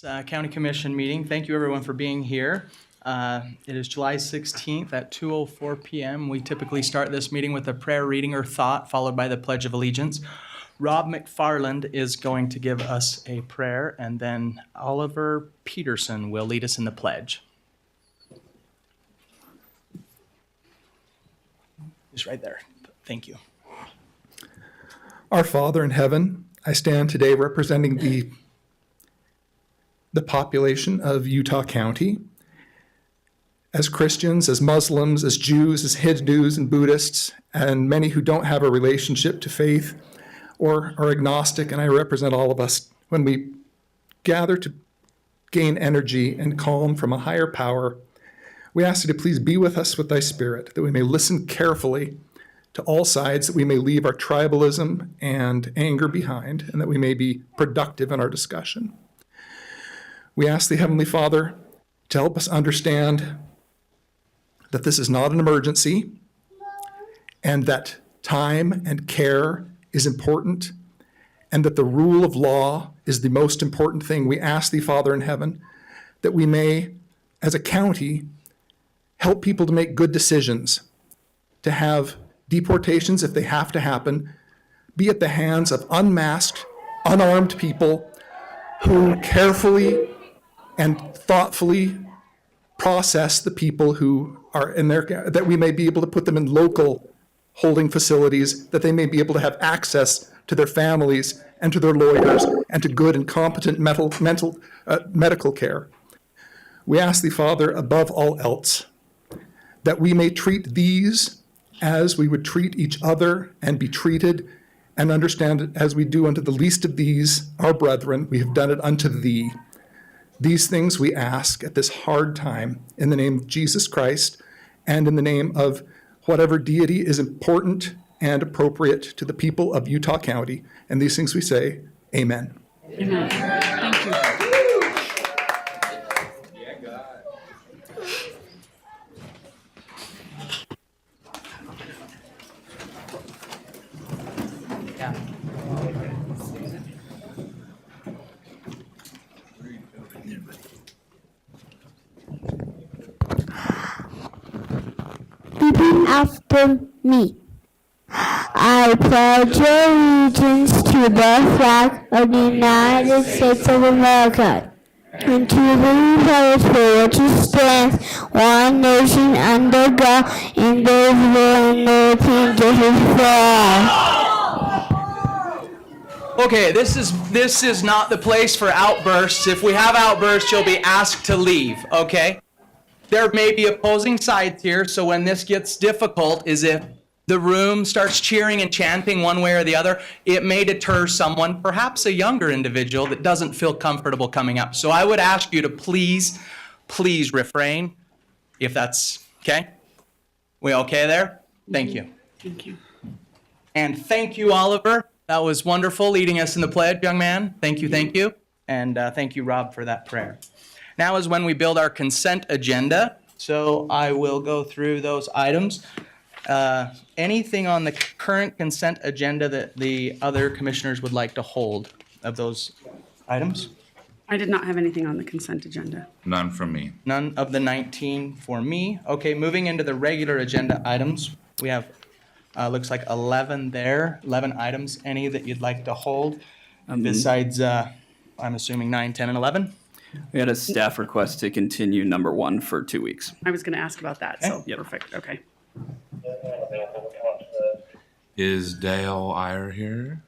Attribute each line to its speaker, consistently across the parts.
Speaker 1: County Commission meeting. Thank you everyone for being here. It is July 16th at 2:04 p.m. We typically start this meeting with a prayer reading or thought followed by the Pledge of Allegiance. Rob McFarland is going to give us a prayer, and then Oliver Peterson will lead us in the pledge. Just right there. Thank you.
Speaker 2: Our Father in heaven, I stand today representing the population of Utah County. As Christians, as Muslims, as Jews, as Hindus and Buddhists, and many who don't have a relationship to faith or are agnostic, and I represent all of us, when we gather to gain energy and calm from a higher power, we ask you to please be with us with thy Spirit, that we may listen carefully to all sides, that we may leave our tribalism and anger behind, and that we may be productive in our discussion. We ask the Heavenly Father to help us understand that this is not an emergency, and that time and care is important, and that the rule of law is the most important thing. We ask thee, Father in heaven, that we may, as a county, help people to make good decisions, to have deportations, if they have to happen, be at the hands of unmasked, unarmed people who carefully and thoughtfully process the people who are in there, that we may be able to put them in local holding facilities, that they may be able to have access to their families and to their lawyers and to good and competent medical care. We ask thee, Father, above all else, that we may treat these as we would treat each other and be treated, and understand it as we do unto the least of these, our brethren, we have done it unto thee. These things we ask at this hard time in the name of Jesus Christ and in the name of whatever deity is important and appropriate to the people of Utah County. And these things we say, amen.
Speaker 3: Amen. Thank you.
Speaker 4: Repeat after me. I pledge allegiance to the flag of the United States of America and to the republic for which it stands, one nation under God, indivisible, and liberty and justice for all.
Speaker 1: Okay, this is not the place for outbursts. If we have outbursts, you'll be asked to leave, okay? There may be opposing sides here, so when this gets difficult, is if the room starts cheering and chanting one way or the other, it may deter someone, perhaps a younger individual, that doesn't feel comfortable coming up. So I would ask you to please refrain, if that's okay. We okay there? Thank you.
Speaker 3: Thank you.
Speaker 1: And thank you, Oliver. That was wonderful, leading us in the pledge, young man. Thank you. And thank you, Rob, for that prayer. Now is when we build our consent agenda. So I will go through those items. Anything on the current consent agenda that the other commissioners would like to hold of those items?
Speaker 3: I did not have anything on the consent agenda.
Speaker 5: None from me.
Speaker 1: None of the 19 for me. Okay, moving into the regular agenda items. We have, looks like 11 there, 11 items. Any that you'd like to hold besides, I'm assuming 9, 10, and 11?
Speaker 6: We had a staff request to continue number 1 for 2 weeks.
Speaker 3: I was going to ask about that, so
Speaker 6: Yep.
Speaker 3: perfect. Okay.
Speaker 5: Is Dale Iyer here?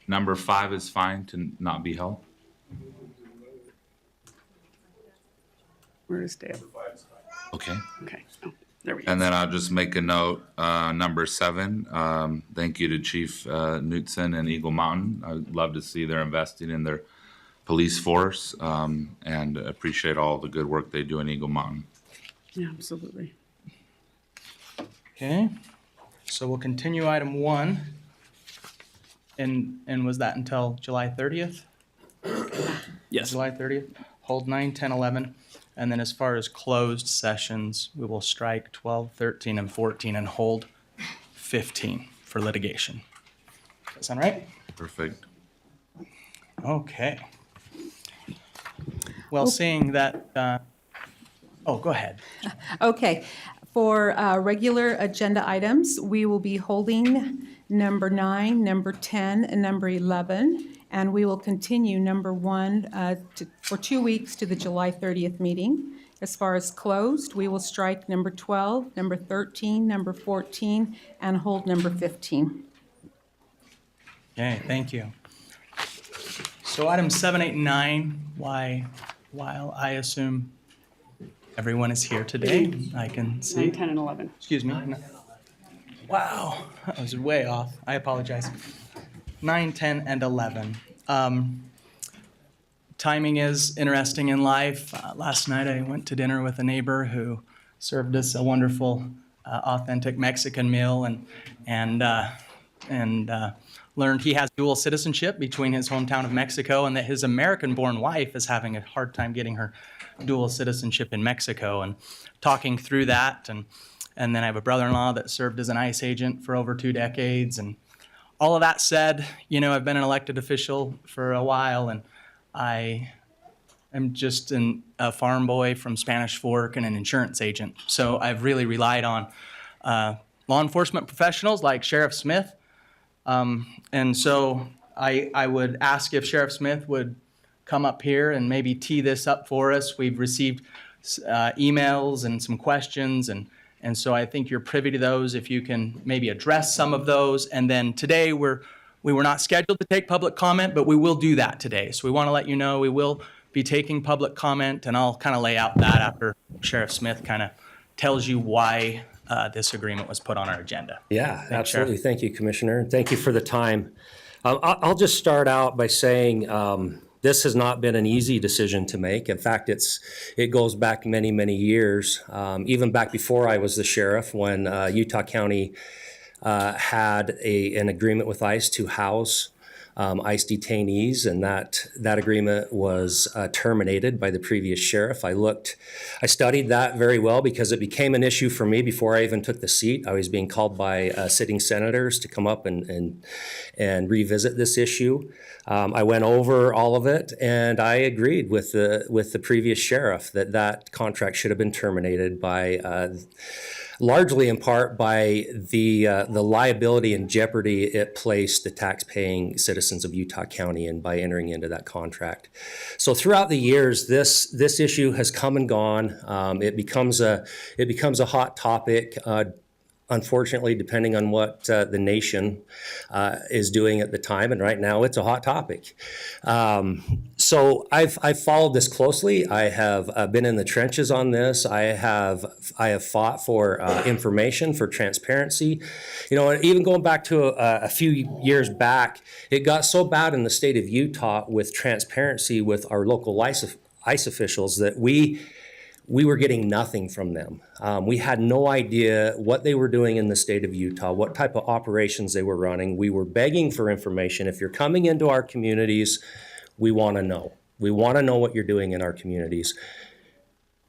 Speaker 5: Number 5 is fine to not be held.
Speaker 3: Where is Dale?
Speaker 5: Okay.
Speaker 3: Okay. Oh, there we go.
Speaker 5: And then I'll just make a note, number 7, thank you to Chief Knutson and Eagle Mountain. I'd love to see they're investing in their police force, and appreciate all the good work they do in Eagle Mountain.
Speaker 3: Yeah, absolutely.
Speaker 1: Okay, so we'll continue item 1. And was that until July 30th?
Speaker 6: Yes.
Speaker 1: July 30th? Hold 9, 10, 11. And then as far as closed sessions, we will strike 12, 13, and 14 and hold 15 for litigation. Does that sound right?
Speaker 5: Perfect.
Speaker 1: Okay. Well, seeing that, oh, go ahead.
Speaker 7: Okay, for regular agenda items, we will be holding number 9, number 10, and number 11, and we will continue number 1 for 2 weeks to the July 30th meeting. As far as closed, we will strike number 12, number 13, number 14, and hold number 15.
Speaker 1: Okay, thank you. So items 7, 8, and 9, while I assume everyone is here today, I can see.
Speaker 3: 9, 10, and 11.
Speaker 1: Excuse me. Wow, that was way off. I apologize. 9, 10, and 11. Timing is interesting in life. Last night I went to dinner with a neighbor who served us a wonderful, authentic Mexican meal, and learned he has dual citizenship between his hometown of Mexico and that his American-born wife is having a hard time getting her dual citizenship in Mexico, and talking through that. And then I have a brother-in-law that served as an ICE agent for over 2 decades. And all of that said, you know, I've been an elected official for a while, and I am just a farm boy from Spanish Fork and an insurance agent. So I've really relied on law enforcement professionals like Sheriff Smith. And so I would ask if Sheriff Smith would come up here and maybe tee this up for us. We've received emails and some questions, and so I think you're privy to those. If you can maybe address some of those. And then today we were not scheduled to take public comment, but we will do that today. So we want to let you know we will be taking public comment, and I'll kind of lay out that after Sheriff Smith kind of tells you why this agreement was put on our agenda.
Speaker 8: Yeah, absolutely. Thank you, Commissioner. Thank you for the time. I'll just start out by saying this has not been an easy decision to make. In fact, it goes back many, many years, even back before I was the sheriff, when Utah County had an agreement with ICE to house ICE detainees, and that agreement was terminated by the previous sheriff. I studied that very well because it became an issue for me before I even took the seat. I was being called by sitting senators to come up and revisit this issue. I went over all of it, and I agreed with the previous sheriff that contract should have been terminated by largely in part by the liability and jeopardy it placed the tax-paying citizens of Utah County in by entering into that contract. So throughout the years, this issue has come and gone. It becomes a hot topic. Unfortunately, depending on what the nation is doing at the time, and right now it's a hot topic. So I've followed this closely. I have been in the trenches on this. I have fought for information, for transparency. You know, even going back to a few years back, it got so bad in the state of Utah with transparency with our local ICE officials that we were getting nothing from them. We had no idea what they were doing in the state of Utah, what type of operations they were running. We were begging for information. If you're coming into our communities, we want to know. We want to know what you're doing in our communities.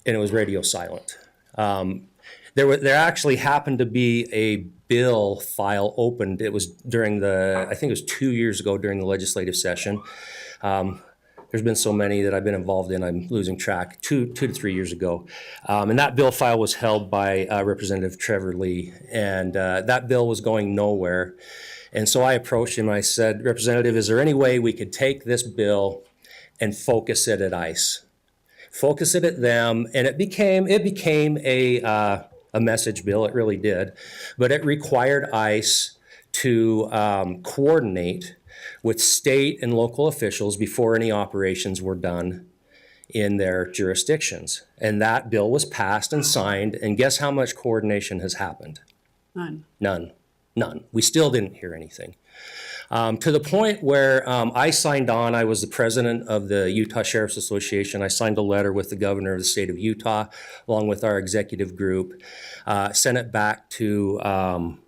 Speaker 8: And it was radio silent. There actually happened to be a bill file opened. It was I think it was 2 years ago during the legislative session. There's been so many that I've been involved in, I'm losing track, 2 to 3 years ago. And that bill file was held by Representative Trevor Lee, and that bill was going nowhere. And so I approached him and I said, Representative, is there any way we could take this bill and focus it at ICE? Focus it at them, and it became a message bill, it really did. But it required ICE to coordinate with state and local officials before any operations were done in their jurisdictions. And that bill was passed and signed, and guess how much coordination has happened? None. We still didn't hear anything. To the point where I signed on, I was the president of the Utah Sheriff's Association. I signed a letter with the governor of the state of Utah, along with our executive group, sent it back to Tom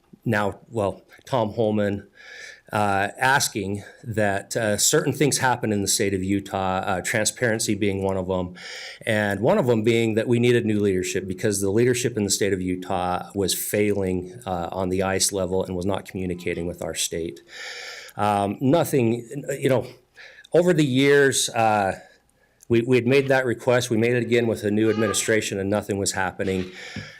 Speaker 8: Holman, asking that certain things happen in the state of Utah, transparency being one of them, and one of them being that we needed new leadership because the leadership in the state of Utah was failing on the ICE level and was not communicating with our state. Over the years, We had made that request. We made it again with a new administration, and nothing was happening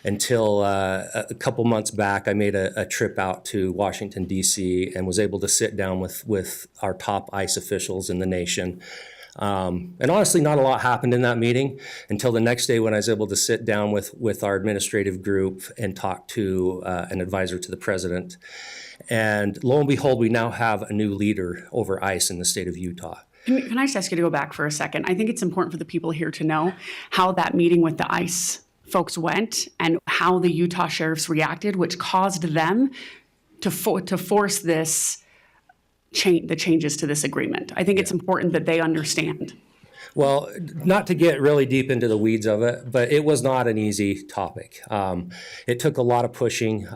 Speaker 8: until a couple months back. I made a trip out to Washington, D.C., and was able to sit down with our top ICE officials in the nation. And honestly, not a lot happened in that meeting until the next day when I was able to sit down with our administrative group and talk to an advisor to the president. And lo and behold, we now have a new leader over ICE in the state of Utah.
Speaker 3: Can I just ask you to go back for a second? I think it's important for the people here to know how that meeting with the ICE folks went and how the Utah sheriffs reacted, which caused them to force this the changes to this agreement. I think it's important that they understand.
Speaker 8: Well, not to get really deep into the weeds of it, but it was not an easy topic. It took a lot of pushing.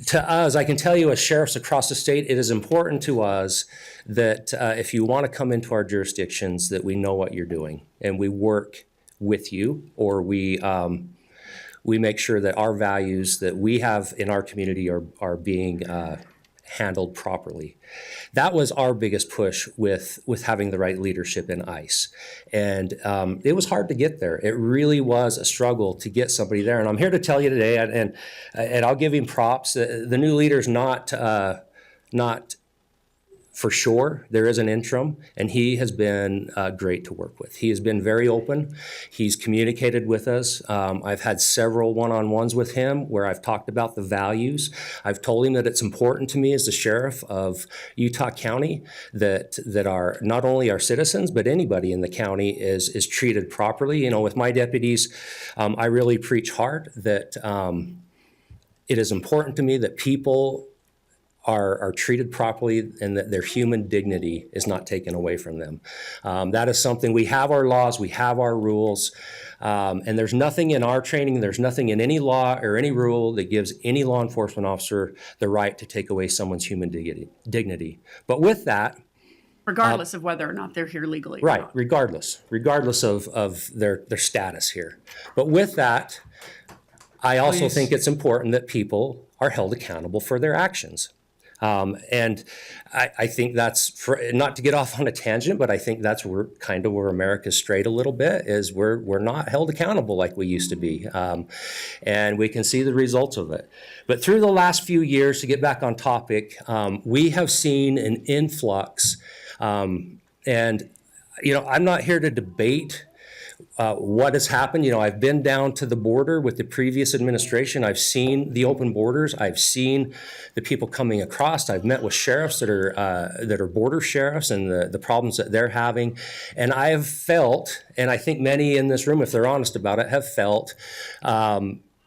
Speaker 8: To us, I can tell you as sheriffs across the state, it is important to us that if you want to come into our jurisdictions, that we know what you're doing and we work with you, or we make sure that our values that we have in our community are being handled properly. That was our biggest push with having the right leadership in ICE. And it was hard to get there. It really was a struggle to get somebody there. And I'm here to tell you today, and I'll give him props, the new leader's not for sure. There is an interim, and he has been great to work with. He has been very open. He's communicated with us. I've had several one-on-ones with him where I've talked about the values. I've told him that it's important to me as the sheriff of Utah County that are not only our citizens, but anybody in the county is treated properly. You know, with my deputies, I really preach hard that it is important to me that people are treated properly and that their human dignity is not taken away from them. That is something, we have our laws, we have our rules, and there's nothing in our training, there's nothing in any law or any rule that gives any law enforcement officer the right to take away someone's human dignity. But with that,
Speaker 3: Regardless of whether or not they're here legally.
Speaker 8: right, regardless of their status here. But with that, I also
Speaker 1: Please.
Speaker 8: think it's important that people are held accountable for their actions. And I think that's, not to get off on a tangent, but I think that's where America's strayed a little bit, is we're not held accountable like we used to be. And we can see the results of it. But through the last few years, to get back on topic, we have seen an influx. And, you know, I'm not here to debate what has happened. You know, I've been down to the border with the previous administration. I've seen the open borders. I've seen the people coming across. I've met with sheriffs that are border sheriffs and the problems that they're having. And I have felt, and I think many in this room, if they're honest about it, have felt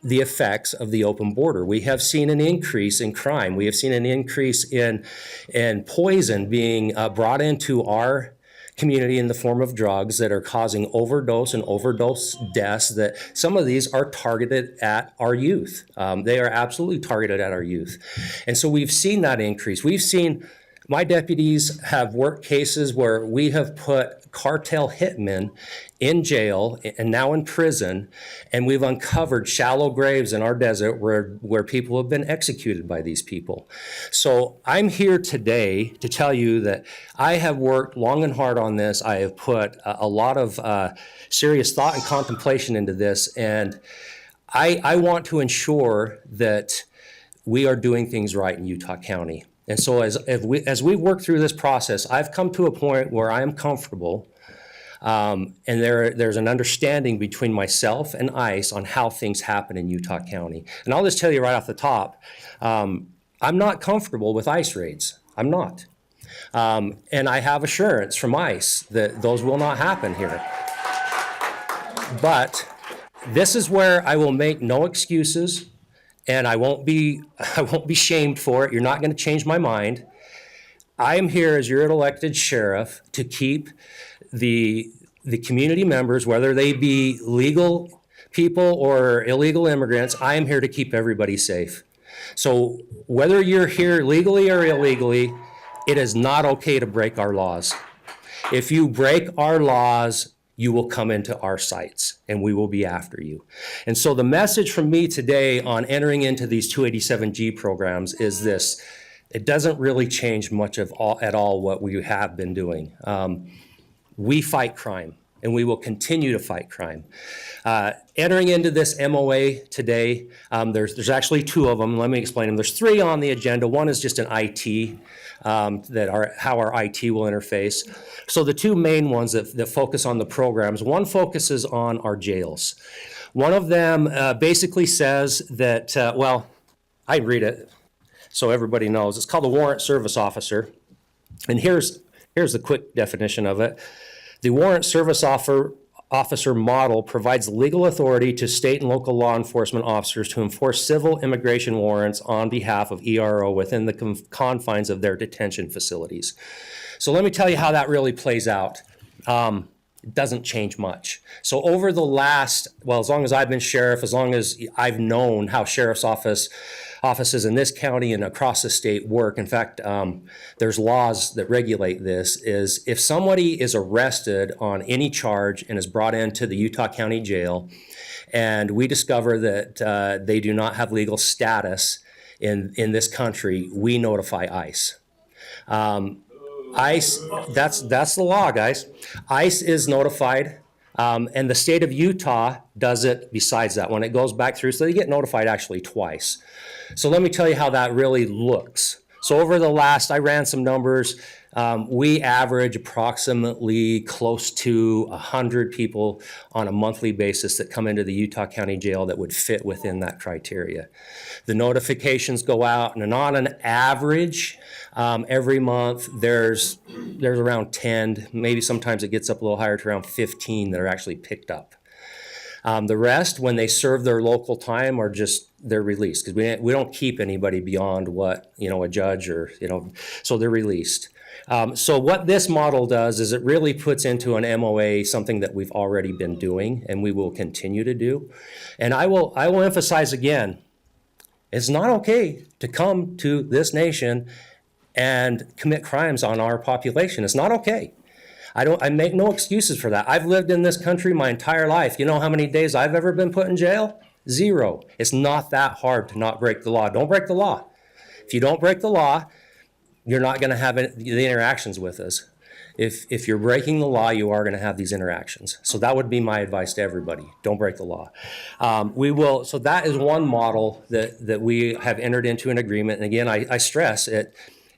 Speaker 8: the effects of the open border. We have seen an increase in crime. We have seen an increase in poison being brought into our community in the form of drugs that are causing overdose and overdose deaths, that some of these are targeted at our youth. They are absolutely targeted at our youth. And so we've seen that increase. We've seen, my deputies have worked cases where we have put cartel hitmen in jail and now in prison, and we've uncovered shallow graves in our desert where people have been executed by these people. So I'm here today to tell you that I have worked long and hard on this. I have put a lot of serious thought and contemplation into this, and I want to ensure that we are doing things right in Utah County. And so as we work through this process, I've come to a point where I am comfortable, and there's an understanding between myself and ICE on how things happen in Utah County. And I'll just tell you right off the top, I'm not comfortable with ICE raids. I'm not. And I have assurance from ICE that those will not happen here. But this is where I will make no excuses. And I won't be shamed for it. You're not going to change my mind. I am here as your elected sheriff to keep the community members, whether they be legal people or illegal immigrants, I am here to keep everybody safe. So whether you're here legally or illegally, it is not okay to break our laws. If you break our laws, you will come into our sites and we will be after you. And so the message from me today on entering into these 287G programs is this: it doesn't really change much at all what we have been doing. We fight crime, and we will continue to fight crime. Entering into this MOA today, there's actually two of them. Let me explain them. There's three on the agenda. One is just an IT, how our IT will interface. So the two main ones that focus on the programs, one focuses on our jails. One of them basically says that, well, I read it so everybody knows. It's called the Warrant Service Officer. And here's the quick definition of it. The Warrant Service Officer model provides legal authority to state and local law enforcement officers to enforce civil immigration warrants on behalf of ERO within the confines of their detention facilities. So let me tell you how that really plays out. It doesn't change much. So over the last, well, as long as I've been sheriff, as long as I've known how sheriff's offices in this county and across the state work. In fact, there's laws that regulate this, is if somebody is arrested on any charge and is brought into the Utah County Jail, and we discover that they do not have legal status in this country, we notify ICE. ICE, that's the law, guys. ICE is notified, and the state of Utah does it besides that when it goes back through, so they get notified actually twice. So let me tell you how that really looks. So over the last, I ran some numbers, we average approximately close to 100 people on a monthly basis that come into the Utah County Jail that would fit within that criteria. The notifications go out, and on an average, every month there's around 10, maybe sometimes it gets up a little higher to around 15 that are actually picked up. The rest, when they serve their local time, are just, they're released, because we don't keep anybody beyond what, a judge or, so they're released. So what this model does is it really puts into an MOA something that we've already been doing and we will continue to do. And I will emphasize again, it's not okay to come to this nation and commit crimes on our population. It's not okay. I make no excuses for that. I've lived in this country my entire life. You know how many days I've ever been put in jail? 0. It's not that hard to not break the law. Don't break the law. If you don't break the law, you're not going to have the interactions with us. If you're breaking the law, you are going to have these interactions. So that would be my advice to everybody. Don't break the law. So that is one model that we have entered into an agreement. And again, I stress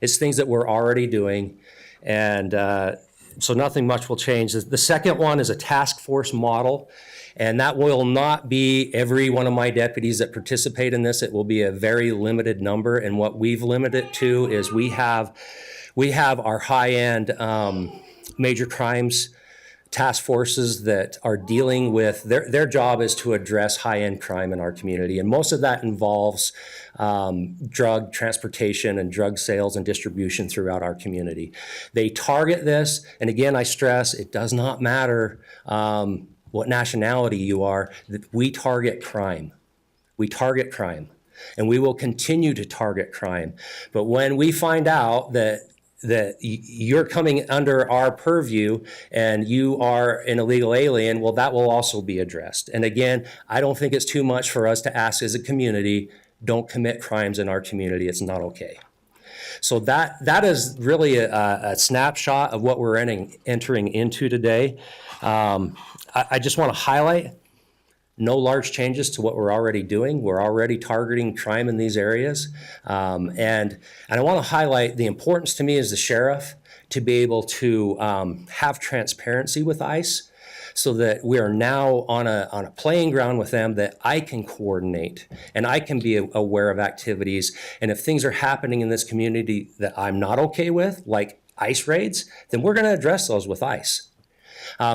Speaker 8: it's things that we're already doing. And so nothing much will change. The second one is a task force model. And that will not be every one of my deputies that participate in this. It will be a very limited number. And what we've limited it to is we have our high-end major crimes task forces that are dealing with, their job is to address high-end crime in our community. And most of that involves drug transportation and drug sales and distribution throughout our community. They target this, and again, I stress, it does not matter what nationality you are, we target crime. We target crime, and we will continue to target crime. But when we find out that you're coming under our purview and you are an illegal alien, well, that will also be addressed. And again, I don't think it's too much for us to ask as a community, don't commit crimes in our community. It's not okay. So that is really a snapshot of what we're entering into today. I just want to highlight no large changes to what we're already doing. We're already targeting crime in these areas. And I want to highlight the importance to me as the sheriff to be able to have transparency with ICE so that we are now on a playing ground with them that I can coordinate and I can be aware of activities. And if things are happening in this community that I'm not okay with, like ICE raids, then we're going to address those with ICE.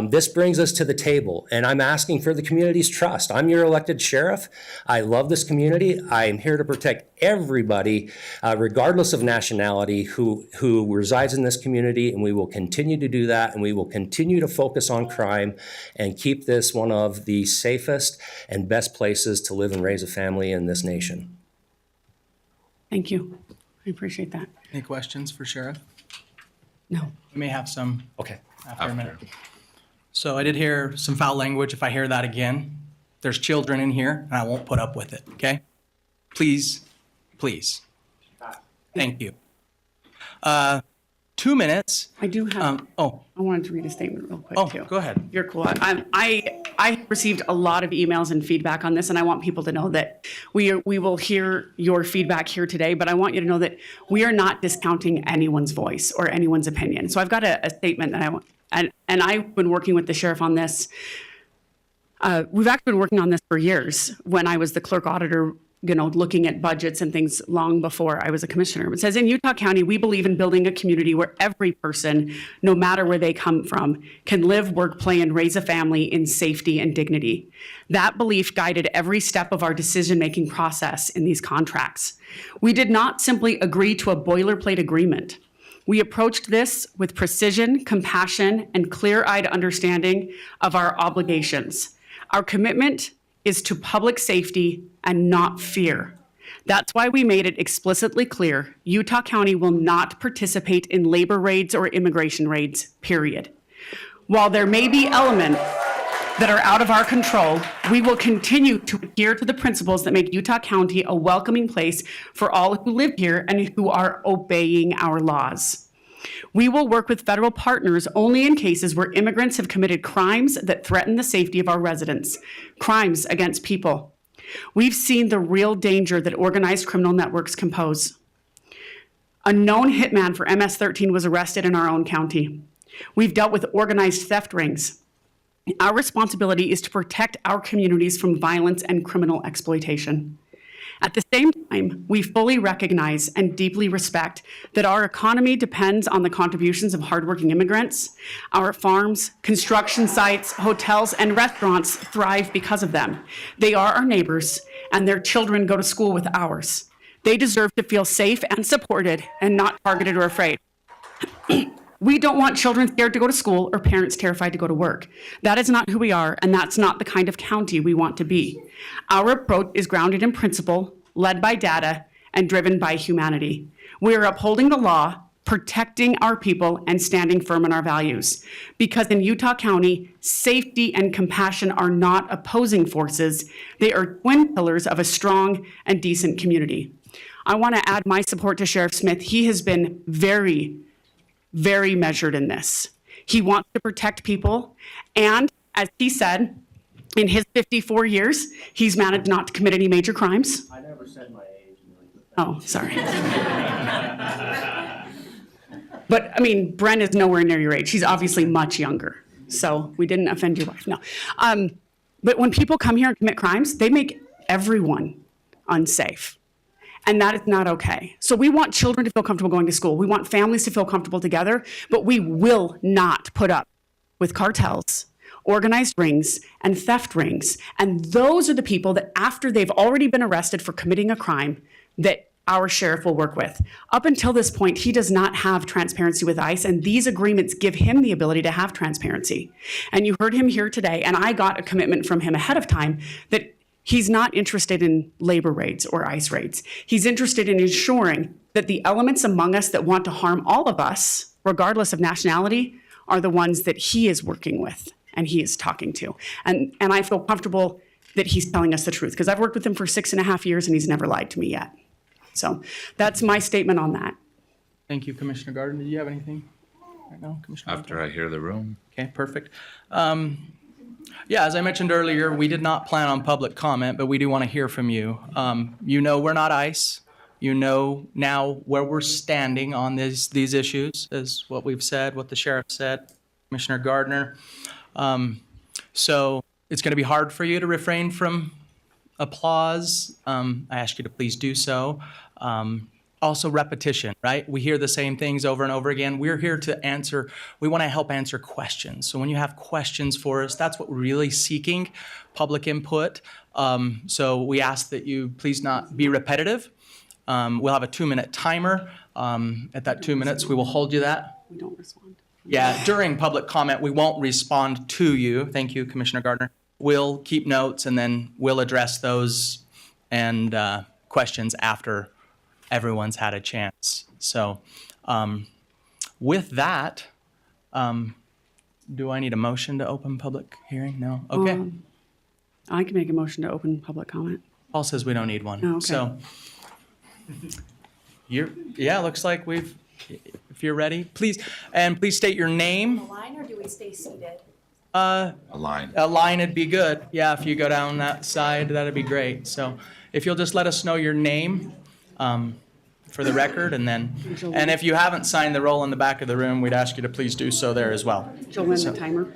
Speaker 8: This brings us to the table, and I'm asking for the community's trust. I'm your elected sheriff. I love this community. I am here to protect everybody, regardless of nationality, who resides in this community, and we will continue to do that, and we will continue to focus on crime and keep this one of the safest and best places to live and raise a family in this nation.
Speaker 3: Thank you. I appreciate that.
Speaker 1: Any questions for Sheriff?
Speaker 3: No.
Speaker 1: We may have some
Speaker 8: Okay.
Speaker 1: after a minute. So I did hear some foul language. If I hear that again, there's children in here, and I won't put up with it, okay? Please, please. Thank you. 2 minutes.
Speaker 3: I do have,
Speaker 1: Oh,
Speaker 3: I wanted to read a statement real quick too.
Speaker 1: go ahead.
Speaker 3: You're cool. I received a lot of emails and feedback on this, and I want people to know that we will hear your feedback here today, but I want you to know that we are not discounting anyone's voice or anyone's opinion. So I've got a statement that I want, and I've been working with the sheriff on this. We've actually been working on this for years. When I was the clerk auditor, looking at budgets and things long before I was a commissioner. It says, in Utah County, we believe in building a community where every person, no matter where they come from, can live, work, play, and raise a family in safety and dignity. That belief guided every step of our decision-making process in these contracts. We did not simply agree to a boilerplate agreement. We approached this with precision, compassion, and clear-eyed understanding of our obligations. Our commitment is to public safety and not fear. That's why we made it explicitly clear Utah County will not participate in labor raids or immigration raids, period. While there may be elements that are out of our control, we will continue to adhere to the principles that make Utah County a welcoming place for all who live here and who are obeying our laws. We will work with federal partners only in cases where immigrants have committed crimes that threaten the safety of our residents, crimes against people. We've seen the real danger that organized criminal networks can pose. A known hitman for MS-13 was arrested in our own county. We've dealt with organized theft rings. Our responsibility is to protect our communities from violence and criminal exploitation. At the same time, we fully recognize and deeply respect that our economy depends on the contributions of hardworking immigrants. Our farms, construction sites, hotels, and restaurants thrive because of them. They are our neighbors, and their children go to school with ours. They deserve to feel safe and supported and not targeted or afraid. We don't want children scared to go to school or parents terrified to go to work. That is not who we are, and that's not the kind of county we want to be. Our approach is grounded in principle, led by data, and driven by humanity. We are upholding the law, protecting our people, and standing firm in our values. Because in Utah County, safety and compassion are not opposing forces. They are twin pillars of a strong and decent community. I want to add my support to Sheriff Smith. He has been very measured in this. He wants to protect people, and as he said, in his 54 years, he's managed not to commit any major crimes.
Speaker 8: I never said my age.
Speaker 3: Oh, sorry. But, I mean, Bren is nowhere near your age. She's obviously much younger, so we didn't offend your wife, no. But when people come here and commit crimes, they make everyone unsafe. And that is not okay. So we want children to feel comfortable going to school. We want families to feel comfortable together, but we will not put up with cartels, organized rings, and theft rings. And those are the people that after they've already been arrested for committing a crime that our sheriff will work with. Up until this point, he does not have transparency with ICE, and these agreements give him the ability to have transparency. And you heard him here today, and I got a commitment from him ahead of time that he's not interested in labor raids or ICE raids. He's interested in ensuring that the elements among us that want to harm all of us, regardless of nationality, are the ones that he is working with and he is talking to. And I feel comfortable that he's telling us the truth, because I've worked with him for 6.5 years and he's never lied to me yet. So that's my statement on that.
Speaker 1: Thank you, Commissioner Gardner. Do you have anything right now, Commissioner?
Speaker 5: After I hear the room.
Speaker 1: Okay, perfect. Yeah, as I mentioned earlier, we did not plan on public comment, but we do want to hear from you. You know we're not ICE. You know now where we're standing on these issues, is what we've said, what the sheriff said, Commissioner Gardner. So it's going to be hard for you to refrain from applause. I ask you to please do so. Also repetition, right? We hear the same things over and over again. We're here to answer, we want to help answer questions. So when you have questions for us, that's what we're really seeking, public input. So we ask that you please not be repetitive. We'll have a 2-minute timer. At that 2 minutes, we will hold you that.
Speaker 3: We don't respond.
Speaker 1: Yeah, during public comment, we won't respond to you. Thank you, Commissioner Gardner. We'll keep notes and then we'll address those and questions after everyone's had a chance. So with that, do I need a motion to open public hearing? No? Okay.
Speaker 3: I can make a motion to open public comment.
Speaker 1: Paul says we don't need one.
Speaker 3: Oh, okay.
Speaker 1: So yeah, looks like we've If you're ready, please state your name.
Speaker 3: Line, or do we stay seated?
Speaker 5: A line.
Speaker 1: A line would be good. Yeah, if you go down that side, that'd be great. So if you'll just let us know your name for the record, and if you haven't signed the roll in the back of the room, we'd ask you to please do so there as well.
Speaker 3: Jolene, the timer.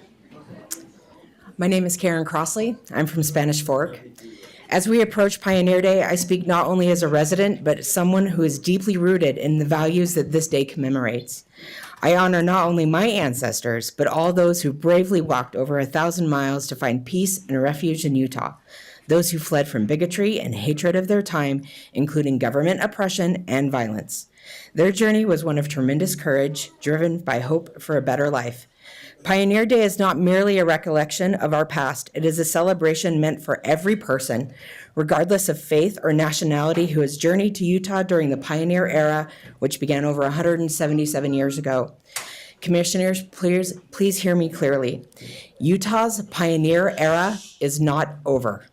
Speaker 9: My name is Karen Crossley. I'm from Spanish Fork. As we approach Pioneer Day, I speak not only as a resident, but as someone who is deeply rooted in the values that this day commemorates. I honor not only my ancestors, but all those who bravely walked over 1,000 miles to find peace and refuge in Utah. Those who fled from bigotry and hatred of their time, including government oppression and violence. Their journey was one of tremendous courage, driven by hope for a better life. Pioneer Day is not merely a recollection of our past. It is a celebration meant for every person, regardless of faith or nationality, who has journeyed to Utah during the pioneer era, which began over 177 years ago. Commissioners, please hear me clearly. Utah's pioneer era is not over.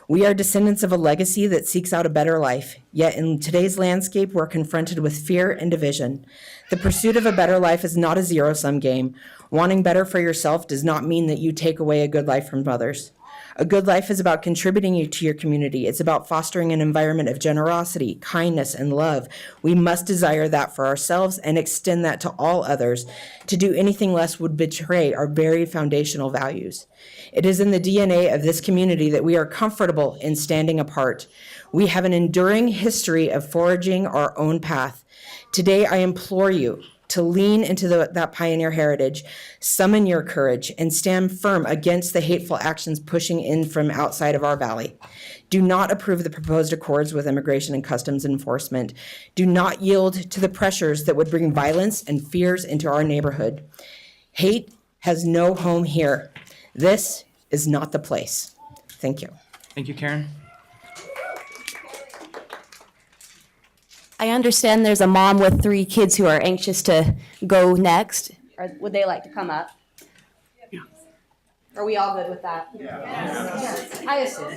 Speaker 9: We are descendants of a legacy that seeks out a better life, yet in today's landscape, we're confronted with fear and division. The pursuit of a better life is not a zero-sum game. Wanting better for yourself does not mean that you take away a good life from others. A good life is about contributing to your community. It's about fostering an environment of generosity, kindness, and love. We must desire that for ourselves and extend that to all others. To do anything less would betray our very foundational values. It is in the DNA of this community that we are comfortable in standing apart. We have an enduring history of forging our own path. Today, I implore you to lean into that pioneer heritage, summon your courage, and stand firm against the hateful actions pushing in from outside of our valley. Do not approve the proposed accords with Immigration and Customs Enforcement. Do not yield to the pressures that would bring violence and fears into our neighborhood. Hate has no home here. This is not the place. Thank you.
Speaker 1: Thank you, Karen.
Speaker 10: I understand there's a mom with 3 kids who are anxious to go next. Or would they like to come up?
Speaker 3: Yeah.
Speaker 10: Are we all good with that? Yes. I assume.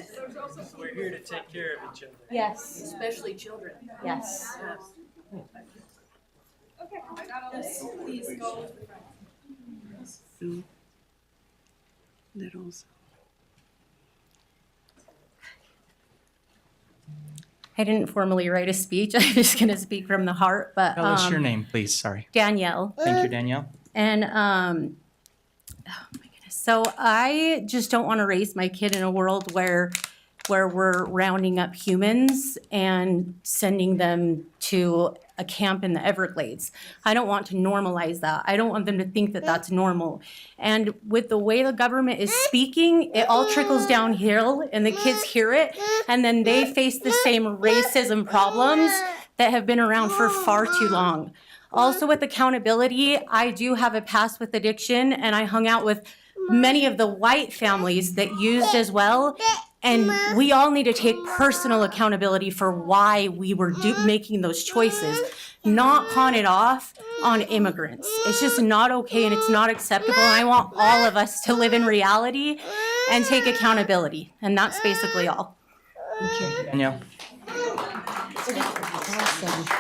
Speaker 1: We're here to take care of each other.
Speaker 10: Yes.
Speaker 3: Especially children.
Speaker 10: Yes.
Speaker 3: Please go. Littles.
Speaker 10: I didn't formally write a speech. I'm just going to speak from the heart. But
Speaker 1: Tell us your name, please. Sorry.
Speaker 10: Danielle.
Speaker 1: Thank you, Danielle.
Speaker 10: And oh my goodness. So I just don't want to raise my kid in a world where we're rounding up humans and sending them to a camp in the Everglades. I don't want to normalize that. I don't want them to think that that's normal. And with the way the government is speaking, it all trickles downhill and the kids hear it, and then they face the same racism problems that have been around for far too long. Also with accountability, I do have a past with addiction, and I hung out with many of the white families that used as well. And we all need to take personal accountability for why we were making those choices, not pawn it off on immigrants. It's just not okay and it's not acceptable. And I want all of us to live in reality and take accountability. And that's basically all.
Speaker 1: Thank you, Danielle.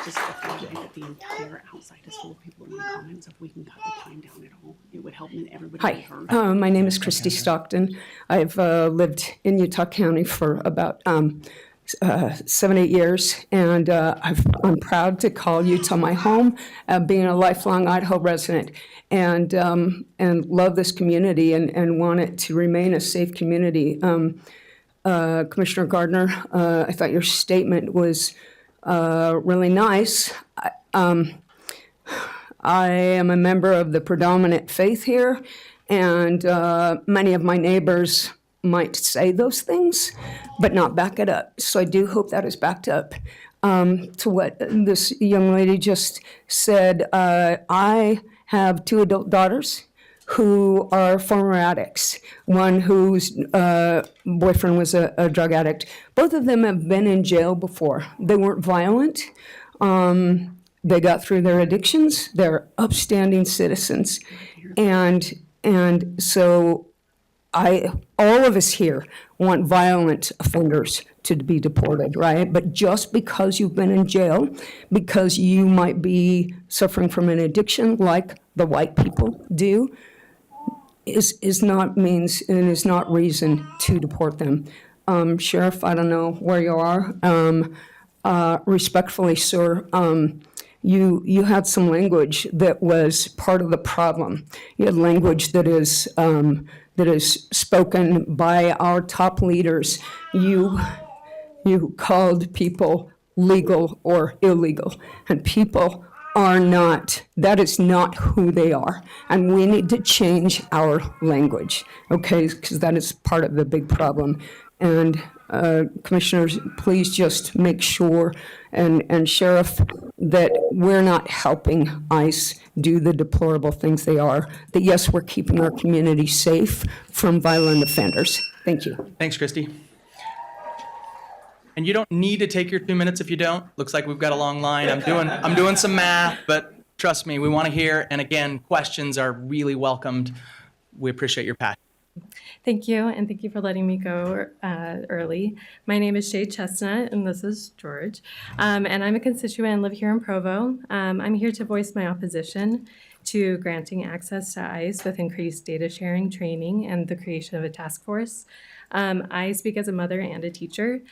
Speaker 3: Just the fact that the entire outside is full of people in the comments, if we can cut the time down at all, it would help everybody be heard.
Speaker 11: Hi, my name is Christy Stockton. I've lived in Utah County for about 7-8 years, and I'm proud to call Utah my home, being a lifelong Idaho resident, and love this community and want it to remain a safe community. Commissioner Gardner, I thought your statement was really nice. I am a member of the predominant faith here, and many of my neighbors might say those things, but not back it up. So I do hope that is backed up. To what this young lady just said, I have 2 adult daughters who are former addicts, one whose boyfriend was a drug addict. Both of them have been in jail before. They weren't violent. They got through their addictions. They're upstanding citizens. And so all of us here want violent offenders to be deported, right? But just because you've been in jail, because you might be suffering from an addiction like the white people do, is not means and is not reason to deport them. Sheriff, I don't know where you are. Respectfully, sir, you had some language that was part of the problem. You had language that is spoken by our top leaders. You called people legal or illegal, and people are not. That is not who they are, and we need to change our language, okay? Because that is part of the big problem. And commissioners, please just make sure, and Sheriff, that we're not helping ICE do the deplorable things they are. That yes, we're keeping our community safe from violent offenders. Thank you.
Speaker 1: Thanks, Christy. And you don't need to take your 2 minutes if you don't. Looks like we've got a long line. I'm doing some math, but trust me, we want to hear. And again, questions are really welcomed. We appreciate your passion.
Speaker 12: Thank you, and thank you for letting me go early. My name is Shay Chestnut, and this is George. And I'm a constituent and live here in Provo. I'm here to voice my opposition to granting access to ICE with increased data sharing, training, and the creation of a task force. I speak as a mother and a teacher.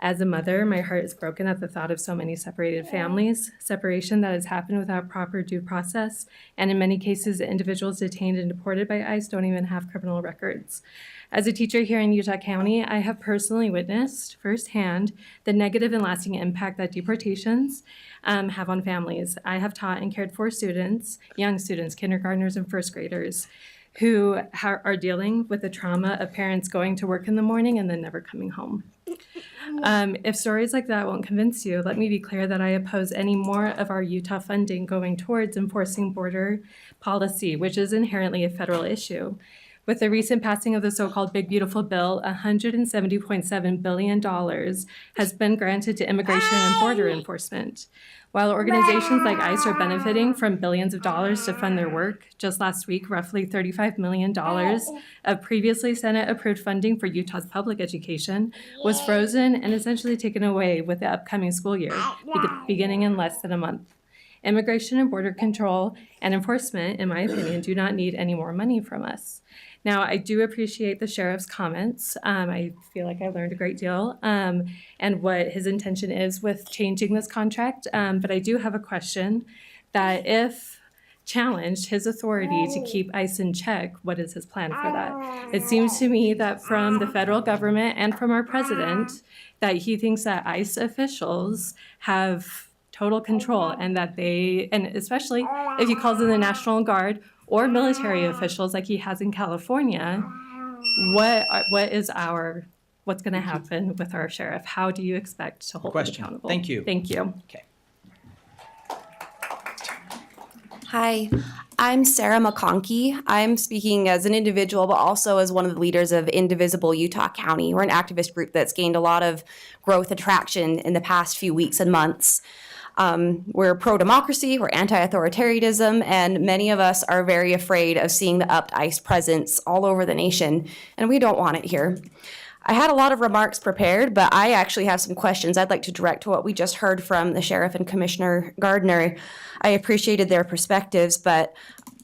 Speaker 12: As a mother, my heart is broken at the thought of so many separated families, separation that has happened without proper due process, and in many cases, the individuals detained and deported by ICE don't even have criminal records. As a teacher here in Utah County, I have personally witnessed firsthand the negative and lasting impact that deportations have on families. I have taught and cared for students, young students, kindergartners and first graders, who are dealing with the trauma of parents going to work in the morning and then never coming home. If stories like that won't convince you, let me be clear that I oppose any more of our Utah funding going towards enforcing border policy, which is inherently a federal issue. With the recent passing of the so-called Big Beautiful Bill, $170.7 billion has been granted to immigration and border enforcement. While organizations like ICE are benefiting from billions of dollars to fund their work, just last week, roughly $35 million of previously Senate-approved funding for Utah's public education was frozen and essentially taken away with the upcoming school year, beginning in less than a month. Immigration and border control and enforcement, in my opinion, do not need any more money from us. Now, I do appreciate the sheriff's comments. I feel like I learned a great deal and what his intention is with changing this contract. But I do have a question that if challenged his authority to keep ICE in check, what is his plan for that? It seems to me that from the federal government and from our president, that he thinks that ICE officials have total control and that they, and especially if he calls in the National Guard or military officials like he has in California, what's going to happen with our sheriff? How do you expect to hold him accountable?
Speaker 1: Thank you.
Speaker 12: Thank you.
Speaker 1: Okay.
Speaker 13: Hi, I'm Sarah McConkey. I'm speaking as an individual, but also as one of the leaders of Indivisible Utah County. We're an activist group that's gained a lot of growth and traction in the past few weeks and months. We're pro-democracy, we're anti-authoritarianism, and many of us are very afraid of seeing the upped ICE presence all over the nation, and we don't want it here. I had a lot of remarks prepared, but I actually have some questions I'd like to direct to what we just heard from the Sheriff and Commissioner Gardner. I appreciated their perspectives, but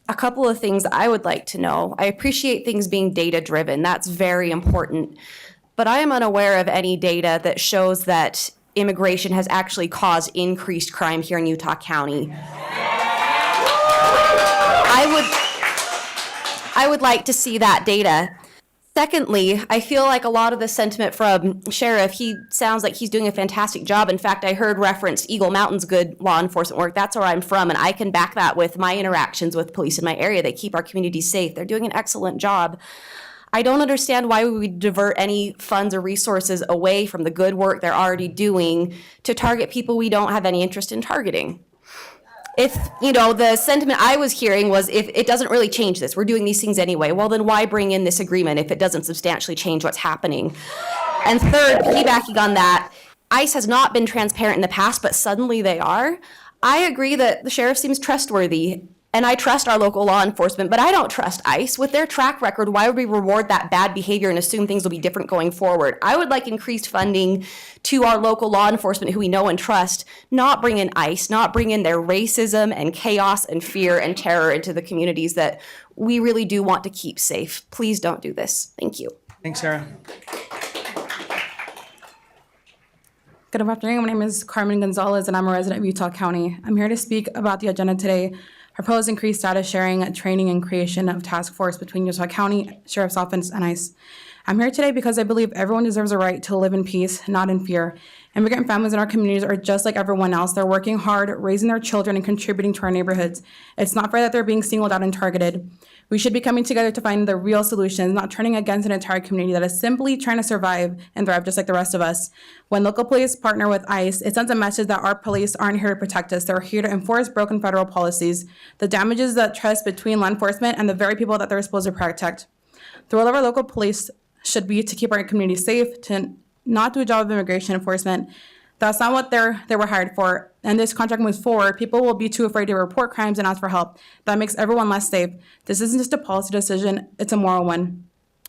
Speaker 13: a couple of things I would like to know. I appreciate things being data-driven. That's very important. But I am unaware of any data that shows that immigration has actually caused increased crime here in Utah County. I would like to see that data. Secondly, I feel like a lot of the sentiment from Sheriff, he sounds like he's doing a fantastic job. In fact, I heard referenced Eagle Mountain's good law enforcement work. That's where I'm from, and I can back that with my interactions with police in my area. They keep our community safe. They're doing an excellent job. I don't understand why we would divert any funds or resources away from the good work they're already doing to target people we don't have any interest in targeting. If, the sentiment I was hearing was, if it doesn't really change this, we're doing these things anyway, well then why bring in this agreement if it doesn't substantially change what's happening? And third, piggybacking on that, ICE has not been transparent in the past, but suddenly they are. I agree that the sheriff seems trustworthy. And I trust our local law enforcement, but I don't trust ICE. With their track record, why would we reward that bad behavior and assume things will be different going forward? I would like increased funding to our local law enforcement who we know and trust, not bring in ICE, not bring in their racism and chaos and fear and terror into the communities that we really do want to keep safe. Please don't do this. Thank you.
Speaker 1: Thanks, Sarah.
Speaker 14: Good afternoon. My name is Carmen Gonzalez, and I'm a resident of Utah County. I'm here to speak about the agenda today, proposed increased data sharing, training, and creation of task force between Utah County Sheriff's Office and ICE. I'm here today because I believe everyone deserves a right to live in peace, not in fear. Immigrant families in our communities are just like everyone else. They're working hard, raising their children, and contributing to our neighborhoods. It's not fair that they're being singled out and targeted. We should be coming together to find the real solutions, not turning against an entire community that is simply trying to survive and thrive just like the rest of us. When local police partner with ICE, it sends a message that our police aren't here to protect us. They're here to enforce broken federal policies. The damages that trust between law enforcement and the very people that they're supposed to protect. The role of our local police should be to keep our community safe, to not do a job of immigration enforcement. That's not what they were hired for. And this contract moves forward, people will be too afraid to report crimes and ask for help. That makes everyone less safe. This isn't just a policy decision, it's a moral one.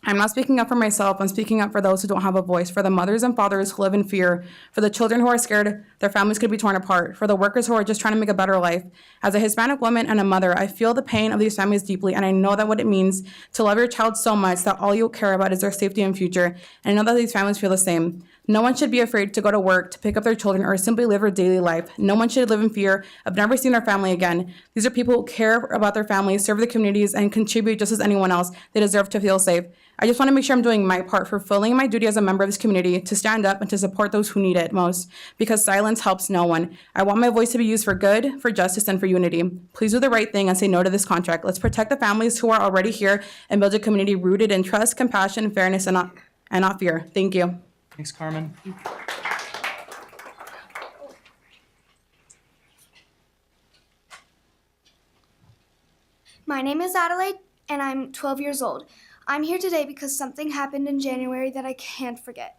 Speaker 14: I'm not speaking up for myself, I'm speaking up for those who don't have a voice, for the mothers and fathers who live in fear, for the children who are scared their families could be torn apart, for the workers who are just trying to make a better life. As a Hispanic woman and a mother, I feel the pain of these families deeply, and I know that what it means to love your child so much that all you care about is their safety and future, and I know that these families feel the same. No one should be afraid to go to work, to pick up their children, or simply live their daily life. No one should live in fear of never seeing their family again. These are people who care about their families, serve the communities, and contribute just as anyone else. They deserve to feel safe. I just want to make sure I'm doing my part, fulfilling my duty as a member of this community, to stand up and to support those who need it most, because silence helps no one. I want my voice to be used for good, for justice, and for unity. Please do the right thing and say no to this contract. Let's protect the families who are already here and build a community rooted in trust, compassion, fairness, and not fear. Thank you.
Speaker 1: Thanks, Carmen.
Speaker 15: My name is Adelaide, and I'm 12 years old. I'm here today because something happened in January that I can't forget.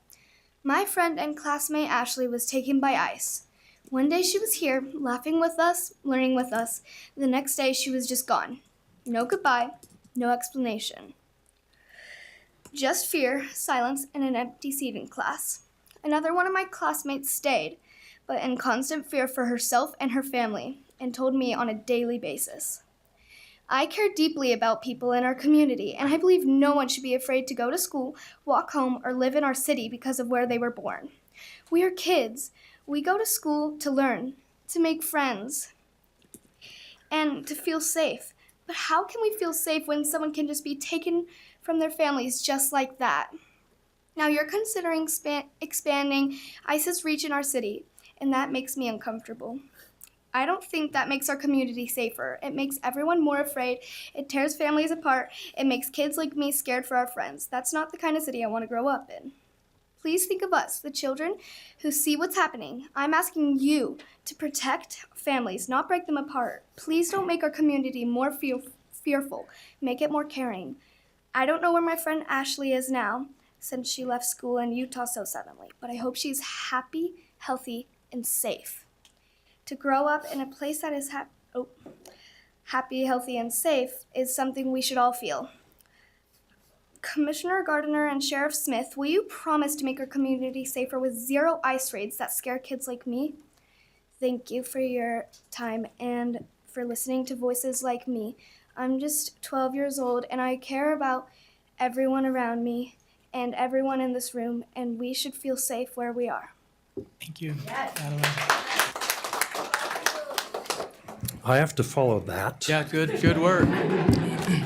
Speaker 15: My friend and classmate Ashley was taken by ICE. One day she was here, laughing with us, learning with us. The next day she was just gone. No goodbye, no explanation. Just fear, silence, and an empty seat in class. Another one of my classmates stayed, but in constant fear for herself and her family, and told me on a daily basis. I care deeply about people in our community, and I believe no one should be afraid to go to school, walk home, or live in our city because of where they were born. We are kids. We go to school to learn, to make friends, and to feel safe. But how can we feel safe when someone can just be taken from their families just like that? Now you're considering expanding ICE's reach in our city, and that makes me uncomfortable. I don't think that makes our community safer. It makes everyone more afraid. It tears families apart. It makes kids like me scared for our friends. That's not the kind of city I want to grow up in. Please think of us, the children who see what's happening. I'm asking you to protect families, not break them apart. Please don't make our community more fearful. Make it more caring. I don't know where my friend Ashley is now, since she left school in Utah so suddenly, but I hope she's happy, healthy, and safe. To grow up in a place that is happy, healthy, and safe is something we should all feel. Commissioner Gardner and Sheriff Smith, will you promise to make our community safer with zero ICE raids that scare kids like me? Thank you for your time and for listening to voices like me. I'm just 12 years old, and I care about everyone around me and everyone in this room, and we should feel safe where we are.
Speaker 1: Thank you.
Speaker 16: I have to follow that.
Speaker 1: Yeah, good word.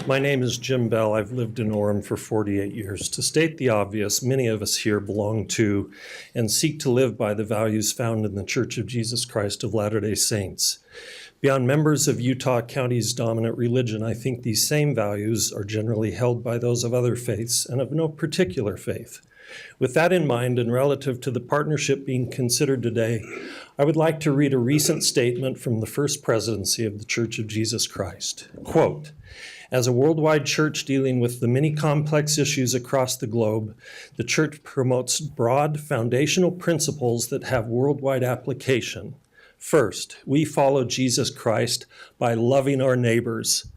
Speaker 16: My name is Jim Bell. I've lived in Orem for 48 years. To state the obvious, many of us here belong to and seek to live by the values found in the Church of Jesus Christ of Latter-day Saints. Beyond members of Utah County's dominant religion, I think these same values are generally held by those of other faiths and of no particular faith. With that in mind, and relative to the partnership being considered today, I would like to read a recent statement from the First Presidency of the Church of Jesus Christ. Quote, "As a worldwide church dealing with the many complex issues across the globe, the church promotes broad foundational principles that have worldwide application. First, we follow Jesus Christ by loving our neighbors.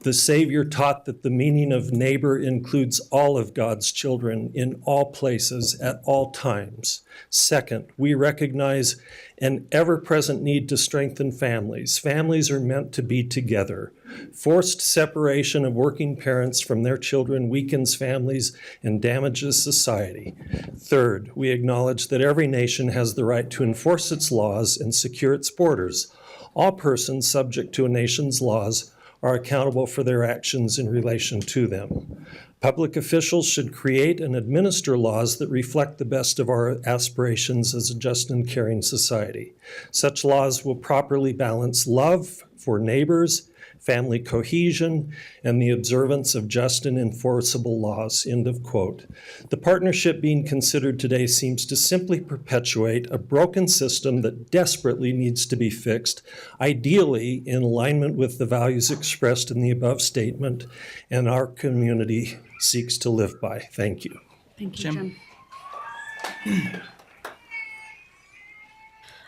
Speaker 16: The Savior taught that the meaning of neighbor includes all of God's children in all places at all times. Second, we recognize an ever-present need to strengthen families. Families are meant to be together. Forced separation of working parents from their children weakens families and damages society. Third, we acknowledge that every nation has the right to enforce its laws and secure its borders. All persons subject to a nation's laws are accountable for their actions in relation to them. Public officials should create and administer laws that reflect the best of our aspirations as a just and caring society. Such laws will properly balance love for neighbors, family cohesion, and the observance of just and enforceable laws, end of quote. The partnership being considered today seems to simply perpetuate a broken system that desperately needs to be fixed, ideally in alignment with the values expressed in the above statement and our community seeks to live by. Thank you.
Speaker 3: Thank you, Jim.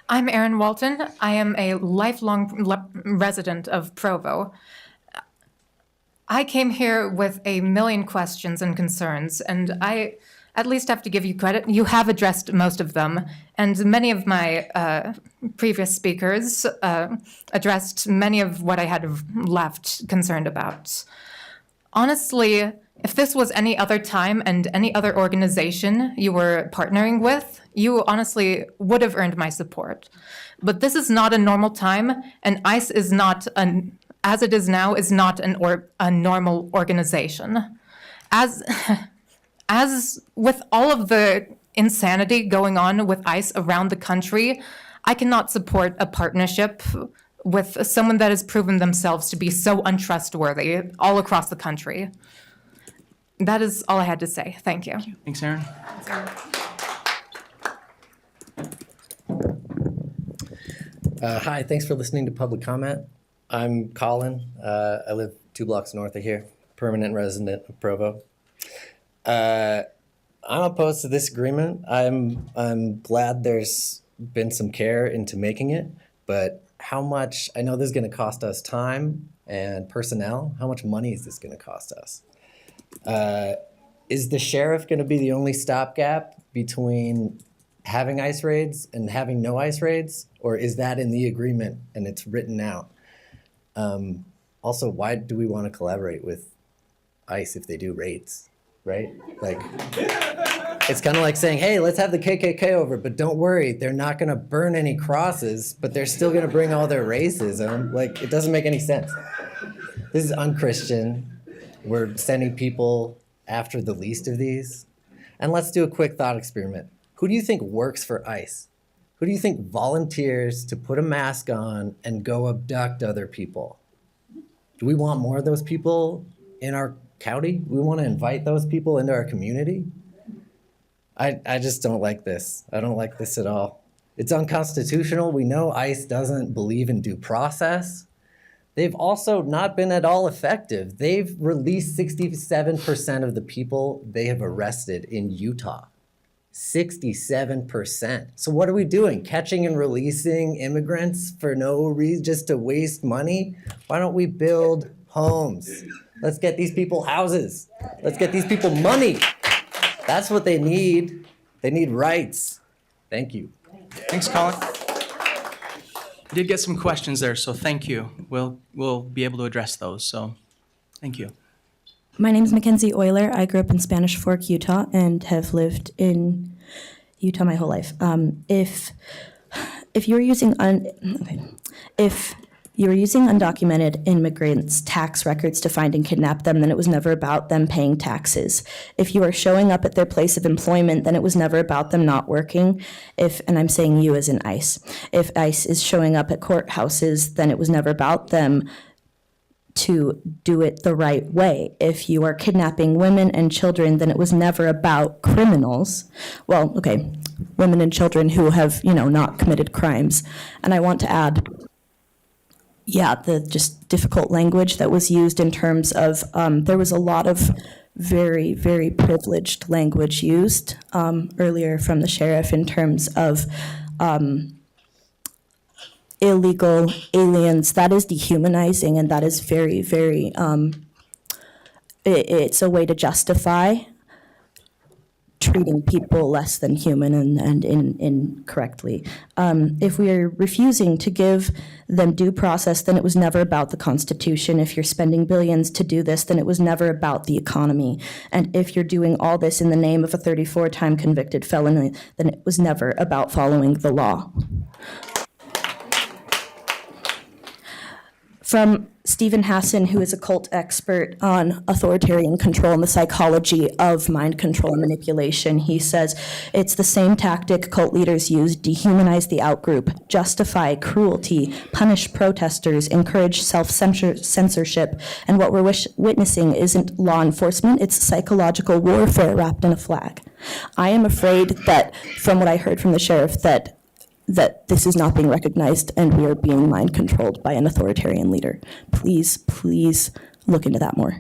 Speaker 17: I'm Erin Walton. I am a lifelong resident of Provo. I came here with a million questions and concerns, and I at least have to give you credit. You have addressed most of them, and many of my previous speakers addressed many of what I had left concerned about. Honestly, if this was any other time and any other organization you were partnering with, you honestly would have earned my support. But this is not a normal time, and ICE is not, as it is now, is not a normal organization. As with all of the insanity going on with ICE around the country, I cannot support a partnership with someone that has proven themselves to be so untrustworthy all across the country. That is all I had to say. Thank you.
Speaker 1: Thanks, Aaron.
Speaker 18: Hi, thanks for listening to public comment. I'm Colin. I live 2 blocks north of here, permanent resident of Provo. I'm opposed to this agreement. I'm glad there's been some care into making it, but how much, I know this is going to cost us time and personnel. How much money is this going to cost us? Is the sheriff going to be the only stopgap between having ICE raids and having no ICE raids? Or is that in the agreement and it's written out? Also, why do we want to collaborate with ICE if they do raids, right? Like, it's kind of like saying, hey, let's have the KKK over, but don't worry, they're not going to burn any crosses, but they're still going to bring all their racism. Like, it doesn't make any sense. This is unchristian. We're sending people after the least of these. And let's do a quick thought experiment. Who do you think works for ICE? Who do you think volunteers to put a mask on and go abduct other people? Do we want more of those people in our county? We want to invite those people into our community? I just don't like this. I don't like this at all. It's unconstitutional. We know ICE doesn't believe in due process. They've also not been at all effective. They've released 67% of the people they have arrested in Utah. 67%. So what are we doing? Catching and releasing immigrants for no reason, just to waste money? Why don't we build homes? Let's get these people houses. Let's get these people money. That's what they need. They need rights. Thank you.
Speaker 1: Thanks, Colin. We did get some questions there, so thank you. We'll be able to address those, so thank you.
Speaker 19: My name is Mackenzie Euler. I grew up in Spanish Fork, Utah, and have lived in Utah my whole life. If you were using undocumented immigrants' tax records to find and kidnap them, then it was never about them paying taxes. If you are showing up at their place of employment, then it was never about them not working. And I'm saying you as in ICE. If ICE is showing up at courthouses, then it was never about them to do it the right way. If you are kidnapping women and children, then it was never about criminals. Well, okay, women and children who have, not committed crimes. And I want to add, the just difficult language that was used in terms of, there was a lot of very, very privileged language used earlier from the sheriff in terms of illegal aliens, that is dehumanizing, and that is very, very, it's a way to justify treating people less than human and incorrectly. If we are refusing to give them due process, then it was never about the Constitution. If you're spending billions to do this, then it was never about the economy. And if you're doing all this in the name of a 34-time convicted felon, then it was never about following the law. From Stephen Hassan, who is a cult expert on authoritarian control and the psychology of mind control and manipulation, he says, it's the same tactic cult leaders use: dehumanize the outgroup, justify cruelty, punish protesters, encourage self-censorship, and what we're witnessing isn't law enforcement, it's psychological warfare wrapped in a flag. I am afraid that, from what I heard from the sheriff, that this is not being recognized and we are being mind controlled by an authoritarian leader. Please, please look into that more.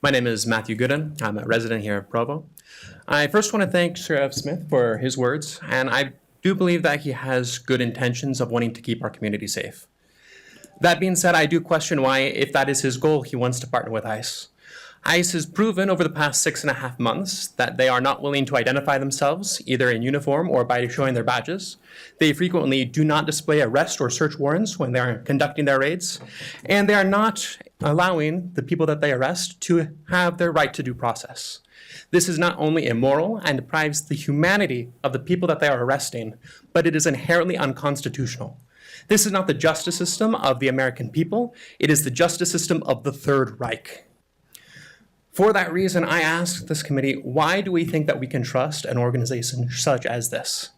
Speaker 20: My name is Matthew Gooden. I'm a resident here at Provo. I first want to thank Sheriff Smith for his words, and I do believe that he has good intentions of wanting to keep our community safe. That being said, I do question why, if that is his goal, he wants to partner with ICE. ICE has proven over the past 6.5 months that they are not willing to identify themselves, either in uniform or by showing their badges. They frequently do not display arrest or search warrants when they are conducting their raids, and they are not allowing the people that they arrest to have their right to due process. This is not only immoral and deprives the humanity of the people that they are arresting, but it is inherently unconstitutional. This is not the justice system of the American people, it is the justice system of the Third Reich. For that reason, I asked this committee, why do we think that we can trust an organization such as this?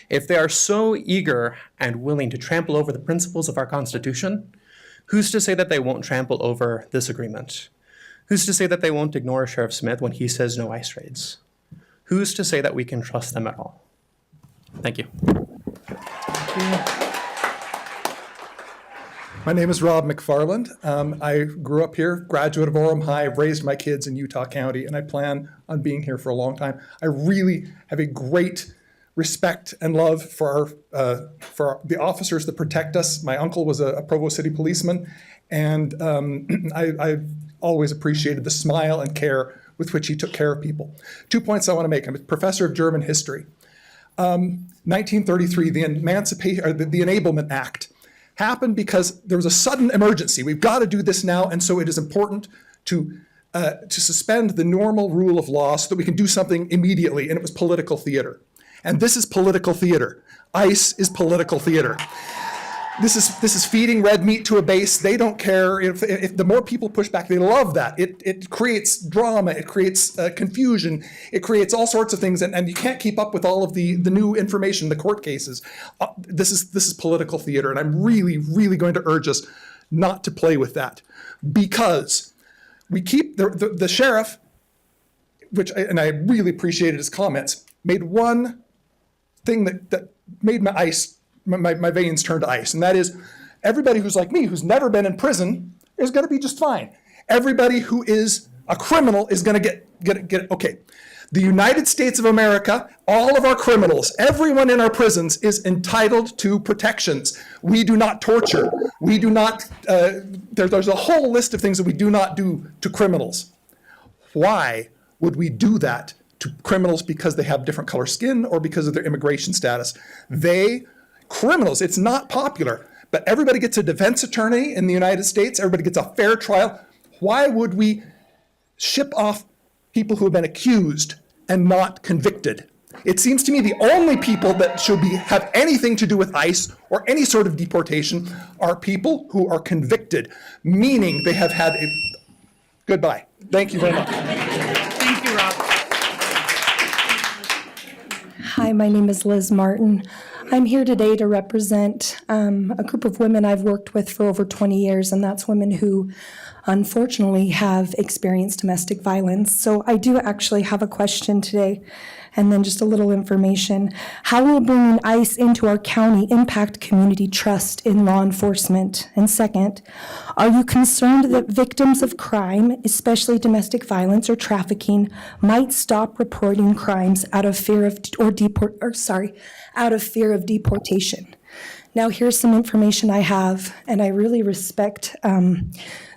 Speaker 20: If they are so eager and willing to trample over the principles of our Constitution, who's to say that they won't trample over this agreement? Who's to say that they won't ignore Sheriff Smith when he says no ICE raids? Who's to say that we can trust them at all? Thank you.
Speaker 2: My name is Rob McFarland. I grew up here, graduate of Orem High. I've raised my kids in Utah County, and I plan on being here for a long time. I really have a great respect and love for the officers that protect us. My uncle was a Provo City policeman, and I've always appreciated the smile and care with which he took care of people. 2 points I want to make. I'm a professor of German history. 1933, the Enablement Act happened because there was a sudden emergency. We've got to do this now, and so it is important to suspend the normal rule of law so that we can do something immediately, and it was political theater. And this is political theater. ICE is political theater. This is feeding red meat to a base. They don't care if the more people push back. They love that. It creates drama. It creates confusion. It creates all sorts of things, and you can't keep up with all of the new information, the court cases. This is political theater, and I'm really, really going to urge us not to play with that, because we keep the sheriff, and I really appreciated his comments, made one thing that made my veins turn to ice, and that is everybody who's like me, who's never been in prison, is going to be just fine. Everybody who is a criminal is going to get okay. The United States of America, all of our criminals, everyone in our prisons is entitled to protections. We do not torture. We do not, there's a whole list of things that we do not do to criminals. Why would we do that to criminals because they have different color skin or because of their immigration status? Criminals, it's not popular, but everybody gets a defense attorney in the United States. Everybody gets a fair trial. Why would we ship off people who have been accused and not convicted? It seems to me the only people that should have anything to do with ICE or any sort of deportation are people who are convicted, meaning they have had a... Goodbye. Thank you very much.
Speaker 3: Thank you, Rob.
Speaker 21: Hi, my name is Liz Martin. I'm here today to represent a group of women I've worked with for over 20 years, and that's women who unfortunately have experienced domestic violence. So I do actually have a question today, and then just a little information. How will bringing ICE into our county impact community trust in law enforcement? And second, are you concerned that victims of crime, especially domestic violence or trafficking, might stop reporting crimes out of fear of deportation? Now, here's some information I have, and I really respect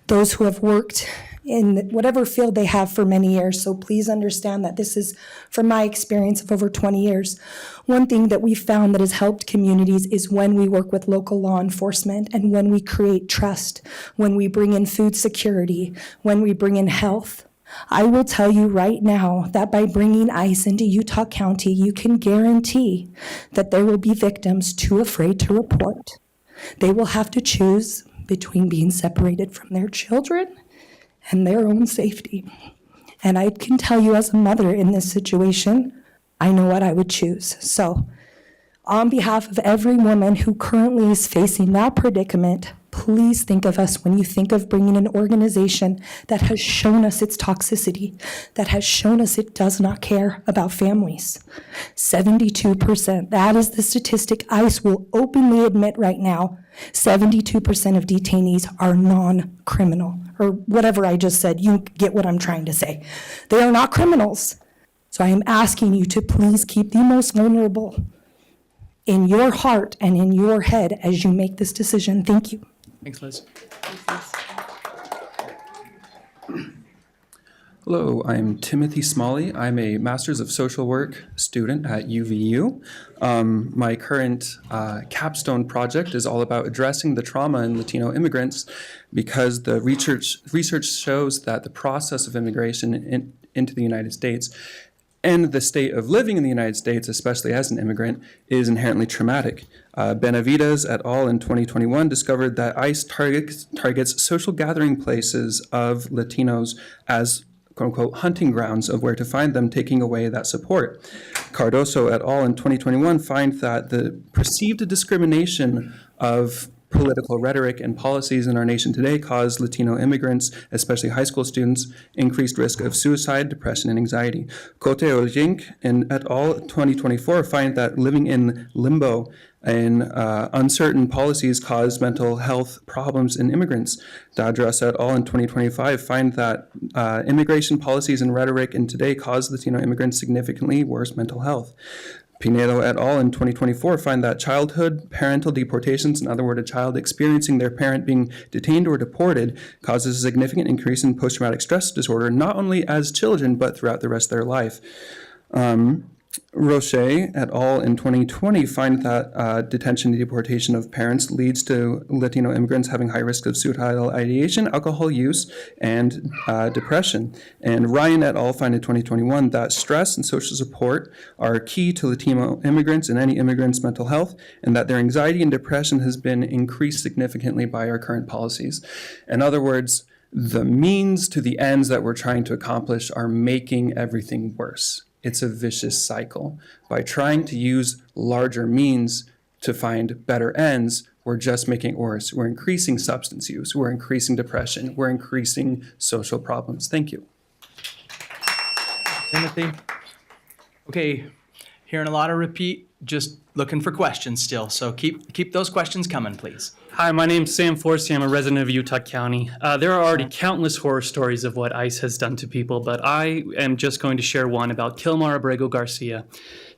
Speaker 21: those who have worked in whatever field they have for many years. So please understand that this is from my experience of over 20 years. One thing that we found that has helped communities is when we work with local law enforcement and when we create trust, when we bring in food security, when we bring in health. I will tell you right now that by bringing ICE into Utah County, you can guarantee that there will be victims too afraid to report. They will have to choose between being separated from their children and their own safety. And I can tell you as a mother in this situation, I know what I would choose. So on behalf of every woman who currently is facing that predicament, please think of us when you think of bringing an organization that has shown us its toxicity, that has shown us it does not care about families. 72%, that is the statistic ICE will openly admit right now. 72% of detainees are non-criminal, or whatever I just said. You get what I'm trying to say. They are not criminals. So I am asking you to please keep the most vulnerable in your heart and in your head as you make this decision. Thank you.
Speaker 1: Thanks, Liz.
Speaker 4: Hello, I'm Timothy Smalley. I'm a Master's of Social Work student at UVU. My current capstone project is all about addressing the trauma in Latino immigrants because the research shows that the process of immigration into the United States and the state of living in the United States, especially as an immigrant, is inherently traumatic. Benavides et al. In 2021 discovered that ICE targets social gathering places of Latinos as quote-unquote hunting grounds of where to find them, taking away that support. Cardoso et al. In 2021 find that the perceived discrimination of political rhetoric and policies in our nation today cause Latino immigrants, especially high school students, increased risk of suicide, depression, and anxiety. Cote Ojink and et al. 2024 find that living in limbo and uncertain policies cause mental health problems in immigrants. Dadras et al. In 2025 find that immigration policies and rhetoric in today cause Latino immigrants significantly worse mental health. Pinedo et al. In 2024 find that childhood parental deportations, in other words, a child experiencing their parent being detained or deported, causes a significant increase in post-traumatic stress disorder, not only as children, but throughout the rest of their life. Roche et al. In 2020 find that detention and deportation of parents leads to Latino immigrants having high risk of suicidal ideation, alcohol use, and depression. And Ryan et al. Find in 2021 that stress and social support are key to Latino immigrants and any immigrants' mental health, and that their anxiety and depression has been increased significantly by our current policies. In other words, the means to the ends that we're trying to accomplish are making everything worse. It's a vicious cycle. By trying to use larger means to find better ends, we're just making it worse. We're increasing substance use. We're increasing depression. We're increasing social problems. Thank you.
Speaker 1: Timothy. Okay, hearing a lot of repeat, just looking for questions still. So keep those questions coming, please.
Speaker 22: Hi, my name's Sam Forsey. I'm a resident of Utah County. There are already countless horror stories of what ICE has done to people, but I am just going to share one about Kilmar Abrego Garcia.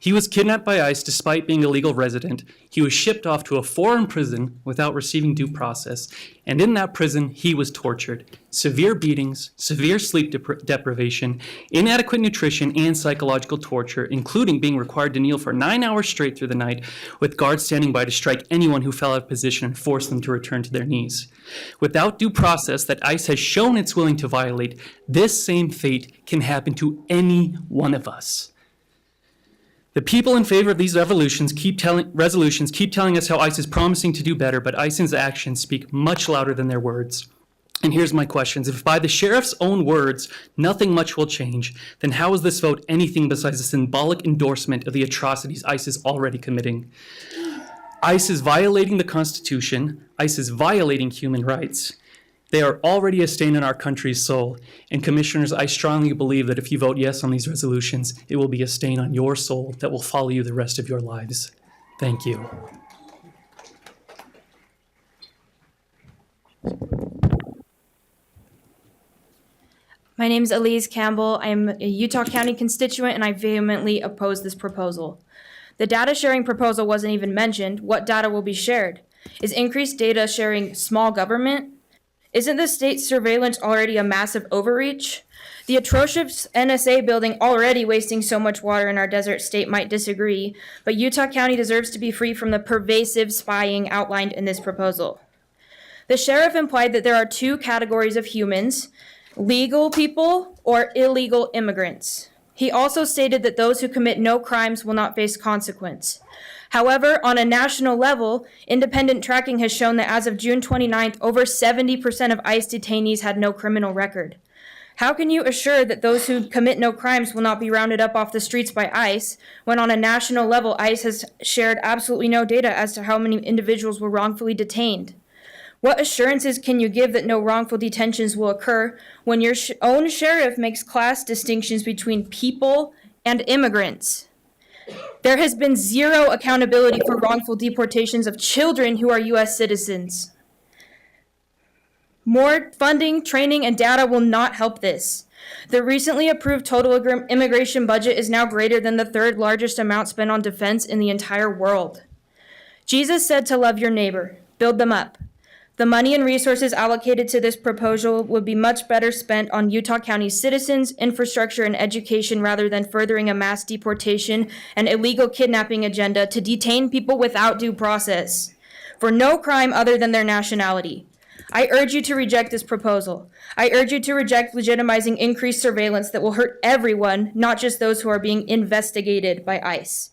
Speaker 22: He was kidnapped by ICE despite being a legal resident. He was shipped off to a foreign prison without receiving due process. And in that prison, he was tortured. Severe beatings, severe sleep deprivation, inadequate nutrition, and psychological torture, including being required to kneel for 9 hours straight through the night with guards standing by to strike anyone who fell out of position and force them to return to their knees. Without due process that ICE has shown it's willing to violate, this same fate can happen to any one of us. The people in favor of these resolutions keep telling us how ICE is promising to do better, but ICE's actions speak much louder than their words. And here's my questions. If by the sheriff's own words, nothing much will change, then how is this vote anything besides a symbolic endorsement of the atrocities ICE is already committing? ICE is violating the Constitution. ICE is violating human rights. They are already a stain on our country's soul. And commissioners, I strongly believe that if you vote yes on these resolutions, it will be a stain on your soul that will follow you the rest of your lives. Thank you.
Speaker 6: My name is Elise Campbell. I'm a Utah County constituent, and I vehemently oppose this proposal. The data sharing proposal wasn't even mentioned. What data will be shared? Is increased data sharing small government? Isn't the state surveillance already a massive overreach? The atrocious NSA building already wasting so much water in our desert state might disagree, but Utah County deserves to be free from the pervasive spying outlined in this proposal. The sheriff implied that there are two categories of humans: legal people or illegal immigrants. He also stated that those who commit no crimes will not face consequence. However, on a national level, independent tracking has shown that as of June 29th, over 70% of ICE detainees had no criminal record. How can you assure that those who commit no crimes will not be rounded up off the streets by ICE when on a national level, ICE has shared absolutely no data as to how many individuals were wrongfully detained? What assurances can you give that no wrongful detentions will occur when your own sheriff makes class distinctions between people and immigrants? There has been zero accountability for wrongful deportations of children who are U.S. citizens. More funding, training, and data will not help this. The recently approved total immigration budget is now greater than the third largest amount spent on defense in the entire world. Jesus said to love your neighbor, build them up. The money and resources allocated to this proposal would be much better spent on Utah County citizens, infrastructure, and education rather than furthering a mass deportation and illegal kidnapping agenda to detain people without due process for no crime other than their nationality. I urge you to reject this proposal. I urge you to reject legitimizing increased surveillance that will hurt everyone, not just those who are being investigated by ICE.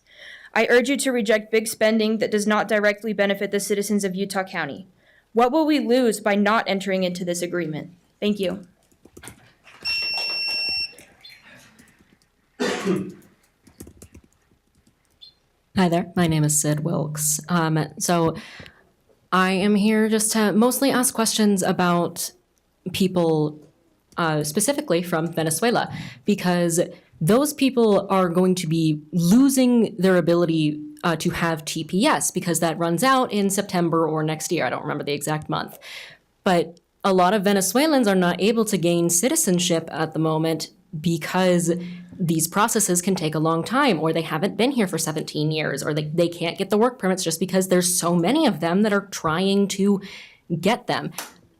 Speaker 6: I urge you to reject big spending that does not directly benefit the citizens of Utah County. What will we lose by not entering into this agreement? Thank you.
Speaker 7: Hi there, my name is Sid Wilkes. So I am here just to mostly ask questions about people specifically from Venezuela, because those people are going to be losing their ability to have TPS because that runs out in September or next year. I don't remember the exact month. But a lot of Venezuelans are not able to gain citizenship at the moment because these processes can take a long time, or they haven't been here for 17 years, or they can't get the work permits just because there's so many of them that are trying to get them.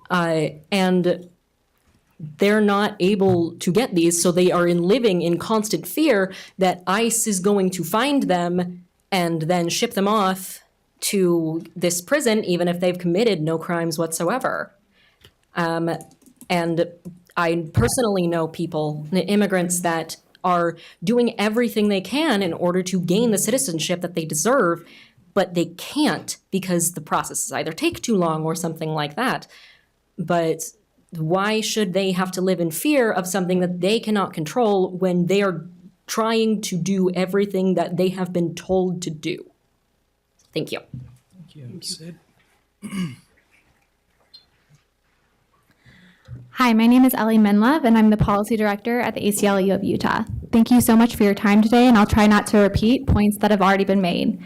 Speaker 7: And they're not able to get these, so they are living in constant fear that ICE is going to find them and then ship them off to this prison, even if they've committed no crimes whatsoever. And I personally know people, immigrants, that are doing everything they can in order to gain the citizenship that they deserve, but they can't because the processes either take too long or something like that. But why should they have to live in fear of something that they cannot control when they are trying to do everything that they have been told to do? Thank you.
Speaker 22: Thank you, Sid.
Speaker 23: Hi, my name is Ellie Menlove, and I'm the Policy Director at the ACLU of Utah. Thank you so much for your time today, and I'll try not to repeat points that have already been made.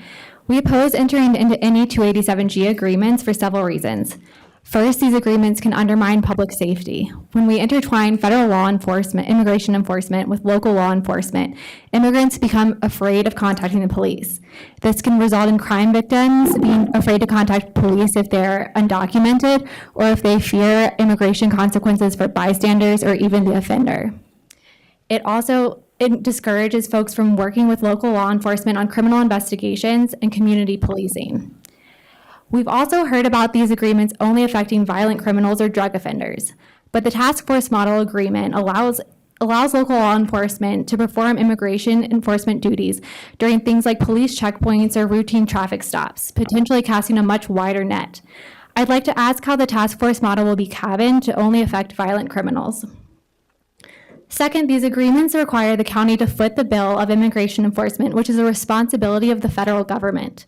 Speaker 23: We oppose entering into any 287G agreements for several reasons. First, these agreements can undermine public safety. When we intertwine federal law enforcement, immigration enforcement with local law enforcement, immigrants become afraid of contacting the police. This can result in crime victims being afraid to contact police if they're undocumented or if they fear immigration consequences for bystanders or even the offender. It discourages folks from working with local law enforcement on criminal investigations and community policing. We've also heard about these agreements only affecting violent criminals or drug offenders, but the task force model agreement allows local law enforcement to perform immigration enforcement duties during things like police checkpoints or routine traffic stops, potentially casting a much wider net. I'd like to ask how the task force model will be cabined to only affect violent criminals. Second, these agreements require the county to foot the bill of immigration enforcement, which is a responsibility of the federal government.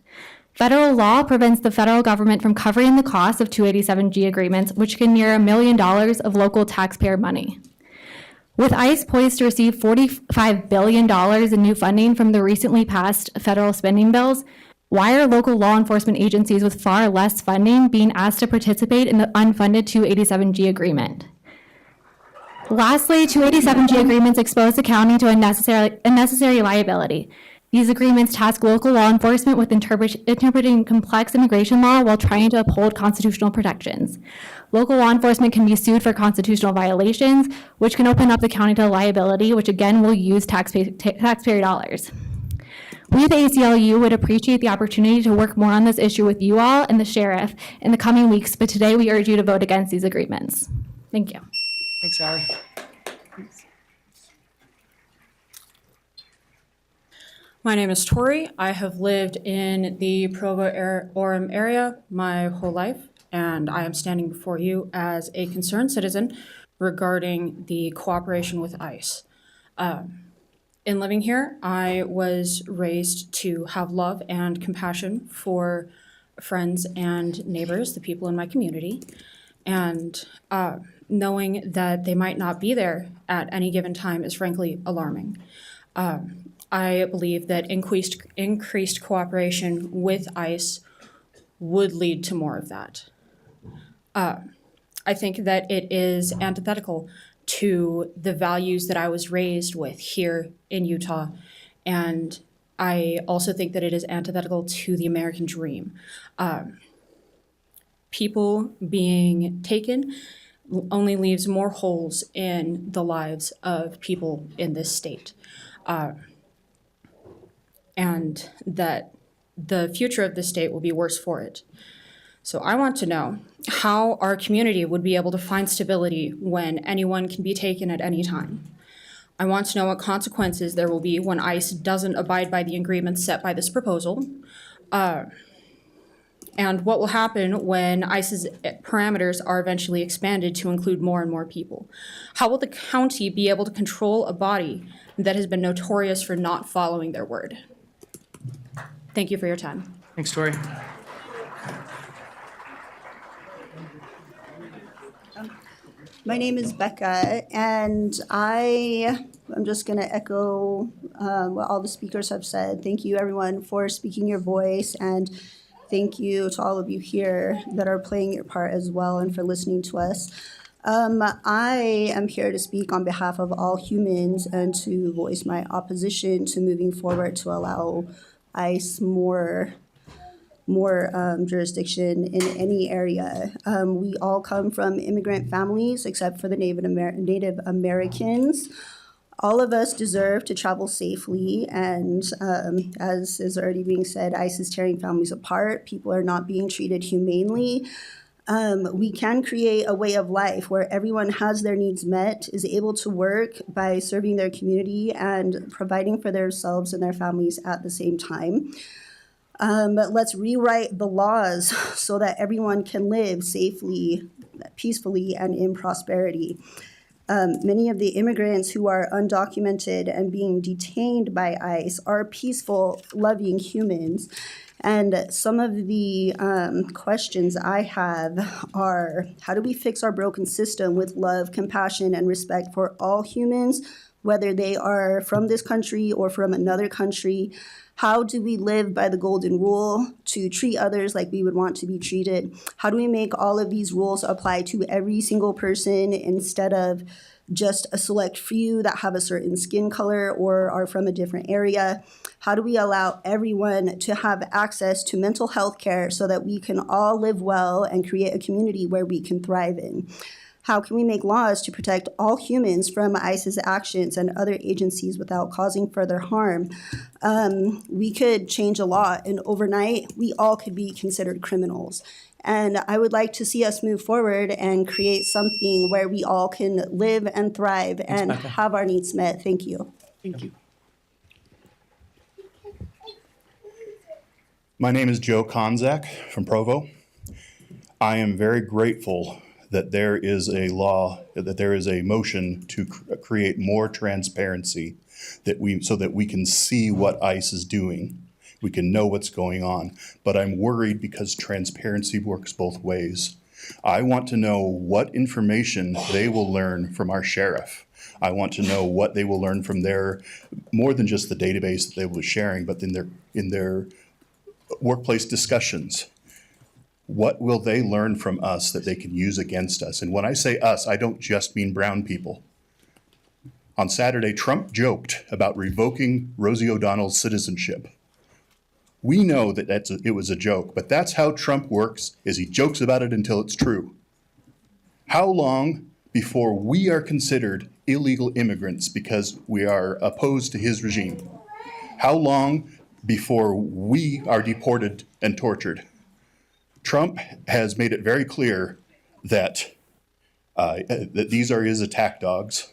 Speaker 23: Federal law prevents the federal government from covering the cost of 287G agreements, which can near $1 million of local taxpayer money. With ICE poised to receive $45 billion in new funding from the recently passed federal spending bills, why are local law enforcement agencies with far less funding being asked to participate in the unfunded 287G agreement? Lastly, 287G agreements expose the county to unnecessary liability. These agreements task local law enforcement with interpreting complex immigration law while trying to uphold constitutional protections. Local law enforcement can be sued for constitutional violations, which can open up the county to liability, which again will use taxpayer dollars. We at the ACLU would appreciate the opportunity to work more on this issue with you all and the sheriff in the coming weeks, but today we urge you to vote against these agreements. Thank you.
Speaker 1: Thanks, Ari.
Speaker 5: My name is Tori. I have lived in the Provo-Orem area my whole life, and I am standing before you as a concerned citizen regarding the cooperation with ICE. In living here, I was raised to have love and compassion for friends and neighbors, the people in my community, and knowing that they might not be there at any given time is frankly alarming. I believe that increased cooperation with ICE would lead to more of that. I think that it is antithetical to the values that I was raised with here in Utah, and I also think that it is antithetical to the American dream. People being taken only leaves more holes in the lives of people in this state. And that the future of the state will be worse for it. So I want to know how our community would be able to find stability when anyone can be taken at any time. I want to know what consequences there will be when ICE doesn't abide by the agreements set by this proposal. And what will happen when ICE's parameters are eventually expanded to include more and more people? How will the county be able to control a body that has been notorious for not following their word? Thank you for your time.
Speaker 1: Thanks, Tori.
Speaker 8: My name is Becca, and I'm just going to echo what all the speakers have said. Thank you, everyone, for speaking your voice, and thank you to all of you here that are playing your part as well and for listening to us. I am here to speak on behalf of all humans and to voice my opposition to moving forward to allow ICE more jurisdiction in any area. We all come from immigrant families, except for the Native Americans. All of us deserve to travel safely, and as is already being said, ICE is tearing families apart. People are not being treated humanely. We can create a way of life where everyone has their needs met, is able to work by serving their community and providing for themselves and their families at the same time. But let's rewrite the laws so that everyone can live safely, peacefully, and in prosperity. Many of the immigrants who are undocumented and being detained by ICE are peaceful, loving humans. And some of the questions I have are, how do we fix our broken system with love, compassion, and respect for all humans, whether they are from this country or from another country? How do we live by the golden rule to treat others like we would want to be treated? How do we make all of these rules apply to every single person instead of just a select few that have a certain skin color or are from a different area? How do we allow everyone to have access to mental health care so that we can all live well and create a community where we can thrive in? How can we make laws to protect all humans from ICE's actions and other agencies without causing further harm? We could change a law, and overnight, we all could be considered criminals. And I would like to see us move forward and create something where we all can live and thrive and have our needs met. Thank you.
Speaker 1: Thank you.
Speaker 9: My name is Joe Konzak from Provo. I am very grateful that there is a law, that there is a motion to create more transparency so that we can see what ICE is doing. We can know what's going on. But I'm worried because transparency works both ways. I want to know what information they will learn from our sheriff. I want to know what they will learn from their, more than just the database that they will be sharing, but in their workplace discussions. What will they learn from us that they can use against us? And when I say us, I don't just mean brown people. On Saturday, Trump joked about revoking Rosie O'Donnell's citizenship. We know that it was a joke, but that's how Trump works, is he jokes about it until it's true. How long before we are considered illegal immigrants because we are opposed to his regime? How long before we are deported and tortured? Trump has made it very clear that these are his attack dogs.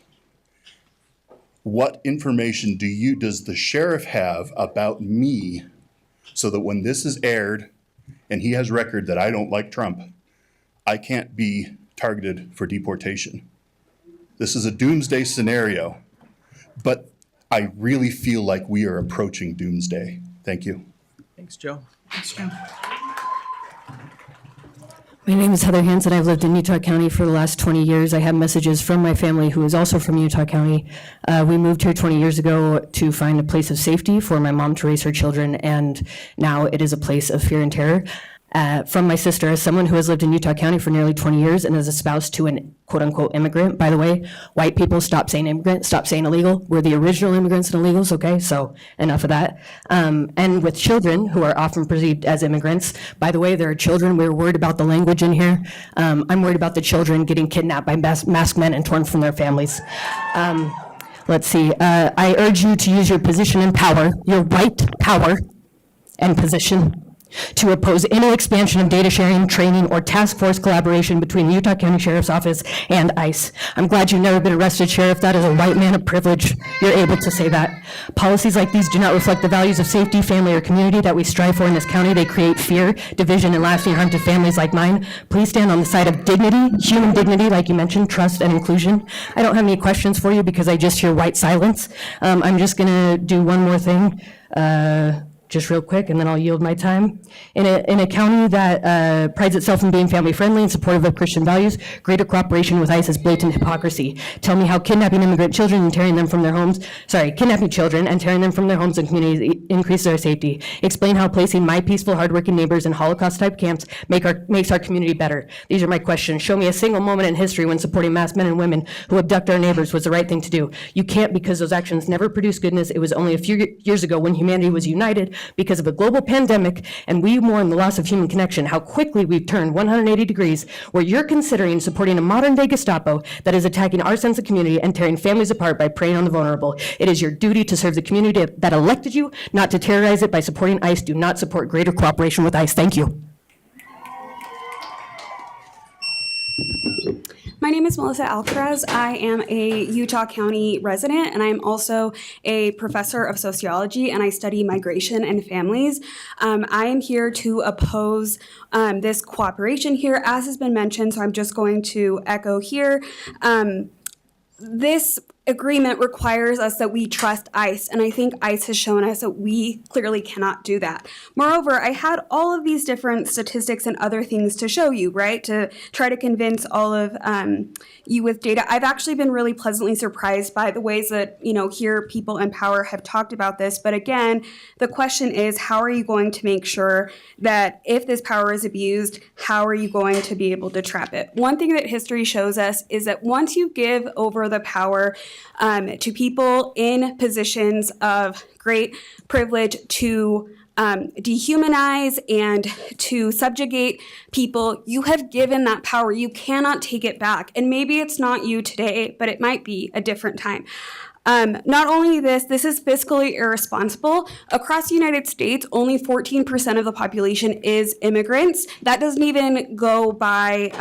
Speaker 9: What information does the sheriff have about me so that when this is aired and he has record that I don't like Trump, I can't be targeted for deportation? This is a doomsday scenario, but I really feel like we are approaching doomsday. Thank you.
Speaker 1: Thanks, Joe.
Speaker 10: My name is Heather Hansen. I've lived in Utah County for the last 20 years. I have messages from my family who is also from Utah County. We moved here 20 years ago to find a place of safety for my mom to raise her children, and now it is a place of fear and terror. From my sister, as someone who has lived in Utah County for nearly 20 years and is a spouse to an quote-unquote immigrant. By the way, white people, stop saying immigrant, stop saying illegal. We're the original immigrants and illegals, okay? So enough of that. And with children who are often perceived as immigrants, by the way, there are children, we're worried about the language in here. I'm worried about the children getting kidnapped by masked men and torn from their families. Let's see, I urge you to use your position and power, your white power and position, to oppose any expansion of data sharing, training, or task force collaboration between the Utah County Sheriff's Office and ICE. I'm glad you've never been arrested, Sheriff. That is a white man of privilege. You're able to say that. Policies like these do not reflect the values of safety, family, or community that we strive for in this county. They create fear, division, and lasting harm to families like mine. Please stand on the side of dignity, human dignity, like you mentioned, trust and inclusion. I don't have any questions for you because I just hear white silence. I'm just gonna do one more thing. Just real quick, and then I'll yield my time. In a county that prides itself in being family-friendly and supportive of Christian values, greater cooperation with ICE is blatant hypocrisy. Tell me how kidnapping immigrant children and tearing them from their homes, kidnapping children and tearing them from their homes and communities increases our safety. Explain how placing my peaceful, hardworking neighbors in Holocaust-type camps makes our community better. These are my questions. Show me a single moment in history when supporting masked men and women who abduct our neighbors was the right thing to do. You can't, because those actions never produce goodness. It was only a few years ago when humanity was united because of a global pandemic and we mourn the loss of human connection, how quickly we've turned 180 degrees where you're considering supporting a modern day Gestapo that is attacking our sense of community and tearing families apart by preying on the vulnerable. It is your duty to serve the community that elected you, not to terrorize it by supporting ICE. Do not support greater cooperation with ICE. Thank you.
Speaker 11: My name is Melissa Alcaraz. I am a Utah County resident, and I'm also a professor of sociology, and I study migration and families. I am here to oppose this cooperation here, as has been mentioned, so I'm just going to echo here. This agreement requires us that we trust ICE, and I think ICE has shown us that we clearly cannot do that. Moreover, I had all of these different statistics and other things to show you, right, to try to convince all of you with data. I've actually been really pleasantly surprised by the ways that, here people in power have talked about this. But again, the question is, how are you going to make sure that if this power is abused, how are you going to be able to trap it? One thing that history shows us is that once you give over the power to people in positions of great privilege to dehumanize and to subjugate people, you have given that power. You cannot take it back. And maybe it's not you today, but it might be a different time. Not only this is fiscally irresponsible. Across the United States, only 14% of the population is immigrants. That doesn't even go by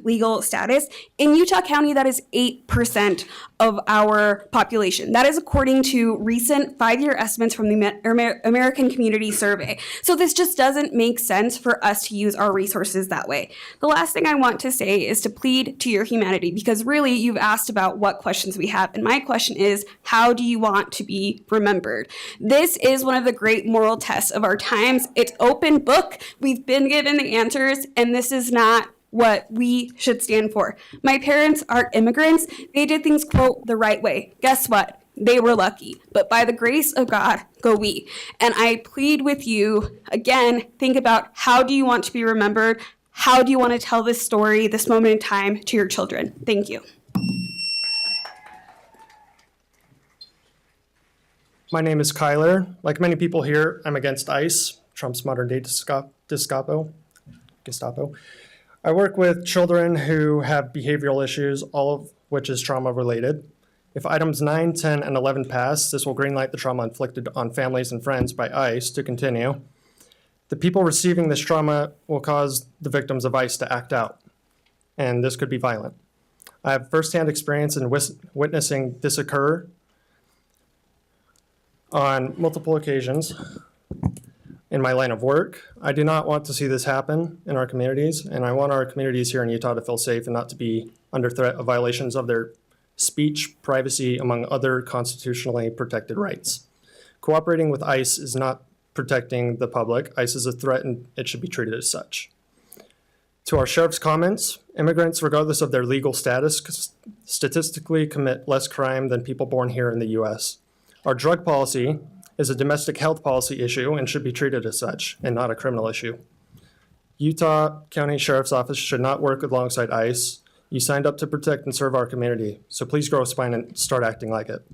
Speaker 11: legal status. In Utah County, that is 8% of our population. That is according to recent 5-year estimates from the American Community Survey. So this just doesn't make sense for us to use our resources that way. The last thing I want to say is to plead to your humanity, because really you've asked about what questions we have. And my question is, How do you want to be remembered? This is one of the great moral tests of our times. It's open book. We've been given the answers, and this is not what we should stand for. My parents are immigrants. They did things, quote, the right way. Guess what? They were lucky, but by the grace of God, go we. And I plead with you, again, think about how do you want to be remembered? How do you want to tell this story, this moment in time, to your children? Thank you.
Speaker 12: My name is Kyler. Like many people here, I'm against ICE, Trump's modern-day Gestapo. I work with children who have behavioral issues, all of which is trauma-related. If items 9, 10, and 11 pass, this will greenlight the trauma inflicted on families and friends by ICE to continue. The people receiving this trauma will cause the victims of ICE to act out, and this could be violent. I have firsthand experience in witnessing this occur on multiple occasions in my line of work. I do not want to see this happen in our communities, and I want our communities here in Utah to feel safe and not to be under threat of violations of their speech, privacy, among other constitutionally protected rights. Cooperating with ICE is not protecting the public. ICE is a threat and it should be treated as such. To our sheriff's comments, immigrants, regardless of their legal status, statistically commit less crime than people born here in the US. Our drug policy is a domestic health policy issue and should be treated as such and not a criminal issue. Utah County Sheriff's Office should not work alongside ICE. You signed up to protect and serve our community, so please grow a spine and start acting like it.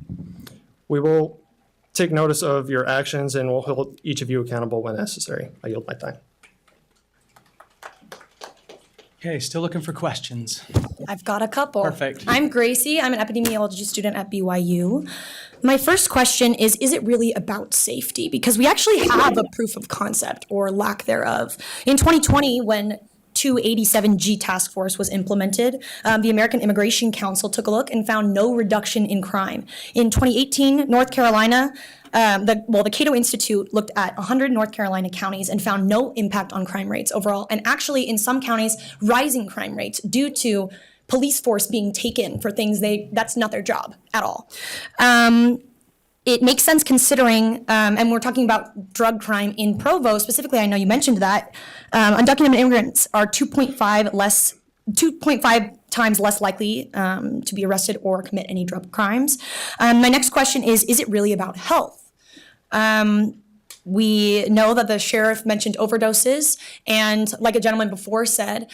Speaker 12: We will take notice of your actions and we'll hold each of you accountable when necessary. I yield my time.
Speaker 1: Okay, still looking for questions.
Speaker 13: I've got a couple.
Speaker 1: Perfect.
Speaker 13: I'm Gracie. I'm an epidemiology student at BYU. My first question is it really about safety? Because we actually have a proof of concept or lack thereof. In 2020, when 287G task force was implemented, the American Immigration Council took a look and found no reduction in crime. In 2018, North Carolina, the Cato Institute looked at 100 North Carolina counties and found no impact on crime rates overall, and actually in some counties, rising crime rates due to police force being taken for things that's not their job at all. It makes sense considering, and we're talking about drug crime in Provo specifically, I know you mentioned that, undocumented immigrants are 2.5 times less likely to be arrested or commit any drug crimes. My next question is it really about health? We know that the sheriff mentioned overdoses, and like a gentleman before said,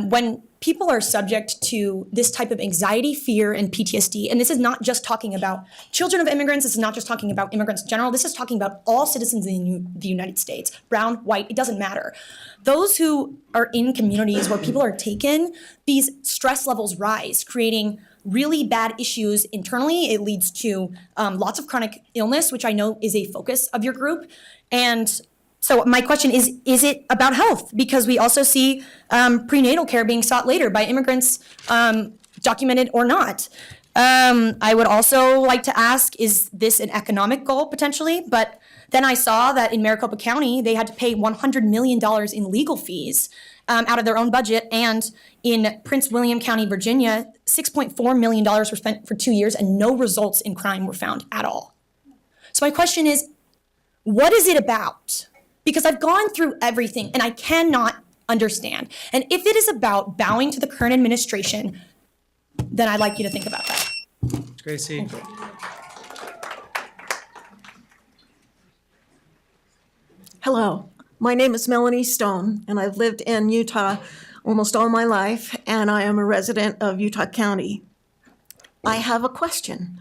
Speaker 13: when people are subject to this type of anxiety, fear, and PTSD, and this is not just talking about children of immigrants, this is not just talking about immigrants in general, this is talking about all citizens in the United States, brown, white, it doesn't matter. Those who are in communities where people are taken, these stress levels rise, creating really bad issues internally. It leads to lots of chronic illness, which I know is a focus of your group. And so my question is it about health? Because we also see prenatal care being sought later by immigrants, documented or not. I would also like to ask, is this an economic goal potentially? But then I saw that in Maricopa County, they had to pay $100 million in legal fees out of their own budget. And in Prince William County, Virginia, $6.4 million were spent for 2 years and no results in crime were found at all. So my question is, what is it about? Because I've gone through everything and I cannot understand. And if it is about bowing to the current administration, then I'd like you to think about that.
Speaker 1: Gracie.
Speaker 14: Hello, my name is Melanie Stone, and I've lived in Utah almost all my life, and I am a resident of Utah County. I have a question.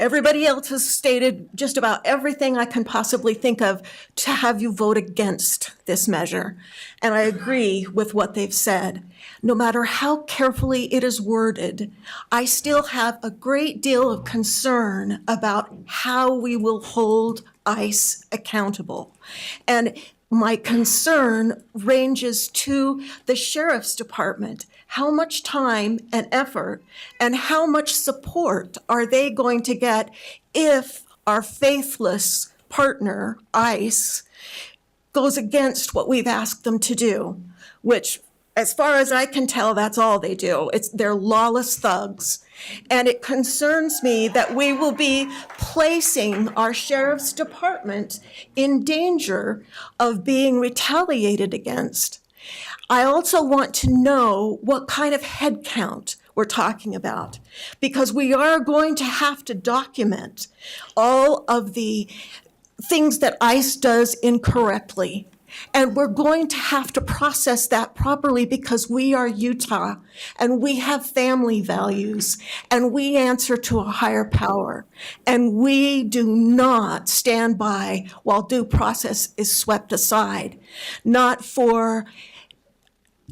Speaker 14: Everybody else has stated just about everything I can possibly think of to have you vote against this measure, and I agree with what they've said. No matter how carefully it is worded, I still have a great deal of concern about how we will hold ICE accountable. And my concern ranges to the Sheriff's Department. How much time and effort and how much support are they going to get if our faithless partner, ICE, goes against what we've asked them to do, which, as far as I can tell, that's all they do. They're lawless thugs. And it concerns me that we will be placing our sheriff's department in danger of being retaliated against. I also want to know what kind of head count we're talking about, because we are going to have to document all of the things that ICE does incorrectly. And we're going to have to process that properly because we are Utah and we have family values and we answer to a higher power. And we do not stand by while due process is swept aside, not for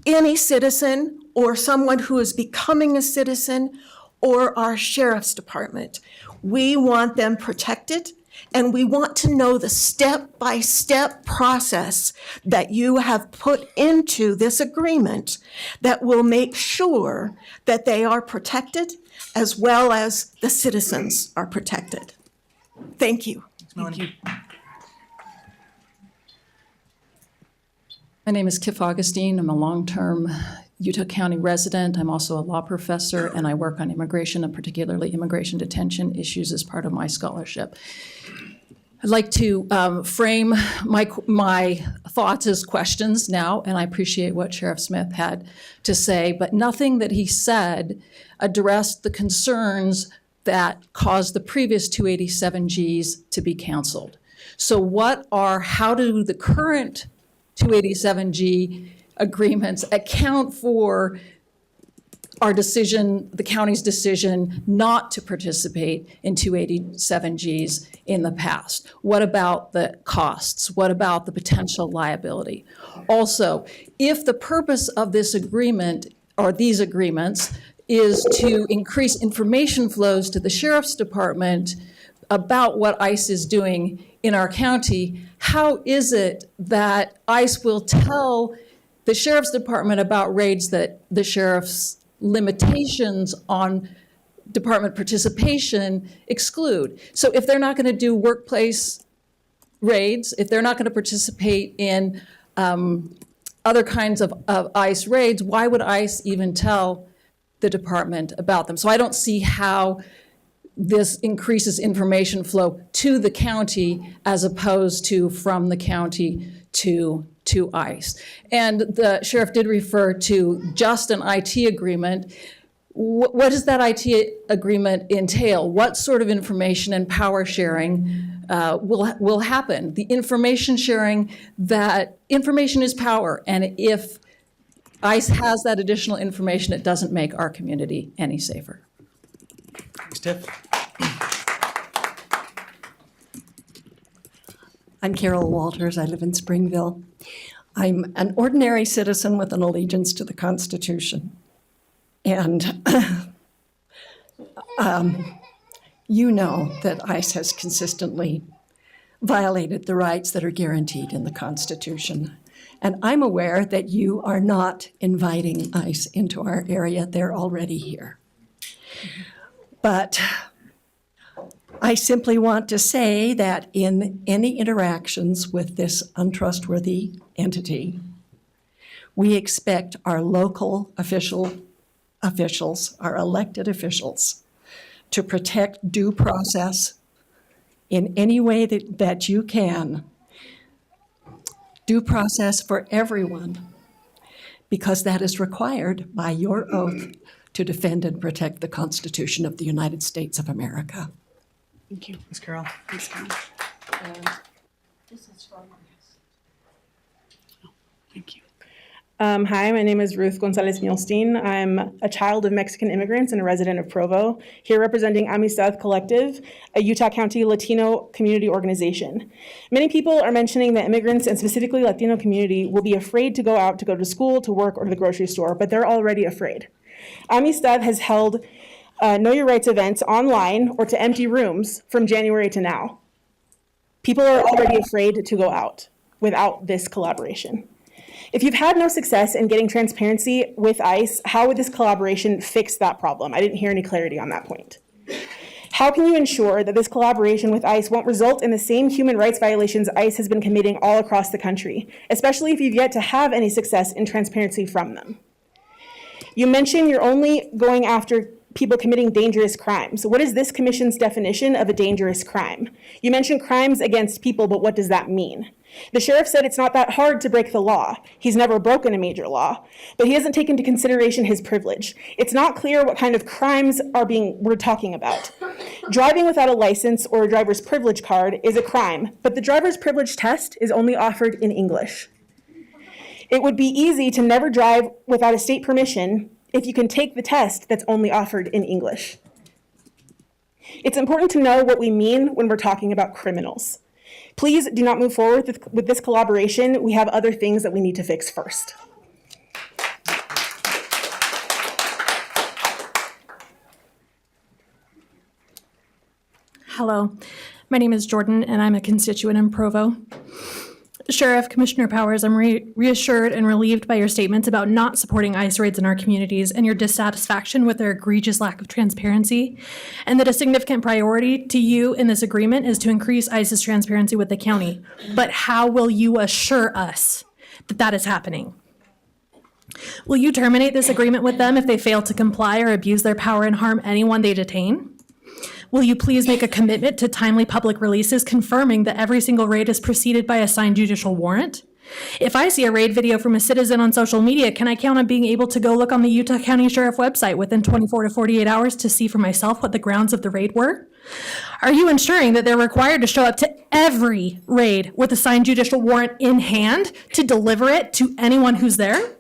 Speaker 14: any citizen or someone who is becoming a citizen or our sheriff's department. We want them protected, and we want to know the step-by-step process that you have put into this agreement that will make sure that they are protected as well as the citizens are protected. Thank you.
Speaker 3: Thank you.
Speaker 15: My name is Kif Augustine. I'm a long-term Utah County resident. I'm also a law professor, and I work on immigration, and particularly immigration detention issues, as part of my scholarship. I'd like to frame my thoughts as questions now, and I appreciate what Sheriff Smith had to say, but nothing that he said addressed the concerns that caused the previous 287Gs to be canceled. So how do the current 287G agreements account for our decision, the county's decision not to participate in 287Gs in the past? What about the costs? What about the potential liability? Also, if the purpose of this agreement or these agreements is to increase information flows to the sheriff's department about what ICE is doing in our county, how is it that ICE will tell the sheriff's department about raids that the sheriff's limitations on department participation exclude? So if they're not going to do workplace raids, if they're not going to participate in other kinds of ICE raids, why would ICE even tell the department about them? So I don't see how this increases information flow to the county as opposed to from the county to ICE. And the sheriff did refer to just an IT agreement. What does that IT agreement entail? What sort of information and power sharing will happen? The information sharing, that information is power, and if ICE has that additional information, it doesn't make our community any safer.
Speaker 1: Thanks, Tiff.
Speaker 16: I'm Carol Walters. I live in Springville. I'm an ordinary citizen with an allegiance to the Constitution. And you know that ICE has consistently violated the rights that are guaranteed in the Constitution. And I'm aware that you are not inviting ICE into our area. They're already here. But I simply want to say that in any interactions with this untrustworthy entity, we expect our local officials, our elected officials, to protect due process in any way that you can. Due process for everyone, because that is required by your oath to defend and protect the Constitution of the United States of America.
Speaker 3: Thank you.
Speaker 1: Ms. Carroll.
Speaker 3: Thanks, Carol.
Speaker 5: This is from
Speaker 3: Thank you.
Speaker 17: Hi, my name is Ruth Gonzalez-Mulstein. I'm a child of Mexican immigrants and a resident of Provo, here representing Amistad Collective, a Utah County Latino community organization. Many people are mentioning that immigrants, and specifically Latino community, will be afraid to go out to go to school, to work, or to the grocery store, but they're already afraid. Amistad has held Know Your Rights events online or to empty rooms from January to now. People are already afraid to go out without this collaboration. If you've had no success in getting transparency with ICE, how would this collaboration fix that problem? I didn't hear any clarity on that point. How can you ensure that this collaboration with ICE won't result in the same human rights violations ICE has been committing all across the country, especially if you've yet to have any success in transparency from them? You mentioned you're only going after people committing dangerous crimes. What is this commission's definition of a dangerous crime? You mentioned crimes against people, but what does that mean? The sheriff said it's not that hard to break the law. He's never broken a major law, but he hasn't taken into consideration his privilege. It's not clear what kind of crimes we're talking about. Driving without a license or a driver's privilege card is a crime, but the driver's privilege test is only offered in English. It would be easy to never drive without a state permission if you can take the test that's only offered in English. It's important to know what we mean when we're talking about criminals. Please do not move forward with this collaboration. We have other things that we need to fix first.
Speaker 18: Hello, my name is Jordan, and I'm a constituent in Provo. Sheriff, Commissioner Powers, I'm reassured and relieved by your statements about not supporting ICE raids in our communities and your dissatisfaction with their egregious lack of transparency, and that a significant priority to you in this agreement is to increase ICE's transparency with the county. But how will you assure us that that is happening? Will you terminate this agreement with them if they fail to comply or abuse their power and harm anyone they detain? Will you please make a commitment to timely public releases confirming that every single raid is preceded by a signed judicial warrant? If I see a raid video from a citizen on social media, can I count on being able to go look on the Utah County Sheriff website within 24 to 48 hours to see for myself what the grounds of the raid were? Are you ensuring that they're required to show up to every raid with a signed judicial warrant in hand to deliver it to anyone who's there?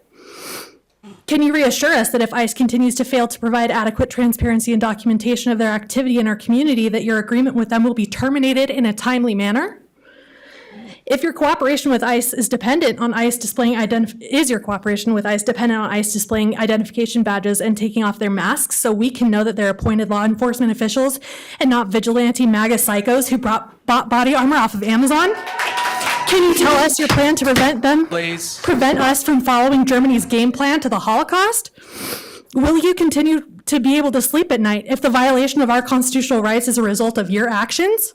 Speaker 18: Can you reassure us that if ICE continues to fail to provide adequate transparency and documentation of their activity in our community, that your agreement with them will be terminated in a timely manner? If your cooperation with ICE is dependent on ICE displaying identification badges and taking off their masks so we can know that they're appointed law enforcement officials and not vigilante MAGA psychos who bought body armor off of Amazon? Can you tell us your plan to prevent us from following Germany's game plan to the Holocaust? Will you continue to be able to sleep at night if the violation of our constitutional rights is a result of your actions?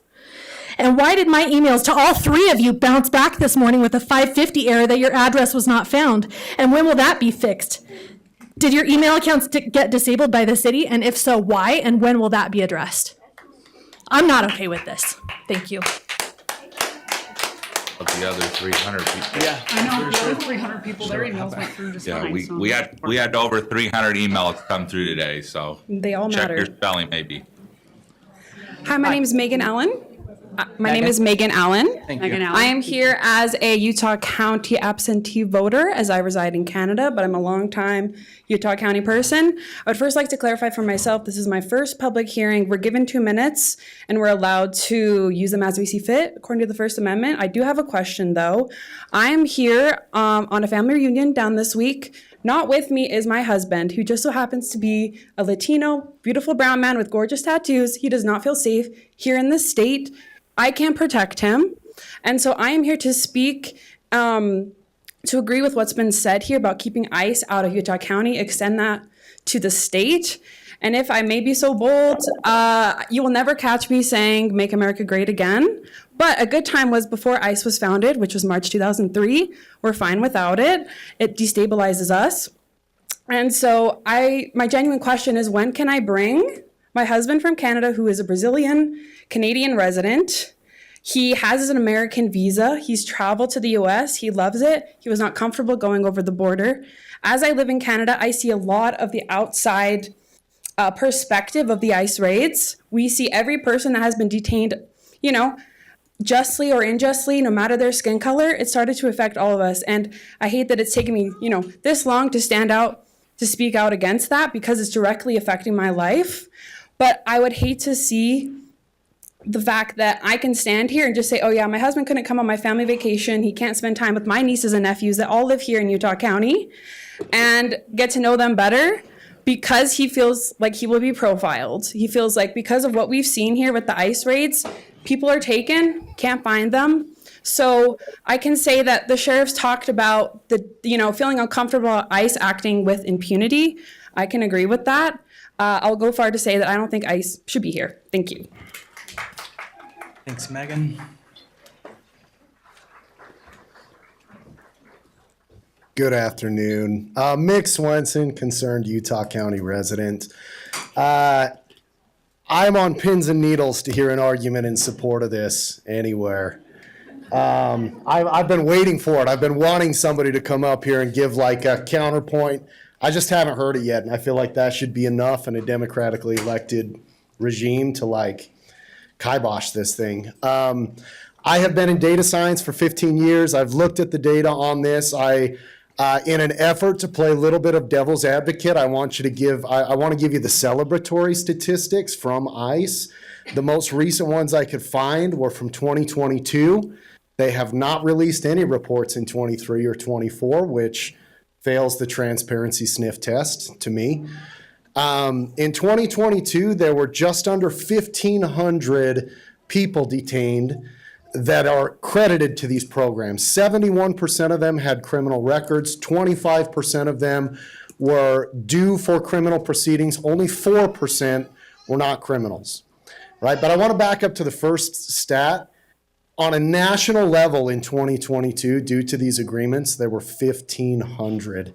Speaker 18: And why did my emails to all three of you bounce back this morning with a 550 error that your address was not found? And when will that be fixed? Did your email accounts get disabled by the city? And if so, why? And when will that be addressed? I'm not okay with this. Thank you.
Speaker 19: Of the other 300 people.
Speaker 3: Yeah. I know, the other 300 people, their emails went through just fine.
Speaker 19: Yeah, we had over 300 emails come through today, so.
Speaker 11: They all
Speaker 19: check
Speaker 11: matter.
Speaker 19: your spelling maybe.
Speaker 11: Hi, my name is Megan Allen. My name is Megan Allen.
Speaker 1: Thank you.
Speaker 3: Megan Allen.
Speaker 11: I am here as a Utah County absentee voter as I reside in Canada, but I'm a longtime Utah County person. I would first like to clarify for myself, this is my first public hearing. We're given 2 minutes and we're allowed to use them as we see fit according to the First Amendment. I do have a question though. I am here on a family reunion down this week. Not with me is my husband, who just so happens to be a Latino, beautiful brown man with gorgeous tattoos. He does not feel safe here in this state. I can't protect him. And so I am here to speak to agree with what's been said here about keeping ICE out of Utah County, extend that to the state. And if I may be so bold, you will never catch me saying, "Make America Great Again." But a good time was before ICE was founded, which was March 2003. We're fine without it. It destabilizes us. And so my genuine question is, when can I bring my husband from Canada, who is a Brazilian Canadian resident? He has an American visa. He's traveled to the US. He loves it. He was not comfortable going over the border. As I live in Canada, I see a lot of the outside perspective of the ICE raids. We see every person that has been detained, justly or unjustly, no matter their skin color. It started to affect all of us. And I hate that it's taken me, this long to stand out, to speak out against that, because it's directly affecting my life. But I would hate to see the fact that I can stand here and just say, oh yeah, my husband couldn't come on my family vacation. He can't spend time with my nieces and nephews that all live here in Utah County and get to know them better, because he feels like he will be profiled. He feels like because of what we've seen here with the ICE raids, people are taken, can't find them. So I can say that the sheriffs talked about feeling uncomfortable at ICE acting with impunity. I can agree with that. I'll go far to say that I don't think ICE should be here. Thank you.
Speaker 1: Thanks, Megan.
Speaker 2: Good afternoon. Mick Swenson, concerned Utah County resident. I'm on pins and needles to hear an argument in support of this anywhere. I've been waiting for it. I've been wanting somebody to come up here and give like a counterpoint. I just haven't heard it yet, and I feel like that should be enough in a democratically elected regime to like kibosh this thing. I have been in data science for 15 years. I've looked at the data on this. In an effort to play a little bit of devil's advocate, I want to give you the celebratory statistics from ICE. The most recent ones I could find were from 2022. They have not released any reports in 23 or 24, which fails the transparency sniff test to me. In 2022, there were just under 1,500 people detained that are credited to these programs. 71% of them had criminal records. 25% of them were due for criminal proceedings. Only 4% were not criminals, right? But I want to back up to the first stat. On a national level in 2022, due to these agreements, there were 1,500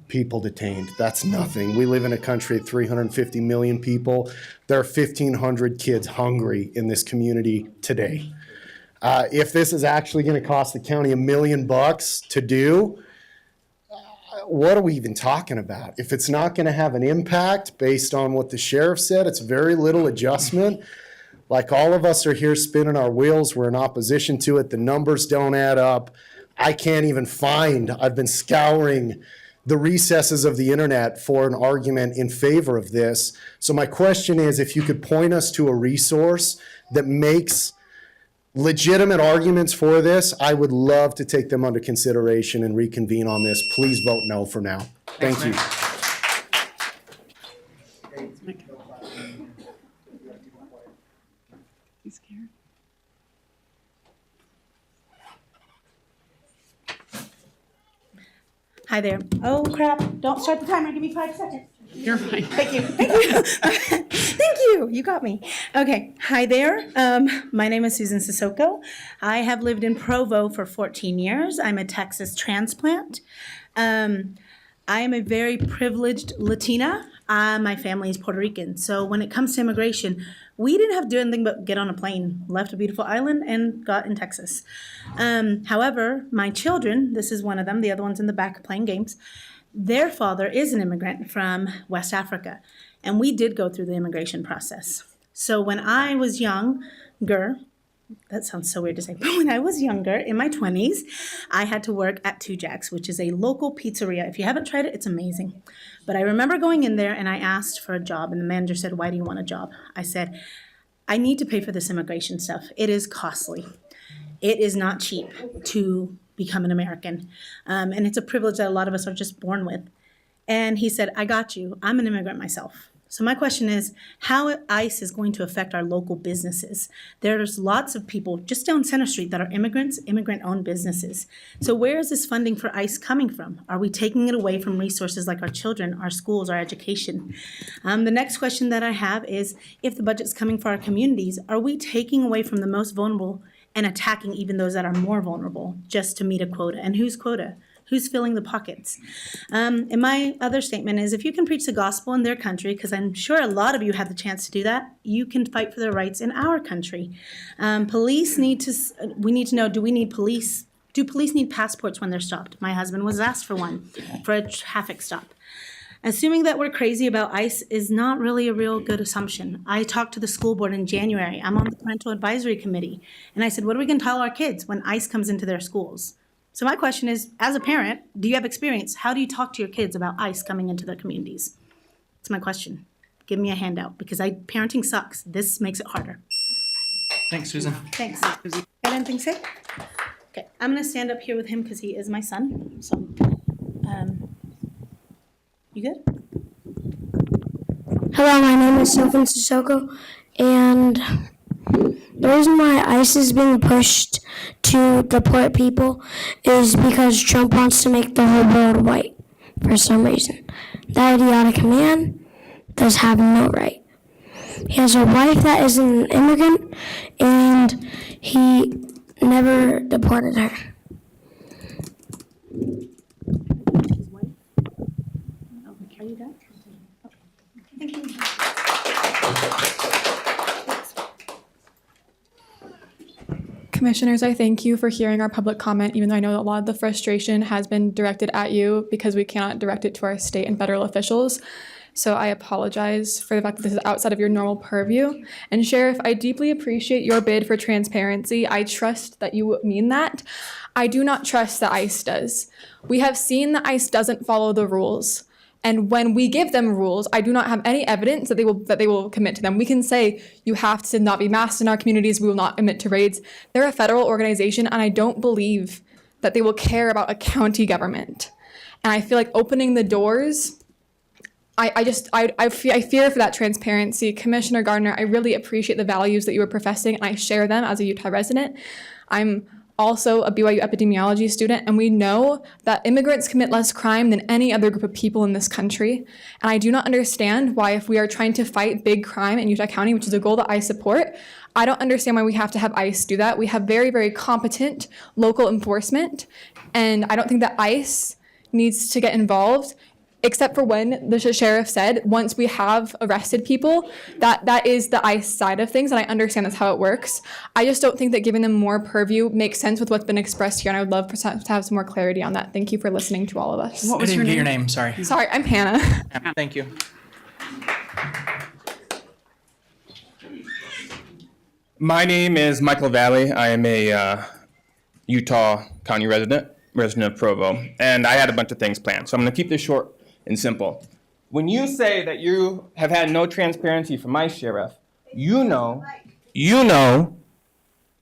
Speaker 2: people detained. That's nothing. We live in a country of 350 million people. There are 1,500 kids hungry in this community today. If this is actually going to cost the county $1 million to do, what are we even talking about? If it's not going to have an impact based on what the sheriff said, it's very little adjustment. Like all of us are here spinning our wheels. We're in opposition to it. The numbers don't add up. I can't even find, I've been scouring the recesses of the internet for an argument in favor of this. So my question is, if you could point us to a resource that makes legitimate arguments for this, I would love to take them under consideration and reconvene on this. Please vote no for now. Thank you.
Speaker 3: He's scared.
Speaker 20: Hi there. Oh crap, don't start the timer, give me 5 seconds.
Speaker 3: You're fine.
Speaker 20: Thank you, thank you. Thank you, you got me. Okay, hi there. My name is Susan Sissoko. I have lived in Provo for 14 years. I'm a Texas transplant. I am a very privileged Latina. My family is Puerto Rican. So when it comes to immigration, we didn't have to do anything but get on a plane, left a beautiful island, and got in Texas. However, my children, this is one of them, the other one's in the back playing games, their father is an immigrant from West Africa, and we did go through the immigration process. So when I was younger, that sounds so weird to say, but when I was younger, in my 20s, I had to work at Two Jacks, which is a local pizzeria. If you haven't tried it, it's amazing. But I remember going in there and I asked for a job, and the manager said, "Why do you want a job?" I said, "I need to pay for this immigration stuff. It is costly. It is not cheap to become an American. And it's a privilege that a lot of us are just born with." And he said, "I got you. I'm an immigrant myself." So my question is, how ICE is going to affect our local businesses? There's lots of people just down Center Street that are immigrants, immigrant-owned businesses. So where is this funding for ICE coming from? Are we taking it away from resources like our children, our schools, our education? The next question that I have is, if the budget's coming for our communities, are we taking away from the most vulnerable and attacking even those that are more vulnerable just to meet a quota? And whose quota? Who's filling the pockets? And my other statement is, if you can preach the gospel in their country, because I'm sure a lot of you had the chance to do that, you can fight for their rights in our country. We need to know, do police need passports when they're stopped? My husband was asked for one for a traffic stop. Assuming that we're crazy about ICE is not really a real good assumption. I talked to the school board in January. I'm on the parental advisory committee. And I said, what are we going to tell our kids when ICE comes into their schools? So my question is, as a parent, do you have experience? How do you talk to your kids about ICE coming into their communities? That's my question. Give me a handout, because parenting sucks. This makes it harder.
Speaker 1: Thanks, Susan.
Speaker 20: Thanks. Got anything to say? Okay, I'm going to stand up here with him because he is my son. So, you good?
Speaker 21: Hello, my name is Sylvan Sissoko, and the reason why ICE is being pushed to deport people is because Trump wants to make the whole world white for some reason. That idiotic man does have no right. He has a wife that is an immigrant, and he never deported her.
Speaker 11: Are you done?
Speaker 4: Commissioners, I thank you for hearing our public comment, even though I know that a lot of the frustration has been directed at you because we cannot direct it to our state and federal officials. So I apologize for the fact that this is outside of your normal purview. And Sheriff, I deeply appreciate your bid for transparency. I trust that you mean that. I do not trust that ICE does. We have seen that ICE doesn't follow the rules. And when we give them rules, I do not have any evidence that they will commit to them. We can say, you have to not be masked in our communities, we will not admit to raids. They're a federal organization, and I don't believe that they will care about a county government. And I feel like opening the doors, I fear for that transparency. Commissioner Gardner, I really appreciate the values that you were professing, and I share them as a Utah resident. I'm also a BYU epidemiology student, and we know that immigrants commit less crime than any other group of people in this country. And I do not understand why, if we are trying to fight big crime in Utah County, which is a goal that I support, I don't understand why we have to have ICE do that. We have very, very competent local enforcement, and I don't think that ICE needs to get involved, except for when the sheriff said, once we have arrested people, that is the ICE side of things, and I understand that's how it works. I just don't think that giving them more purview makes sense with what's been expressed here, and I would love to have some more clarity on that. Thank you for listening to all of us.
Speaker 1: What was your name? Get your name, sorry.
Speaker 4: Sorry, I'm Hannah.
Speaker 1: Thank you.
Speaker 6: My name is Michael Valley. I am a Utah County resident of Provo, and I had a bunch of things planned, so I'm going to keep this short and simple. When you say that you have had no transparency from my sheriff, you know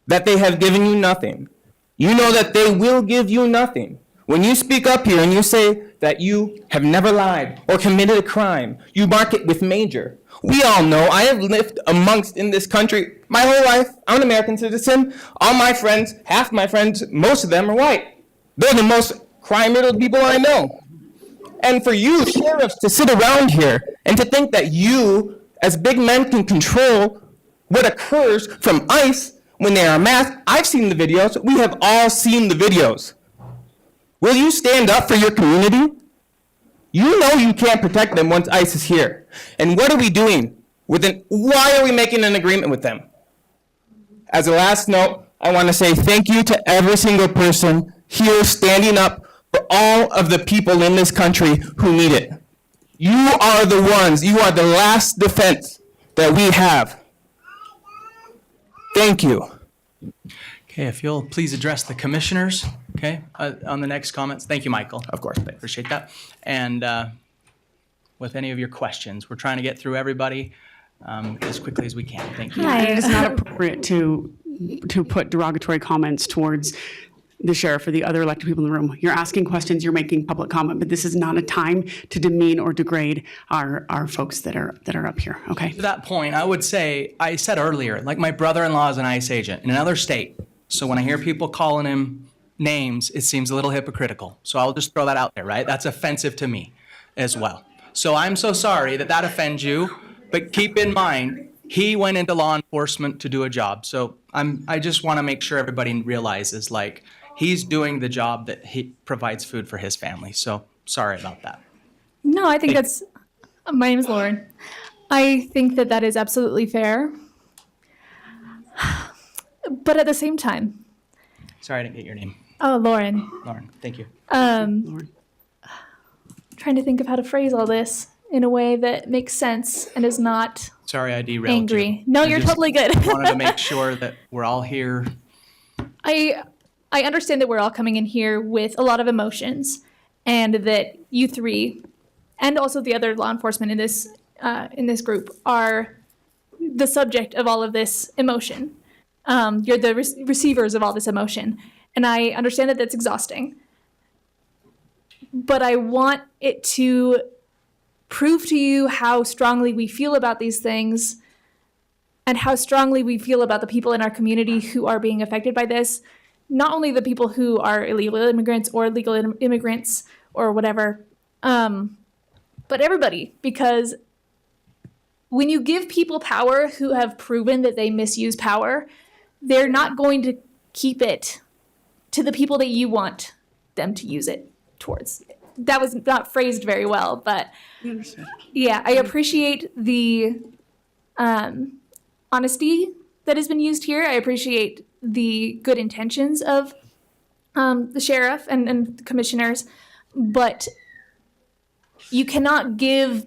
Speaker 6: that they have given you nothing. You know that they will give you nothing. When you speak up here and you say that you have never lied or committed a crime, you mark it with major. We all know I have lived amongst in this country my whole life. I'm an American citizen. All my friends, half my friends, most of them are white. They're the most crime-riddled people I know. And for you, sheriffs, to sit around here and to think that you, as big men, can control what occurs from ICE when they are masked. I've seen the videos. We have all seen the videos. Will you stand up for your community? You know you can't protect them once ICE is here. And what are we doing? Why are we making an agreement with them? As a last note, I want to say thank you to every single person here standing up for all of the people in this country who need it. You are the ones, you are the last defense that we have. Thank you.
Speaker 1: Okay, if you'll please address the commissioners, okay, on the next comments. Thank you, Michael.
Speaker 6: Of course.
Speaker 1: Appreciate that. And with any of your questions, we're trying to get through everybody as quickly as we can. Thank you.
Speaker 3: Hi. It is not appropriate to put derogatory comments towards the sheriff or the other elected people in the room. You're asking questions, you're making public comment, but this is not a time to demean or degrade our folks that are up here, okay?
Speaker 1: To that point, I would say, I said earlier, like my brother-in-law is an ICE agent in another state. So when I hear people calling him names, it seems a little hypocritical. So I'll just throw that out there, right? That's offensive to me as well. So I'm so sorry that offends you, but keep in mind, he went into law enforcement to do a job. So I just want to make sure everybody realizes, like, he's doing the job that he provides food for his family. So sorry about that.
Speaker 18: No, I think that's, my name is Lauren. I think that is absolutely fair. But at the same time.
Speaker 1: Sorry, I didn't get your name.
Speaker 18: Oh, Lauren.
Speaker 1: Lauren, thank you.
Speaker 18: Lauren. Trying to think of how to phrase all this in a way that makes sense and is not
Speaker 1: Sorry, I derailed
Speaker 18: angry.
Speaker 1: you.
Speaker 18: No, you're totally good.
Speaker 1: I wanted to make sure that we're all here.
Speaker 18: I understand that we're all coming in here with a lot of emotions, and that you three, and also the other law enforcement in this group, are the subject of all of this emotion. You're the receivers of all this emotion, and I understand that that's exhausting. But I want it to prove to you how strongly we feel about these things, and how strongly we feel about the people in our community who are being affected by this. Not only the people who are illegal immigrants or legal immigrants or whatever, but everybody. Because when you give people power who have proven that they misuse power, they're not going to keep it to the people that you want them to use it towards.
Speaker 7: that was not phrased very well, but yeah, I appreciate the honesty that has been used here. I appreciate the good intentions of the sheriff and the commissioners, but you cannot give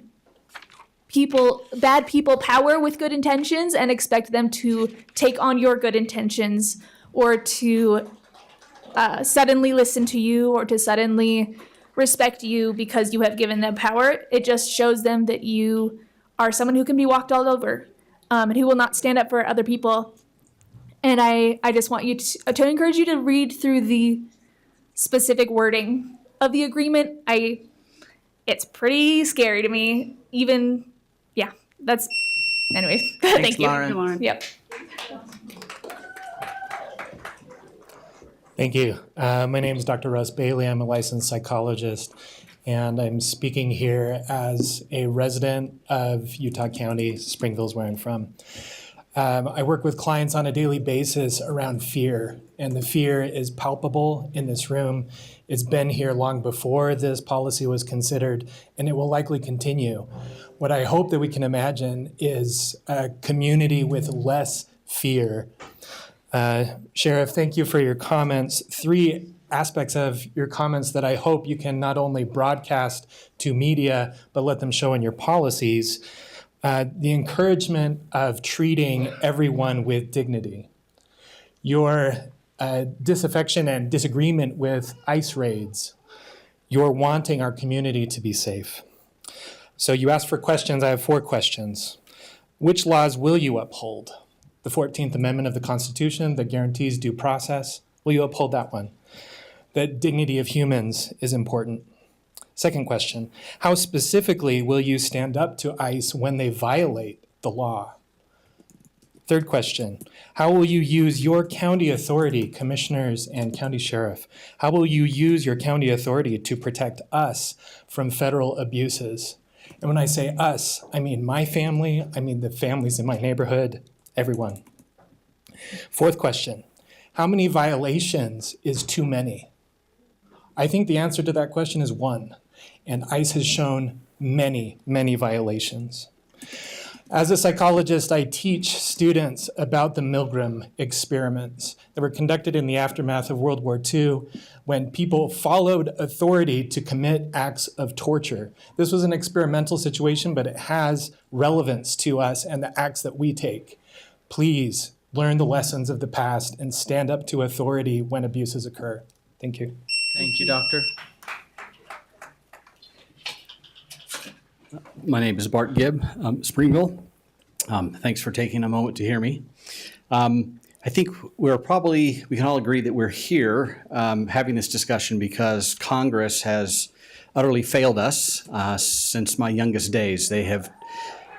Speaker 7: bad people power with good intentions and expect them to take on your good intentions or to suddenly listen to you or to suddenly respect you because you have given them power. It just shows them that you are someone who can be walked all over and who will not stand up for other people. And I just want you to encourage you to read through the specific wording of the agreement. It's pretty scary to me. Even, yeah, that's, anyways. Thank you.
Speaker 1: Lauren.
Speaker 7: Yep.
Speaker 22: Thank you. My name is Dr. Russ Bailey. I'm a licensed psychologist, and I'm speaking here as a resident of Utah County. Springville is where I'm from. I work with clients on a daily basis around fear, and the fear is palpable in this room. It's been here long before this policy was considered, and it will likely continue. What I hope that we can imagine is a community with less fear. Sheriff, thank you for your comments. 3 aspects of your comments that I hope you can not only broadcast to media, but let them show in your policies. The encouragement of treating everyone with dignity. Your disaffection and disagreement with ICE raids. You're wanting our community to be safe. So you asked for questions. I have 4 questions. Which laws will you uphold? The 14th Amendment of the Constitution that guarantees due process. Will you uphold that one? That dignity of humans is important. Second question, how specifically will you stand up to ICE when they violate the law? Third question, how will you use your county authority, commissioners and county sheriff? How will you use your county authority to protect us from federal abuses? And when I say us, I mean my family, I mean the families in my neighborhood, everyone. Fourth question, how many violations is too many? I think the answer to that question is 1. And ICE has shown many, many violations. As a psychologist, I teach students about the Milgram experiments that were conducted in the aftermath of World War II when people followed authority to commit acts of torture. This was an experimental situation, but it has relevance to us and the acts that we take. Please learn the lessons of the past and stand up to authority when abuses occur. Thank you.
Speaker 1: Thank you, Doctor.
Speaker 23: My name is Bart Gibb, Springville. Thanks for taking a moment to hear me. I think we can all agree that we're here having this discussion because Congress has utterly failed us since my youngest days.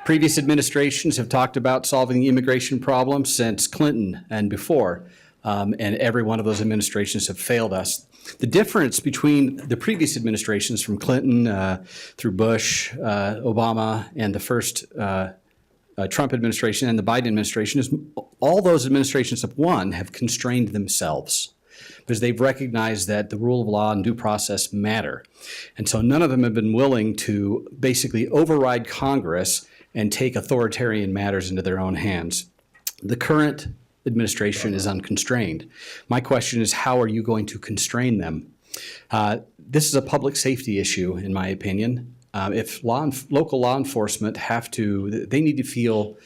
Speaker 23: Previous administrations have talked about solving the immigration problem since Clinton and before, and every one of those administrations have failed us. The difference between the previous administrations from Clinton through Bush, Obama, and the first Trump administration and the Biden administration is all those administrations have constrained themselves because they've recognized that the rule of law and due process matter. And so none of them have been willing to basically override Congress and take authoritarian matters into their own hands. The current administration is unconstrained. My question is, how are you going to constrain them? This is a public safety issue, in my opinion. If local law enforcement they need to feel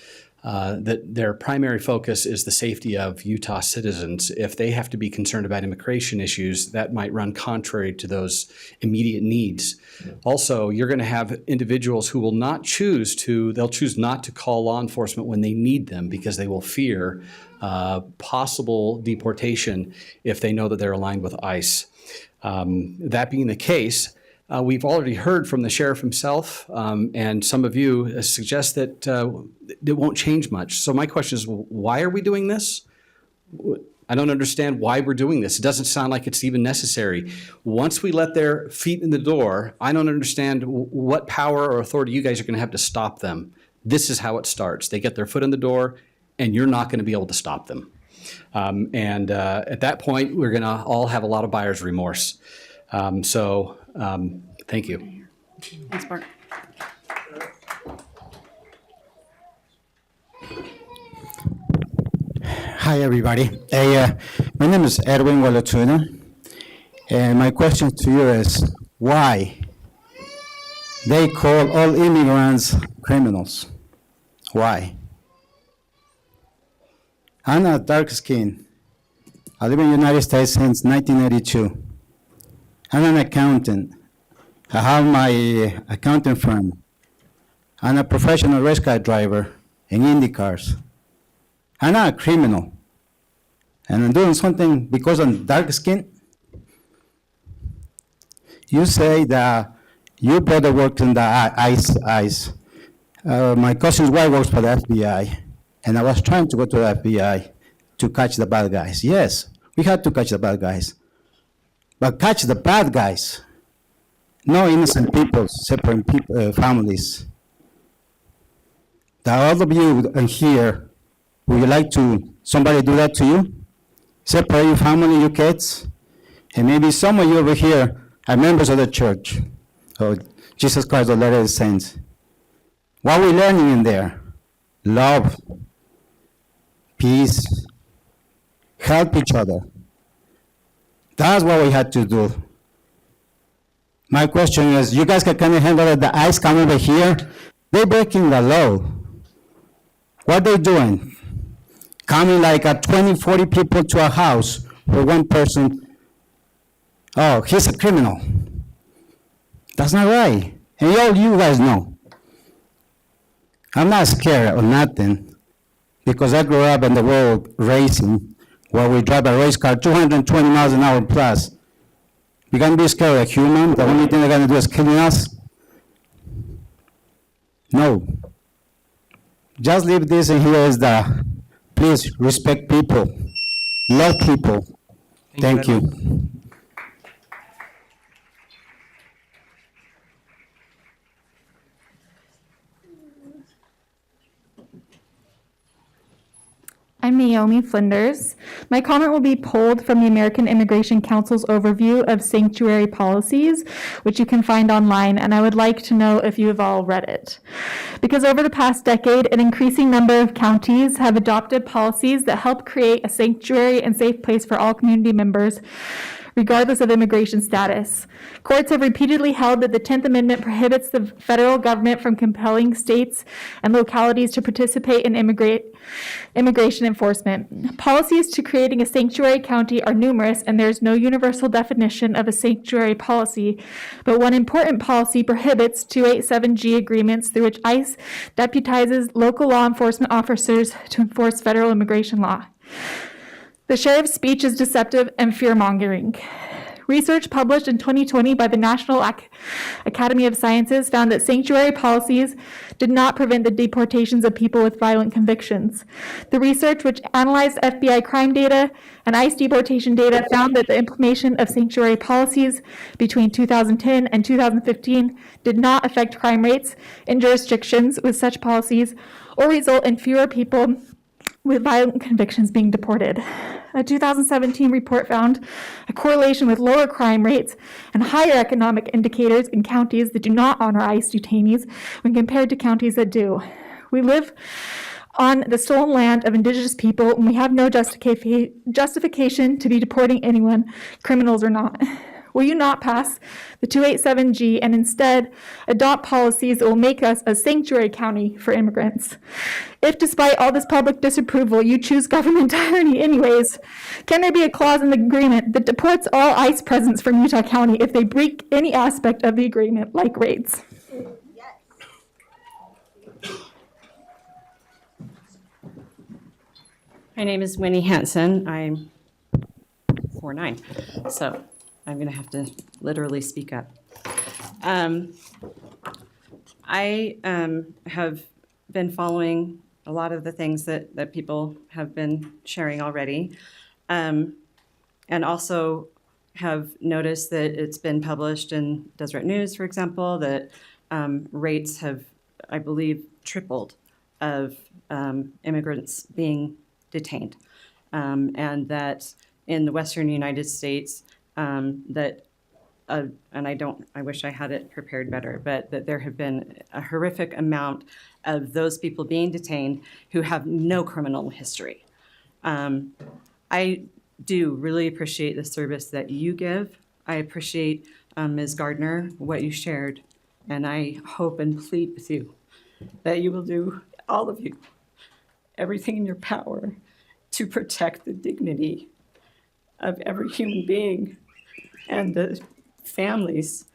Speaker 23: that their primary focus is the safety of Utah citizens. If they have to be concerned about immigration issues, that might run contrary to those immediate needs. Also, you're going to have individuals who they'll choose not to call law enforcement when they need them because they will fear possible deportation if they know that they're aligned with ICE. That being the case, we've already heard from the sheriff himself, and some of you suggest that it won't change much. So my question is, why are we doing this? I don't understand why we're doing this. It doesn't sound like it's even necessary. Once we let their feet in the door, I don't understand what power or authority you guys are going to have to stop them. This is how it starts. They get their foot in the door, and you're not going to be able to stop them. At that point, we're going to all have a lot of buyer's remorse. Thank you.
Speaker 3: Thanks, Bart.
Speaker 8: Hi, everybody. My name is Edwin Walatuna, and my question to you is why they call all immigrants criminals? Why? I'm a dark skin. I live in the United States since 1982. I'm an accountant. I have my accounting firm. I'm a professional race car driver in Indy cars. I'm not a criminal. And I'm doing something because I'm dark skin. You say that your brother works in the ICE. My cousin's wife works for the FBI. And I was trying to go to the FBI to catch the bad guys. Yes, we had to catch the bad guys. But catch the bad guys. No innocent people, separate people, families. That all of you here, would you like to somebody do that to you? Separate your family, your kids? And maybe some of you over here are members of the church, or Jesus Christ, the Latter-day Saints. What are we learning in there? Love, peace, help each other. That's what we had to do. My question is, you guys can kind of handle it, the ICE come over here, they're breaking the law. What are they doing? Coming like 20, 40 people to a house for one person. Oh, he's a criminal. That's not right. And all you guys know. I'm not scared or nothing because I grew up in the world racing where we drive a race car 220 miles an hour plus. We're going to be scared of a human? The only thing they're going to do is killing us? No. Just leave this in here is the, please respect people, love people. Thank you.
Speaker 7: I'm Naomi Flinders. My comment will be pulled from the American Immigration Council's overview of sanctuary policies, which you can find online, and I would like to know if you have all read it. Because over the past decade, an increasing number of counties have adopted policies that help create a sanctuary and safe place for all community members, regardless of immigration status. Courts have repeatedly held that the 10th Amendment prohibits the federal government from compelling states and localities to participate in immigration enforcement. Policies to creating a sanctuary county are numerous, and there is no universal definition of a sanctuary policy, but one important policy prohibits 287G agreements through which ICE deputizes local law enforcement officers to enforce federal immigration law. The sheriff's speech is deceptive and fear-mongering. Research published in 2020 by the National Academy of Sciences found that sanctuary policies did not prevent the deportations of people with violent convictions. The research, which analyzed FBI crime data and ICE deportation data, found that the implementation of sanctuary policies between 2010 and 2015 did not affect crime rates in jurisdictions with such policies or result in fewer people with violent convictions being deported. A 2017 report found a correlation with lower crime rates and higher economic indicators in counties that do not honor ICE detainees when compared to counties that do. We live on the stolen land of Indigenous people, and we have no justification to be deporting anyone, criminals or not. Will you not pass the 287G and instead adopt policies that will make us a sanctuary county for immigrants? If, despite all this public disapproval, you choose government tyranny anyways, can there be a clause in the agreement that deports all ICE presence from Utah County if they break any aspect of the agreement, like raids?
Speaker 9: My name is Winnie Hansen. I'm 4'9", so I'm going to have to literally speak up. I have been following a lot of the things that people have been sharing already, and also have noticed that it's been published in Deseret News, for example, that rates have, I believe, tripled of immigrants being detained, and that in the Western United States, that and I wish I had it prepared better, but that there have been a horrific amount of those people being detained who have no criminal history. I do really appreciate the service that you give. I appreciate, Ms. Gardner, what you shared, and I hope and plead with you that you will do, all of you, everything in your power to protect the dignity of every human being and the families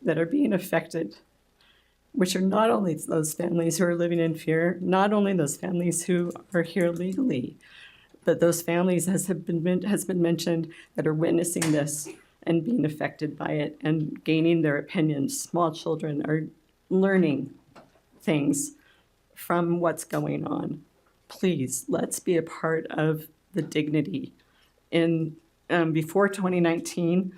Speaker 9: that are being affected, which are not only those families who are living in fear, not only those families who are here legally, but those families, as has been mentioned, that are witnessing this and being affected by it and gaining their opinions. Small children are learning things from what's going on. Please, let's be a part of the dignity. Before 2019,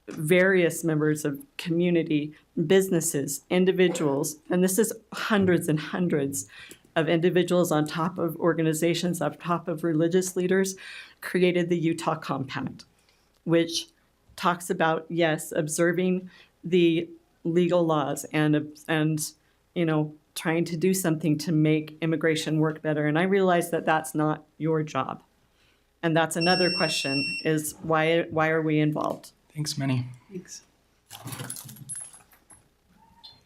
Speaker 9: various members of community, businesses, individuals, and this is hundreds and hundreds of individuals on top of organizations, on top of religious leaders, created the Utah Compact, which talks about, yes, observing the legal laws and trying to do something to make immigration work better. And I realize that that's not your job. And that's another question, is why are we involved?
Speaker 1: Thanks, Minnie.
Speaker 3: Thanks.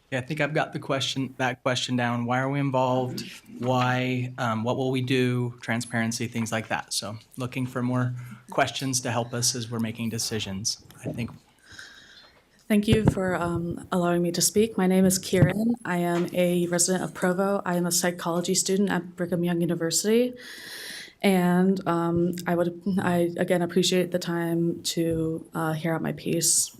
Speaker 1: Yeah, I think I've got that question down. Why are we involved? Why? What will we do? Transparency, things like that. So looking for more questions to help us as we're making decisions. I think.
Speaker 10: Thank you for allowing me to speak. My name is Kieran. I am a resident of Provo. I am a psychology student at Brigham Young University. And I again appreciate the time to hear out my piece.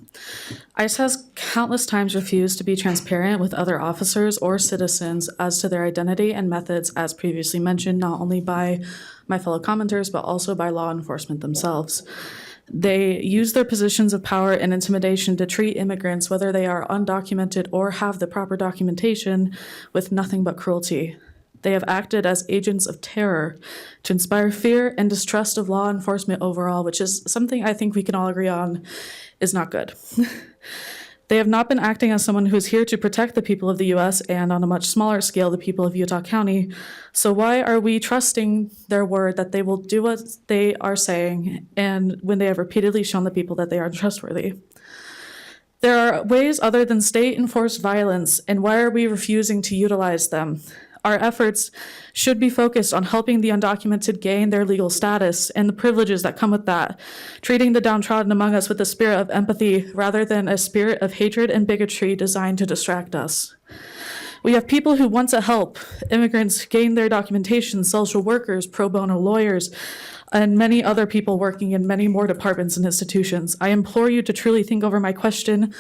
Speaker 10: ICE has countless times refused to be transparent with other officers or citizens as to their identity and methods, as previously mentioned, not only by my fellow commenters, but also by law enforcement themselves. They use their positions of power and intimidation to treat immigrants, whether they are undocumented or have the proper documentation, with nothing but cruelty. They have acted as agents of terror to inspire fear and distrust of law enforcement overall, which is something I think we can all agree on is not good. They have not been acting as someone who is here to protect the people of the U.S. and, on a much smaller scale, the people of Utah County. So why are we trusting their word that they will do what they are saying, and when they have repeatedly shown the people that they are trustworthy? There are ways other than state-enforced violence, and why are we refusing to utilize them? Our efforts should be focused on helping the undocumented gain their legal status and the privileges that come with that, treating the downtrodden among us with a spirit of empathy rather than a spirit of hatred and bigotry designed to distract us. We have people who want to help immigrants gain their documentation, social workers, pro bono lawyers, and many other people working in many more departments and institutions. I implore you to truly think over my question.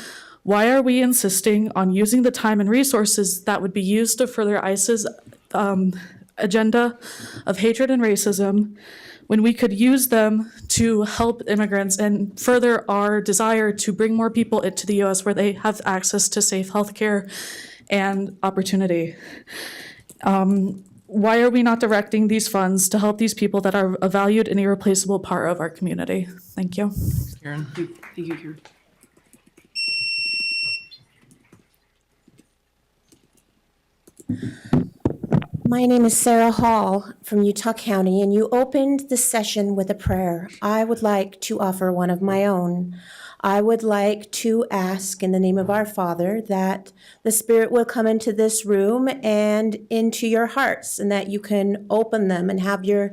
Speaker 10: Why are we insisting on using the time and resources that would be used to further ICE's agenda of hatred and racism when we could use them to help immigrants and further our desire to bring more people into the U.S. where they have access to safe healthcare and opportunity? Why are we not directing these funds to help these people that are a valued and irreplaceable part of our community? Thank you.
Speaker 1: Karen.
Speaker 3: Thank you, Karen.
Speaker 12: My name is Sarah Hall from Utah County, and you opened the session with a prayer. I would like to offer one of my own. I would like to ask in the name of our Father that the Spirit will come into this room and into your hearts, and that you can open them and have your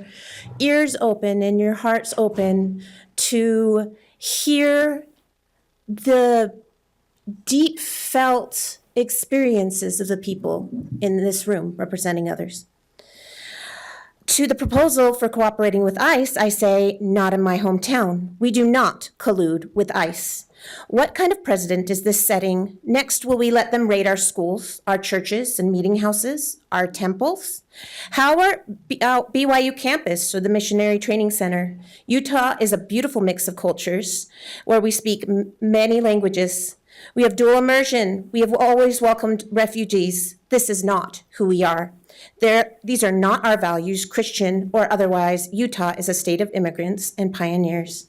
Speaker 12: ears open and your hearts open to hear the deep felt experiences of the people in this room representing others. To the proposal for cooperating with ICE, I say, not in my hometown. We do not collude with ICE. What kind of president is this setting? Next, will we let them raid our schools, our churches and meeting houses, our temples? How are BYU campus or the Missionary Training Center? Utah is a beautiful mix of cultures where we speak many languages. We have dual immersion. We have always welcomed refugees. This is not who we are. These are not our values, Christian or otherwise. Utah is a state of immigrants and pioneers.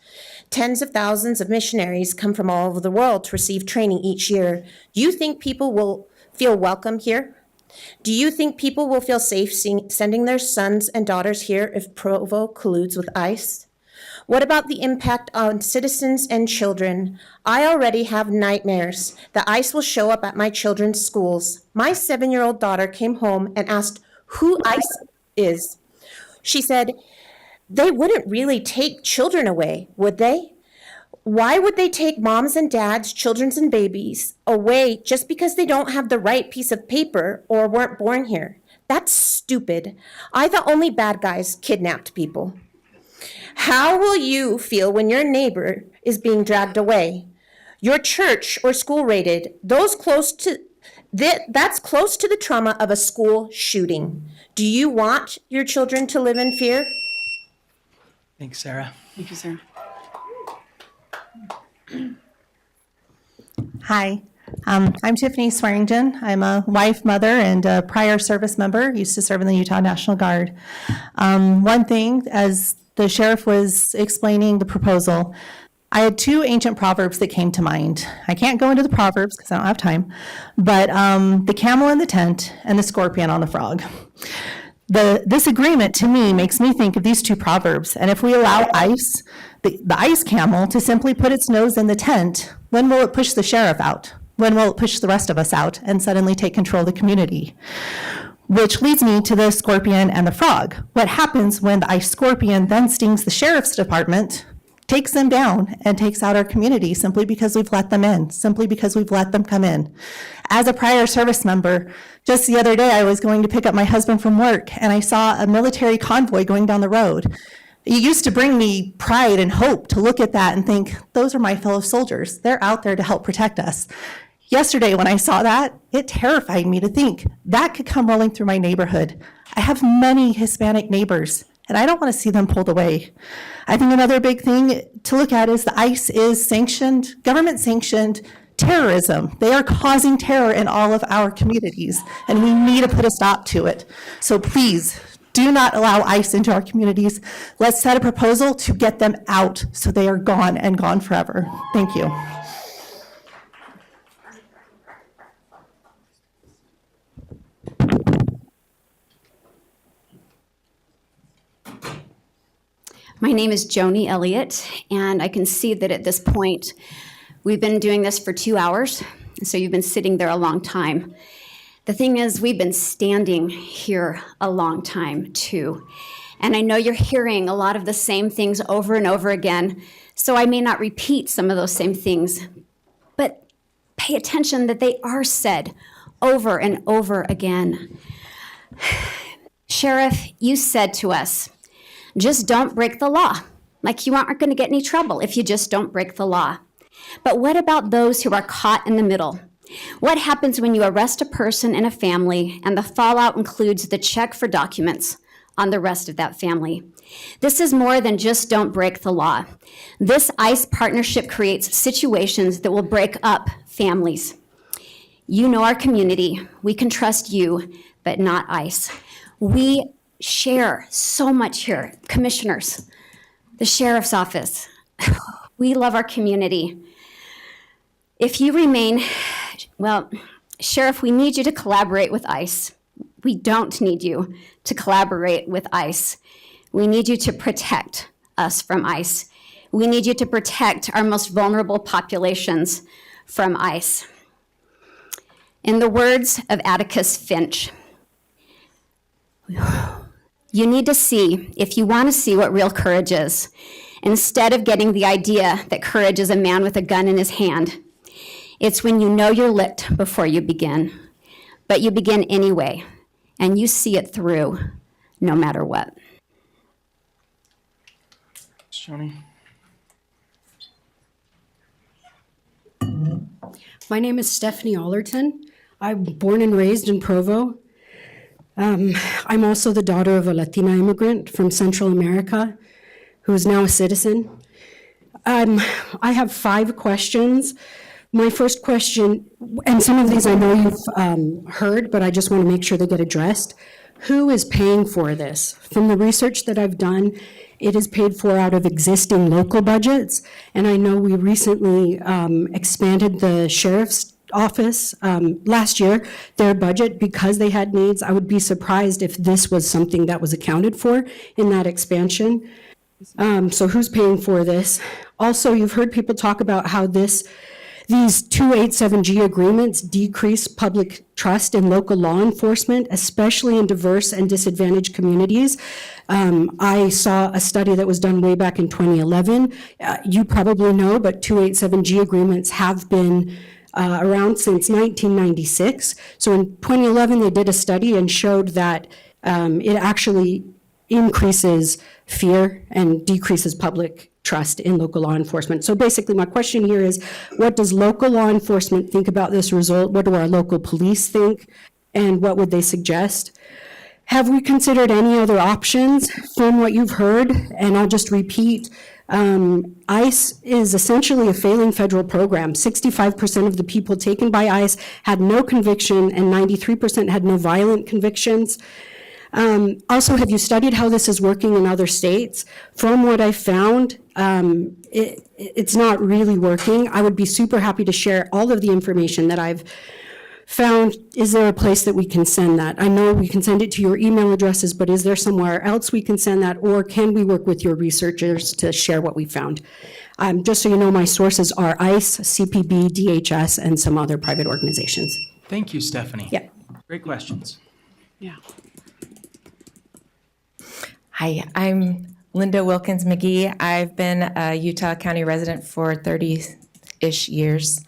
Speaker 12: Tens of thousands of missionaries come from all over the world to receive training each year. Do you think people will feel welcome here? Do you think people will feel safe sending their sons and daughters here if Provo colludes with ICE? What about the impact on citizens and children? I already have nightmares that ICE will show up at my children's schools. My 7-year-old daughter came home and asked who ICE is. She said, they wouldn't really take children away, would they? Why would they take moms and dads, children and babies away just because they don't have the right piece of paper or weren't born here? That's stupid. I thought only bad guys kidnapped people. How will you feel when your neighbor is being dragged away? Your church or school raided, that's close to the trauma of a school shooting. Do you want your children to live in fear?
Speaker 1: Thanks, Sarah.
Speaker 3: Thank you, Sarah.
Speaker 13: Hi, I'm Tiffany Swearingen. I'm a wife, mother, and a prior service member, used to serve in the Utah National Guard. One thing, as the sheriff was explaining the proposal, I had 2 ancient proverbs that came to mind. I can't go into the proverbs because I don't have time, but the camel in the tent and the scorpion on the frog. This agreement to me makes me think of these 2 proverbs, and if we allow ICE, the ICE camel, to simply put its nose in the tent, when will it push the sheriff out? When will it push the rest of us out and suddenly take control of the community? Which leads me to the scorpion and the frog. What happens when the ICE scorpion then stings the sheriff's department, takes them down, and takes out our community simply because we've let them in, simply because we've let them come in? As a prior service member, just the other day I was going to pick up my husband from work and I saw a military convoy going down the road. It used to bring me pride and hope to look at that and think, those are my fellow soldiers. They're out there to help protect us. Yesterday when I saw that, it terrified me to think that could come rolling through my neighborhood. I have many Hispanic neighbors, and I don't want to see them pulled away. I think another big thing to look at is the ICE is sanctioned, government-sanctioned terrorism. They are causing terror in all of our communities, and we need to put a stop to it. So please, do not allow ICE into our communities. Let's set a proposal to get them out so they are gone and gone forever. Thank you.
Speaker 14: My name is Joni Elliott, and I can see that at this point, we've been doing this for 2 hours, so you've been sitting there a long time. The thing is, we've been standing here a long time, too. And I know you're hearing a lot of the same things over and over again, so I may not repeat some of those same things, but pay attention that they are said over and over again. Sheriff, you said to us, just don't break the law. Like you aren't going to get any trouble if you just don't break the law. But what about those who are caught in the middle? What happens when you arrest a person in a family and the fallout includes the check for documents on the rest of that family? This is more than just don't break the law. This ICE partnership creates situations that will break up families. You know our community. We can trust you, but not ICE. We share so much here. Commissioners, the sheriff's office. We love our community. If you remain, well, Sheriff, we need you to collaborate with ICE. We don't need you to collaborate with ICE. We need you to protect us from ICE. We need you to protect our most vulnerable populations from ICE. In the words of Atticus Finch, you need to see, if you want to see what real courage is, instead of getting the idea that courage is a man with a gun in his hand, it's when you know you're licked before you begin. But you begin anyway, and you see it through no matter what.
Speaker 1: Johnny.
Speaker 15: My name is Stephanie Allerton. I'm born and raised in Provo. I'm also the daughter of a Latina immigrant from Central America who is now a citizen. I have 5 questions. my first question, and some of these I know you've heard, but I just want to make sure they get addressed. Who is paying for this? From the research that I've done, it is paid for out of existing local budgets. And I know we recently expanded the sheriff's office last year, their budget, because they had needs. I would be surprised if this was something that was accounted for in that expansion. So who's paying for this? Also, you've heard people talk about how these 287G agreements decrease public trust in local law enforcement, especially in diverse and disadvantaged communities. I saw a study that was done way back in 2011. You probably know, but 287G agreements have been around since 1996. So in 2011, they did a study and showed that it actually increases fear and decreases public trust in local law enforcement. So basically my question here is, what does local law enforcement think about this result? What do our local police think? And what would they suggest? Have we considered any other options from what you've heard? And I'll just repeat, ICE is essentially a failing federal program. 65% of the people taken by ICE had no conviction and 93% had no violent convictions. Also, have you studied how this is working in other states? From what I found, it's not really working. I would be super happy to share all of the information that I've found. Is there a place that we can send that? I know we can send it to your email addresses, but is there somewhere else we can send that, or can we work with your researchers to share what we found? Just so you know, my sources are ICE, CPB, DHS, and some other private organizations.
Speaker 1: Thank you, Stephanie.
Speaker 15: Yeah.
Speaker 1: Great questions.
Speaker 3: Yeah.
Speaker 5: Hi, I'm Linda Wilkins McGee. I've been a Utah County resident for 30-ish years.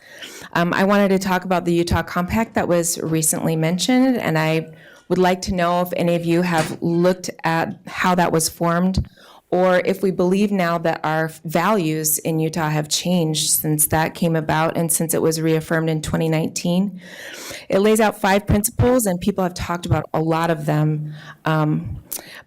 Speaker 5: I wanted to talk about the Utah Compact that was recently mentioned, and I would like to know if any of you have looked at how that was formed, or if we believe now that our values in Utah have changed since that came about and since it was reaffirmed in 2019. It lays out 5 principles, and people have talked about a lot of them,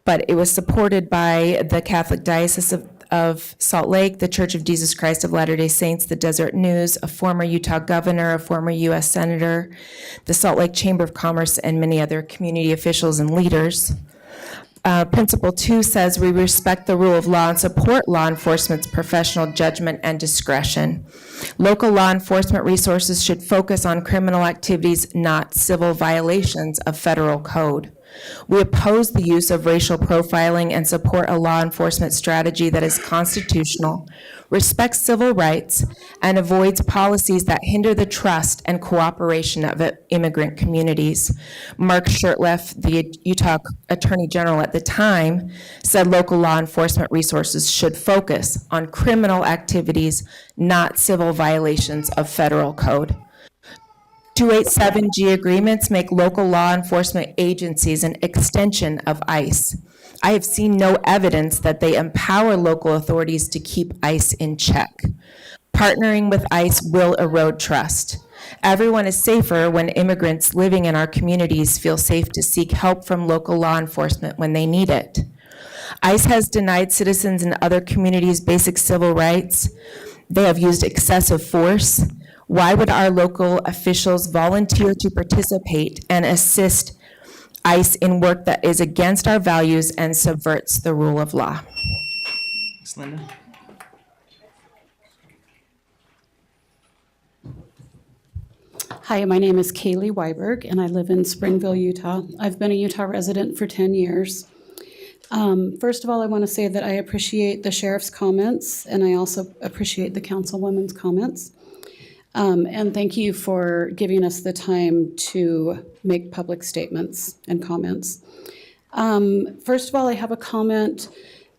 Speaker 5: but it was supported by the Catholic Diocese of Salt Lake, the Church of Jesus Christ of Latter-day Saints, the Desert News, a former Utah governor, a former U.S. senator, the Salt Lake Chamber of Commerce, and many other community officials and leaders. Principle 2 says we respect the rule of law and support law enforcement's professional judgment and discretion. Local law enforcement resources should focus on criminal activities, not civil violations of federal code. We oppose the use of racial profiling and support a law enforcement strategy that is constitutional, respects civil rights, and avoids policies that hinder the trust and cooperation of immigrant communities. Mark Shurtleff, the Utah Attorney General at the time, said local law enforcement resources should focus on criminal activities, not civil violations of federal code. 287G agreements make local law enforcement agencies an extension of ICE. I have seen no evidence that they empower local authorities to keep ICE in check. Partnering with ICE will erode trust. Everyone is safer when immigrants living in our communities feel safe to seek help from local law enforcement when they need it. ICE has denied citizens in other communities basic civil rights. They have used excessive force. Why would our local officials volunteer to participate and assist ICE in work that is against our values and subverts the rule of law?
Speaker 1: Thanks, Linda.
Speaker 16: Hi, my name is Kaylee Weiberg, and I live in Springville, Utah. I've been a Utah resident for 10 years. First of all, I want to say that I appreciate the sheriff's comments, and I also appreciate the councilwoman's comments. And thank you for giving us the time to make public statements and comments. First of all, I have a comment.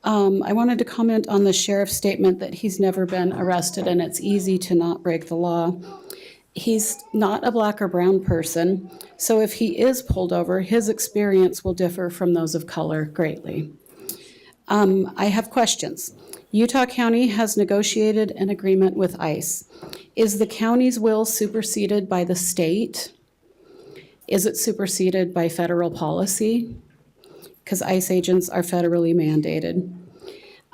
Speaker 16: I wanted to comment on the sheriff's statement that he's never been arrested and it's easy to not break the law. He's not a black or brown person, so if he is pulled over, his experience will differ from those of color greatly. I have questions. Utah County has negotiated an agreement with ICE. Is the county's will superseded by the state? Is it superseded by federal policy? Because ICE agents are federally mandated.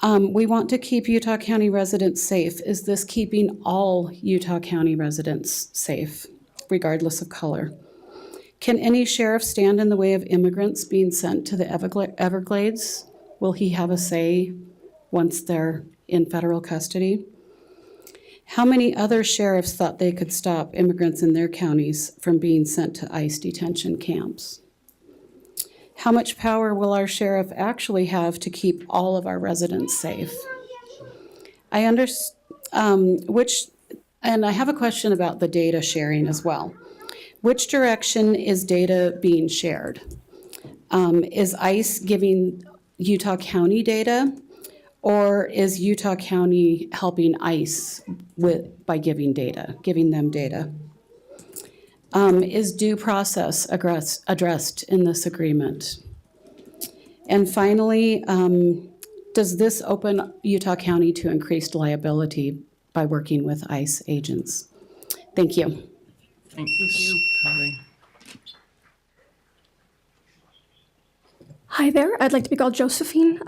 Speaker 16: We want to keep Utah County residents safe. Is this keeping all Utah County residents safe, regardless of color? Can any sheriff stand in the way of immigrants being sent to the Everglades? Will he have a say once they're in federal custody? How many other sheriffs thought they could stop immigrants in their counties from being sent to ICE detention camps? How much power will our sheriff actually have to keep all of our residents safe? I understand and I have a question about the data sharing as well. Which direction is data being shared? Is ICE giving Utah County data, or is Utah County helping ICE by giving them data? Is due process addressed in this agreement? And finally, does this open Utah County to increased liability by working with ICE agents? Thank you.
Speaker 1: Thank you. Carly.
Speaker 2: Hi there. I'd like to be called Josephine.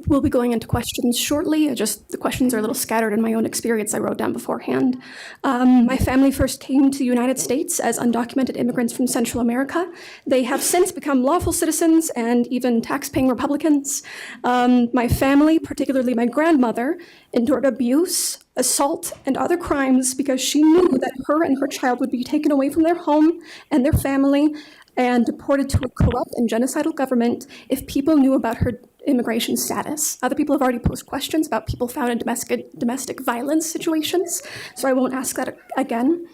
Speaker 2: We'll be going into questions shortly. The questions are a little scattered in my own experience I wrote down beforehand. My family first came to the United States as undocumented immigrants from Central America. They have since become lawful citizens and even tax-paying Republicans. My family, particularly my grandmother, endured abuse, assault, and other crimes because she knew that her and her child would be taken away from their home and their family and deported to a corrupt and genocidal government if people knew about her immigration status. Other people have already posed questions about people found in domestic violence situations, so I won't ask that again.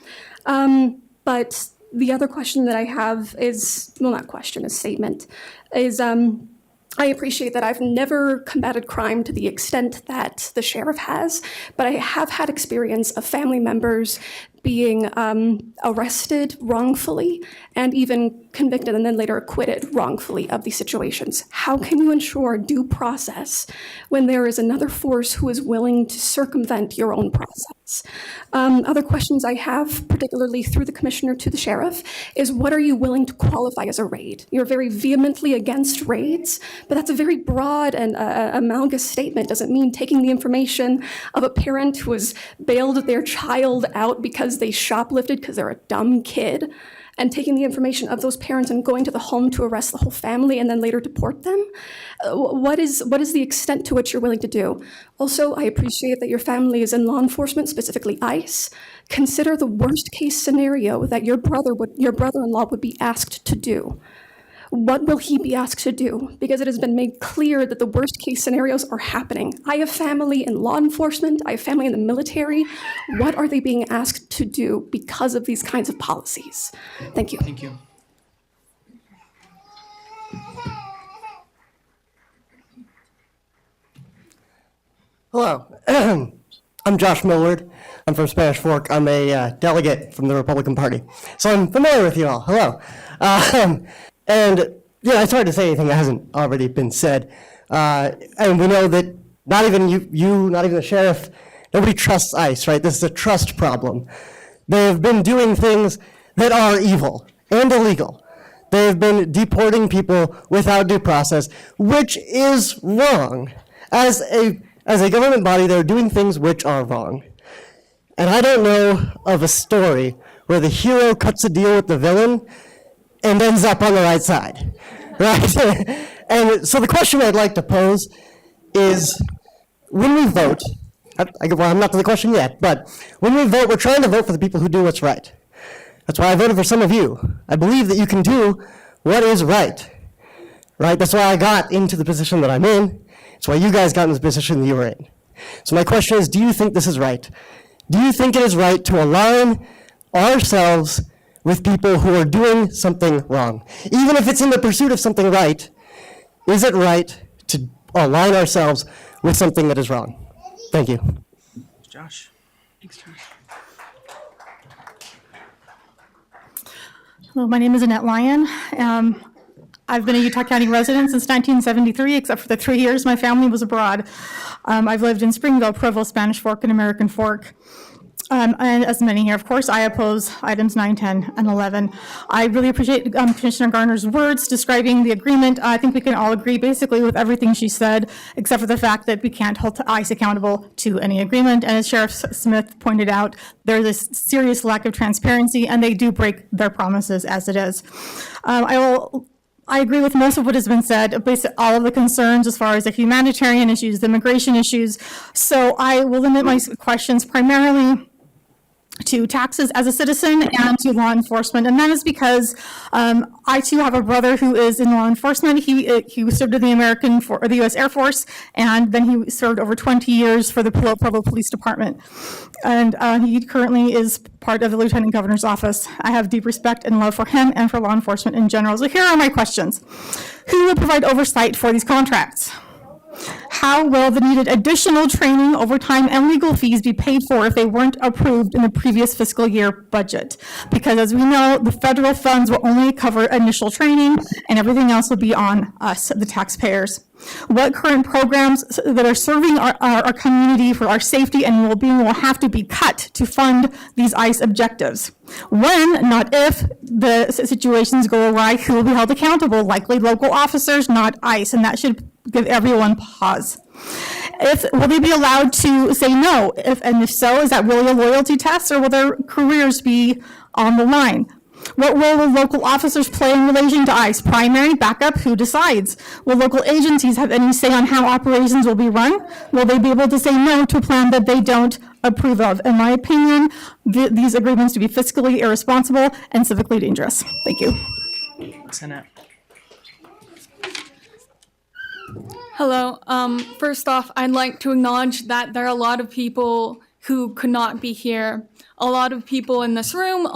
Speaker 2: But the other question that I have is, well, not question, a statement, is I appreciate that I've never combated crime to the extent that the sheriff has, but I have had experience of family members being arrested wrongfully and even convicted and then later acquitted wrongfully of these situations. How can you ensure due process when there is another force who is willing to circumvent your own process? Other questions I have, particularly through the commissioner to the sheriff, is what are you willing to qualify as a raid? You're very vehemently against raids, but that's a very broad and amalgamous statement. Doesn't mean taking the information of a parent who has bailed their child out because they shoplifted because they're a dumb kid, and taking the information of those parents and going to the home to arrest the whole family and then later deport them? What is the extent to which you're willing to do? Also, I appreciate that your family is in law enforcement, specifically ICE. Consider the worst case scenario that your brother-in-law would be asked to do. What will he be asked to do? Because it has been made clear that the worst case scenarios are happening. I have family in law enforcement. I have family in the military. What are they being asked to do because of these kinds of policies? Thank you.
Speaker 1: Thank you.
Speaker 17: Hello, I'm Josh Millward. I'm from Spanish Fork. I'm a delegate from the Republican Party. So I'm familiar with you all. Hello. And yeah, it's hard to say anything that hasn't already been said. And we know that not even you, not even the sheriff, nobody trusts ICE, right? This is a trust problem. They have been doing things that are evil and illegal. They have been deporting people without due process, which is wrong. As a government body, they're doing things which are wrong. And I don't know of a story where the hero cuts a deal with the villain and ends up on the right side, right? And so the question I'd like to pose is, when we vote, well, I'm not to the question yet, but when we vote, we're trying to vote for the people who do what's right. That's why I voted for some of you. I believe that you can do what is right, right? That's why I got into the position that I'm in. That's why you guys got in the position that you were in. So my question is, do you think this is right? Do you think it is right to align ourselves with people who are doing something wrong? Even if it's in the pursuit of something right, is it right to align ourselves with something that is wrong? Thank you.
Speaker 1: Josh. Thanks, Josh.
Speaker 19: Hello, my name is Annette Lyon. I've been a Utah County resident since 1973, except for the 3 years my family was abroad. I've lived in Springville, Provo, Spanish Fork, and American Fork. and as many here, of course, I oppose items 9, 10, and 11. I really appreciate Commissioner Garner's words describing the agreement. I think we can all agree basically with everything she said, except for the fact that we can't hold ICE accountable to any agreement. And as Sheriff Smith pointed out, there's a serious lack of transparency, and they do break their promises as it is. I agree with most of what has been said, basically all of the concerns as far as the humanitarian issues, the immigration issues. So I will limit my questions primarily to taxes as a citizen and to law enforcement. And that is because I too have a brother who is in law enforcement. He served in the U.S. Air Force, and then he served over 20 years for the Provo Police Department. And he currently is part of the Lieutenant Governor's office. I have deep respect and love for him and for law enforcement in general. So here are my questions. Who will provide oversight for these contracts? How will the needed additional training, overtime, and legal fees be paid for if they weren't approved in the previous fiscal year budget? Because as we know, the federal funds will only cover initial training and everything else will be on us, the taxpayers. What current programs that are serving our community for our safety and well-being will have to be cut to fund these ICE objectives? When, not if, the situations go awry, who will be held accountable? Likely local officers, not ICE, and that should give everyone pause. Will they be allowed to say no? If so, is that really a loyalty test, or will their careers be on the line? What role will local officers play in relation to ICE? Primary, backup, who decides? Will local agencies have any say on how operations will be run? Will they be able to say no to a plan that they don't approve of? In my opinion, these agreements to be fiscally irresponsible and civically dangerous. Thank you.
Speaker 1: Senate.
Speaker 11: Hello. First off, I'd like to acknowledge that there are a lot of people who could not be here. A lot of people in this room,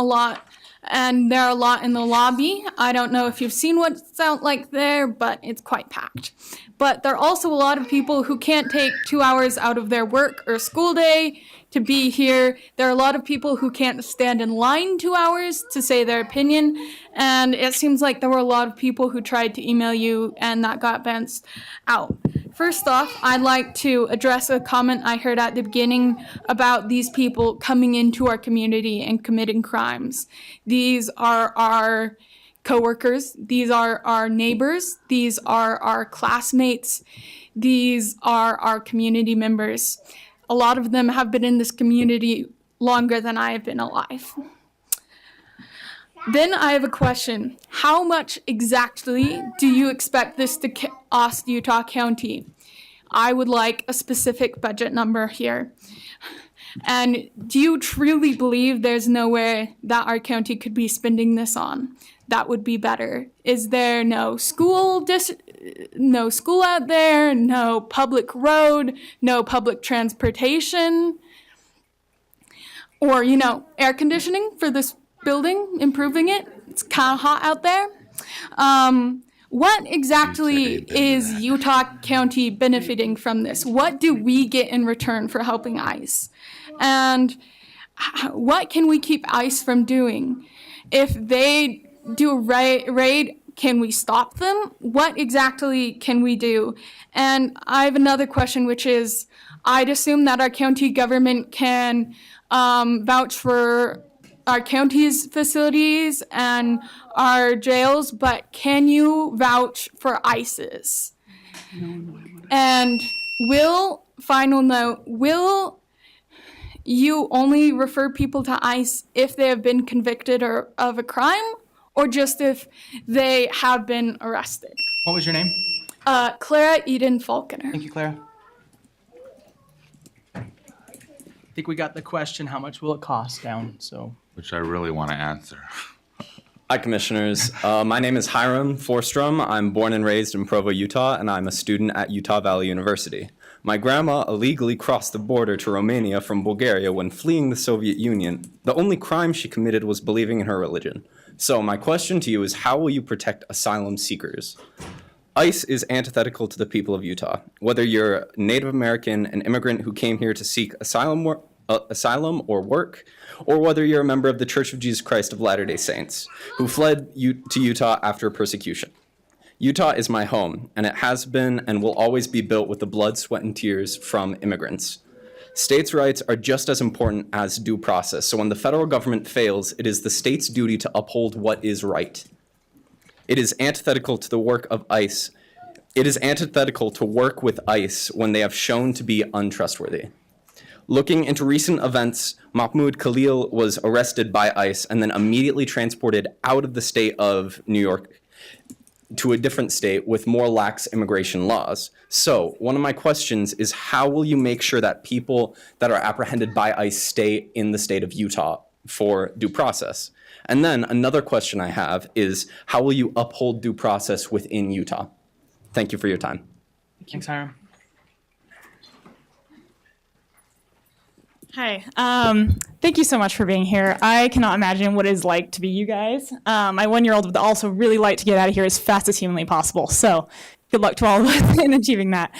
Speaker 11: and there are a lot in the lobby. I don't know if you've seen what's out like there, but it's quite packed. But there are also a lot of people who can't take 2 hours out of their work or school day to be here. There are a lot of people who can't stand in line 2 hours to say their opinion. And it seems like there were a lot of people who tried to email you and that got bounced out. First off, I'd like to address a comment I heard at the beginning about these people coming into our community and committing crimes. These are our coworkers, these are our neighbors, these are our classmates, these are our community members. A lot of them have been in this community longer than I have been alive. Then I have a question. How much exactly do you expect this to cost Utah County? I would like a specific budget number here. And do you truly believe there's no way that our county could be spending this on? That would be better. Is there no school out there, no public road, no public transportation? Or, air conditioning for this building, improving it? It's kind of hot out there. What exactly is Utah County benefiting from this? What do we get in return for helping ICE? And what can we keep ICE from doing? If they do a raid, can we stop them? What exactly can we do? And I have another question, which is, I'd assume that our county government can vouch for our county's facilities and our jails, but can you vouch for ICE's? And final note, will you only refer people to ICE if they have been convicted of a crime, or just if they have been arrested?
Speaker 1: What was your name?
Speaker 11: Clara Eden Falconer.
Speaker 1: Thank you, Clara. I think we got the question, how much will it cost down, so.
Speaker 20: Which I really want to answer.
Speaker 21: Hi, Commissioners. My name is Hiram Forstrom. I'm born and raised in Provo, Utah, and I'm a student at Utah Valley University. My grandma illegally crossed the border to Romania from Bulgaria when fleeing the Soviet Union. The only crime she committed was believing in her religion. So my question to you is, how will you protect asylum seekers? ICE is antithetical to the people of Utah. Whether you're Native American, an immigrant who came here to seek asylum or work, or whether you're a member of the Church of Jesus Christ of Latter-day Saints, who fled to Utah after persecution. Utah is my home, and it has been and will always be built with the blood, sweat, and tears from immigrants. States' rights are just as important as due process. So when the federal government fails, it is the state's duty to uphold what is right. It is antithetical to the work of ICE. It is antithetical to work with ICE when they have shown to be untrustworthy. Looking into recent events, Mahmoud Khalil was arrested by ICE and then immediately transported out of the state of New York to a different state with more lax immigration laws. So one of my questions is, how will you make sure that people that are apprehended by ICE stay in the state of Utah for due process? And then another question I have is, how will you uphold due process within Utah? Thank you for your time.
Speaker 4: Thanks, Hiram.
Speaker 6: Hi. Thank you so much for being here. I cannot imagine what it's like to be you guys. My 1-year-old would also really like to get out of here as fast as humanly possible. So good luck to all of us in achieving that.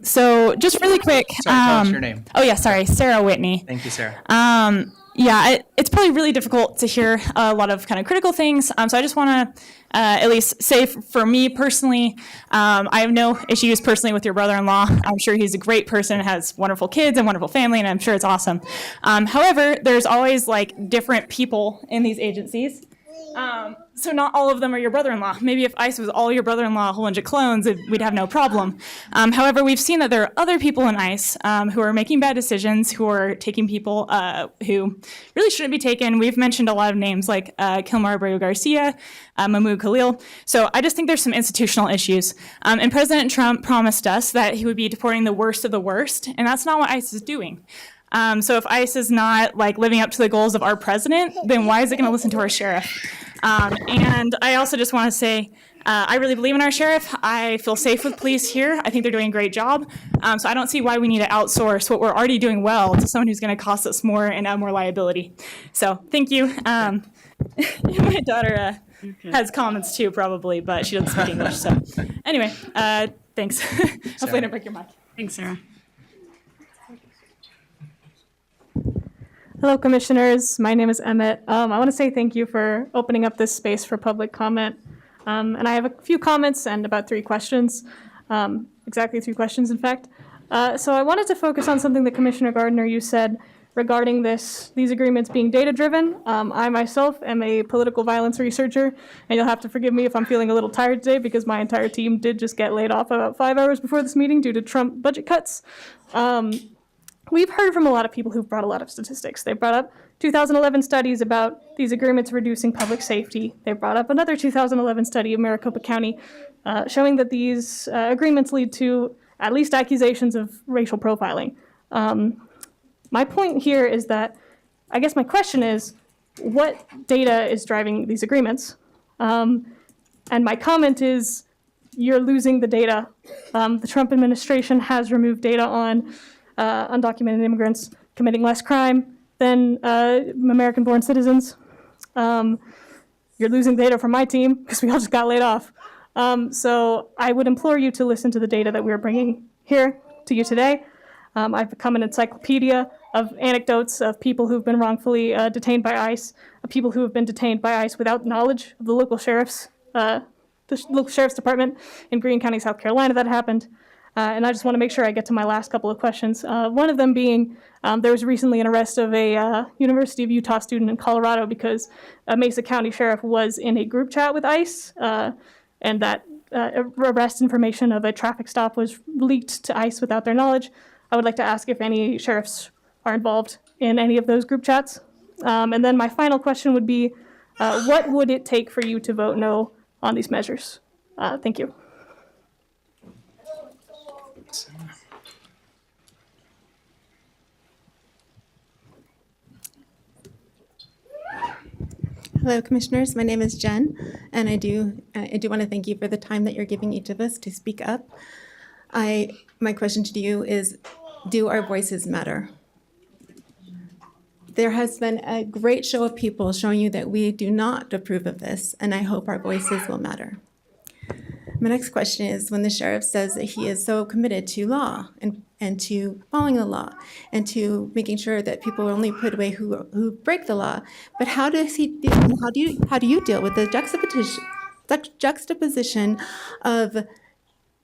Speaker 6: So just really quick.
Speaker 1: Sorry, tell us your name.
Speaker 6: Oh yeah, sorry, Sarah Whitney.
Speaker 1: Thank you, Sarah.
Speaker 6: It's probably really difficult to hear a lot of kind of critical things. So I just want to at least say for me personally, I have no issues personally with your brother-in-law. I'm sure he's a great person, has wonderful kids and wonderful family, and I'm sure it's awesome. However, there's always like different people in these agencies. So not all of them are your brother-in-law. Maybe if ICE was all your brother-in-law, a whole bunch of clones, we'd have no problem. However, we've seen that there are other people in ICE who are making bad decisions, who are taking people who really shouldn't be taken. We've mentioned a lot of names like Kilmar Abreu Garcia, Mahmoud Khalil. So I just think there's some institutional issues. And President Trump promised us that he would be deporting the worst of the worst, and that's not what ICE is doing. So if ICE is not like living up to the goals of our president, then why is it going to listen to our sheriff? And I also just want to say, I really believe in our sheriff. I feel safe with police here. I think they're doing a great job. So I don't see why we need to outsource what we're already doing well to someone who's going to cost us more and add more liability. So thank you. My daughter has comments too, probably, but she doesn't speak English. So anyway, thanks. Hopefully I didn't break your mic.
Speaker 3: Thanks, Sarah.
Speaker 18: Hello, commissioners. My name is Emmett. I want to say thank you for opening up this space for public comment. And I have a few comments and about 3 questions, exactly 3 questions, in fact. So I wanted to focus on something that Commissioner Gardner, you said regarding these agreements being data-driven. I myself am a political violence researcher, and you'll have to forgive me if I'm feeling a little tired today because my entire team did just get laid off about 5 hours before this meeting due to Trump budget cuts. We've heard from a lot of people who've brought a lot of statistics. They brought up 2011 studies about these agreements reducing public safety. They brought up another 2011 study of Maricopa County showing that these agreements lead to at least accusations of racial profiling. My point here is that, I guess my question is, what data is driving these agreements? And my comment is, you're losing the data. The Trump administration has removed data on undocumented immigrants committing less crime than American-born citizens. You're losing data from my team because we all just got laid off. So I would implore you to listen to the data that we're bringing here to you today. I've become an encyclopedia of anecdotes of people who've been wrongfully detained by ICE, of people who have been detained by ICE without knowledge of the local sheriff's department in Greene County, South Carolina that happened. And I just want to make sure I get to my last couple of questions. One of them being, there was recently an arrest of a University of Utah student in Colorado because a Mesa County sheriff was in a group chat with ICE, and that arrest information of a traffic stop was leaked to ICE without their knowledge. I would like to ask if any sheriffs are involved in any of those group chats. And then my final question would be, what would it take for you to vote no on these measures? Thank you.
Speaker 20: Hello, Commissioners. My name is Jen, and I do want to thank you for the time that you're giving each of us to speak up. My question to you is, do our voices matter? There has been a great show of people showing you that we do not approve of this, and I hope our voices will matter. My next question is, when the sheriff says that he is so committed to law and to following the law and to making sure that people are only put away who break the law, but how do you deal with the juxtaposition of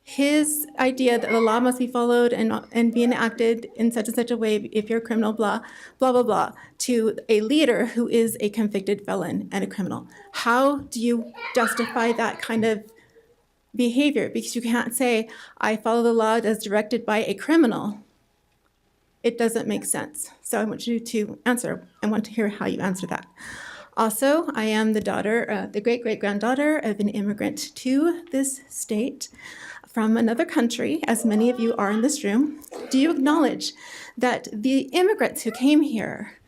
Speaker 20: his idea that the law must be followed and be enacted in such and such a way if you're a criminal, blah, blah, blah, blah, to a leader who is a convicted felon and a criminal. How do you justify that kind of behavior? Because you can't say, I follow the law as directed by a criminal. It doesn't make sense. So I want you to answer. I want to hear how you answer that. Also, I am the daughter, the great-great-granddaughter of an immigrant to this state from another country, as many of you are in this room. Do you acknowledge that the immigrants who came here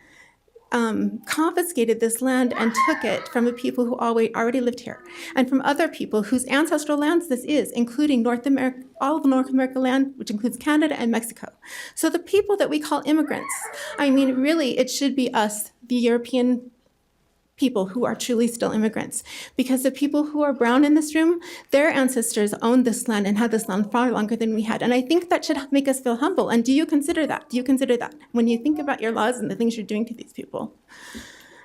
Speaker 20: confiscated this land and took it from the people who already lived here, and from other people whose ancestral lands this is, including North America, all of the North America land, which includes Canada and Mexico. So the people that we call immigrants, I mean, really, it should be us, the European people who are truly still immigrants, because the people who are brown in this room, their ancestors owned this land and had this land far longer than we had. And I think that should make us feel humble. And do you consider that? Do you consider that when you think about your laws and the things you're doing to these people?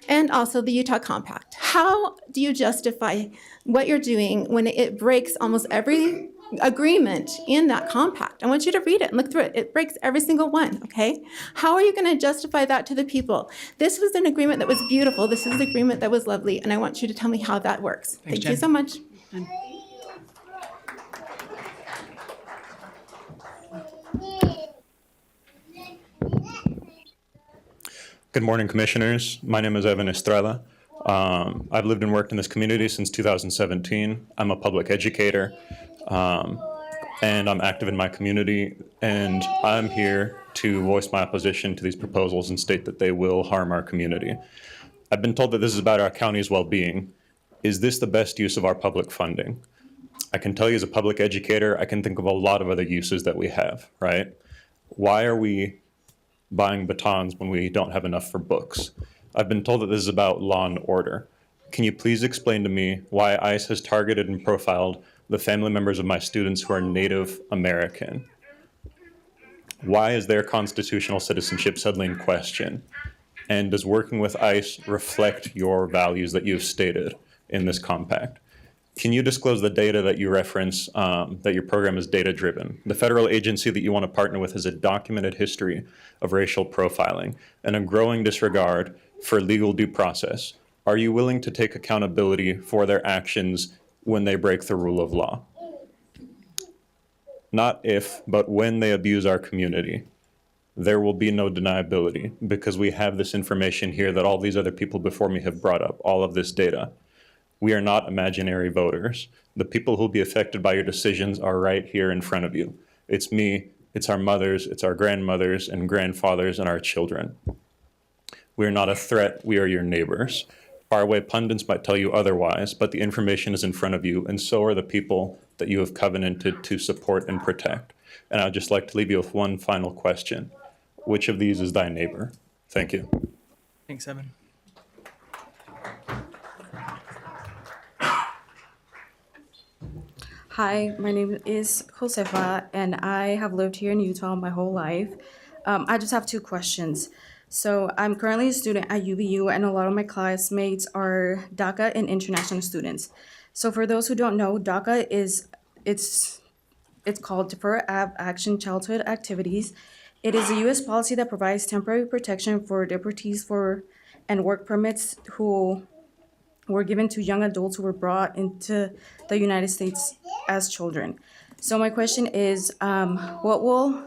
Speaker 20: And also the Utah Compact. How do you justify what you're doing when it breaks almost every agreement in that compact? I want you to read it and look through it. It breaks every single one, okay? How are you going to justify that to the people? This was an agreement that was beautiful. This is an agreement that was lovely, and I want you to tell me how that works. Thank you so much.
Speaker 4: Good morning, Commissioners. My name is Evan Estrella. I've lived and worked in this community since 2017. I'm a public educator. And I'm active in my community, and I'm here to voice my opposition to these proposals and state that they will harm our community. I've been told that this is about our county's well-being. Is this the best use of our public funding? I can tell you as a public educator, I can think of a lot of other uses that we have, right? Why are we buying batons when we don't have enough for books? I've been told that this is about law and order. Can you please explain to me why ICE has targeted and profiled the family members of my students who are Native American? Why is their constitutional citizenship suddenly in question? And does working with ICE reflect your values that you've stated in this compact? Can you disclose the data that you reference, that your program is data-driven? The federal agency that you want to partner with has a documented history of racial profiling and a growing disregard for legal due process. Are you willing to take accountability for their actions when they break the rule of law? Not if, but when they abuse our community. There will be no deniability because we have this information here that all these other people before me have brought up, all of this data. We are not imaginary voters. The people who will be affected by your decisions are right here in front of you. It's me, it's our mothers, it's our grandmothers and grandfathers and our children. We are not a threat, we are your neighbors. Faraway pundits might tell you otherwise, but the information is in front of you, and so are the people that you have covenanted to support and protect. And I'd just like to leave you with one final question. Which of these is thy neighbor? Thank you.
Speaker 1: Thanks, Evan.
Speaker 22: Hi, my name is Josefa, and I have lived here in Utah my whole life. I just have two questions. So I'm currently a student at UVU, and a lot of my classmates are DACA and international students. So for those who don't know, DACA it's called Deferred Action Childhood Activities. It is a U.S. policy that provides temporary protection for deportees and work permits who were given to young adults who were brought into the United States as children. So my question is, what will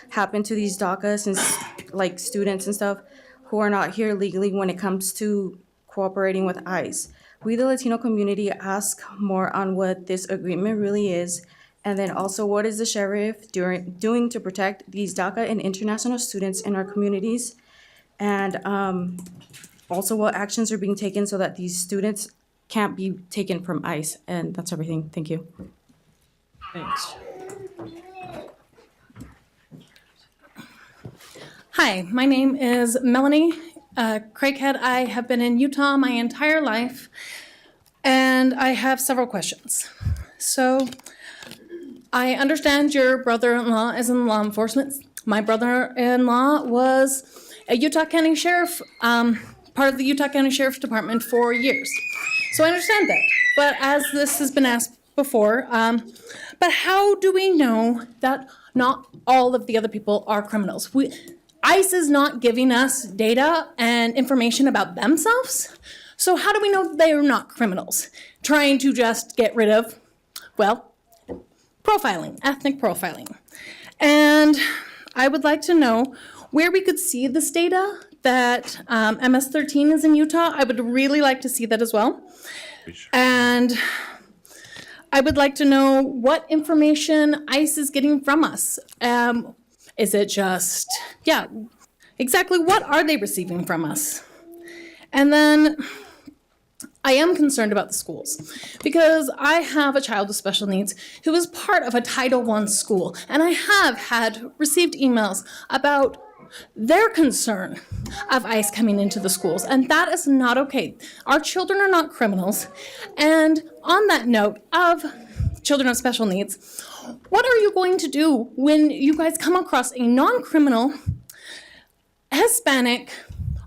Speaker 22: happen to these DACA, since like students and stuff who are not here legally, when it comes to cooperating with ICE? We, the Latino community, ask more on what this agreement really is, and then also what is the sheriff doing to protect these DACA and international students in our communities, and also what actions are being taken so that these students can't be taken from ICE. And that's everything. Thank you.
Speaker 1: Thanks.
Speaker 11: Hi, my name is Melanie Craighead. I have been in Utah my entire life, and I have several questions. So, I understand your brother-in-law is in law enforcement. My brother-in-law was a Utah County Sheriff, part of the Utah County Sheriff's Department for years. So I understand that. But as this has been asked
Speaker 18: before, but how do we know that not all of the other people are criminals? ICE is not giving us data and information about themselves. So how do we know they are not criminals? Trying to just get rid of, well, profiling, ethnic profiling. And I would like to know where we could see this data that MS-13 is in Utah. I would really like to see that as well. And I would like to know what information ICE is getting from us. Is it just, exactly what are they receiving from us? And then I am concerned about the schools because I have a child with special needs who is part of a Title I school, and I have received emails about their concern of ICE coming into the schools, and that is not okay. Our children are not criminals. And on that note of children with special needs, what are you going to do when you guys come across a non-criminal, Hispanic,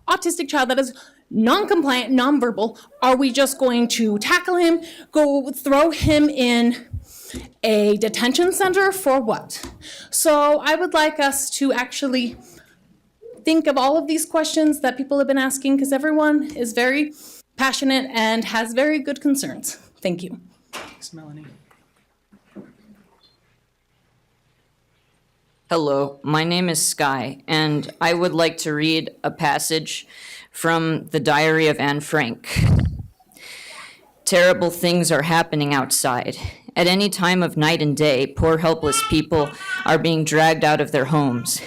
Speaker 18: autistic child that is non-compliant, non-verbal? Are we just going to tackle him, go throw him in a detention center for what? So I would like us to actually think of all of these questions that people have been asking, because everyone is very passionate and has very good concerns. Thank you.
Speaker 1: Thanks, Melanie.
Speaker 7: Hello, my name is Sky, and I would like to read a passage from the Diary of Anne Frank. Terrible things are happening outside. At any time of night and day, poor helpless people are being dragged out of their homes.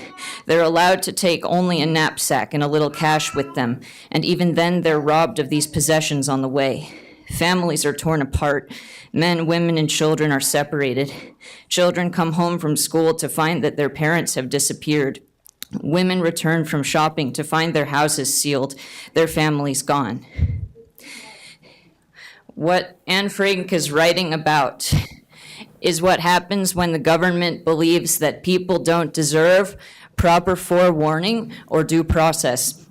Speaker 7: They're allowed to take only a knapsack and a little cash with them, and even then they're robbed of these possessions on the way. Families are torn apart. Men, women, and children are separated. Children come home from school to find that their parents have disappeared. Women return from shopping to find their houses sealed, their families gone. What Anne Frank is writing about is what happens when the government believes that people don't deserve proper forewarning or due process.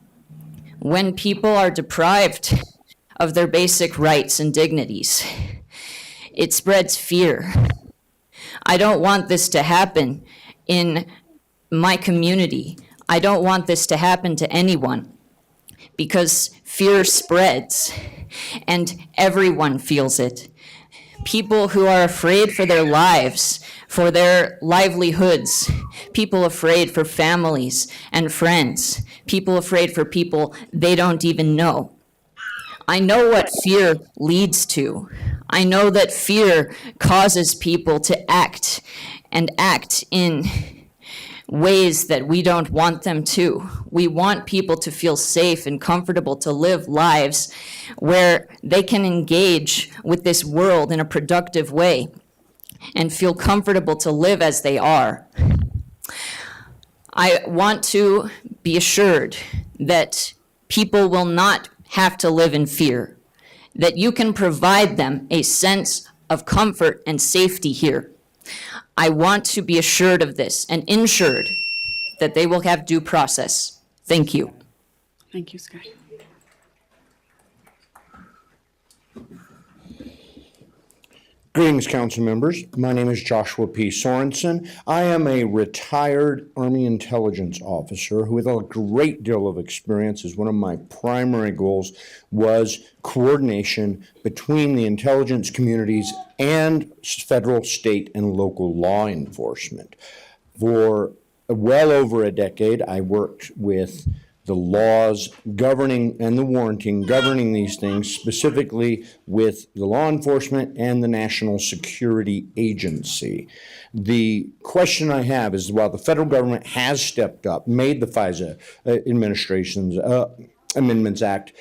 Speaker 7: When people are deprived of their basic rights and dignities, it spreads fear. I don't want this to happen in my community. I don't want this to happen to anyone, because fear spreads and everyone feels it. People who are afraid for their lives, for their livelihoods, people afraid for families and friends, people afraid for people they don't even know. I know what fear leads to. I know that fear causes people to act and act in ways that we don't want them to. We want people to feel safe and comfortable to live lives where they can engage with this world in a productive way and feel comfortable to live as they are. I want to be assured that people will not have to live in fear, that you can provide them a sense of comfort and safety here. I want to be assured of this and ensured that they will have due process. Thank you.
Speaker 3: Thank you, Sky.
Speaker 8: Greetings, council members. My name is Joshua P. Sorensen. I am a retired Army intelligence officer who, with a great deal of experience, as one of my primary goals was coordination between the intelligence communities and federal, state, and local law enforcement. For well over a decade, I worked with the laws governing and the warranting governing these things, specifically with the law enforcement and the National Security Agency. The question I have is, while the federal government has stepped up, made the FISA administration's Amendments Act,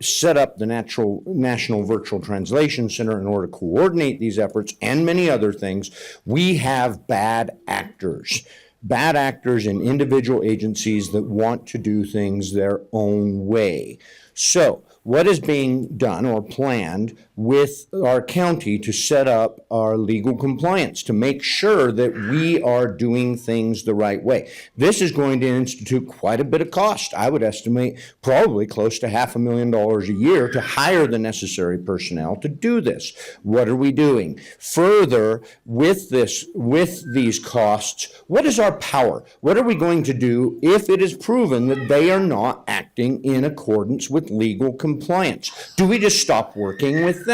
Speaker 8: set up the National Virtual Translation Center in order to coordinate these efforts and many other things, we have bad actors in individual agencies that want to do things their own way. So what is being done or planned with our county to set up our legal compliance, to make sure that we are doing things the right way. This is going to institute quite a bit of cost. I would estimate probably close to $500,000 a year to hire the necessary personnel to do this. What are we doing? Further, with these costs, what is our power? What are we going to do if it is proven that they are not acting in accordance with legal compliance? Do we just stop working with them?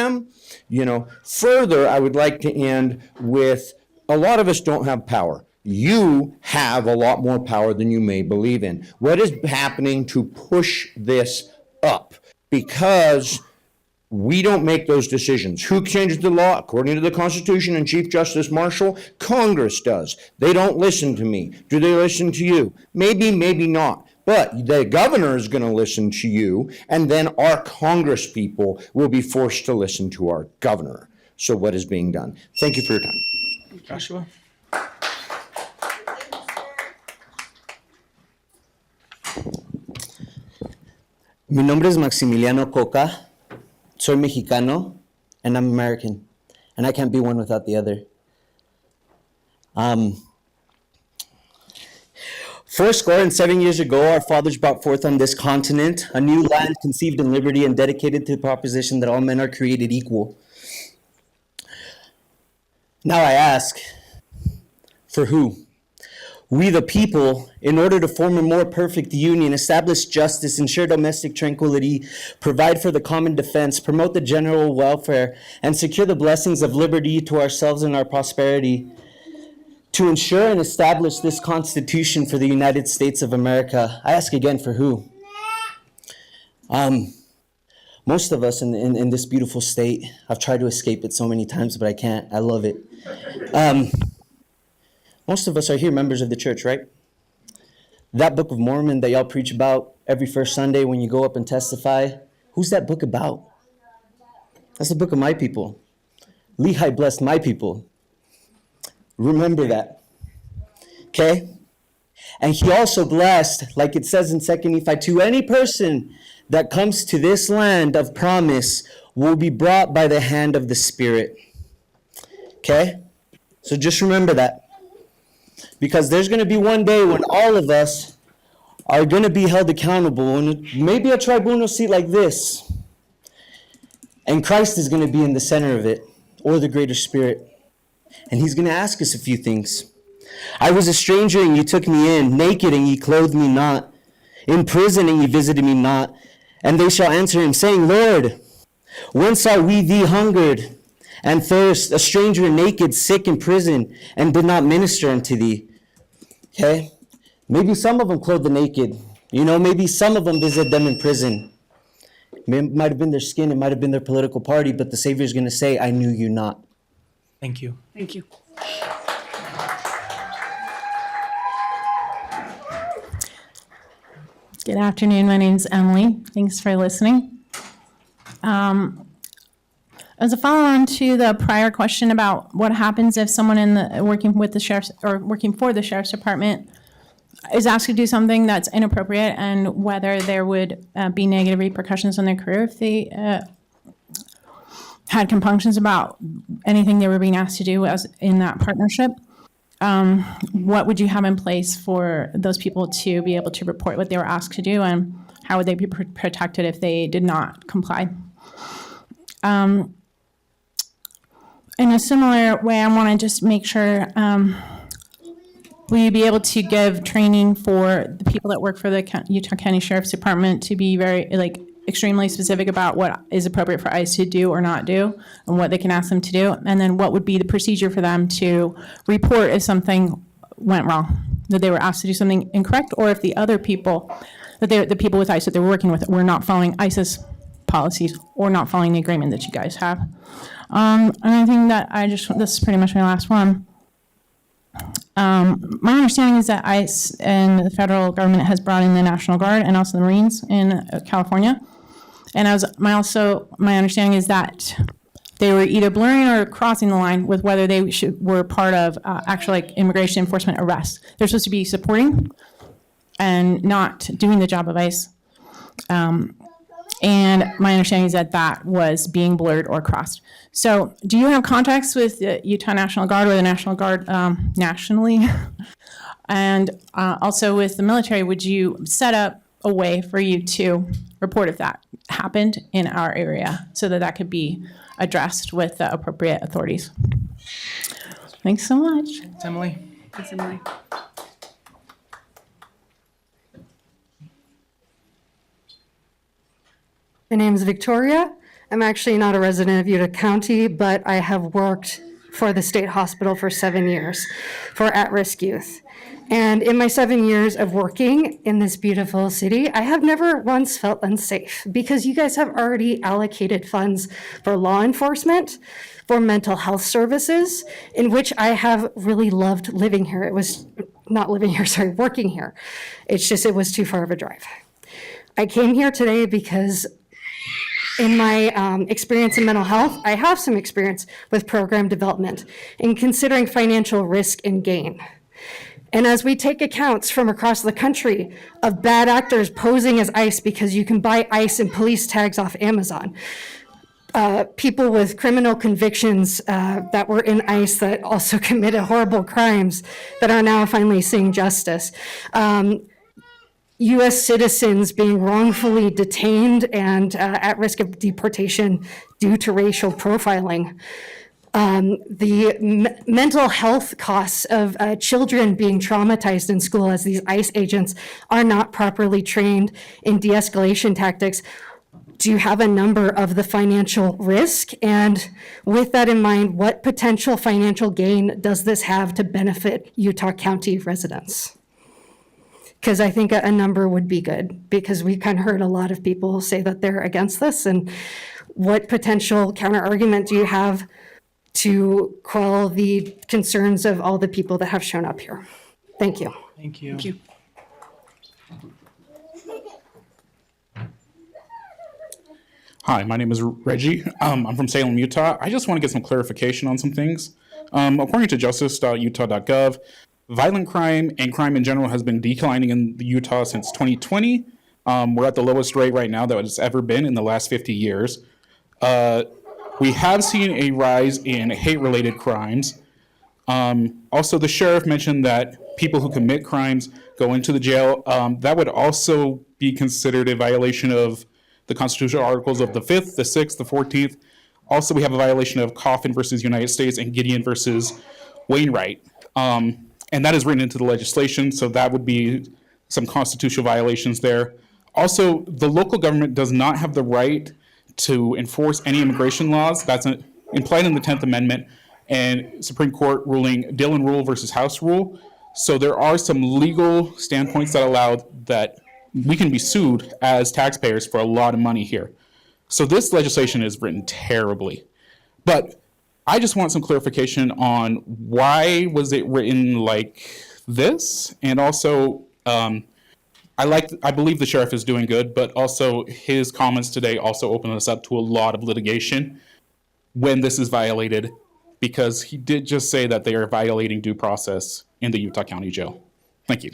Speaker 8: Further, I would like to end with, a lot of us don't have power. You have a lot more power than you may believe in. What is happening to push this up? Because we don't make those decisions. Who changes the law? According to the Constitution and Chief Justice Marshall, Congress does. They don't listen to me. Do they listen to you? Maybe, maybe not. But the governor is going to listen to you, and then our Congress people will be forced to listen to our governor. So what is being done? Thank you for your time.
Speaker 1: Joshua?
Speaker 9: Mi nombre es Maximiliano Coca. Soy Mexicano, and I'm American, and I can't be one without the other. 7 years ago, our fathers brought forth on this continent a new land conceived in liberty and dedicated to the proposition that all men are created equal. Now I ask, for who? We the people, in order to form a more perfect union, establish justice, ensure domestic tranquility, provide for the common defense, promote the general welfare, and secure the blessings of liberty to ourselves and our prosperity, to ensure and establish this Constitution for the United States of America. I ask again, for who? Most of us in this beautiful state, I've tried to escape it so many times, but I can't. I love it. Most of us are here members of the church, right? That Book of Mormon that y'all preach about every first Sunday when you go up and testify, who's that book about? That's the book of my people. Lehi blessed my people. Remember that. Okay? And he also blessed, like it says in 2 Nephi 2, any person that comes to this land of promise will be brought by the hand of the Spirit. Okay? So just remember that. Because there's going to be one day when all of us are going to be held accountable, and maybe a tribunal seat like this. And Christ is going to be in the center of it, or the greater Spirit. And he's going to ask us a few things. I was a stranger, and you took me in, naked, and ye clothed me not, in prison, and ye visited me not. And they shall answer him, saying, Lord, when saw we thee hungered and thirst, a stranger and naked, sick in prison, and did not minister unto thee? Okay? Maybe some of them clothed the naked. Maybe some of them visited them in prison. It might have been their skin, it might have been their political party, but the Savior is going to say, I knew you not.
Speaker 1: Thank you.
Speaker 3: Thank you.
Speaker 18: Good afternoon. My name's Emily. Thanks for listening. As a follow-on to the prior question about what happens if someone working with the sheriff's or working for the sheriff's department is asked to do something that's inappropriate, and whether there would be negative repercussions on their career if they had compunctions about anything they were being asked to do as in that partnership. What would you have in place for those people to be able to report what they were asked to do, and how would they be protected if they did not comply? In a similar way, I want to just make sure, will you be able to give training for the people that work for the Utah County Sheriff's Department to be very, extremely specific about what is appropriate for ICE to do or not do, and what they can ask them to do? And then what would be the procedure for them to report if something went wrong, that they were asked to do something incorrect, or if the other people, the people with ICE that they were working with were not following ICE's policies or not following the agreement that you guys have? Another thing that this is pretty much my last one. My understanding is that ICE and the federal government has brought in the National Guard and also the Marines in California. And my understanding is that they were either blurring or crossing the line with whether they were part of actual immigration enforcement arrests. They're supposed to be supporting and not doing the job of ICE.
Speaker 6: And my understanding is that that was being blurred or crossed. So do you have contacts with the Utah National Guard or the National Guard nationally? And also with the military, would you set up a way for you to report if that happened in our area so that that could be addressed with the appropriate authorities? Thanks so much.
Speaker 1: Emily.
Speaker 3: Thanks, Emily.
Speaker 10: My name is Victoria. I'm actually not a resident of Utah County, but I have worked for the state hospital for 7 years for at-risk youth. And in my 7 years of working in this beautiful city, I have never once felt unsafe because you guys have already allocated funds for law enforcement, for mental health services, in which I have really loved living here. It was not living here, sorry, working here. It's just, it was too far of a drive. I came here today because in my experience in mental health, I have some experience with program development in considering financial risk and gain. And as we take accounts from across the country of bad actors posing as ICE because you can buy ICE and police tags off Amazon, people with criminal convictions that were in ICE that also committed horrible crimes that are now finally seeing justice, U.S. citizens being wrongfully detained and at risk of deportation due to racial profiling. The mental health costs of children being traumatized in school as these ICE agents are not properly trained in de-escalation tactics. Do you have a number of the financial risk? And with that in mind, what potential financial gain does this have to benefit Utah County residents? Because I think a number would be good, because we kind of heard a lot of people say that they're against this. And what potential counter argument do you have to quell the concerns of all the people that have shown up here? Thank you.
Speaker 1: Thank you.
Speaker 3: Thank you.
Speaker 12: Hi, my name is Reggie. I'm from Salem, Utah. I just want to get some clarification on some things. According to justice.utah.gov, violent crime and crime in general has been declining in Utah since 2020. We're at the lowest rate right now that it's ever been in the last 50 years. We have seen a rise in hate-related crimes. Also, the sheriff mentioned that people who commit crimes go into the jail. That would also be considered a violation of the constitutional articles of the 5th, the 6th, the 14th. Also, we have a violation of Coffin versus United States and Gideon versus Wainwright. And that is written into the legislation, so that would be some constitutional violations there. Also, the local government does not have the right to enforce any immigration laws. That's implied in the 10th Amendment and Supreme Court ruling Dillon Rule versus House Rule. So there are some legal standpoints that allow that we can be sued as taxpayers for a lot of money here. So this legislation is written terribly. But I just want some clarification on why was it written like this? And also, I believe the sheriff is doing good, but also his comments today also open us up to a lot of litigation when this is violated, because he did just say that they are violating due process in the Utah County Jail. Thank you.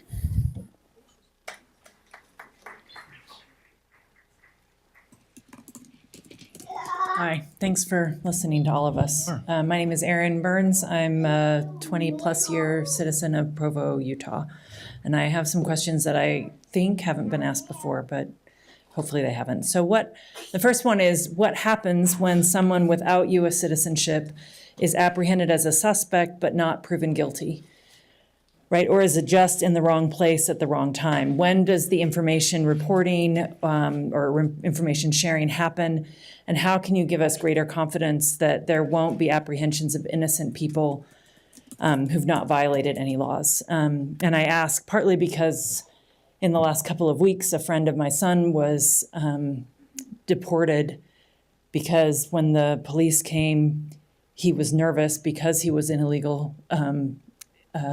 Speaker 5: Hi, thanks for listening to all of us. My name is Erin Burns. I'm a 20-plus year citizen of Provo, Utah. And I have some questions that I think haven't been asked before, but hopefully they haven't. So the first one is, what happens when someone without U.S. citizenship is apprehended as a suspect but not proven guilty? Right? Or is it just in the wrong place at the wrong time? When does the information reporting information sharing happen? And how can you give us greater confidence that there won't be apprehensions of innocent people who've not violated any laws? And I ask partly because in the last couple of weeks, a friend of my son was deported because when the police came, he was nervous because he was an illegal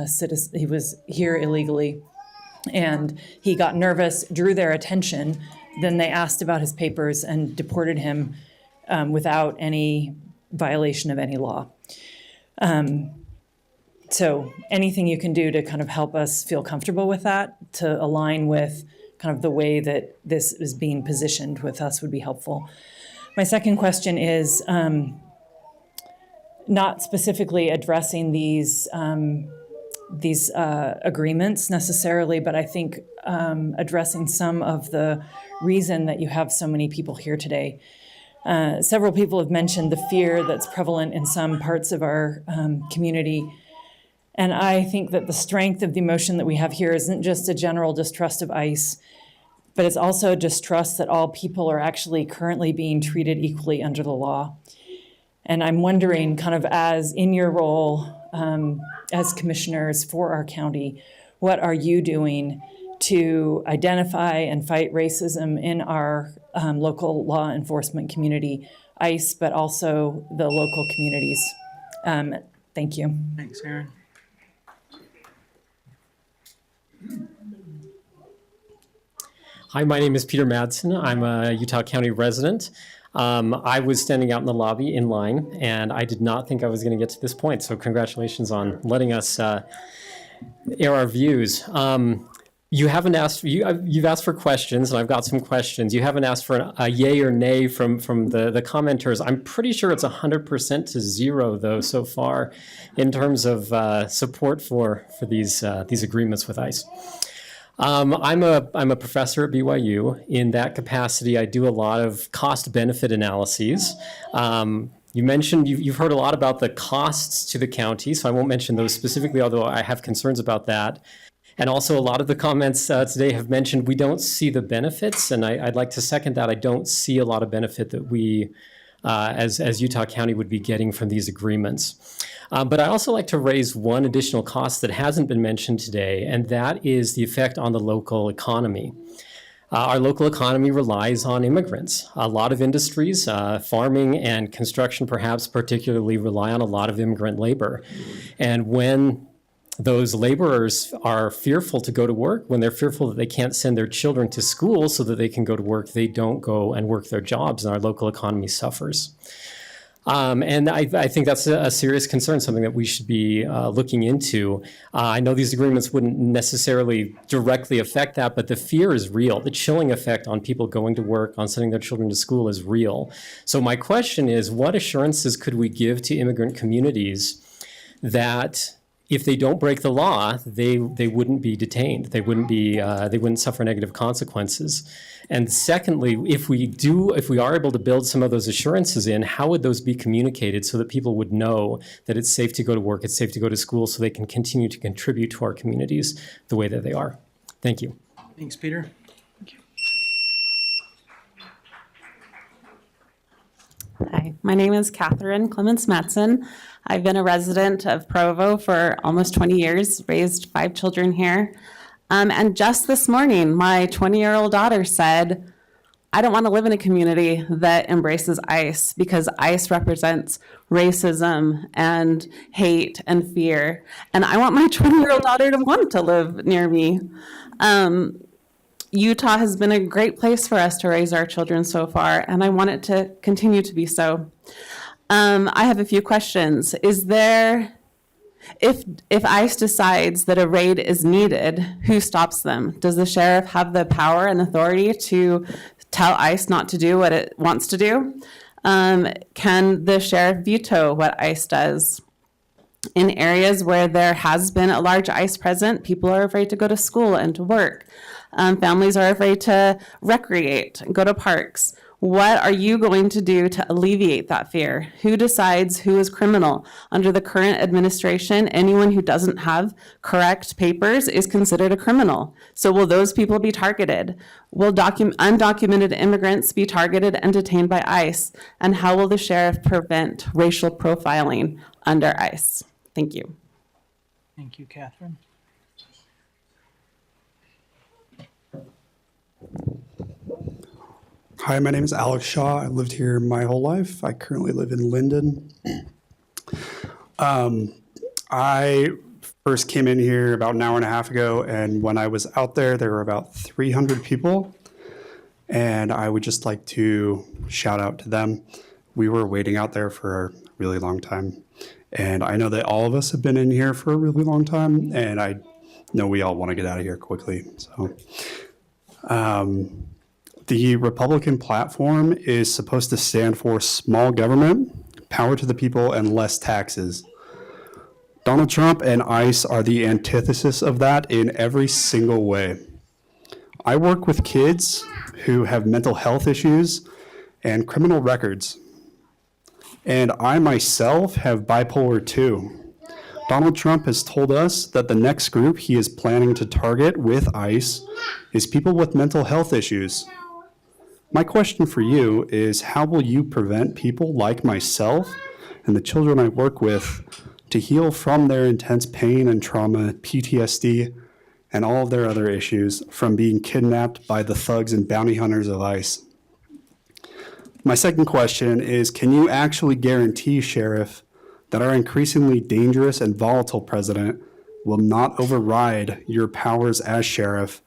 Speaker 5: citizen. He was here illegally, and he got nervous, drew their attention. Then they asked about his papers and deported him without any violation of any law. So anything you can do to kind of help us feel comfortable with that, to align with
Speaker 13: kind of the way that this is being positioned with us would be helpful. My second question is not specifically addressing these agreements necessarily, but I think addressing some of the reason that you have so many people here today. Several people have mentioned the fear that's prevalent in some parts of our community. And I think that the strength of the emotion that we have here isn't just a general distrust of ICE, but it's also a distrust that all people are actually currently being treated equally under the law. And I'm wondering, kind of as in your role as commissioners for our county, what are you doing to identify and fight racism in our local law enforcement community, ICE, but also the local communities? Thank you.
Speaker 1: Thanks, Aaron.
Speaker 14: Hi, my name is Peter Madsen. I'm a Utah County resident. I was standing out in the lobby in line, and I did not think I was going to get to this point. So congratulations on letting us air our views. You haven't asked. You've asked for questions, and I've got some questions. You haven't asked for a yay or nay from the commenters. I'm pretty sure it's 100% to 0 though so far, in terms of support for these agreements with ICE. I'm a professor at BYU. In that capacity, I do a lot of cost-benefit analyses. You mentioned, you've heard a lot about the costs to the county, so I won't mention those specifically, although I have concerns about that. And also a lot of the comments today have mentioned we don't see the benefits, and I'd like to second that. I don't see a lot of benefit that we, as Utah County, would be getting from these agreements. But I also like to raise one additional cost that hasn't been mentioned today, and that is the effect on the local economy. Our local economy relies on immigrants. A lot of industries, farming and construction perhaps particularly, rely on a lot of immigrant labor. And when those laborers are fearful to go to work, when they're fearful that they can't send their children to school so that they can go to work, they don't go and work their jobs, and our local economy suffers. And I think that's a serious concern, something that we should be looking into. I know these agreements wouldn't necessarily directly affect that, but the fear is real. The chilling effect on people going to work, on sending their children to school is real. So my question is, what assurances could we give to immigrant communities that if they don't break the law, they wouldn't be detained. They wouldn't suffer negative consequences. And secondly, if we are able to build some of those assurances in, how would those be communicated so that people would know that it's safe to go to work, it's safe to go to school, so they can continue to contribute to our communities the way that they are? Thank you.
Speaker 1: Thanks, Peter.
Speaker 23: Hi, my name is Catherine Clements Matson. I've been a resident of Provo for almost 20 years, raised 5 children here. And just this morning, my 20-year-old daughter said, I don't want to live in a community that embraces ICE because ICE represents racism and hate and fear. And I want my 20-year-old daughter to want to live near me. Utah has been a great place for us to raise our children so far, and I want it to continue to be so. I have a few questions. Is there, if ICE decides that a raid is needed, who stops them? Does the sheriff have the power and authority to tell ICE not to do what it wants to do? Can the sheriff veto what ICE does? In areas where there has been a large ICE presence, people are afraid to go to school and to work. Families are afraid to recreate, go to parks. What are you going to do to alleviate that fear? Who decides who is criminal? Under the current administration, anyone who doesn't have correct papers is considered a criminal. So will those people be targeted? Will undocumented immigrants be targeted and detained by ICE? And how will the sheriff prevent racial profiling under ICE? Thank you.
Speaker 1: Thank you, Catherine.
Speaker 24: Hi, my name is Alex Shaw. I've lived here my whole life. I currently live in Linden. I first came in here about an hour and a half ago, and when I was out there were about 300 people, and I would just like to shout out to them. We were waiting out there for a really long time, and I know that all of us have been in here for a really long time, and I know we all want to get out of here quickly. So The Republican platform is supposed to stand for small government, power to the people, and less taxes. Donald Trump and ICE are the antithesis of that in every single way. I work with kids who have mental health issues and criminal records. And I myself have bipolar 2. Donald Trump has told us that the next group he is planning to target with ICE is people with mental health issues. My question for you is, how will you prevent people like myself and the children I work with to heal from their intense pain and trauma, PTSD, and all of their other issues from being kidnapped by the thugs and bounty hunters of ICE? My second question is, can you actually guarantee, Sheriff, that our increasingly dangerous and volatile president will not override your powers as sheriff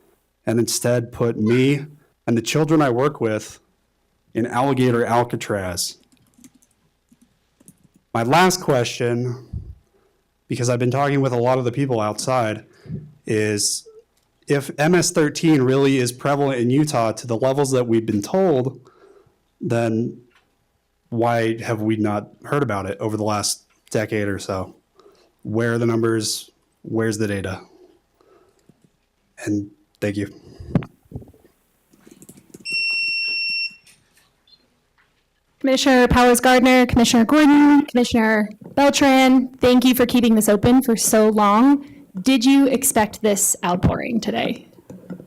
Speaker 24: and instead put me and the children I work with in alligator Alcatraz? My last question, because I've been talking with a lot of the people outside, is if MS-13 really is prevalent in Utah to the levels that we've been told, then why have we not heard about it over the last decade or so? Where are the numbers? Where's the data? And thank you.
Speaker 19: Commissioner Powers-Gardner, Commissioner Gordon, Commissioner Beltran, thank you for keeping this open for so long. Did you expect this outpouring today?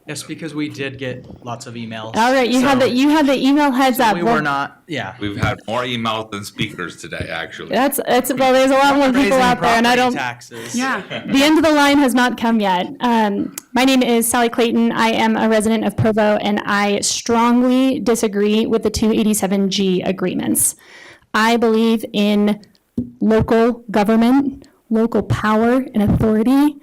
Speaker 1: Yes, because we did get lots of emails.
Speaker 19: All right, you had the email heads up.
Speaker 1: We were not, yeah.
Speaker 2: We've had more emails than speakers today, actually.
Speaker 19: That's well. There's a lot more people out there, and I don't.
Speaker 1: Taxes.
Speaker 19: Yeah, the end of the line has not come yet. My name is Sally Clayton. I am a resident of Provo, and I strongly disagree with the 287G agreements. I believe in local government, local power and authority,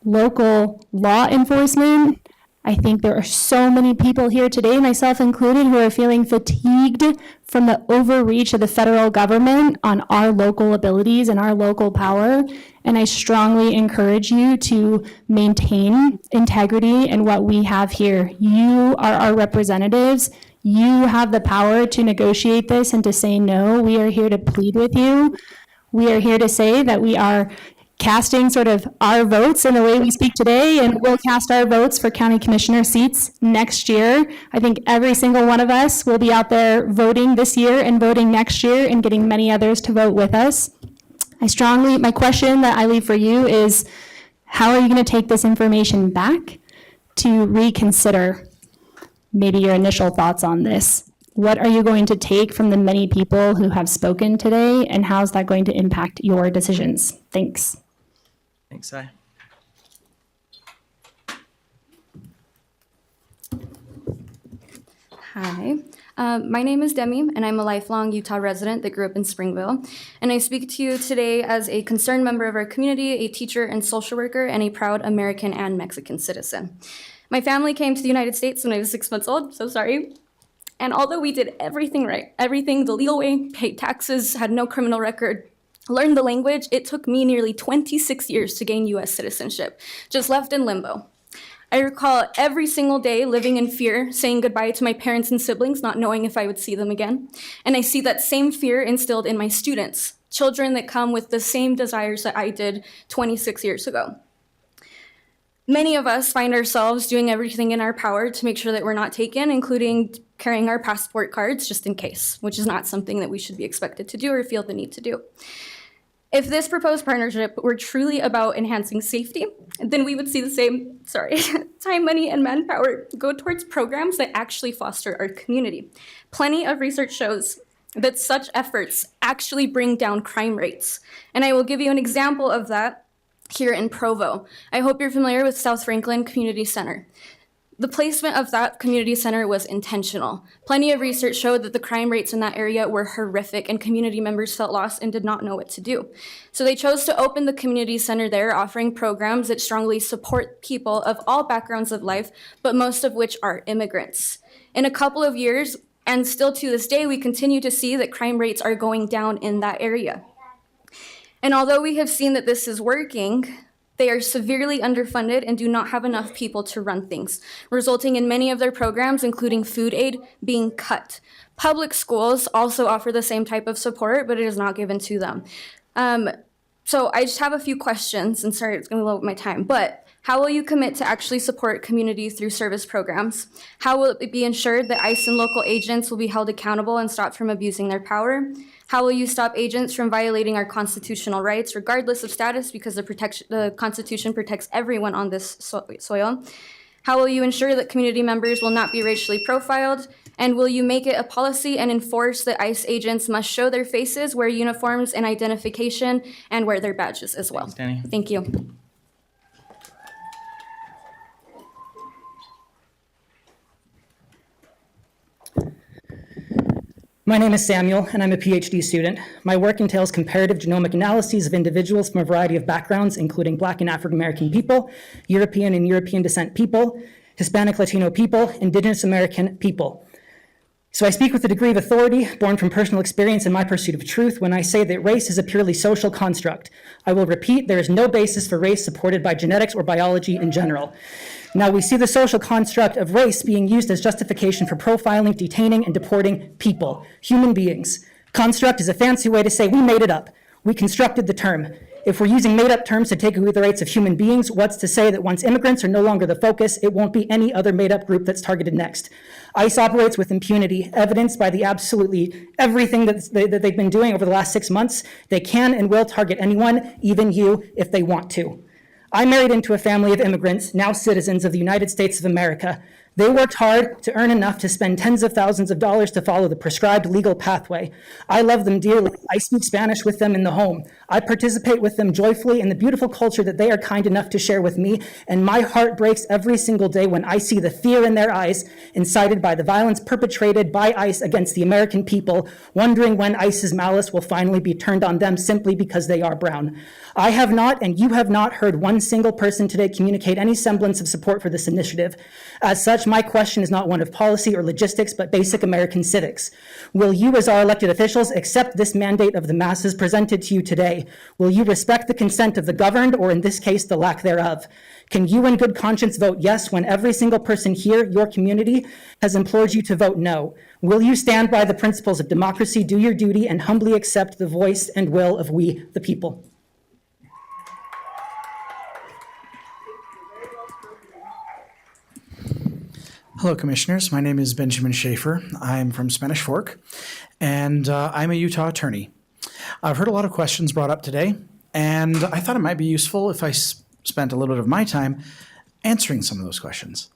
Speaker 19: local law enforcement. I think there are so many people here today, myself included, who are feeling fatigued from the overreach of the federal government on our local abilities and our local power. And I strongly encourage you to maintain integrity in what we have here. You are our representatives. You have the power to negotiate this and to say no. We are here to plead with you. We are here to say that we are casting sort of our votes in the way we speak today, and we'll cast our votes for county commissioner seats next year. I think every single one of us will be out there voting this year and voting next year and getting many others to vote with us. My question that I leave for you is, how are you going to take this information back to reconsider maybe your initial thoughts on this? What are you going to take from the many people who have spoken today, and how's that going to impact your decisions? Thanks.
Speaker 1: Thanks, Si.
Speaker 15: Hi, my name is Demi, and I'm a lifelong Utah resident that grew up in Springville. And I speak to you today as a concerned member of our community, a teacher and social worker, and a proud American and Mexican citizen. My family came to the United States when I was 6 months old, so sorry. And although we did everything right, everything the legal way, paid taxes, had no criminal record, learned the language, it took me nearly 26 years to gain US citizenship, just left in limbo. I recall every single day living in fear, saying goodbye to my parents and siblings, not knowing if I would see them again. And I see that same fear instilled in my students, children that come with the same desires that I did 26 years ago. Many of us find ourselves doing everything in our power to make sure that we're not taken, including carrying our passport cards just in case, which is not something that we should be expected to do or feel the need to do. If this proposed partnership were truly about enhancing safety, then we would see the same, time, money, and manpower go towards programs that actually foster our community. Plenty of research shows that such efforts actually bring down crime rates. And I will give you an example of that here in Provo. I hope you're familiar with South Franklin Community Center. The placement of that community center was intentional. Plenty of research showed that the crime rates in that area were horrific and community members felt lost and did not know what to do. So they chose to open the community center there, offering programs that strongly support people of all backgrounds of life, but most of which are immigrants. In a couple of years, and still to this day, we continue to see that crime rates are going down in that area. And although we have seen that this is working, They are severely underfunded and do not have enough people to run things, resulting in many of their programs, including food aid, being cut. Public schools also offer the same type of support, but it is not given to them. So I just have a few questions, and sorry, it's going to load my time, but how will you commit to actually support communities through service programs? How will it be ensured that ICE and local agents will be held accountable and stopped from abusing their power? How will you stop agents from violating our constitutional rights, regardless of status, because the Constitution protects everyone on this soil? How will you ensure that community members will not be racially profiled? And will you make it a policy and enforce that ICE agents must show their faces, wear uniforms and identification, and wear their badges as well?
Speaker 1: Thanks, Danny.
Speaker 15: Thank you.
Speaker 16: My name is Samuel, and I'm a PhD student. My work entails comparative genomic analyses of individuals from a variety of backgrounds, including Black and African American people, European and European descent people, Hispanic Latino people, Indigenous American people. So I speak with a degree of authority born from personal experience and my pursuit of truth when I say that race is a purely social construct. I will repeat, there is no basis for race supported by genetics or biology in general. Now, we see the social construct of race being used as justification for profiling, detaining, and deporting people, human beings. Construct is a fancy way to say we made it up. We constructed the term. If we're using made-up terms to take away the rights of human beings, what's to say that once immigrants are no longer the focus, it won't be any other made-up group that's targeted next? ICE operates with impunity, evidenced by the absolutely everything that they've been doing over the last 6 months. They can and will target anyone, even you, if they want to. I married into a family of immigrants, now citizens of the United States of America. They worked hard to earn enough to spend tens of thousands of dollars to follow the prescribed legal pathway. I love them dearly. I speak Spanish with them in the home. I participate with them joyfully in the beautiful culture that they are kind enough to share with me, and my heart breaks every single day when I see the fear in their eyes, incited by the violence perpetrated by ICE against the American people, wondering when ICE's malice will finally be turned on them simply because they are brown. I have not, and you have not, heard one single person today communicate any semblance of support for this initiative. As such, my question is not one of policy or logistics, but basic American civics. Will you, as our elected officials, accept this mandate of the masses presented to you today? Will you respect the consent of the governed, or in this case, the lack thereof? Can you in good conscience vote yes when every single person here, your community, has implored you to vote no? Will you stand by the principles of democracy, do your duty, and humbly accept the voice and will of we, the people?
Speaker 17: Hello, Commissioners. My name is Benjamin Schaefer. I'm from Spanish Fork, and I'm a Utah attorney. I've heard a lot of questions brought up today, and I thought it might be useful if I spent a little bit of my time answering some of those questions,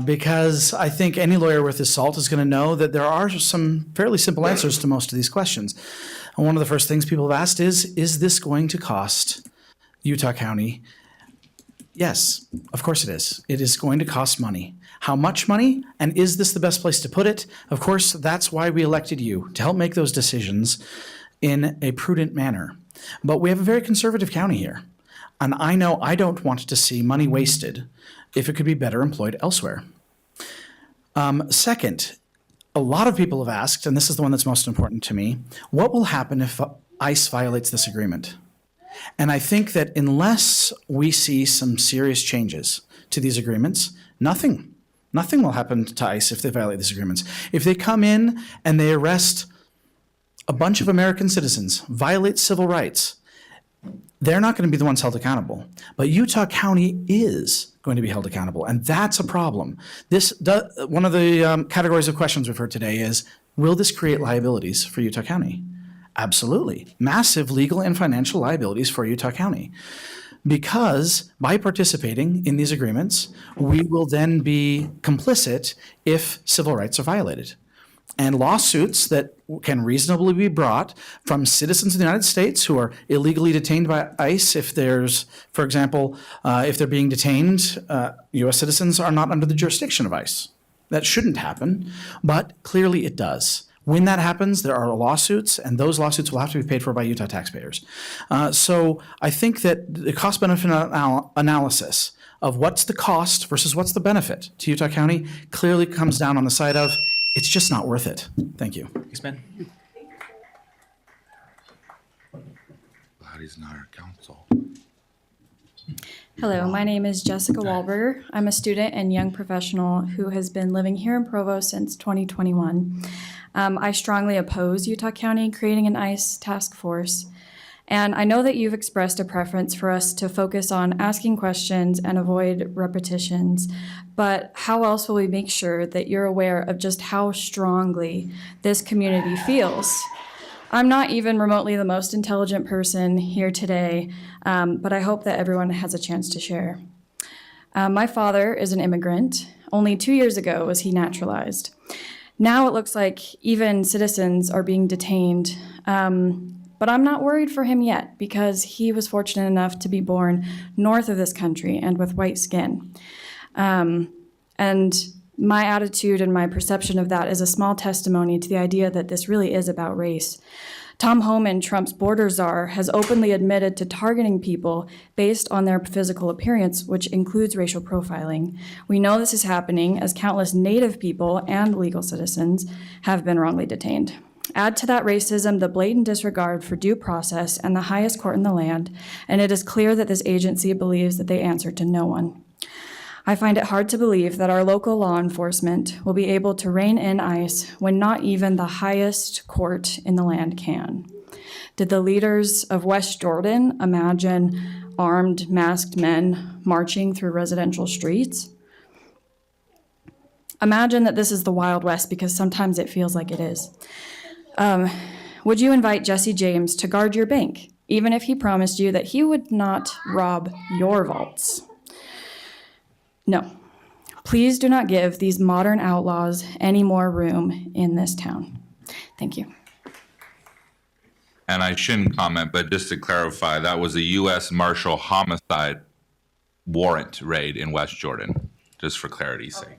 Speaker 17: because I think any lawyer worth his salt is going to know that there are some fairly simple answers to most of these questions. And one of the first things people have asked is this going to cost Utah County? Yes, of course it is. It is going to cost money. How much money? And is this the best place to put it? Of course, that's why we elected you, to help make those decisions in a prudent manner. But we have a very conservative county here. And I know I don't want to see money wasted if it could be better employed elsewhere. Second, a lot of people have asked, and this is the one that's most important to me, what will happen if ICE violates this agreement? And I think that unless we see some serious changes to these agreements, nothing will happen to ICE if they violate these agreements. If they come in and they arrest a bunch of American citizens, violate civil rights, they're not going to be the ones held accountable. But Utah County is going to be held accountable, and that's a problem. One of the categories of questions we've heard today is, will this create liabilities for Utah County? Absolutely. Massive legal and financial liabilities for Utah County. Because by participating in these agreements, we will then be complicit if civil rights are violated. And lawsuits that can reasonably be brought from citizens of the United States who are illegally detained by ICE, if there's, for example, if they're being detained, U.S. citizens are not under the jurisdiction of ICE. That shouldn't happen, but clearly it does. When that happens, there are lawsuits, and those lawsuits will have to be paid for by Utah taxpayers. So I think that the cost-benefit analysis of what's the cost versus what's the benefit to Utah County clearly comes down on the side of it's just not worth it. Thank you.
Speaker 1: Thanks, Ben.
Speaker 2: Glad he's not our counsel.
Speaker 4: Hello, my name is Jessica Wahlberger. I'm a student and young professional who has been living here in Provo since 2021. I strongly oppose Utah County creating an ICE task force. And I know that you've expressed a preference for us to focus on asking questions and avoid repetitions, but how else will we make sure that you're aware of just how strongly this community feels? I'm not even remotely the most intelligent person here today, but I hope that everyone has a chance to share. My father is an immigrant. Only 2 years ago was he naturalized. Now it looks like even citizens are being detained. But I'm not worried for him yet because he was fortunate enough to be born north of this country and with white skin. And my attitude and my perception of that is a small testimony to the idea that this really is about race. Tom Homan, Trump's border czar, has openly admitted to targeting people based on their physical appearance, which includes racial profiling. We know this is happening as countless Native people and legal citizens have been wrongly detained. Add to that racism the blatant disregard for due process and the highest court in the land, and it is clear that this agency believes that they answer to no one. I find it hard to believe that our local law enforcement will be able to rein in ICE when not even the highest court in the land can. Did the leaders of West Jordan imagine armed, masked men marching through residential streets? Imagine that this is the Wild West, because sometimes it feels like it is. Would you invite Jesse James to guard your bank, even if he promised you that he would not rob your vaults? No. Please do not give these modern outlaws any more room in this town. Thank you.
Speaker 2: And I shouldn't comment, but just to clarify, that was a U.S. Marshal homicide warrant raid in West Jordan, just for clarity's sake.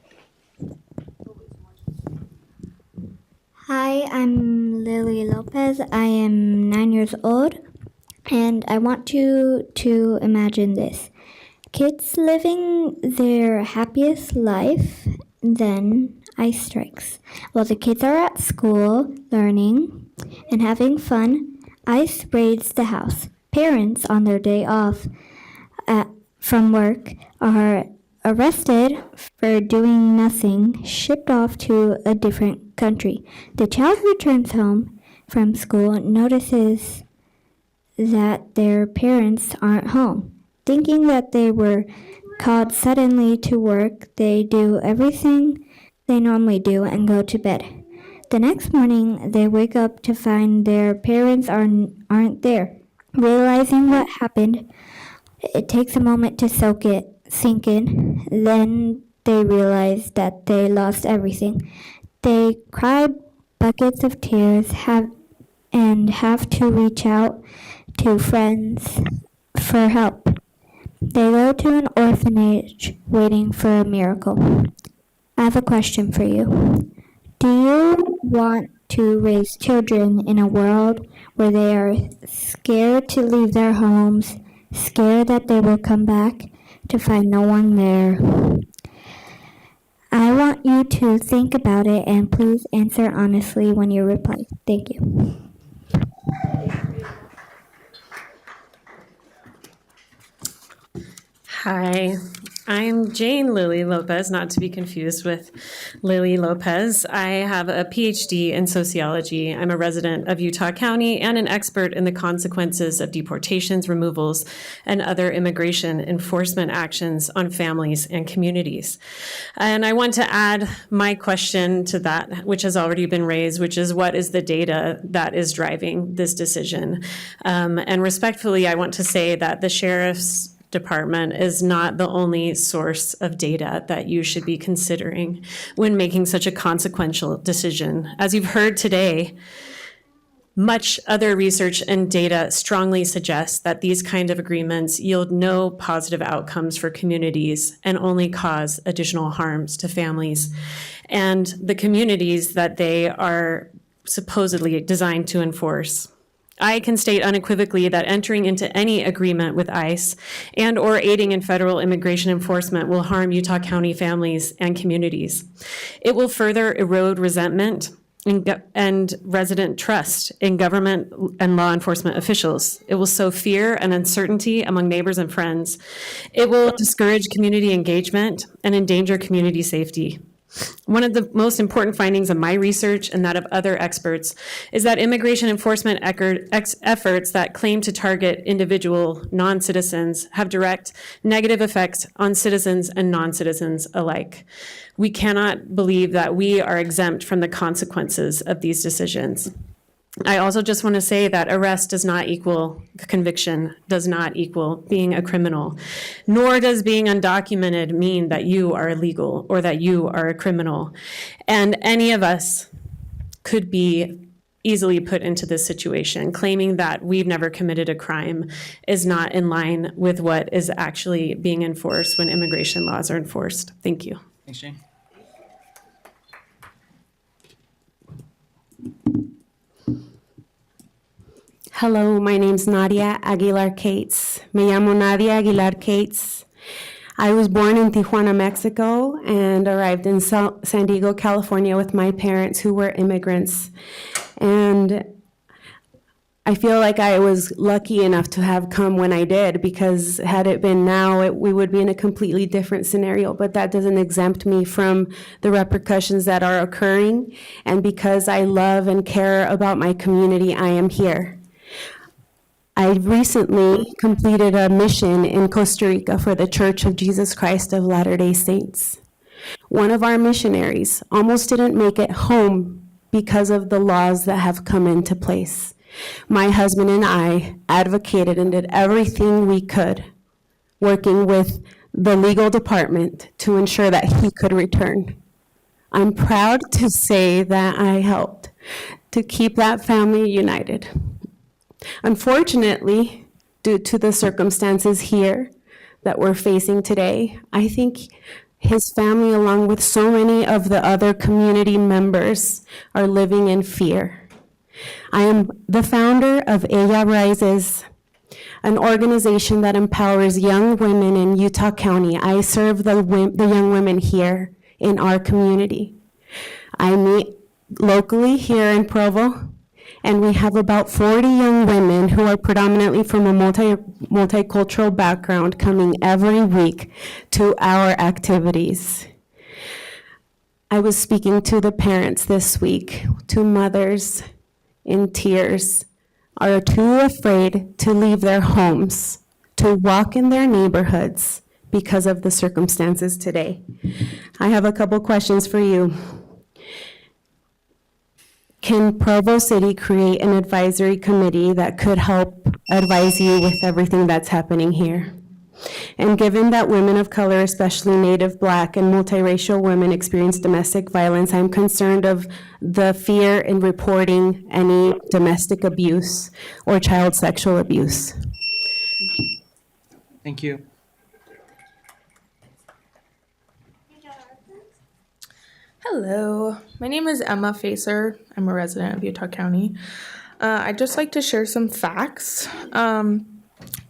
Speaker 20: Hi, I'm Lily Lopez. I am 9 years old, and I want you to imagine this. Kids living their happiest life, then ICE strikes. While the kids are at school, learning, and having fun, ICE raids the house. Parents, on their day off from work, are arrested for doing nothing, shipped off to a different country. The child returns home from school and notices that their parents aren't home. Thinking that they were called suddenly to work, they do everything they normally do and go to bed. The next morning, they wake up to find their parents aren't there. Realizing what happened, it takes a moment to sink in. Then they realize that they lost everything. They cry buckets of tears and have to reach out to friends for help. They go to an orphanage waiting for a miracle. I have a question for you. Do you want to raise children in a world where they are scared to leave their homes, scared that they will come back to find no one there? I want you to think about it and please answer honestly when you reply. Thank you.
Speaker 21: Hi, I'm Jane Lily Lopez, not to be confused with Lily Lopez. I have a PhD in sociology. I'm a resident of Utah County and an expert in the consequences of deportations, removals, and other immigration enforcement actions on families and communities. And I want to add my question to that, which has already been raised, which is what is the data that is driving this decision? And respectfully, I want to say that the sheriff's department is not the only source of data that you should be considering when making such a consequential decision. As you've heard today, much other research and data strongly suggests that these kind of agreements yield no positive outcomes for communities and only cause additional harms to families and the communities that they are supposedly designed to enforce. I can state unequivocally that entering into any agreement with ICE and or aiding in federal immigration enforcement will harm Utah County families and communities. It will further erode resentment and resident trust in government and law enforcement officials. It will sow fear and uncertainty among neighbors and friends. It will discourage community engagement and endanger community safety. One of the most important findings of my research and that of other experts is that immigration enforcement efforts that claim to target individual non-citizens have direct negative effects on citizens and non-citizens alike. We cannot believe that we are exempt from the consequences of these decisions. I also just want to say that arrest does not equal conviction, does not equal being a criminal, nor does being undocumented mean that you are illegal or that you are a criminal. And any of us could be easily put into this situation. Claiming that we've never committed a crime is not in line with what is actually being enforced when immigration laws are enforced. Thank you.
Speaker 1: Thanks, Jane.
Speaker 7: Hello, my name's Nadia Aguilar Cates. Me llamo Nadia Aguilar Cates. I was born in Tijuana, Mexico, and arrived in San Diego, California with my parents who were immigrants. And I feel like I was lucky enough to have come when I did, because had it been now, we would be in a completely different scenario. But that doesn't exempt me from the repercussions that are occurring. And because I love and care about my community, I am here. I recently completed a mission in Costa Rica for the Church of Jesus Christ of Latter-day Saints. One of our missionaries almost didn't make it home because of the laws that have come into place. My husband and I advocated and did everything we could, working with the legal department to ensure that he could return. I'm proud to say that I helped to keep that family united. Unfortunately, due to the circumstances here that we're facing today, I think his family, along with so many of the other community members, are living in fear. I am the founder of Ella Rises, an organization that empowers young women in Utah County. I serve the young women here in our community. I meet locally here in Provo, and we have about 40 young women who are predominantly from a multicultural background coming every week to our activities. I was speaking to the parents this week, to mothers in tears, are too afraid to leave their homes, to walk in their neighborhoods because of the circumstances today. I have a couple questions for you. Can Provo City create an advisory committee that could help advise you with everything that's happening here? And given that women of color, especially Native, Black, and multiracial women experience domestic violence, I'm concerned of the fear in reporting any domestic abuse or child sexual abuse.
Speaker 1: Thank you.
Speaker 8: Hello, my name is Emma Facer. I'm a resident of Utah County. I'd just like to share some facts.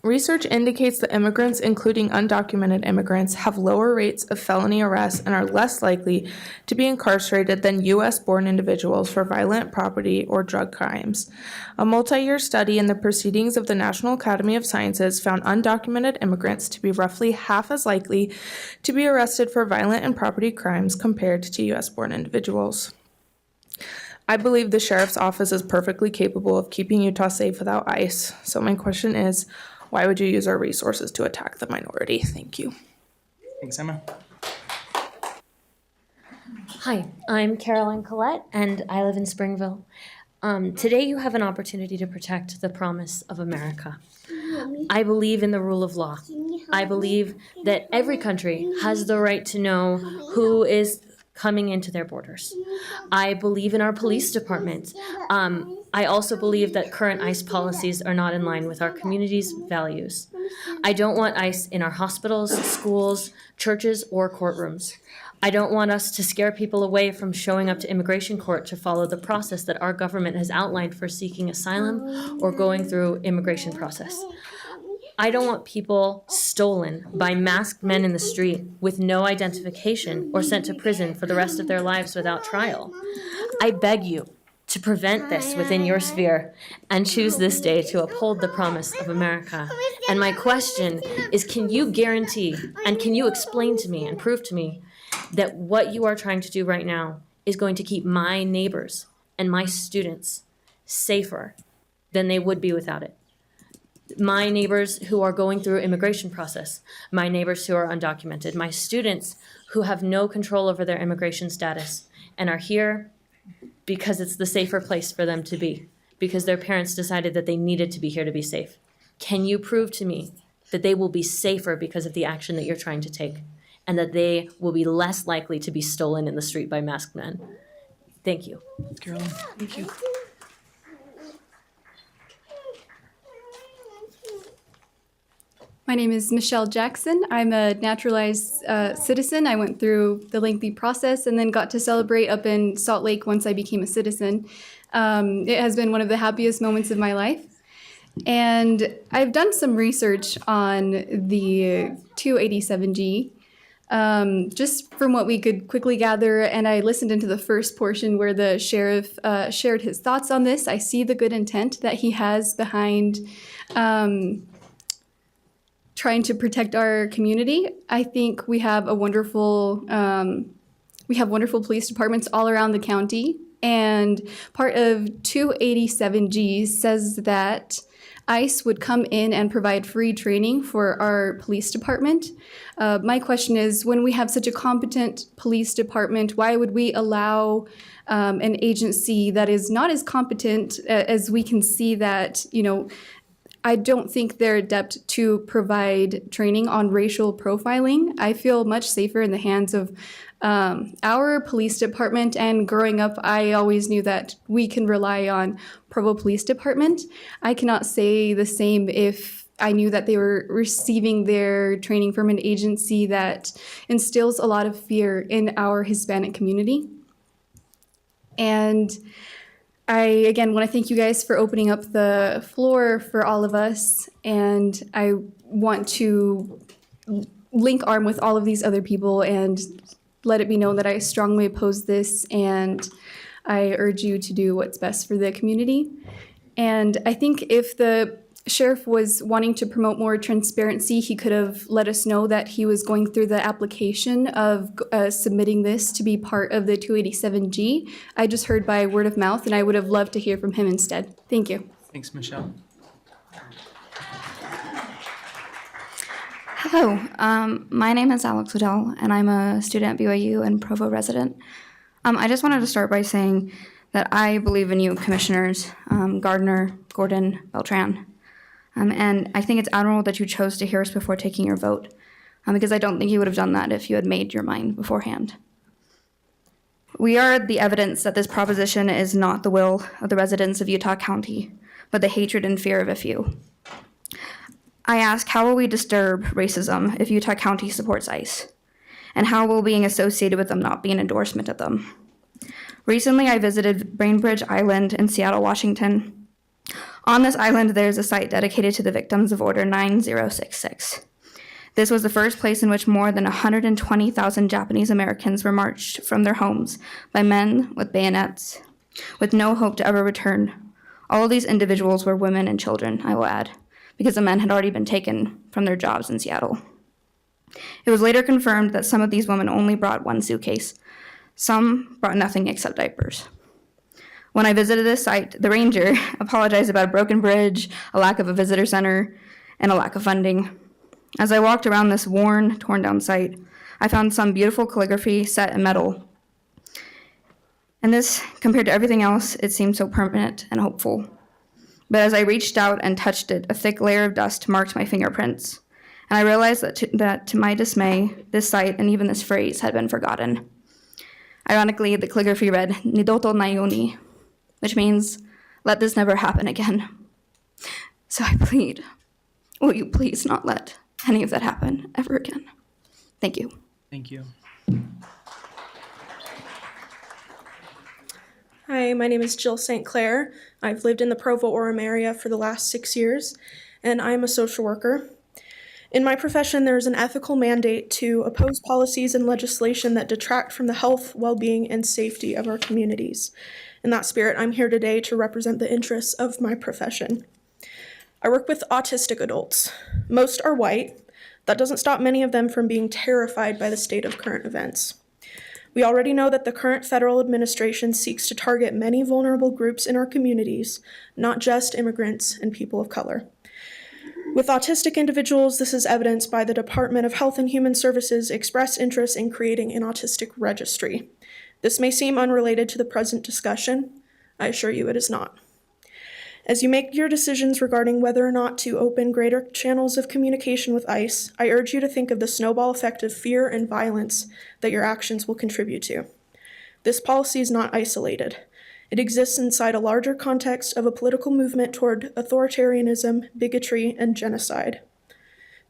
Speaker 8: Research indicates that immigrants, including undocumented immigrants, have lower rates of felony arrests and are less likely to be incarcerated than U.S.-born individuals for violent property or drug crimes. A multi-year study in the Proceedings of the National Academy of Sciences found undocumented immigrants to be roughly half as likely to be arrested for violent and property crimes compared to U.S.-born individuals. I believe the Sheriff's Office is perfectly capable of keeping Utah safe without ICE. So my question is, why would you use our resources to attack the minority? Thank you.
Speaker 1: Thanks, Emma.
Speaker 11: Hi, I'm Caroline Collette, and I live in Springville. Today you have an opportunity to protect the promise of America. I believe in the rule of law. I believe that every country has the right to know who is coming into their borders. I believe in our police department. I also believe that current ICE policies are not in line with our community's values. I don't want ICE in our hospitals, schools, churches, or courtrooms. I don't want us to scare people away from showing up to immigration court to follow the process that our government has outlined for seeking asylum or going through immigration process. I don't want people stolen by masked men in the street with no identification or sent to prison for the rest of their lives without trial. I beg you to prevent this within your sphere and choose this day to uphold the promise of America. And my question is, can you guarantee and can you explain to me and prove to me that what you are trying to do right now is going to keep my neighbors and my students safer than they would be without it? My neighbors who are going through immigration process, my neighbors who are undocumented, my students who have no control over their immigration status and are here because it's the safer place for them to be, because their parents decided that they needed to be here to be safe. Can you prove to me that they will be safer because of the action that you're trying to take, and that they will be less likely to be stolen in the street by masked men? Thank you.
Speaker 1: Carolyn, thank you.
Speaker 6: My name is Michelle Jackson. I'm a naturalized citizen. I went through the lengthy process and then got to celebrate up in Salt Lake once I became a citizen. It has been one of the happiest moments of my life. And I've done some research on the 287G, just from what we could quickly gather, and I listened into the first portion where the sheriff shared his thoughts on this. I see the good intent that he has behind trying to protect our community. I think we have a wonderful police departments all around the county, and part of 287G says that ICE would come in and provide free training for our police department. My question is, when we have such a competent police department, why would we allow an agency that is not as competent as we can see that, I don't think they're adept to provide training on racial profiling. I feel much safer in the hands of our police department, and growing up, I always knew that we can rely on Provo Police Department. I cannot say the same if I knew that they were receiving their training from an agency that instills a lot of fear in our Hispanic community. And I, again, want to thank you guys for opening up the floor for all of us, and I want to link arm with all of these other people and let it be known that I strongly oppose this, and I urge you to do what's best for the community. And I think if the sheriff was wanting to promote more transparency, he could have let us know that he was going through the application of submitting this to be part of the 287G. I just heard by word of mouth, and I would have loved to hear from him instead. Thank you.
Speaker 1: Thanks, Michelle.
Speaker 15: Hello, my name is Alex Waddell, and I'm a student at BYU and Provo resident. I just wanted to start by saying that I believe in you, Commissioners Gardner, Gordon, Beltran. And I think it's admirable that you chose to hear us before taking your vote, because I don't think you would have done that if you had made your mind beforehand. We are the evidence that this proposition is not the will of the residents of Utah County, but the hatred and fear of a few. I ask, how will we disturb racism if Utah County supports ICE? And how will being associated with them not be an endorsement of them? Recently, I visited Bainbridge Island in Seattle, Washington. On this island, there's a site dedicated to the victims of Order 9066. This was the first place in which more than 120,000 Japanese Americans were marched from their homes by men with bayonets, with no hope to ever return. All of these individuals were women and children, I will add, because the men had already been taken from their jobs in Seattle. It was later confirmed that some of these women only brought one suitcase. Some brought nothing except diapers. When I visited this site, the ranger apologized about a broken bridge, a lack of a visitor center, and a lack of funding. As I walked around this worn, torn-down site, I found some beautiful calligraphy set in metal. And this, compared to everything else, it seemed so permanent and hopeful. But as I reached out and touched it, a thick layer of dust marked my fingerprints. And I realized that to my dismay, this site and even this phrase had been forgotten. Ironically, the calligraphy read, Nidoto Nayoni, which means, let this never happen again. So I plead, will you please not let any of that happen ever again? Thank you.
Speaker 1: Thank you.
Speaker 9: Hi, my name is Jill St. Clair. I've lived in the Provo-Orem area for the last 6 years, and I am a social worker. In my profession, there is an ethical mandate to oppose policies and legislation that detract from the health, well-being, and safety of our communities. In that spirit, I'm here today to represent the interests of my profession. I work with autistic adults. Most are white. That doesn't stop many of them from being terrified by the state of current events. We already know that the current federal administration seeks to target many vulnerable groups in our communities, not just immigrants and people of color. With autistic individuals, this is evidenced by the Department of Health and Human Services' express interest in creating an autistic registry. This may seem unrelated to the present discussion. I assure you it is not. As you make your decisions regarding whether or not to open greater channels of communication with ICE, I urge you to think of the snowball effect of fear and violence that your actions will contribute to. This policy is not isolated. It exists inside a larger context of a political movement toward authoritarianism, bigotry, and genocide.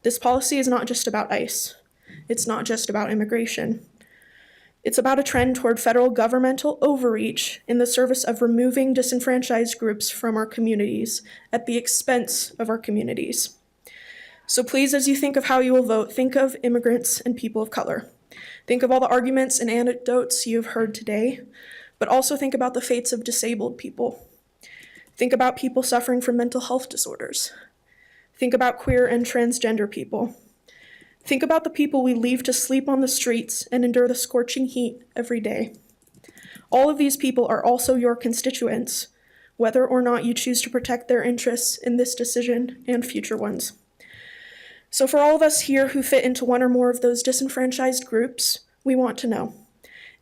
Speaker 9: This policy is not just about ICE. It's not just about immigration. It's about a trend toward federal governmental overreach in the service of removing disenfranchised groups from our communities at the expense of our communities. So please, as you think of how you will vote, think of immigrants and people of color. Think of all the arguments and anecdotes you have heard today, but also think about the fates of disabled people. Think about people suffering from mental health disorders. Think about queer and transgender people. Think about the people we leave to sleep on the streets and endure the scorching heat every day. All of these people are also your constituents, whether or not you choose to protect their interests in this decision and future ones. So for all of us here who fit into one or more of those disenfranchised groups, we want to know,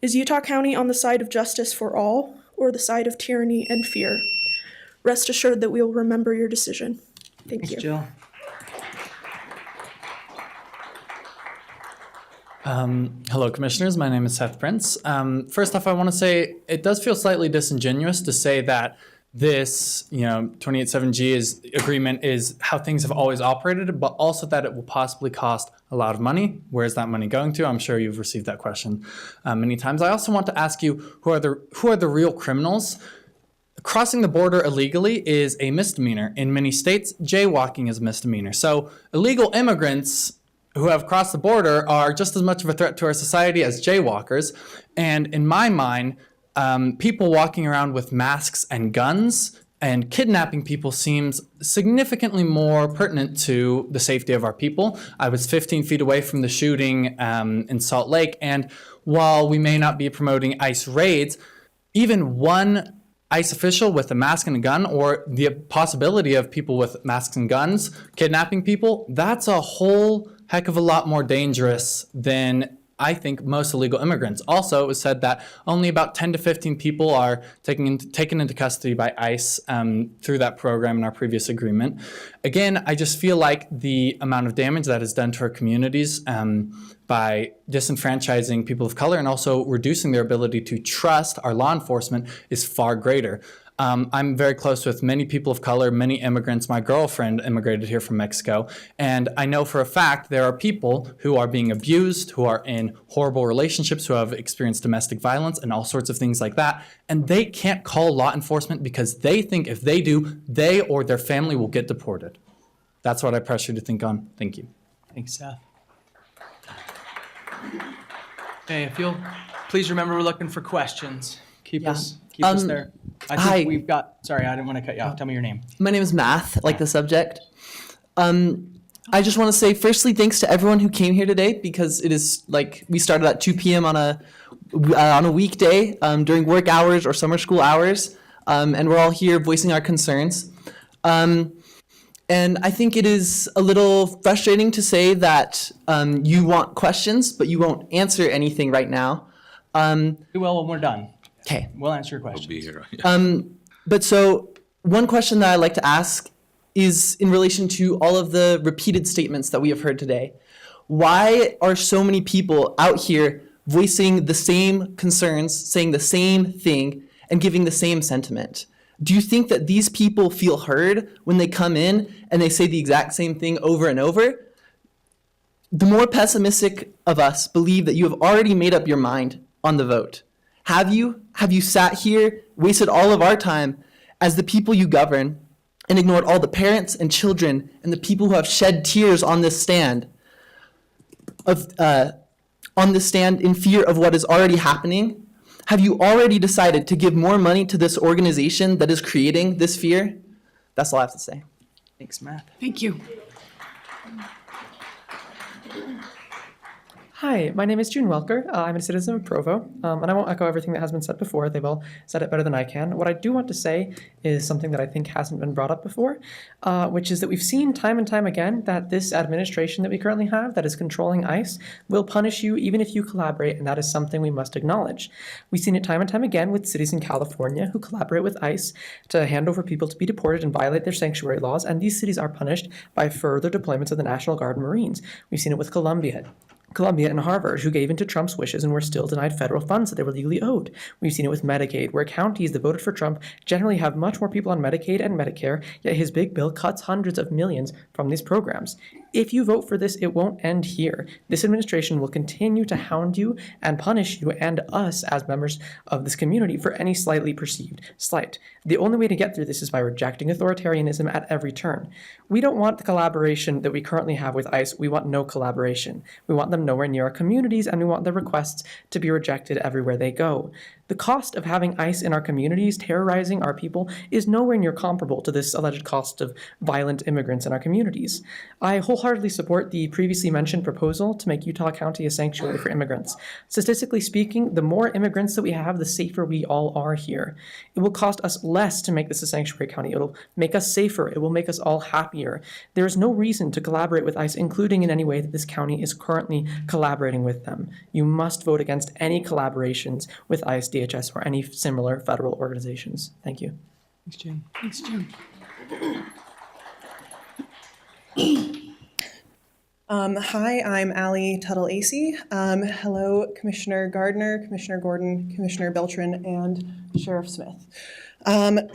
Speaker 9: is Utah County on the side of justice for all or the side of tyranny and fear? Rest assured that we will remember your decision. Thank you.
Speaker 10: Jill. Hello, commissioners. My name is Seth Prince. First off, I want to say it does feel slightly disingenuous to say that this, 28.7G agreement is how things have always operated, but also that it will possibly cost a lot of money. Where is that money going to? I'm sure you've received that question many times. I also want to ask you, who are the real criminals? Crossing the border illegally is a misdemeanor. In many states, jaywalking is a misdemeanor. So illegal immigrants who have crossed the border are just as much of a threat to our society as jaywalkers. And in my mind, people walking around with masks and guns and kidnapping people seems significantly more pertinent to the safety of our people. I was 15 feet away from the shooting in Salt Lake, and while we may not be promoting ICE raids, even one ICE official with a mask and a gun, or the possibility of people with masks and guns kidnapping people, that's a whole heck of a lot more dangerous than I think most illegal immigrants. Also, it was said that only about 10 to 15 people are taken into custody by ICE through that program in our previous agreement. Again, I just feel like the amount of damage that is done to our communities by disenfranchising people of color and also reducing their ability to trust our law enforcement is far greater. I'm very close with many people of color, many immigrants. My girlfriend immigrated here from Mexico, and I know for a fact there are people who are being abused, who are in horrible relationships, who have experienced domestic violence and all sorts of things like that, and they can't call law enforcement because they think if they do, they or their family will get deported. That's what I press you to think on. Thank you.
Speaker 1: Thanks, Seth. Okay, if you'll please remember we're looking for questions. Keep us there. I think we've got, sorry, I didn't want to cut you off. Tell me your name.
Speaker 18: My name is Math, like the subject. I just want to say, firstly, thanks to everyone who came here today, because it is like we started at 2 p.m. on a weekday during work hours or summer school hours, and we're all here voicing our concerns. And I think it is a little frustrating to say that you want questions, but you won't answer anything right now.
Speaker 1: We will when we're done.
Speaker 18: Okay.
Speaker 1: We'll answer your questions.
Speaker 2: We'll be here.
Speaker 18: But so one question that I'd like to ask is in relation to all of the repeated statements that we have heard today. Why are so many people out here voicing the same concerns, saying the same thing, and giving the same sentiment? Do you think that these people feel heard when they come in and they say the exact same thing over and over? The more pessimistic of us believe that you have already made up your mind on the vote. Have you sat here, wasted all of our time as the people you govern, and ignored all the parents and children and the people who have shed tears on this stand in fear of what is already happening? Have you already decided to give more money to this organization that is creating this fear? That's all I have to say.
Speaker 1: Thanks, Matt.
Speaker 3: Thank you.
Speaker 5: Hi, my name is June Welker. I'm a citizen of Provo, and I won't echo everything that has been said before. They've all said it better than I can. What I do want to say is something that I think hasn't been brought up before, which is that we've seen time and time again that this administration that we currently have that is controlling ICE will punish you even if you collaborate, and that is something we must acknowledge. We've seen it time and time again with cities in California who collaborate with ICE to hand over people to be deported and violate their sanctuary laws, and these cities are punished by further deployments of the National Guard and Marines. We've seen it with Columbia and Harvard, who gave in to Trump's wishes and were still denied federal funds that they were legally owed. We've seen it with Medicaid, where counties that voted for Trump generally have much more people on Medicaid and Medicare, yet his big bill cuts hundreds of millions from these programs. If you vote for this, it won't end here. This administration will continue to hound you and punish you and us as members of this community for any slightly perceived slight. The only way to get through this is by rejecting authoritarianism at every turn. We don't want the collaboration that we currently have with ICE. We want no collaboration. We want them nowhere near our communities, and we want their requests to be rejected everywhere they go. The cost of having ICE in our communities terrorizing our people is nowhere near comparable to this alleged cost of violent immigrants in our communities. I wholeheartedly support the previously mentioned proposal to make Utah County a sanctuary for immigrants. Statistically speaking, the more immigrants that we have, the safer we all are here. It will cost us less to make this a sanctuary county. It'll make us safer. It will make us all happier. There is no reason to collaborate with ICE, including in any way that this county is currently collaborating with them. You must vote against any collaborations with ICE, DHS, or any similar federal organizations. Thank you.
Speaker 3: Thanks, Jim. Thanks, Jim.
Speaker 12: Hi, I'm Allie Tuttle-Acey. Hello, Commissioner Gardner, Commissioner Gordon, Commissioner Beltran, and Sheriff Smith. I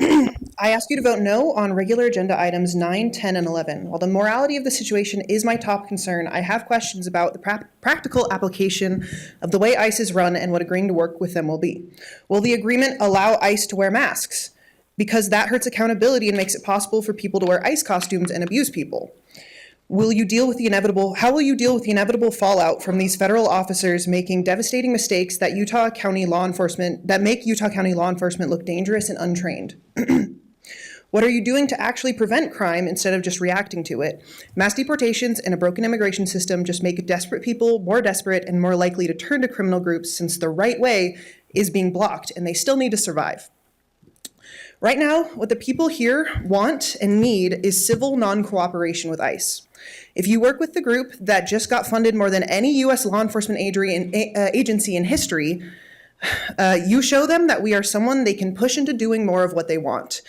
Speaker 12: ask you to vote no on regular agenda items 9, 10, and 11. While the morality of the situation is my top concern, I have questions about the practical application of the way ICE is run and what agreeing to work with them will be. Will the agreement allow ICE to wear masks? Because that hurts accountability and makes it possible for people to wear ICE costumes and abuse people. How will you deal with the inevitable fallout from these federal officers making devastating mistakes that make Utah County law enforcement look dangerous and untrained? What are you doing to actually prevent crime instead of just reacting to it? Mass deportations and a broken immigration system just make desperate people more desperate and more likely to turn to criminal groups, since the right way is being blocked and they still need to survive. Right now, what the people here want and need is civil non-cooperation with ICE. If you work with the group that just got funded more than any U.S. law enforcement agency in history, you show them that we are someone they can push into doing more of what they want.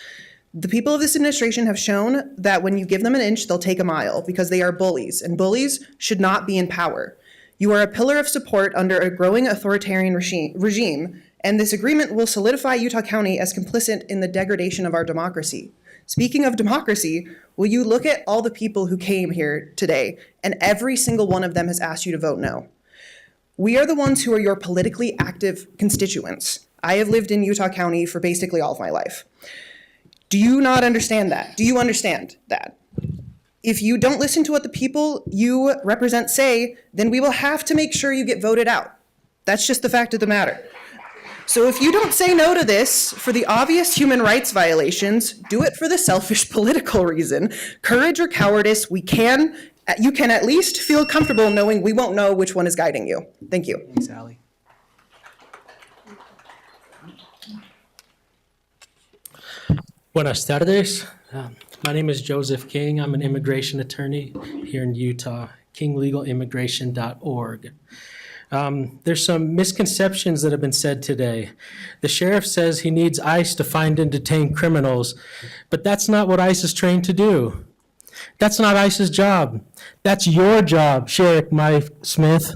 Speaker 12: The people of this administration have shown that when you give them an inch, they'll take a mile, because they are bullies, and bullies should not be in power. You are a pillar of support under a growing authoritarian regime, and this agreement will solidify Utah County as complicit in the degradation of our democracy. Speaking of democracy, will you look at all the people who came here today, and every single one of them has asked you to vote no? We are the ones who are your politically active constituents. I have lived in Utah County for basically all of my life. Do you not understand that? Do you understand that? If you don't listen to what the people you represent say, then we will have to make sure you get voted out. That's just the fact of the matter. So if you don't say no to this for the obvious human rights violations, do it for the selfish political reason. Courage or cowardice, you can at least feel comfortable knowing we won't know which one is guiding you. Thank you.
Speaker 1: Thanks, Allie.
Speaker 22: Buenas tardes. My name is Joseph King. I'm an immigration attorney here in Utah, kinglegalimmigration.org. There's some misconceptions that have been said today. The sheriff says he needs ICE to find and detain criminals, but that's not what ICE is trained to do. That's not ICE's job. That's your job, Sheriff Mike Smith.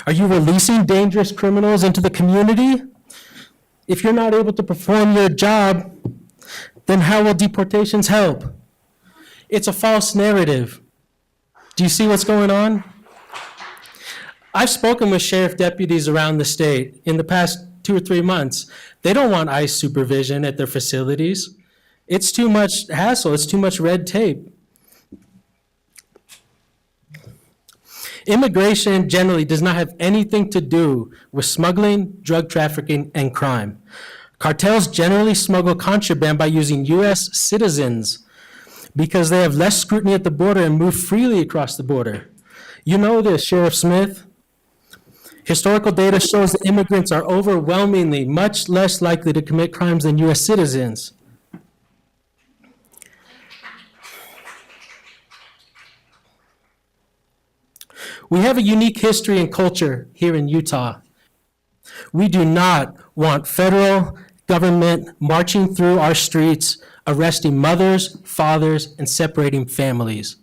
Speaker 22: Are you releasing dangerous criminals into the community? If you're not able to perform your job, then how will deportations help? It's a false narrative. Do you see what's going on? I've spoken with sheriff deputies around the state in the past 2 or 3 months. They don't want ICE supervision at their facilities. It's too much hassle. It's too much red tape. Immigration generally does not have anything to do with smuggling, drug trafficking, and crime. Cartels generally smuggle contraband by using U.S. citizens because they have less scrutiny at the border and move freely across the border. You know this, Sheriff Smith. Historical data shows that immigrants are overwhelmingly much less likely to commit crimes than U.S. citizens. We have a unique history and culture here in Utah. We do not want federal government marching through our streets, arresting mothers, fathers, and separating families.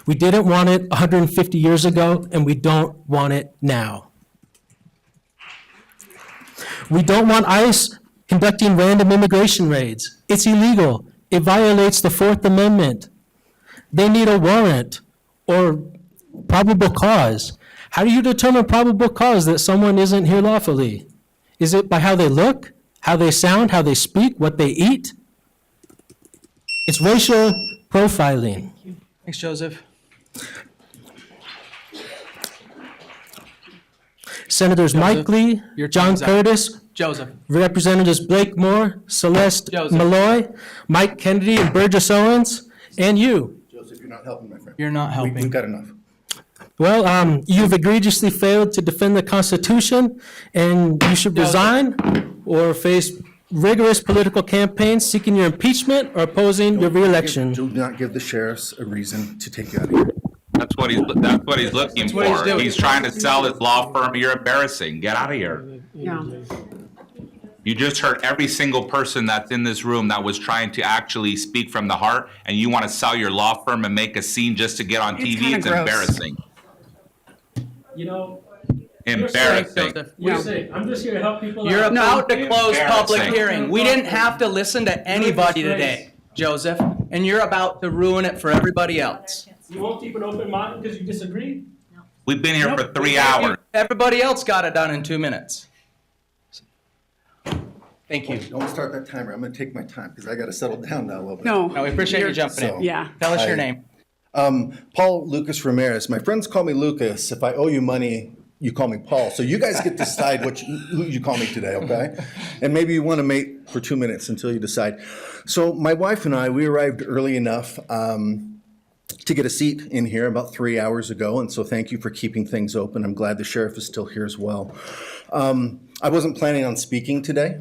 Speaker 22: We didn't want it 150 years ago, and we don't want it now. We don't want ICE conducting random immigration raids. It's illegal. It violates the Fourth Amendment. They need a warrant or probable cause. How do you determine probable cause that someone isn't here lawfully? Is it by how they look, how they sound, how they speak, what they eat? It's racial profiling.
Speaker 1: Thanks, Joseph.
Speaker 22: Senators Mike Lee, John Curtis,
Speaker 1: Joseph.
Speaker 22: Representatives Blake Moore, Celeste Malloy, Mike Kennedy, and Burgess Owens, and you.
Speaker 13: Joseph, you're not helping, my friend.
Speaker 1: You're not helping.
Speaker 13: We've got enough.
Speaker 22: Well, you've egregiously failed to defend the Constitution, and you should resign or face rigorous political campaigns seeking your impeachment or opposing your reelection.
Speaker 13: Do not give the sheriffs a reason to take you out of here.
Speaker 2: That's what he's looking
Speaker 1: what he's
Speaker 2: for.
Speaker 1: doing.
Speaker 2: He's trying to sell his law firm. You're embarrassing. Get out of here.
Speaker 3: Yeah.
Speaker 2: You just heard every single person that's in this room that was trying to actually speak from the heart, and you want to sell your law firm and make a scene just to get on TV.
Speaker 3: kinda
Speaker 2: It's
Speaker 3: gross.
Speaker 2: embarrassing.
Speaker 22: You know,
Speaker 2: Embarrassing.
Speaker 22: I'm just here to help people
Speaker 1: You're about to close public
Speaker 2: Embarrassing.
Speaker 1: hearing. We didn't have to listen to anybody today, Joseph, and you're about to ruin it for everybody else.
Speaker 22: You won't keep an open mind because you disagree?
Speaker 2: We've been here for 3 hours.
Speaker 1: Everybody else got it done in 2 minutes. Thank you.
Speaker 13: Don't start that timer. I'm going to take my time because I got to settle down now a little bit.
Speaker 3: No.
Speaker 1: No, we appreciate you jumping in.
Speaker 3: Yeah.
Speaker 1: Tell us your name.
Speaker 13: Paul Lucas Ramirez. My friends call me Lucas. If I owe you money, you call me Paul. So you guys get to decide who you call me today, okay? And maybe you want to mate for 2 minutes until you decide. So my wife and I, we arrived early enough to get a seat in here about 3 hours ago. And so thank you for keeping things open. I'm glad the sheriff is still here as well. I wasn't planning on speaking today.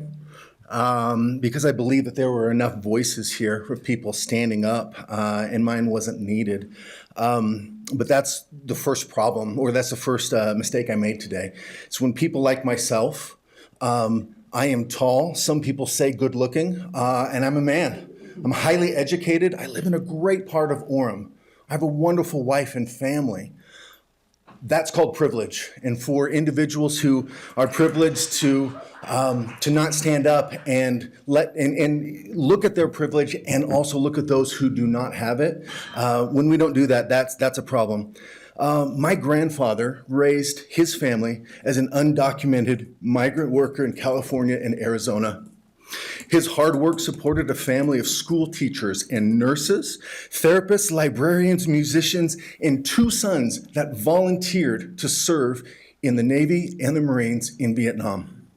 Speaker 13: Because I believe that there were enough voices here for people standing up, and mine wasn't needed. But that's the first problem, or that's the first mistake I made today. It's when people like myself, I am tall, some people say good looking, and I'm a man. I'm highly educated. I live in a great part of Orem. I have a wonderful wife and family. That's called privilege. And for individuals who are privileged to not stand up and look at their privilege and also look at those who do not have it, when we don't do that, that's a problem. My grandfather raised his family as an undocumented migrant worker in California and Arizona. His hard work supported a family of school teachers and nurses, therapists, librarians, musicians, and 2 sons that volunteered to serve in the Navy and the Marines in Vietnam.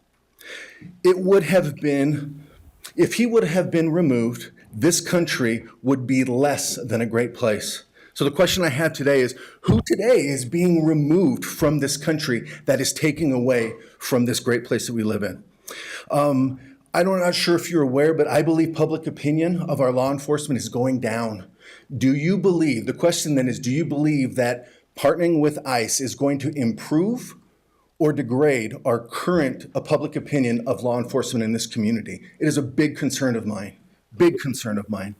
Speaker 13: It would have been, if he would have been removed, this country would be less than a great place. So the question I have today is, who today is being removed from this country that is taking away from this great place that we live in? I'm not sure if you're aware, but I believe public opinion of our law enforcement is going down. Do you believe, the question then is, do you believe that partnering with ICE is going to improve or degrade our current public opinion of law enforcement in this community? It is a big concern of mine. Big concern of mine.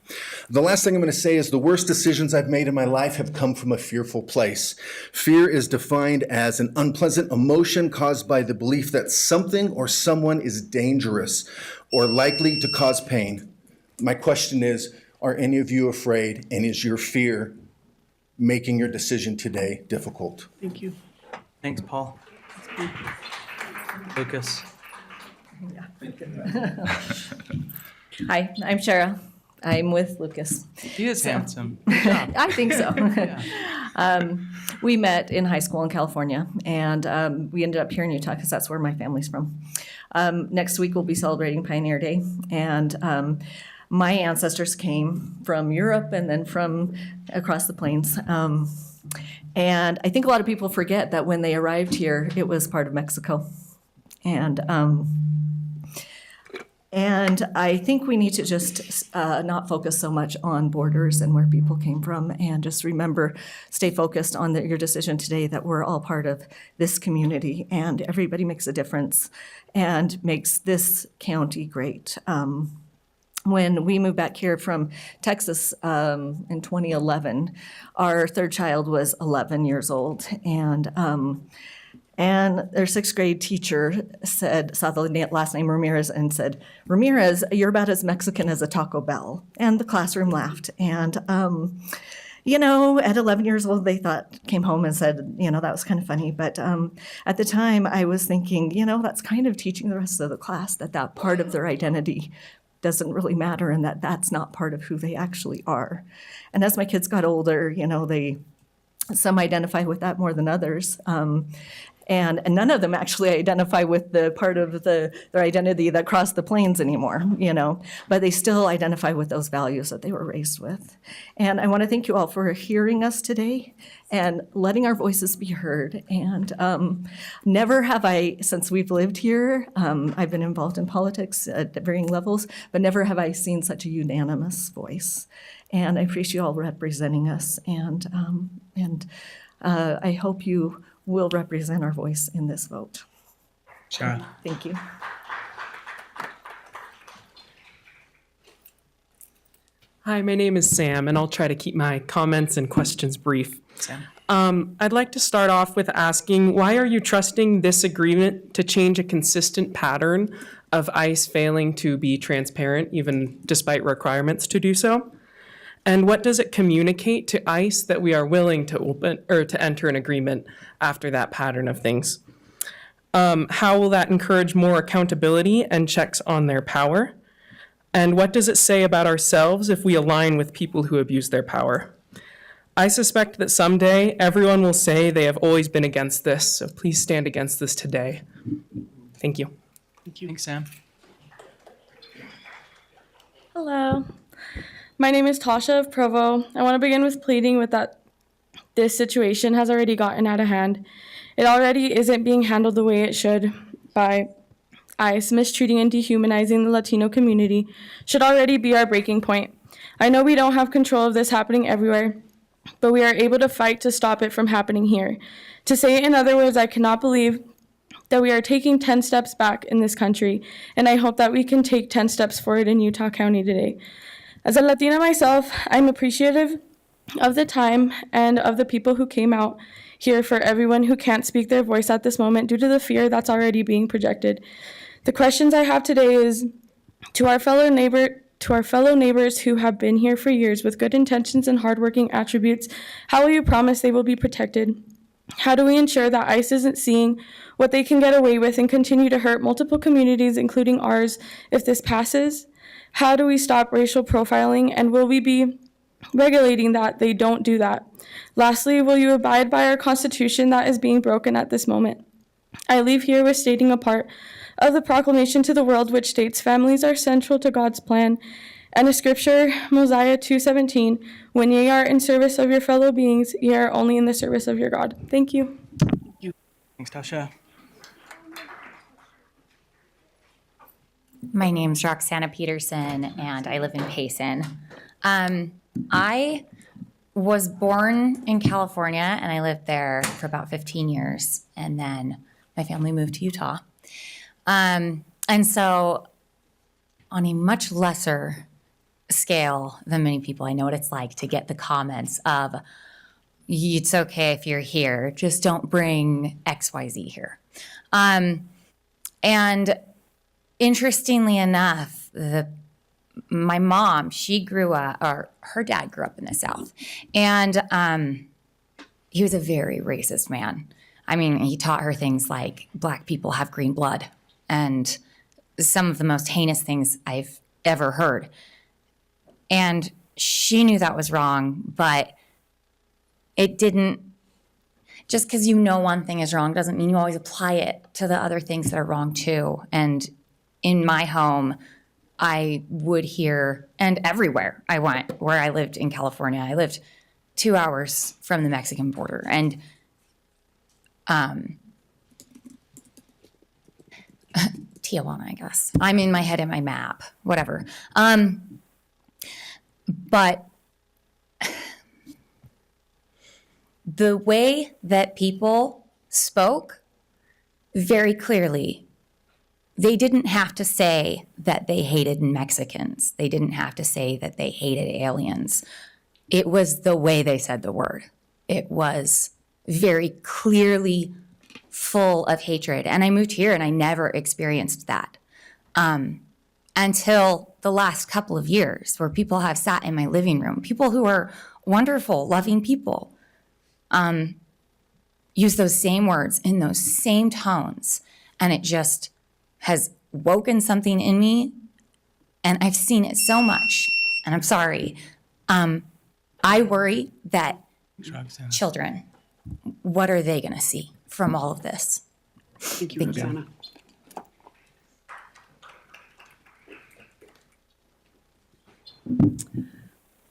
Speaker 13: The last thing I'm going to say is the worst decisions I've made in my life have come from a fearful place. Fear is defined as an unpleasant emotion caused by the belief that something or someone is dangerous or likely to cause pain. My question is, are any of you afraid, and is your fear making your decision today difficult?
Speaker 3: Thank you.
Speaker 1: Thanks, Paul. Lucas.
Speaker 14: Hi, I'm Shara.
Speaker 3: I'm with Lucas.
Speaker 1: He is
Speaker 3: So-
Speaker 1: handsome.
Speaker 3: I think so. We met in high school in California, and we ended up here in Utah because that's where my family's from. Next week we'll be celebrating Pioneer Day, and my ancestors came from Europe and then from across the plains. And I think a lot of people forget that when they arrived here, it was part of Mexico. And I think we need to just not focus so much on borders and where people came from, and just remember, stay focused on your decision today that we're all part of this community and everybody makes a difference and makes this county great. When we moved back here from Texas in 2011, our third child was 11 years old, and their sixth grade teacher saw the last name Ramirez and said, "Ramirez, you're about as Mexican as a Taco Bell." And the classroom laughed. And, at 11 years old, they came home and said, that was kind of funny. But at the time, I was thinking, that's kind of teaching the rest of the class that part of their identity doesn't really matter and that's not part of who they actually are. And as my kids got older, some identify with that more than others. And none of them actually identify with the part of their identity that crossed the plains anymore, but they still identify with those values that they were raised with. And I want to thank you all for hearing us today and letting our voices be heard. And never have I, since we've lived here, I've been involved in politics at varying levels, but never have I seen such a unanimous voice. And I appreciate you all representing us. And I hope you will represent our voice in this vote.
Speaker 1: Sure.
Speaker 3: Thank you.
Speaker 14: Hi, my name is Sam, and I'll try to keep my comments and questions brief.
Speaker 1: Sam.
Speaker 14: I'd like to start off with asking, why are you trusting this agreement to change a consistent pattern of ICE failing to be transparent, even despite requirements to do so? And what does it communicate to ICE that we are willing to open or to enter an agreement after that pattern of things? How will that encourage more accountability and checks on their power? And what does it say about ourselves if we align with people who abuse their power? I suspect that someday everyone will say they have always been against this, so please stand against this today. Thank you.
Speaker 1: Thank you. Thanks, Sam.
Speaker 19: Hello. My name is Tasha of Provo. I want to begin with pleading with that this situation has already gotten out of hand. It already isn't being handled the way it should by ICE. Mistreating and dehumanizing the Latino community should already be our breaking point. I know we don't have control of this happening everywhere, but we are able to fight to stop it from happening here. To say it in other words, I cannot believe that we are taking 10 steps back in this country, and I hope that we can take 10 steps forward in Utah County today. As a Latina myself, I'm appreciative of the time and of the people who came out here for everyone who can't speak their voice at this moment due to the fear that's already being projected. The questions I have today is to our fellow neighbors who have been here for years with good intentions and hardworking attributes, how will you promise they will be protected? How do we ensure that ICE isn't seeing what they can get away with and continue to hurt multiple communities, including ours, if this passes? How do we stop racial profiling, and will we be regulating that they don't do that? Lastly, will you abide by our Constitution that is being broken at this moment? I leave here with stating a part of the proclamation to the world which states families are central to God's plan, and a scripture, Mosiah 2:17, when ye are in service of your fellow beings, ye are only in the service of your God. Thank you.
Speaker 1: Thank you. Thanks, Tasha.
Speaker 23: My name's Roxana Peterson, and I live in Payson. I was born in California, and I lived there for about 15 years, and then my family moved to Utah. And so on a much lesser scale than many people, I know what it's like to get the comments of, it's okay if you're here, just don't bring XYZ here. And interestingly enough, my mom, her dad grew up in the South, and he was a very racist man. I mean, he taught her things like Black people have green blood, and some of the most heinous things I've ever heard. And she knew that was wrong, but it didn't, just because you know one thing is wrong doesn't mean you always apply it to the other things that are wrong too. And in my home, I would hear, and everywhere I went, where I lived in California, I lived 2 hours from the Mexican border. And Tijuana, I guess. I'm in my head in my map, whatever. But the way that people spoke very clearly, they didn't have to say that they hated Mexicans. They didn't have to say that they hated aliens. It was the way they said the word. It was very clearly full of hatred. And I moved here and I never experienced that until the last couple of years, where people have sat in my living room, people who are wonderful, loving people, use those same words in those same tones. And it just has woken something in me. And I've seen it so much. And I'm sorry. I worry that children, what are they going to see from all of this?
Speaker 4: Thank you,
Speaker 23: Thank
Speaker 4: Rosanna.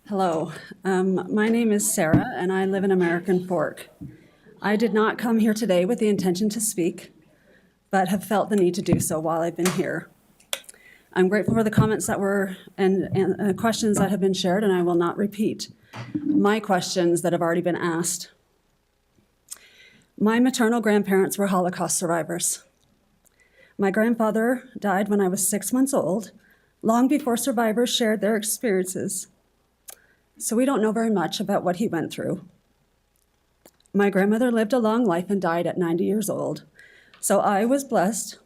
Speaker 16: Hello, my name is Sarah and I live in American Fork. I did not come here today with the intention to speak, but have felt the need to do so while I've been here. I'm grateful for the comments that were and questions that have been shared, and I will not repeat my questions that have already been asked. My maternal grandparents were Holocaust survivors. My grandfather died when I was 6 months old, long before survivors shared their experiences. So we don't know very much about what he went through. My grandmother lived a long life and died at 90 years old. So I was blessed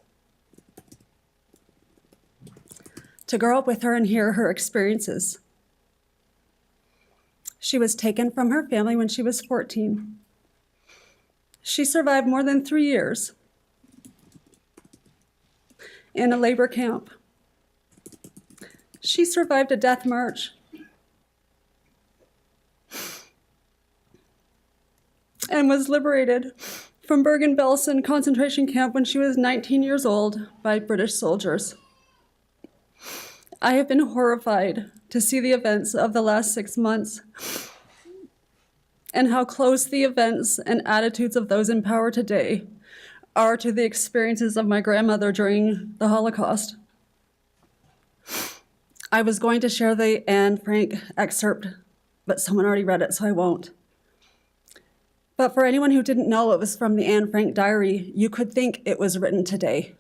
Speaker 16: to grow up with her and hear her experiences. She was taken from her family when she was 14. She survived more than 3 years in a labor camp. She survived a death march and was liberated from Bergen-Belsen concentration camp when she was 19 years old by British soldiers. I have been horrified to see the events of the last 6 months and how close the events and attitudes of those in power today are to the experiences of my grandmother during the Holocaust. I was going to share the Anne Frank excerpt, but someone already read it, so I won't. But for anyone who didn't know it was from the Anne Frank diary, you could think it was written today.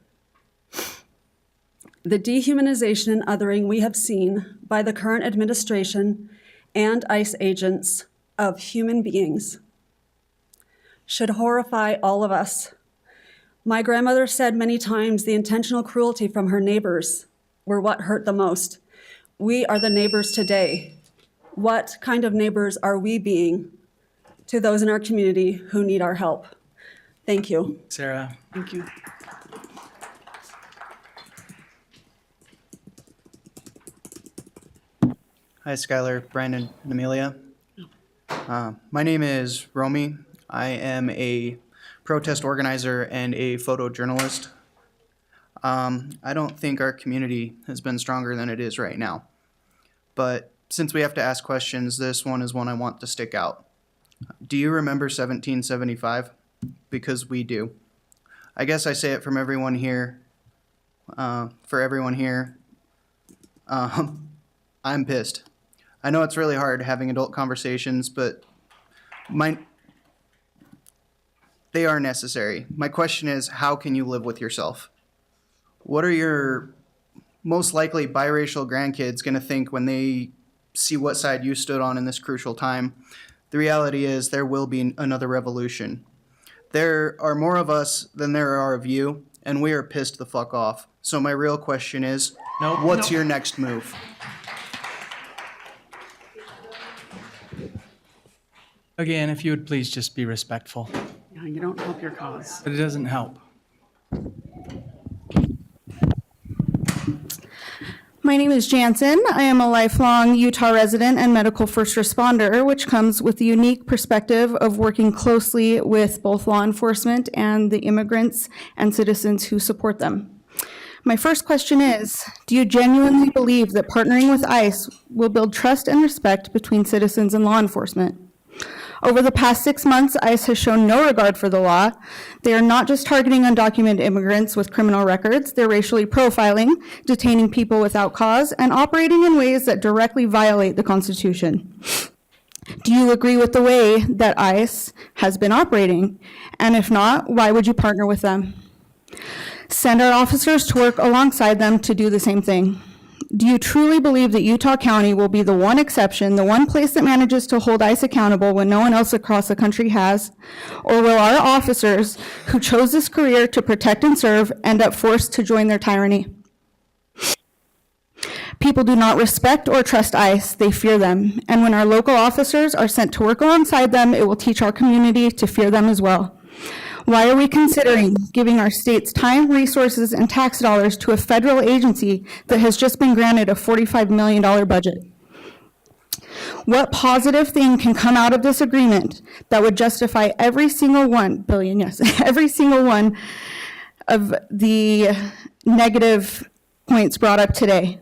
Speaker 16: The dehumanization and othering we have seen by the current administration and ICE agents of human beings should horrify all of us. My grandmother said many times the intentional cruelty from her neighbors were what hurt the most. We are the neighbors today. What kind of neighbors are we being to those in our community who need our help? Thank you.
Speaker 1: Sarah.
Speaker 4: Thank you.
Speaker 17: Hi, Skylar, Brandon, and Amelia. My name is Romy. I am a protest organizer and a photojournalist. I don't think our community has been stronger than it is right now. But since we have to ask questions, this one is one I want to stick out. Do you remember 1775? Because we do. I guess I say it from everyone here, for everyone here. I'm pissed. I know it's really hard having adult conversations, but they are necessary. My question is, how can you live with yourself? What are your most likely biracial grandkids going to think when they see what side you stood on in this crucial time? The reality is there will be another revolution. There are more of us than there are of you, and we are pissed the fuck off. So my real question is, what's your next move?
Speaker 1: Again, if you would please just be respectful.
Speaker 4: Yeah, you don't help your cause.
Speaker 1: But it doesn't help.
Speaker 7: My name is Jansen. I am a lifelong Utah resident and medical first responder, which comes with the unique perspective of working closely with both law enforcement and the immigrants and citizens who support them. My first question is, do you genuinely believe that partnering with ICE will build trust and respect between citizens and law enforcement? Over the past 6 months, ICE has shown no regard for the law. They are not just targeting undocumented immigrants with criminal records, they're racially profiling, detaining people without cause, and operating in ways that directly violate the Constitution. Do you agree with the way that ICE has been operating? And if not, why would you partner with them? Send our officers to work alongside them to do the same thing. Do you truly believe that Utah County will be the one exception, the one place that manages to hold ICE accountable when no one else across the country has? Or will our officers who chose this career to protect and serve end up forced to join their tyranny? People do not respect or trust ICE, they fear them. And when our local officers are sent to work alongside them, it will teach our community to fear them as well. Why are we considering giving our state's time, resources, and tax dollars to a federal agency that has just been granted a $45 million budget? What positive thing can come out of this agreement that would justify every single one of the negative points brought up today?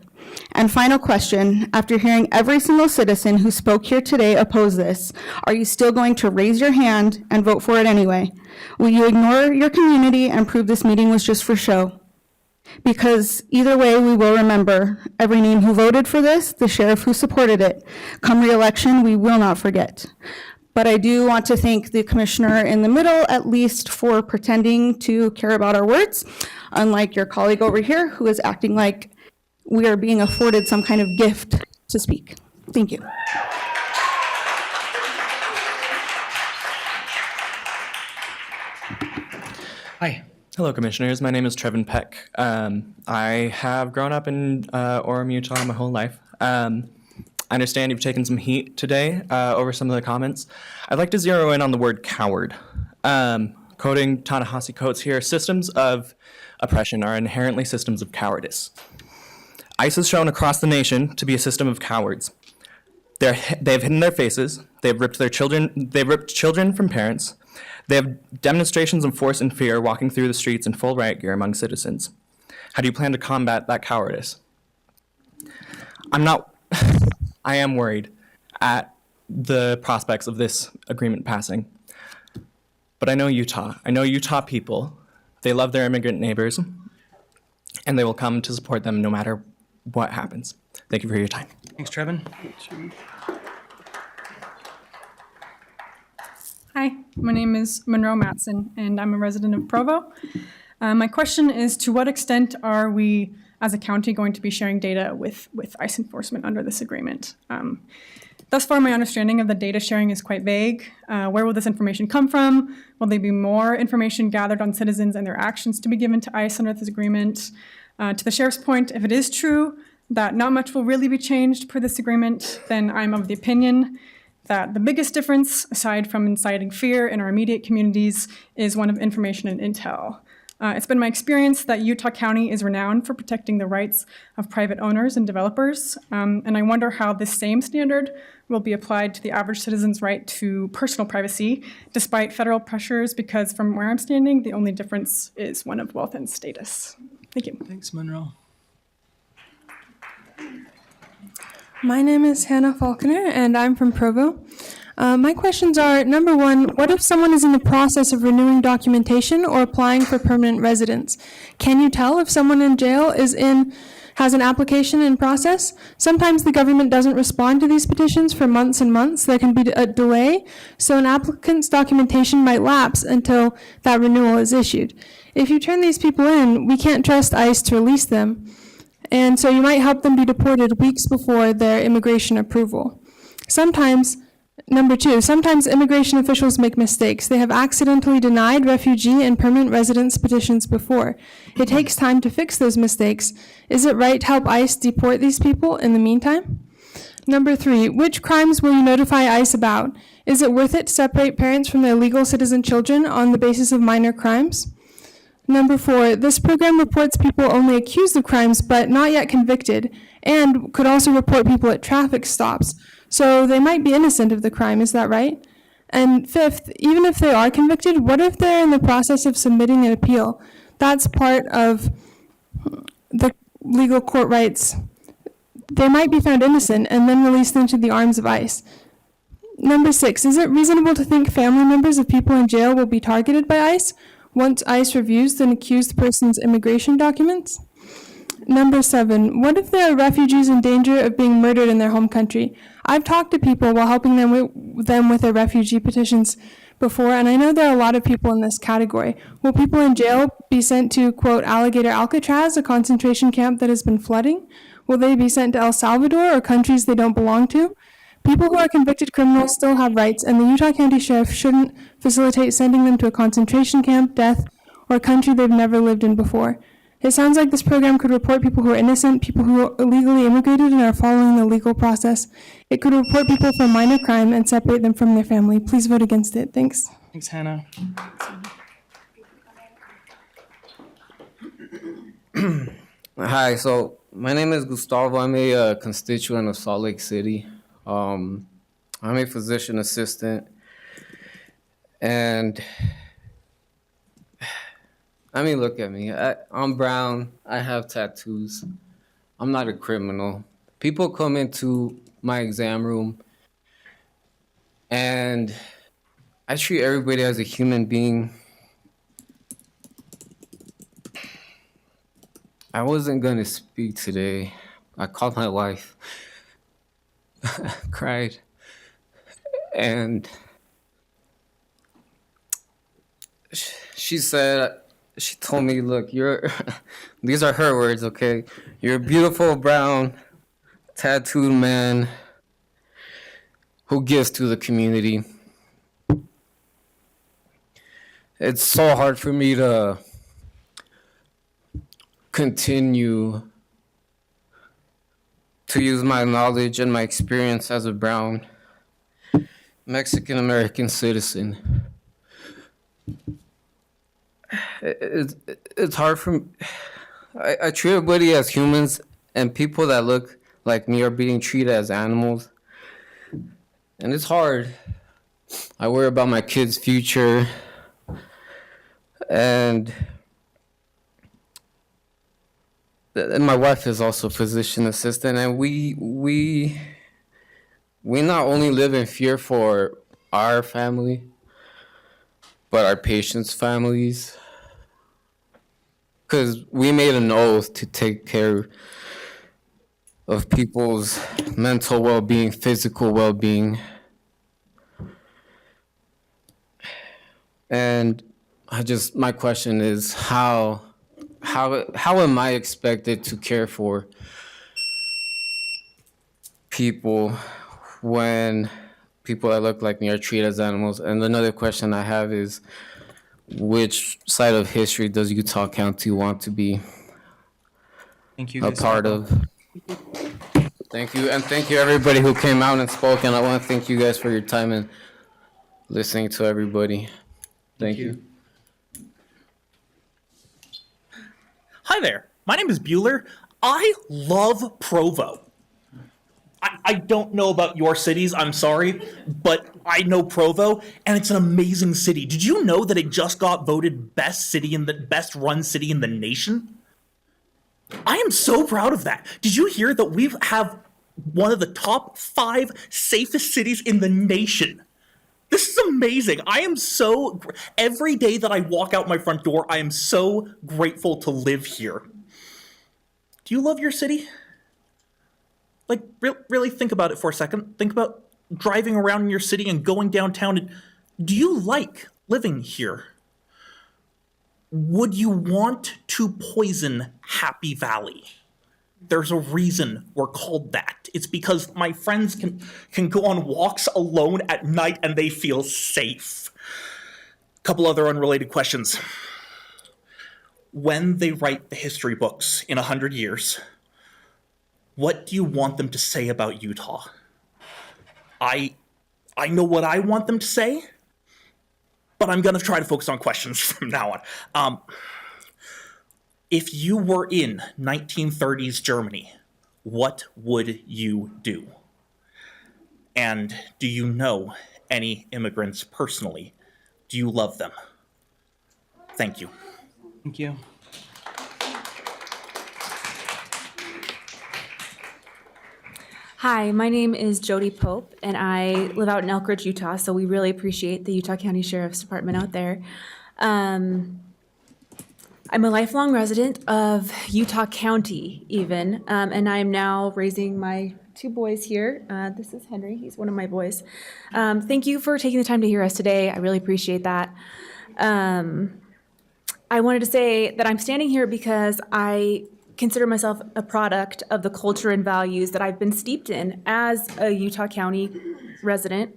Speaker 7: And final question, after hearing every single citizen who spoke here today oppose this, are you still going to raise your hand and vote for it anyway? Will you ignore your community and prove this meeting was just for show? Because either way, we will remember every name who voted for this, the sheriff who supported it. Come re-election, we will not forget. But I do want to thank the commissioner in the middle, at least for pretending to care about our words, unlike your colleague over here, who is acting like we are being afforded some kind of gift to speak. Thank you.
Speaker 20: Hi. Hello, Commissioners. My name is Trevin Peck. I have grown up in Orem, Utah my whole life. I understand you've taken some heat today over some of the comments. I'd like to zero in on the word coward. Quoting Ta-Nehisi Coates here, systems of oppression are inherently systems of cowardice. ICE is shown across the nation to be a system of cowards. They've hidden their faces. They've ripped children from parents. They have demonstrations of force and fear walking through the streets in full riot gear among citizens. How do you plan to combat that cowardice? I am worried at the prospects of this agreement passing. But I know Utah. I know Utah people. They love their immigrant neighbors, and they will come to support them no matter what happens. Thank you for your time.
Speaker 1: Thanks, Trevin.
Speaker 21: Hi, my name is Monroe Matson, and I'm a resident of Provo. My question is, to what extent are we, as a county, going to be sharing data with ICE enforcement under this agreement? Thus far, my understanding of the data sharing is quite vague. Where will this information come from? Will there be more information gathered on citizens and their actions to be given to ICE under this agreement? To the sheriff's point, if it is true that not much will really be changed per this agreement, then I'm of the opinion that the biggest difference, aside from inciting fear in our immediate communities, is one of information and intel. It's been my experience that Utah County is renowned for protecting the rights of private owners and developers, and I wonder how this same standard will be applied to the average citizen's right to personal privacy, despite federal pressures, because from where I'm standing, the only difference is one of wealth and status. Thank you.
Speaker 1: Thanks, Monroe.
Speaker 24: My name is Hannah Falconer, and I'm from Provo. My questions are, number one, what if someone is in the process of renewing documentation or applying for permanent residence? Can you tell if someone in jail has an application in process? Sometimes the government doesn't respond to these petitions for months and months. There can be a delay, so an applicant's documentation might lapse until that renewal is issued. If you turn these people in, we can't trust ICE to release them. And so you might help them be deported weeks before their immigration approval. Number two, sometimes immigration officials make mistakes. They have accidentally denied refugee and permanent residence petitions before. It takes time to fix those mistakes. Is it right to help ICE deport these people in the meantime? Number three, which crimes will you notify ICE about? Is it worth it to separate parents from their legal citizen children on the basis of minor crimes? Number 4, this program reports people only accused of crimes but not yet convicted, and could also report people at traffic stops. So they might be innocent of the crime, is that right? And 5th, even if they are convicted, what if they're in the process of submitting an appeal? That's part of the legal court rights. They might be found innocent and then released into the arms of ICE. Number 6, is it reasonable to think family members of people in jail will be targeted by ICE once ICE reviews an accused person's immigration documents? Number 7, what if there are refugees in danger of being murdered in their home country? I've talked to people while helping them with their refugee petitions before, and I know there are a lot of people in this category. Will people in jail be sent to, quote, Alligator Alcatraz, a concentration camp that has been flooding? Will they be sent to El Salvador or countries they don't belong to? People who are convicted criminals still have rights, and the Utah County Sheriff shouldn't facilitate sending them to a concentration camp, death, or a country they've never lived in before. It sounds like this program could report people who are innocent, people who illegally immigrated and are following the legal process. It could report people for minor crime and separate them from their family. Please vote against it. Thanks.
Speaker 1: Thanks, Hannah.
Speaker 6: Hi, so my name is Gustavo. I'm a constituent of Salt Lake City. I'm a physician assistant, and I mean, look at me. I'm brown. I have tattoos. I'm not a criminal. People come into my exam room, and I treat everybody as a human being. I wasn't gonna speak today. I called my wife, cried, and she told me, look, these are her words, okay? You're a beautiful brown tattooed man who gives to the community. It's so hard for me to continue to use my knowledge and my experience as a brown Mexican American citizen. It's hard for me. I treat everybody as humans, and people that look like me are being treated as animals. And it's hard. I worry about my kids' future, and my wife is also a physician assistant, and we not only live in fear for our family, but our patients' families, because we made an oath to take care of people's mental well-being, physical well-being. And my question is, how am I expected to care for people when people that look like me are treated as animals? And another question I have is, which side of history does Utah County want to be a part of? Thank you, and thank you everybody who came out and spoke, and I want to thank you guys for your time and listening to everybody. Thank you.
Speaker 8: Hi there, my name is Bueller. I love Provo. I don't know about your cities, I'm sorry, but I know Provo, and it's an amazing city. Did you know that it just got voted best run city in the nation? I am so proud of that. Did you hear that we have one of the top 5 safest cities in the nation? This is amazing. Every day that I walk out my front door, I am so grateful to live here. Do you love your city? Like, really think about it for a second. Think about driving around in your city and going downtown. Do you like living here? Would you want to poison Happy Valley? There's a reason we're called that. It's because my friends can go on walks alone at night and they feel safe. A couple other unrelated questions. When they write the history books in 100 years, what do you want them to say about Utah? I know what I want them to say, but I'm going to try to focus on questions from now on. If you were in 1930s Germany, what would you do? And do you know any immigrants personally? Do you love them? Thank you.
Speaker 1: Thank you.
Speaker 9: Hi, my name is Jody Pope, and I live out in Elk Ridge, Utah, so we really appreciate the Utah County Sheriff's Department out there. I'm a lifelong resident of Utah County, even, and I am now raising my 2 boys here. This is Henry, he's one of my boys. Thank you for taking the time to hear us today. I really appreciate that. I wanted to say that I'm standing here because I consider myself a product of the culture and values that I've been steeped in as a Utah County resident.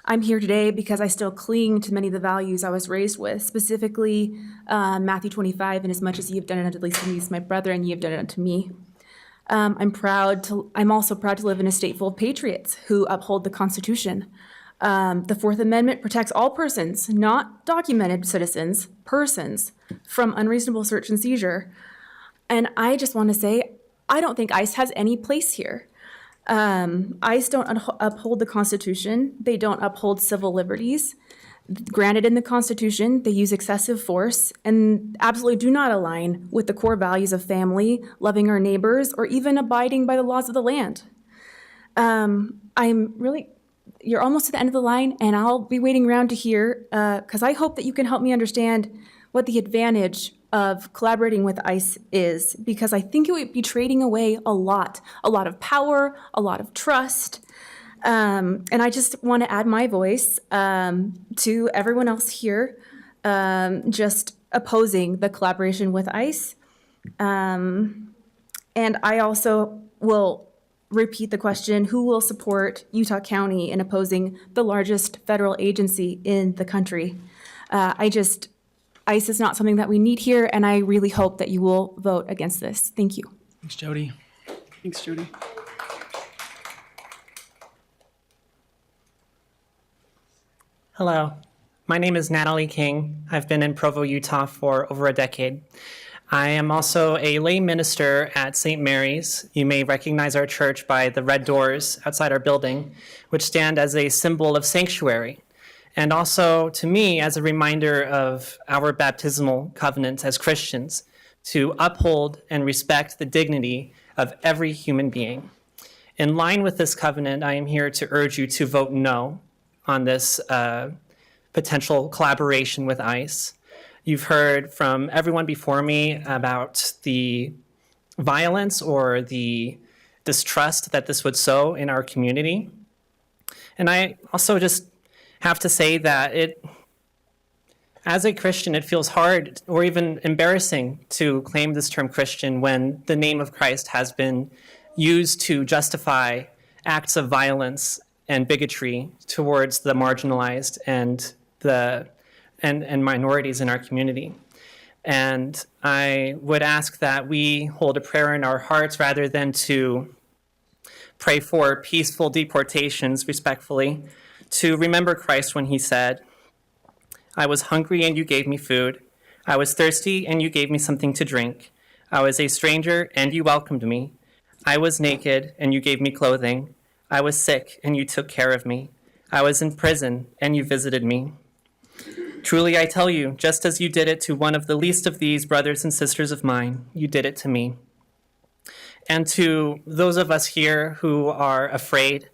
Speaker 9: I'm here today because I still cling to many of the values I was raised with, specifically Matthew 25, and as much as ye have done it unto least of these my brethren, ye have done it unto me. I'm also proud to live in a state full of patriots who uphold the Constitution. The Fourth Amendment protects all persons, not documented citizens, persons, from unreasonable search and seizure. And I just want to say, I don't think ICE has any place here. ICE don't uphold the Constitution. They don't uphold civil liberties. Granted in the Constitution, they use excessive force and absolutely do not align with the core values of family, loving our neighbors, or even abiding by the laws of the land. You're almost to the end of the line, and I'll be waiting around to hear, because I hope that you can help me understand what the advantage of collaborating with ICE is, because I think it would be trading away a lot of power, a lot of trust. And I just want to add my voice to everyone else here, just opposing the collaboration with ICE. And I also will repeat the question, who will support Utah County in opposing the largest federal agency in the country? ICE is not something that we need here, and I really hope that you will vote against this. Thank you.
Speaker 1: Thanks, Jody.
Speaker 4: Thanks, Jody.
Speaker 10: Hello, my name is Natalie King. I've been in Provo, Utah for over a decade. I am also a lay minister at St. Mary's. You may recognize our church by the red doors outside our building, which stand as a symbol of sanctuary, and also to me as a reminder of our baptismal covenant as Christians to uphold and respect the dignity of every human being. In line with this covenant, I am here to urge you to vote no on this potential collaboration with ICE. You've heard from everyone before me about the violence or the distrust that this would sow in our community. And I also just have to say that as a Christian, it feels hard or even embarrassing to claim this term Christian when the name of Christ has been used to justify acts of violence and bigotry towards the marginalized and minorities in our community. And I would ask that we hold a prayer in our hearts rather than to pray for peaceful deportations, respectfully, to remember Christ when he said, I was hungry and you gave me food. I was thirsty and you gave me something to drink. I was a stranger and you welcomed me. I was naked and you gave me clothing. I was sick and you took care of me. I was in prison and you visited me. Truly I tell you, just as you did it to one of the least of these brothers and sisters of mine, you did it to me. And to those of us here who are afraid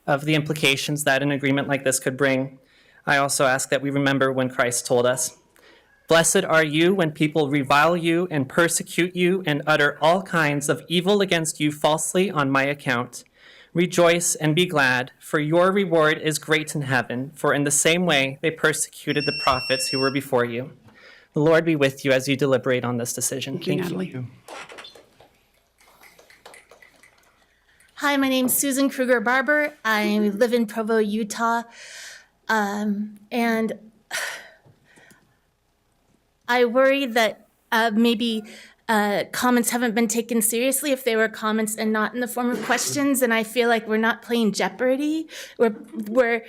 Speaker 10: of the implications that an agreement like this could bring, I also ask that we remember when Christ told us, Blessed are you when people revile you and persecute you and utter all kinds of evil against you falsely on my account. Rejoice and be glad, for your reward is great in heaven, for in the same way they persecuted the prophets who were before you. The Lord be with you as you deliberate on this decision. Thank you.
Speaker 11: Hi, my name's Susan Kruger Barber. I live in Provo, Utah. And I worry that maybe comments haven't been taken seriously if they were comments and not in the form of questions. And I feel like we're not playing Jeopardy. We're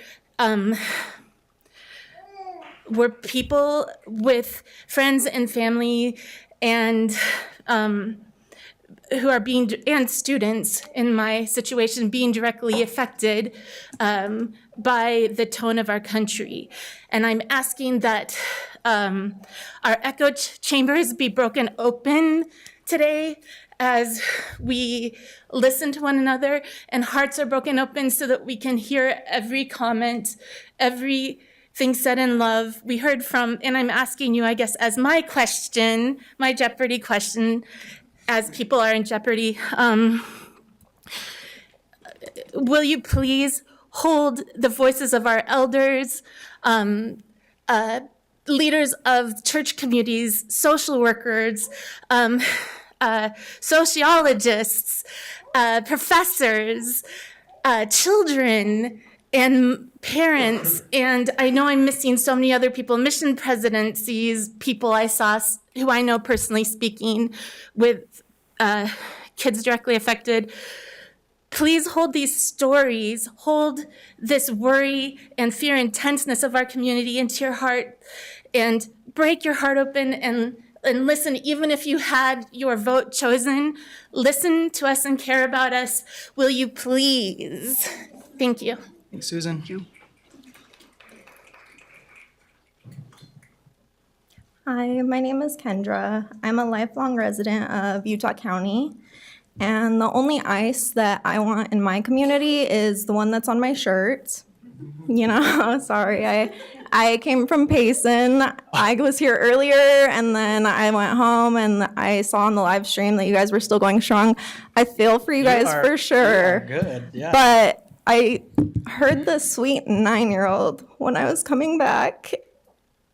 Speaker 11: people with friends and family and who are being, and students in my situation being directly affected by the tone of our country. And I'm asking that our echo chambers be broken open today as we listen to one another, and hearts are broken open so that we can hear every comment, everything said in love. We heard from, and I'm asking you, I guess, as my question, my Jeopardy question, as people are in jeopardy, will you please hold the voices of our elders, leaders of church communities, social workers, sociologists, professors, children, and parents, and I know I'm missing so many other people, mission presidencies, people I saw who I know personally speaking with kids directly affected. Please hold these stories, hold this worry and fear and tenseness of our community into your heart, and break your heart open and listen. Even if you had your vote chosen, listen to us and care about us. Will you please? Thank you.
Speaker 1: Thanks, Susan.
Speaker 11: Thank you.
Speaker 5: Hi, my name is Kendra. I'm a lifelong resident of Utah County, and the only ice that I want in my community is the one that's on my shirt. You know, sorry, I came from Payson. I was here earlier, and then I went home, and I saw on the live stream that you guys were still going strong. I feel for you guys for sure.
Speaker 12: Good, yeah.
Speaker 5: But I heard the sweet 9-year-old when I was coming back.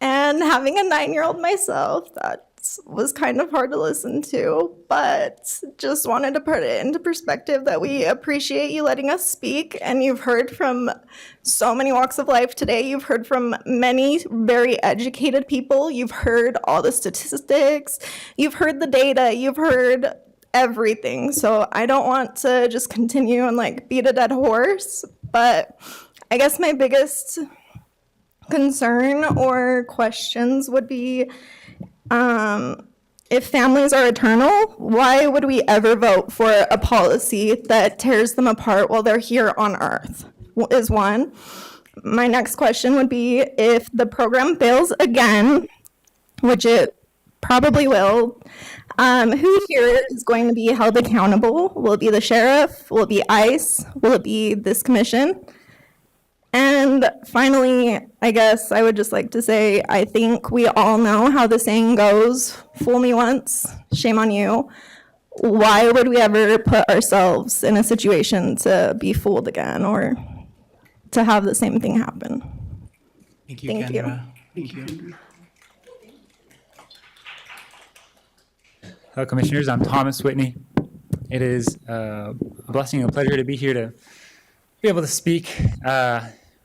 Speaker 5: And having a 9-year-old myself, that was kind of hard to listen to, but just wanted to put it into perspective that we appreciate you letting us speak. And you've heard from so many walks of life today. You've heard from many very educated people. You've heard all the statistics. You've heard the data. You've heard everything. So I don't want to just continue and like beat a dead horse, but I guess my biggest concern or questions would be, if families are eternal, why would we ever vote for a policy that tears them apart while they're here on Earth, is one. My next question would be, if the program fails again, which it probably will, who here is going to be held accountable? Will it be the sheriff? Will it be ICE? Will it be this commission? And finally, I guess I would just like to say, I think we all know how the saying goes, fool me once, shame on you. Why would we ever put ourselves in a situation to be fooled again or to have the same thing happen?
Speaker 12: Thank you,
Speaker 5: Thank you.
Speaker 12: Kendra. Thank you. Hello, Commissioners. I'm Thomas Whitney. It is a blessing and a pleasure to be here to be able to speak.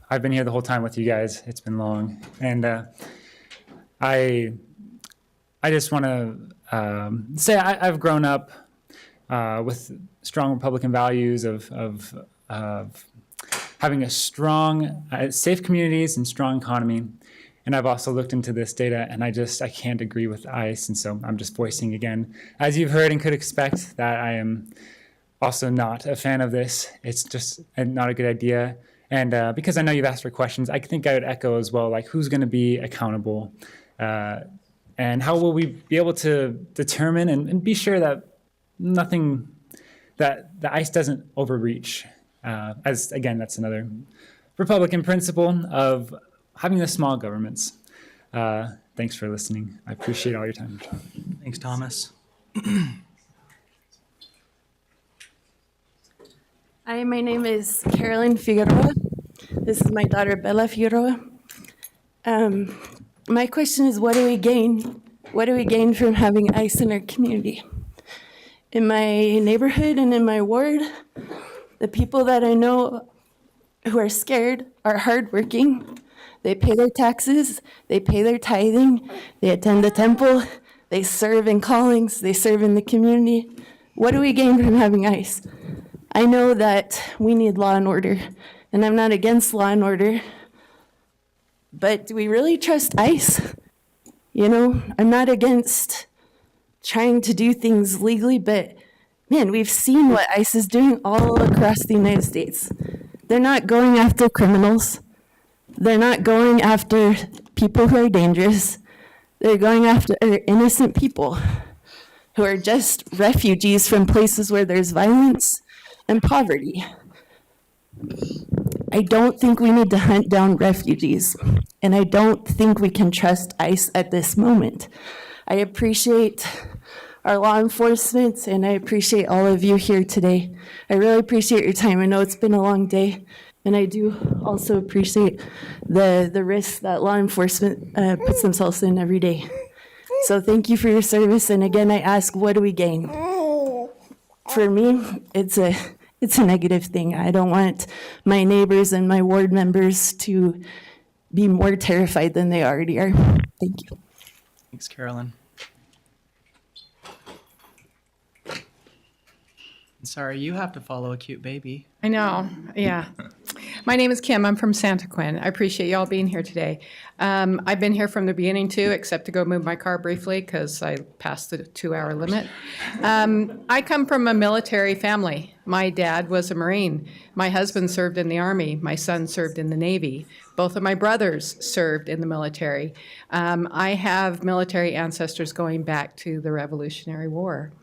Speaker 12: I've been here the whole time with you guys. It's been long. And I just want to say I've grown up with strong Republican values of having a strong, safe communities and strong economy. And I've also looked into this data, and I can't agree with ICE. And so I'm just voicing again, as you've heard and could expect, that I am also not a fan of this. It's just not a good idea. And because I know you've asked for questions, I think I would echo as well, like, who's going to be accountable? And how will we be able to determine and be sure that nothing, that the ICE doesn't overreach? As again, that's another Republican principle of having the small governments. Thanks for listening. I appreciate all your time. Thanks, Thomas.
Speaker 15: Hi, my name is Carolyn Figueroa. This is my daughter, Bella Figueroa. My question is, what do we gain? What do we gain from having ICE in our community? In my neighborhood and in my ward, the people that I know who are scared are hardworking. They pay their taxes, they pay their tithing, they attend the temple, they serve in callings, they serve in the community. What do we gain from having ICE? I know that we need law and order, and I'm not against law and order, but do we really trust ICE? You know, I'm not against trying to do things legally, but man, we've seen what ICE is doing all across the United States. They're not going after criminals. They're not going after people who are dangerous. They're going after innocent people who are just refugees from places where there's violence and poverty. I don't think we need to hunt down refugees, and I don't think we can trust ICE at this moment. I appreciate our law enforcement, and I appreciate all of you here today. I really appreciate your time. I know it's been a long day, and I do also appreciate the risks that law enforcement puts themselves in every day. So thank you for your service, and again, I ask, what do we gain? For me, it's a negative thing. I don't want my neighbors and my ward members to be more terrified than they already are. Thank you.
Speaker 1: Thanks, Carolyn. Sorry, you have to follow a cute baby.
Speaker 2: I know, yeah. My name is Kim. I'm from Santa Quin. I appreciate y'all being here today. I've been here from the beginning too, except to go move my car briefly because I passed the 2-hour limit. I come from a military family. My dad was a Marine. My husband served in the Army. My son served in the Navy. Both of my brothers served in the military. I have military ancestors going back to the Revolutionary War.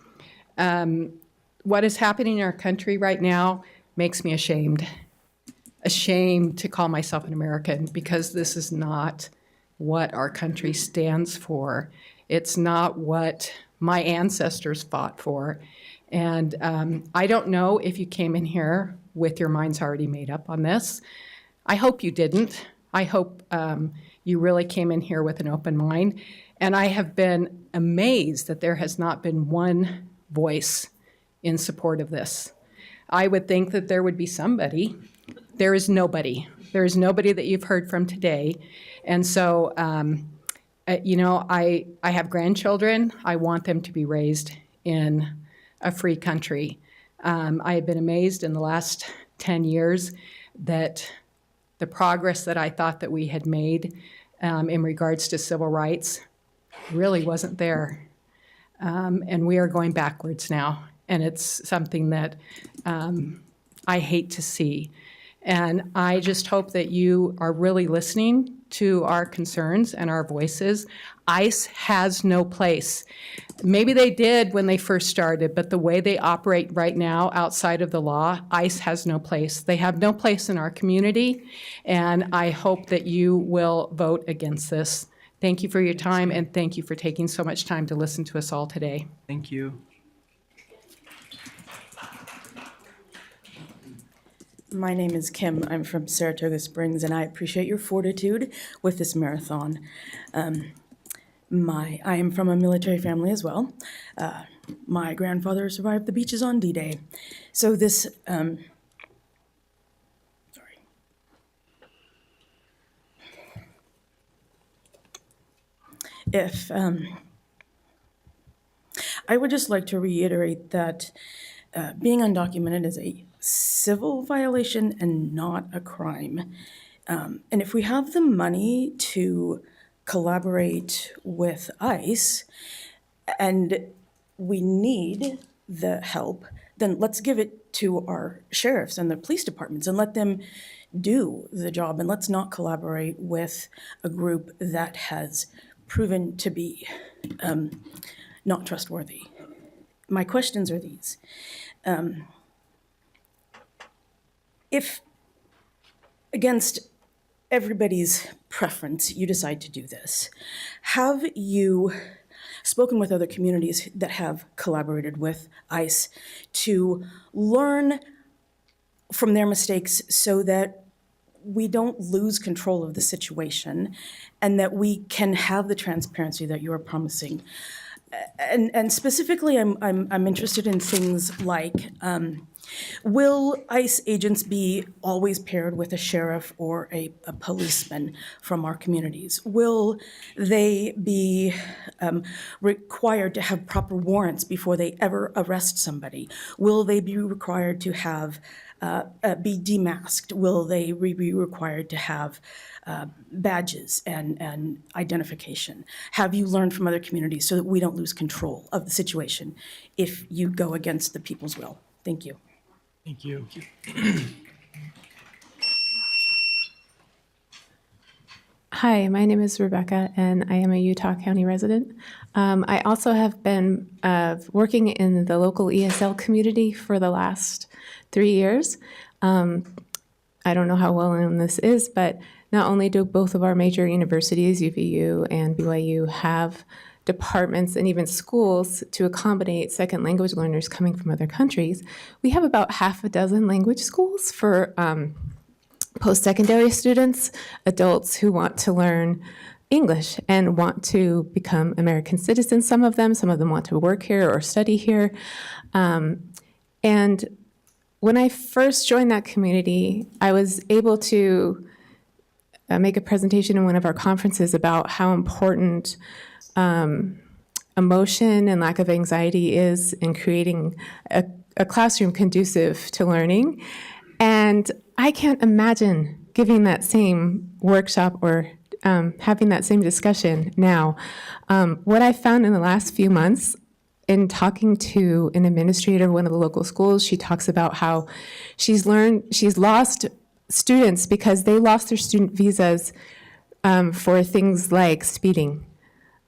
Speaker 2: What is happening in our country right now makes me ashamed. Ashamed to call myself an American because this is not what our country stands for. It's not what my ancestors fought for. And I don't know if you came in here with your minds already made up on this. I hope you didn't. I hope you really came in here with an open mind. And I have been amazed that there has not been one voice in support of this. I would think that there would be somebody. There is nobody. There is nobody that you've heard from today. And so, you know, I have grandchildren. I want them to be raised in a free country. I have been amazed in the last 10 years that the progress that I thought that we had made in regards to civil rights really wasn't there. And we are going backwards now. And it's something that I hate to see. And I just hope that you are really listening to our concerns and our voices. ICE has no place. Maybe they did when they first started, but the way they operate right now outside of the law, ICE has no place. They have no place in our community, and I hope that you will vote against this. Thank you for your time, and thank you for taking so much time to listen to us all today.
Speaker 1: Thank you.
Speaker 13: My name is Kim. I'm from Saratoga Springs, and I appreciate your fortitude with this marathon. I am from a military family as well. My grandfather survived the beaches on D-Day. So this, I would just like to reiterate that being undocumented is a civil violation and not a crime. And if we have the money to collaborate with ICE and we need the help, then let's give it to our sheriffs and the police departments and let them do the job, and let's not collaborate with a group that has proven to be not trustworthy. My questions are these. If, against everybody's preference, you decide to do this, have you spoken with other communities that have collaborated with ICE to learn from their mistakes so that we don't lose control of the situation and that we can have the transparency that you are promising? And specifically, I'm interested in things like Will ICE agents be always paired with a sheriff or a policeman from our communities? Will they be required to have proper warrants before they ever arrest somebody? Will they be required to have be demasked? Will they be required to have badges and identification? Have you learned from other communities so that we don't lose control of the situation if you go against the people's will? Thank you.
Speaker 1: Thank you.
Speaker 3: Hi, my name is Rebecca, and I am a Utah County resident. I also have been working in the local ESL community for the last 3 years. I don't know how well known this is, but not only do both of our major universities, UVU and BYU, have departments and even schools to accommodate second language learners coming from other countries, we have about half a dozen language schools for post-secondary students, adults who want to learn English and want to become American citizens, some of them want to work here or study here. And when I first joined that community, I was able to make a presentation in one of our conferences about how important emotion and lack of anxiety is in creating a classroom conducive to learning. And I can't imagine giving that same workshop or having that same discussion now. What I found in the last few months in talking to an administrator of one of the local schools, she talks about how she's lost students because they lost their student visas for things like speeding.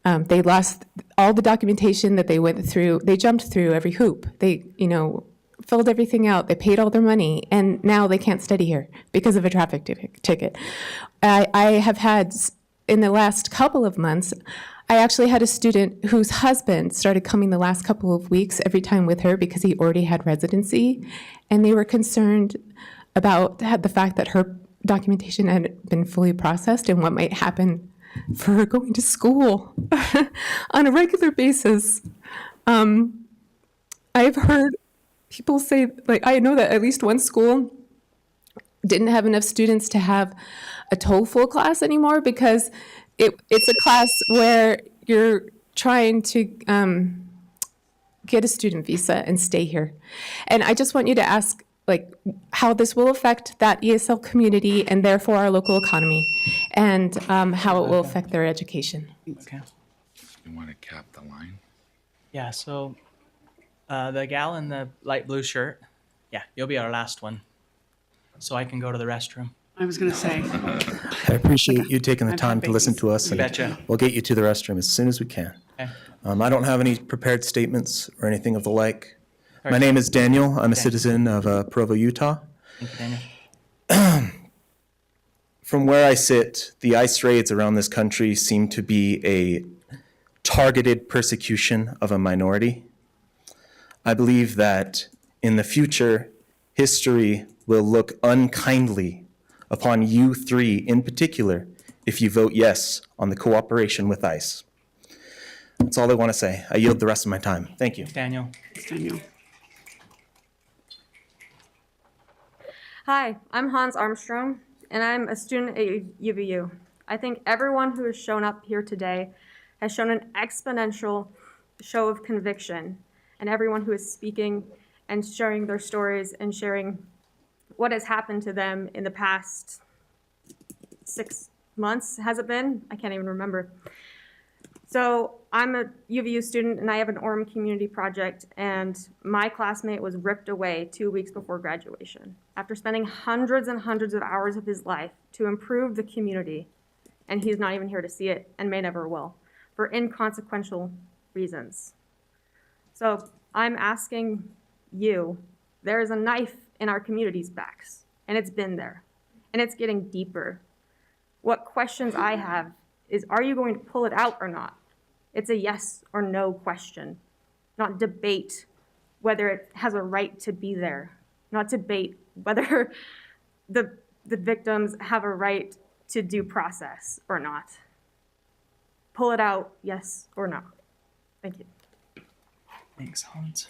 Speaker 3: They lost all the documentation that they went through. They jumped through every hoop. They, filled everything out. They paid all their money, and now they can't study here because of a traffic ticket. I have had, in the last couple of months, I actually had a student whose husband started coming the last couple of weeks every time with her because he already had residency, and they were concerned about the fact that her documentation hadn't been fully processed and what might happen for her going to school on a regular basis. I've heard people say, I know that at least one school didn't have enough students to have a TOEFL class anymore because it's a class where you're trying to get a student visa and stay here. And I just want you to ask how this will affect that ESL community and therefore our local economy, and how it will affect their education.
Speaker 1: Okay.
Speaker 14: You want to cap the line?
Speaker 1: Yeah, so the gal in the light blue shirt, yeah, you'll be our last one. So I can go to the restroom.
Speaker 4: I was going to say.
Speaker 18: I appreciate you taking the
Speaker 4: I've
Speaker 18: time
Speaker 4: had
Speaker 18: to listen
Speaker 4: babies.
Speaker 18: to us, and
Speaker 1: Betcha.
Speaker 18: we'll get you to the restroom as soon as we can.
Speaker 1: Okay.
Speaker 18: I don't have any prepared statements or anything of the like. My name is Daniel. I'm a citizen of Provo, Utah.
Speaker 1: Thank you, Daniel.
Speaker 18: From where I sit, the ICE raids around this country seem to be a targeted persecution of a minority. I believe that in the future, history will look unkindly upon you three in particular if you vote yes on the cooperation with ICE. That's all I want to say. I yield the rest of my time. Thank you.
Speaker 1: Daniel.
Speaker 4: Daniel.
Speaker 22: Hi, I'm Hans Armstrong, and I'm a student at UVU. I think everyone who has shown up here today has shown an exponential show of conviction, and everyone who is speaking and sharing their stories and sharing what has happened to them in the past 6 months, has it been? I can't even remember. So I'm a UVU student and I have an Orem community project, and my classmate was ripped away 2 weeks before graduation after spending hundreds and hundreds of hours of his life to improve the community, and he's not even here to see it and may never will for inconsequential reasons. So I'm asking you, there is a knife in our community's backs, and it's been there, and it's getting deeper. What questions I have is, are you going to pull it out or not? It's a yes or no question, not debate whether it has a right to be there, not debate whether the victims have a right to due process or not. Pull it out, yes or no. Thank you.
Speaker 1: Thanks, Hans.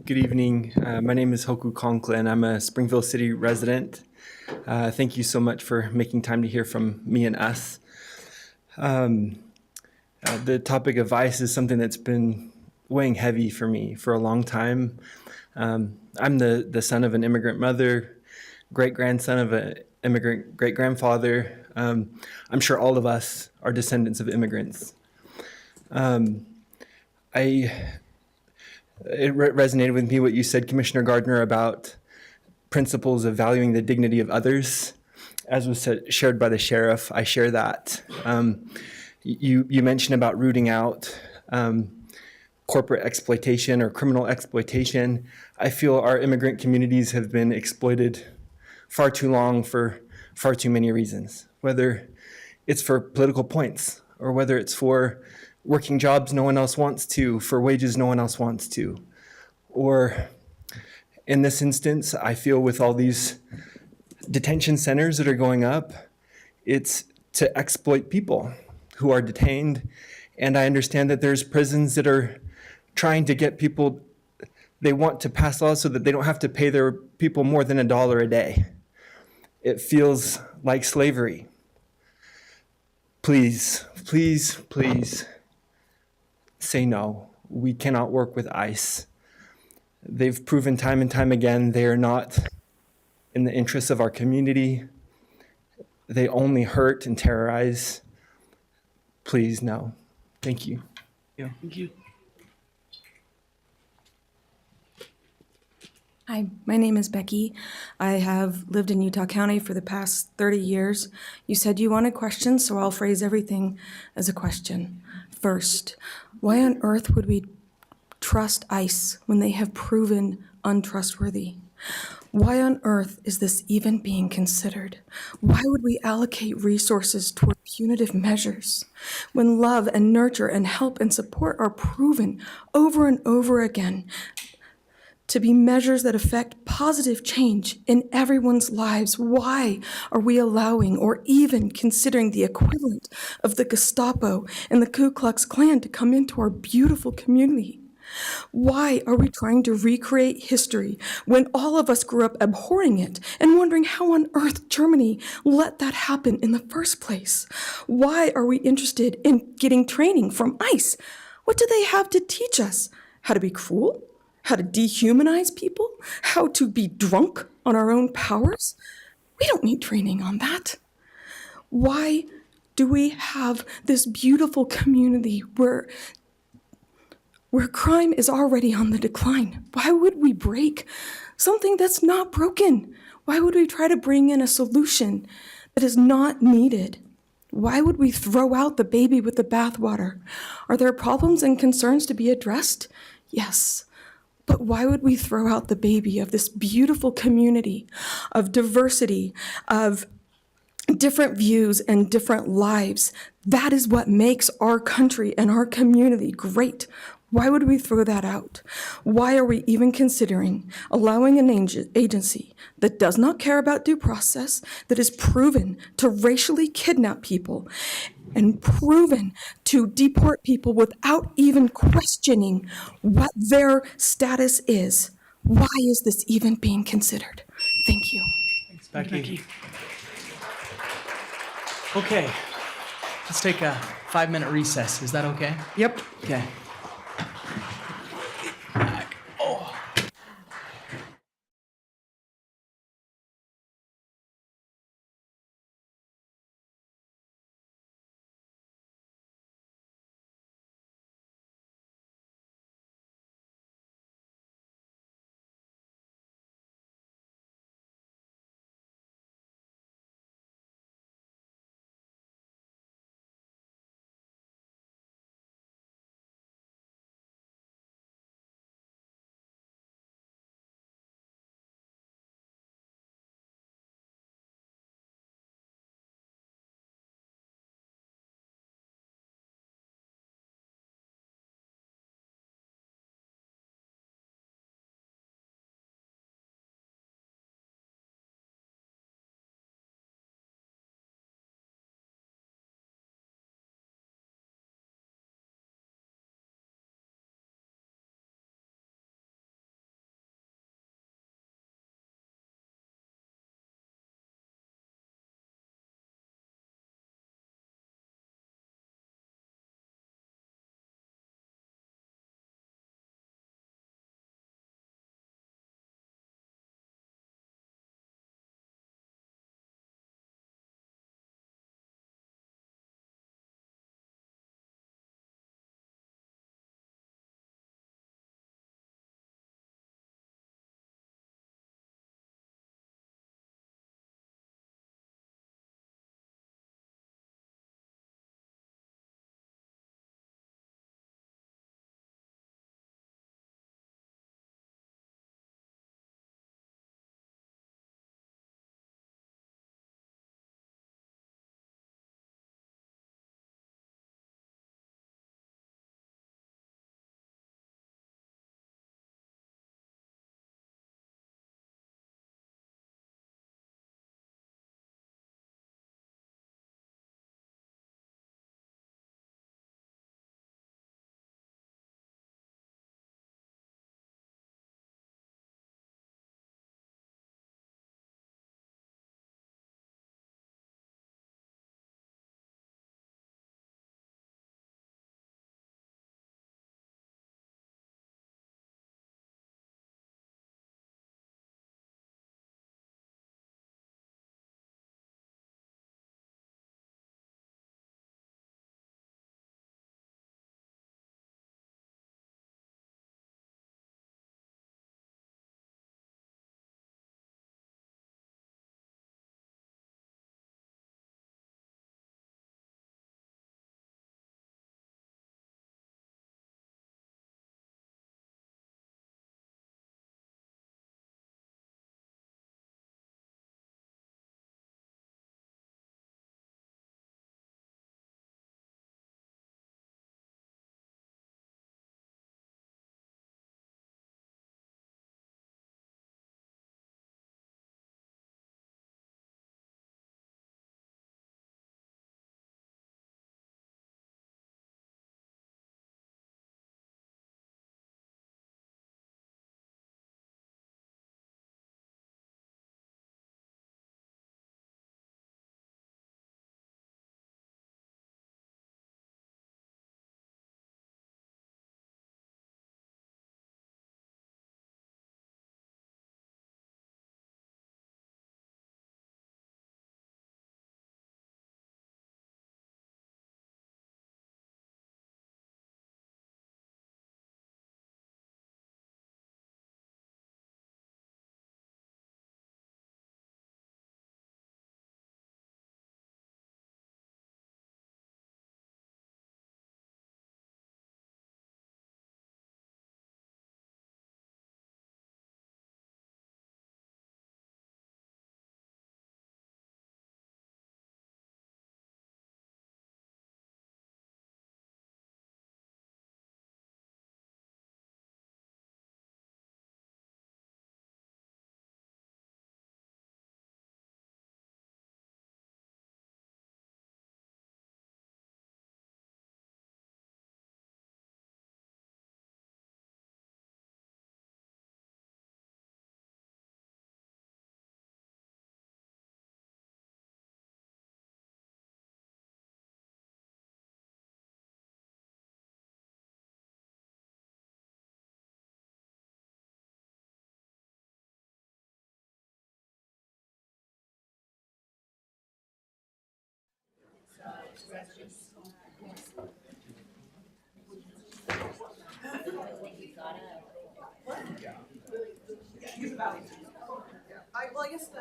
Speaker 16: Good evening. My name is Hoku Conklin. I'm a Springville City resident. Thank you so much for making time to hear from me and us. The topic of ICE is something that's been weighing heavy for me for a long time. I'm the son of an immigrant mother, great-grandson of an immigrant great-grandfather. I'm sure all of us are descendants of immigrants. It resonated with me what you said, Commissioner Gardner, about principles of valuing the dignity of others. As was shared by the sheriff, I share that. You mentioned about rooting out corporate exploitation or criminal exploitation. I feel our immigrant communities have been exploited far too long for far too many reasons, whether it's for political points or whether it's for working jobs no one else wants to, for wages no one else wants to. Or in this instance, I feel with all these detention centers that are going up, it's to exploit people who are detained. And I understand that there's prisons that are trying to get people, they want to pass laws so that they don't have to pay their people more than $1 a day. It feels like slavery. Please, please, please say no. We cannot work with ICE. They've proven time and time again they are not in the interests of our community. They only hurt and terrorize. Please, no. Thank you.
Speaker 4: Thank you.
Speaker 13: Hi, my name is Becky. I have lived in Utah County for the past 30 years. You said you wanted questions, so I'll phrase everything as a question. First, why on earth would we trust ICE when they have proven untrustworthy? Why on earth is this even being considered? Why would we allocate resources toward punitive measures when love and nurture and help and support are proven over and over again to be measures that affect positive change in everyone's lives? Why are we allowing or even considering the equivalent of the Gestapo and the Ku Klux Klan to come into our beautiful community? Why are we trying to recreate history when all of us grew up abhorring it and wondering how on earth Germany let that happen in the first place? Why are we interested in getting training from ICE? What do they have to teach us? How to be cruel? How to dehumanize people? How to be drunk on our own powers? We don't need training on that. Why do we have this beautiful community where crime is already on the decline? Why would we break something that's not broken? Why would we try to bring in a solution that is not needed? Why would we throw out the baby with the bathwater? Are there problems and concerns to be addressed? Yes. But why would we throw out the baby of this beautiful community of diversity, of different views and different lives? That is what makes our country and our community great. Why would we throw that out? Why are we even considering allowing an agency that does not care about due process, that is proven to racially kidnap people and proven to deport people without even questioning what their status is? Why is this even being considered? Thank you.
Speaker 1: Thanks, Becky. Okay, let's take a 5-minute recess. Is that okay?
Speaker 4: Yep.
Speaker 1: Okay.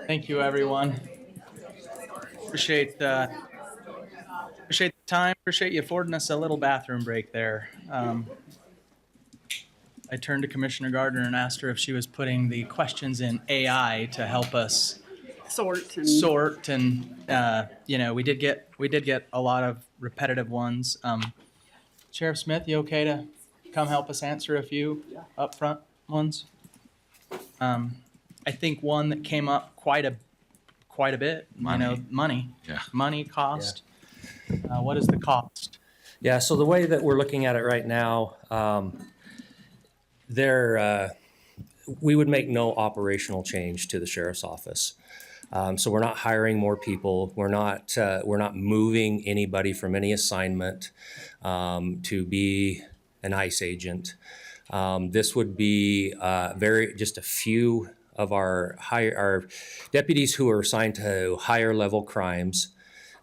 Speaker 1: Thank you, everyone. Appreciate the time. Appreciate you affording us a little bathroom break there. I turned to Commissioner Gardner and asked her if she was putting the questions in AI to help us sort, and we did get a lot of repetitive ones. Sheriff Smith, you okay to come help us answer a few upfront ones? I think one that came up quite a bit. Money.
Speaker 14: Yeah.
Speaker 1: Money, cost. What is the cost?
Speaker 7: Yeah, so the way that we're looking at it right now, we would make no operational change to the sheriff's office. So we're not hiring more people. We're not moving anybody from any assignment to be an ICE agent. This would be just a few of our deputies who are assigned to higher level crimes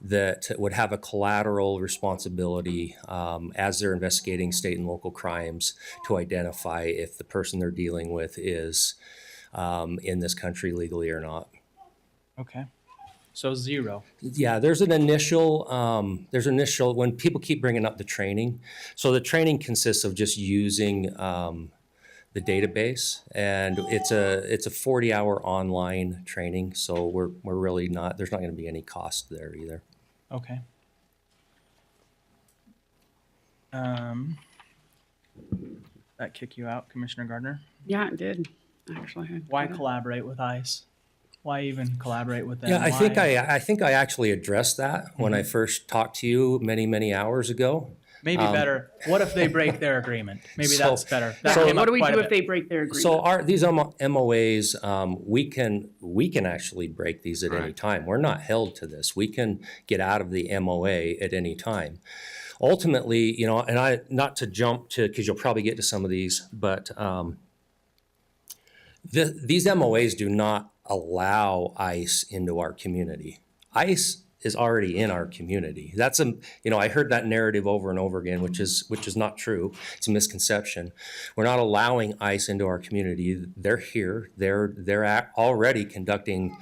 Speaker 7: that would have a collateral responsibility as they're investigating state and local crimes to identify if the person they're dealing with is in this country legally or not.
Speaker 1: Okay. So 0.
Speaker 7: Yeah, there's an initial, when people keep bringing up the training. So the training consists of just using the database, and it's a 40-hour online training. So we're really not, there's not going to be any cost there either.
Speaker 1: Okay. That kick you out, Commissioner Gardner?
Speaker 4: Yeah, it did, actually.
Speaker 1: Why collaborate with ICE? Why even collaborate with them?
Speaker 7: Yeah, I think I actually addressed that when I first talked to you many hours ago.
Speaker 1: Maybe better. What if they break their agreement? Maybe that's better.
Speaker 4: What do we do if they break their agreement?
Speaker 7: So these MOAs, we can actually break these at any time. We're not held to this. We can get out of the MOA at any time. Ultimately, and not to jump to, because you'll probably get to some of these, but these MOAs do not allow ICE into our community. ICE is already in our community. That's I heard that narrative over and over again, which is not true. It's a misconception. We're not allowing ICE into our community. They're here. They're already conducting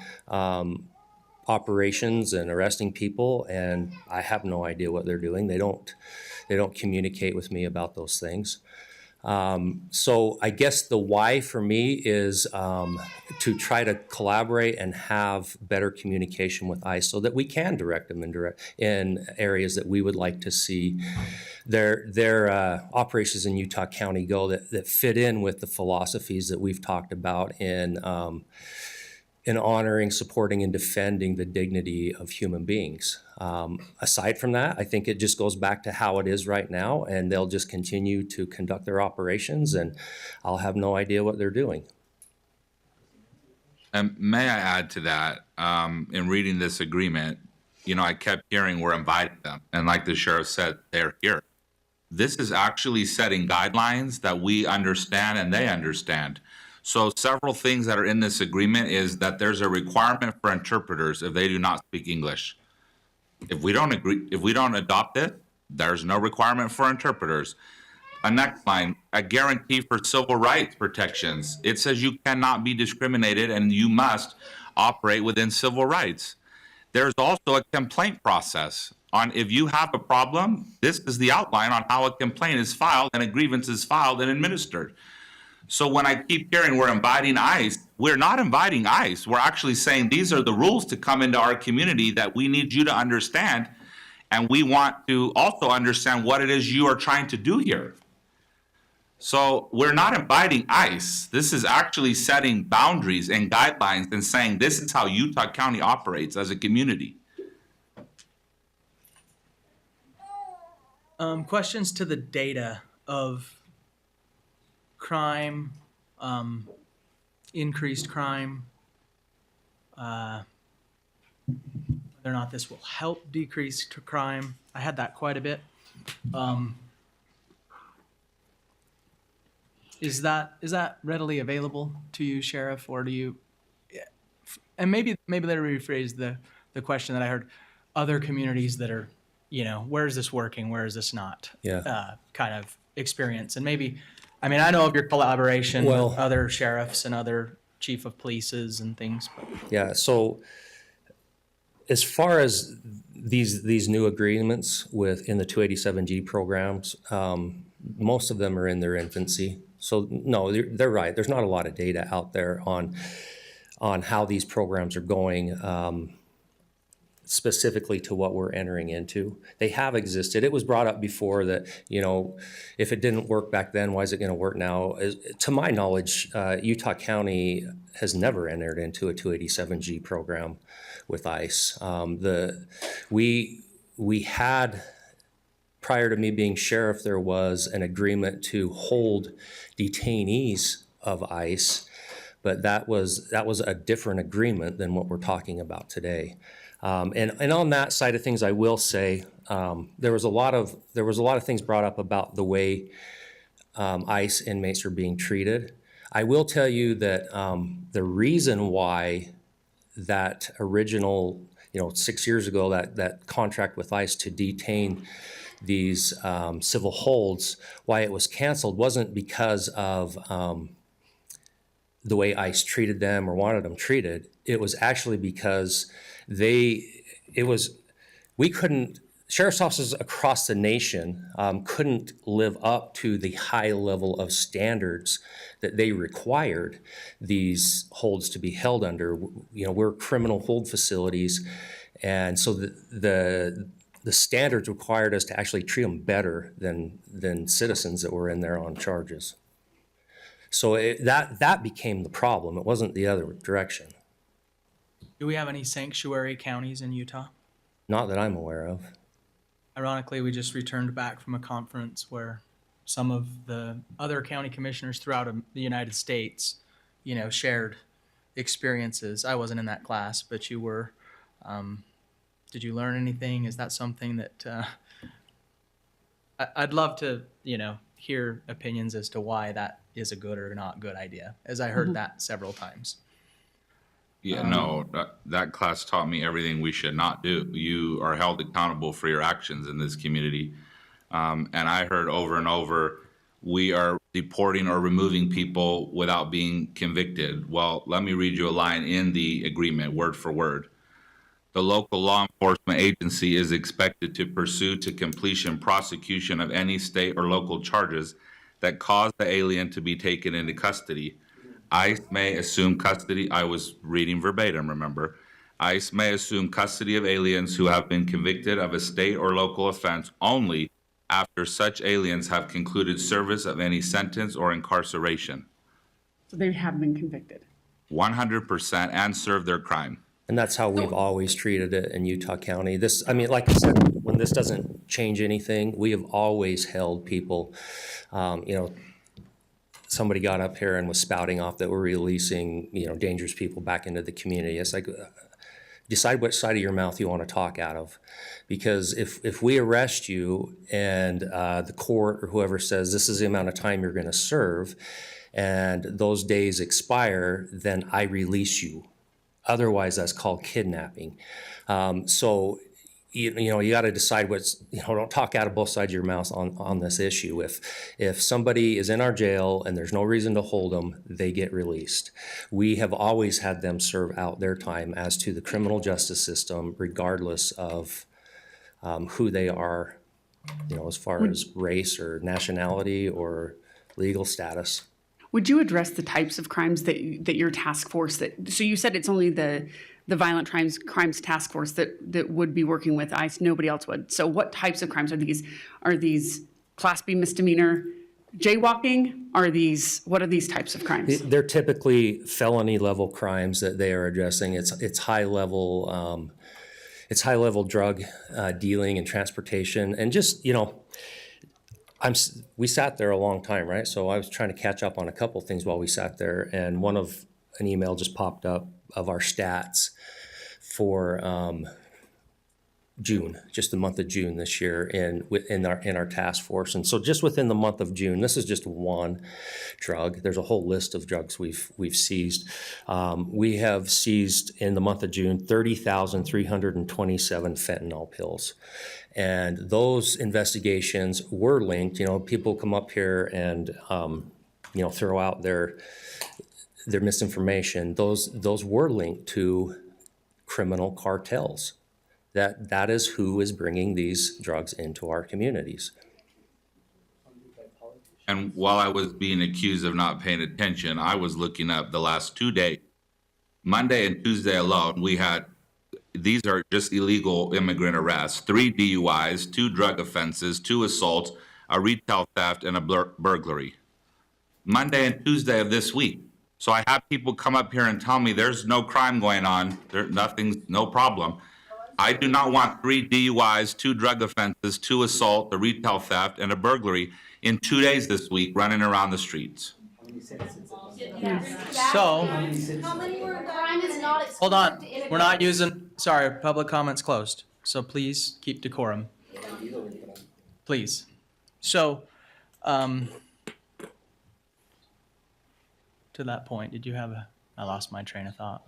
Speaker 7: operations and arresting people, and I have no idea what they're doing. They don't communicate with me about those things. So I guess the why for me is to try to collaborate and have better communication with ICE so that we can direct them in areas that we would like to see their operations in Utah County go that fit in with the philosophies that we've talked about in honoring, supporting, and defending the dignity of human beings. Aside from that, I think it just goes back to how it is right now, and they'll just continue to conduct their operations, and I'll have no idea what they're doing.
Speaker 14: And may I add to that, in reading this agreement, I kept hearing we're inviting them. And like the sheriff said, they're here. This is actually setting guidelines that we understand and they understand. So several things that are in this agreement is that there's a requirement for interpreters if they do not speak English. If we don't adopt it, there's no requirement for interpreters. A next line, a guarantee for civil rights protections. It says you cannot be discriminated and you must operate within civil rights. There's also a complaint process on if you have a problem, this is the outline on how a complaint is filed and a grievance is filed and administered. So when I keep hearing we're inviting ICE, we're not inviting ICE. We're actually saying these are the rules to come into our community that we need you to understand. And we want to also understand what it is you are trying to do here. So we're not inviting ICE. This is actually setting boundaries and guidelines and saying this is how Utah County operates as a community.
Speaker 1: Questions to the data of crime, increased crime, whether or not this will help decrease crime. I had that quite a bit. Is that readily available to you, Sheriff, or do you? And maybe let me rephrase the question that I heard. Other communities that are where is this working, where is this not?
Speaker 7: Yeah.
Speaker 1: Kind of experience. And maybe, I mean, I know of your collaboration with other sheriffs and other chief of polices and things. But.
Speaker 7: Yeah, so as far as these new agreements in the 287G programs, most of them are in their infancy. So no, they're right. There's not a lot of data out there on how these programs are going, specifically to what we're entering into. They have existed. It was brought up before that, if it didn't work back then, why is it going to work now? To my knowledge, Utah County has never entered into a 287G program with ICE. We had, prior to me being sheriff, there was an agreement to hold detainees of ICE, but that was a different agreement than what we're talking about today. And on that side of things, I will say there was a lot of things brought up about the way ICE inmates are being treated. I will tell you that the reason why that original, 6 years ago, that contract with ICE to detain these civil holds, why it was canceled wasn't because of the way ICE treated them or wanted them treated. It was actually because sheriff's offices across the nation couldn't live up to the high level of standards that they required these holds to be held under. We're criminal hold facilities, and so the standards required us to actually treat them better than citizens that were in there on charges. So that became the problem. It wasn't the other direction.
Speaker 1: Do we have any sanctuary counties in Utah?
Speaker 7: Not that I'm aware of.
Speaker 1: Ironically, we just returned back from a conference where some of the other county commissioners throughout the United States, shared experiences. I wasn't in that class, but you were. Did you learn anything? Is that something that I'd love to, hear opinions as to why that is a good or not good idea, as I heard that several times.
Speaker 14: Yeah, no, that class taught me everything we should not do. You are held accountable for your actions in this community. And I heard over and over, we are deporting or removing people without being convicted. Well, let me read you a line in the agreement, word for word. The local law enforcement agency is expected to pursue to completion prosecution of any state or local charges that cause the alien to be taken into custody. ICE may assume custody. I was reading verbatim, remember. ICE may assume custody of aliens who have been convicted of a state or local offense only after such aliens have concluded service of any sentence or incarceration.
Speaker 4: So they have been convicted.
Speaker 14: 100% and served their crime.
Speaker 7: And that's how we've always treated it in Utah County. Like I said, when this doesn't change anything, we have always held people, somebody got up here and was spouting off that we're releasing, dangerous people back into the community. It's like, decide which side of your mouth you want to talk out of. Because if we arrest you and the court or whoever says this is the amount of time you're going to serve, and those days expire, then I release you. Otherwise, that's called kidnapping. So, you got to decide don't talk out of both sides of your mouth on this issue. If somebody is in our jail and there's no reason to hold them, they get released. We have always had them serve out their time as to the criminal justice system, regardless of who they are, as far as race or nationality or legal status.
Speaker 4: Would you address the types of crimes that your task force so you said it's only the violent crimes task force that would be working with ICE, nobody else would. So what types of crimes are these? Are these Class B misdemeanor jaywalking? What are these types of crimes?
Speaker 7: They're typically felony level crimes that they are addressing. It's high level drug dealing and transportation, and just we sat there a long time, right? So I was trying to catch up on a couple things while we sat there, and an email just popped up of our stats for June, just the month of June this year in our task force. And so just within the month of June, this is just one drug. There's a whole list of drugs we've seized. We have seized in the month of June 30,327 fentanyl pills. And those investigations were linked. People come up here and throw out their misinformation. Those were linked to criminal cartels. That is who is bringing these drugs into our communities.
Speaker 14: And while I was being accused of not paying attention, I was looking up the last 2 days. Monday and Tuesday alone, these are just illegal immigrant arrests, 3 DUIs, 2 drug offenses, 2 assaults, a retail theft, and a burglary. Monday and Tuesday of this week. So I have people come up here and tell me there's no crime going on, no problem. I do not want 3 DUIs, 2 drug offenses, 2 assault, a retail theft, and a burglary in 2 days this week running around the streets.
Speaker 1: So, hold on, we're not sorry, public comments closed. So please keep decorum. Please. So, to that point, did you have I lost my train of thought.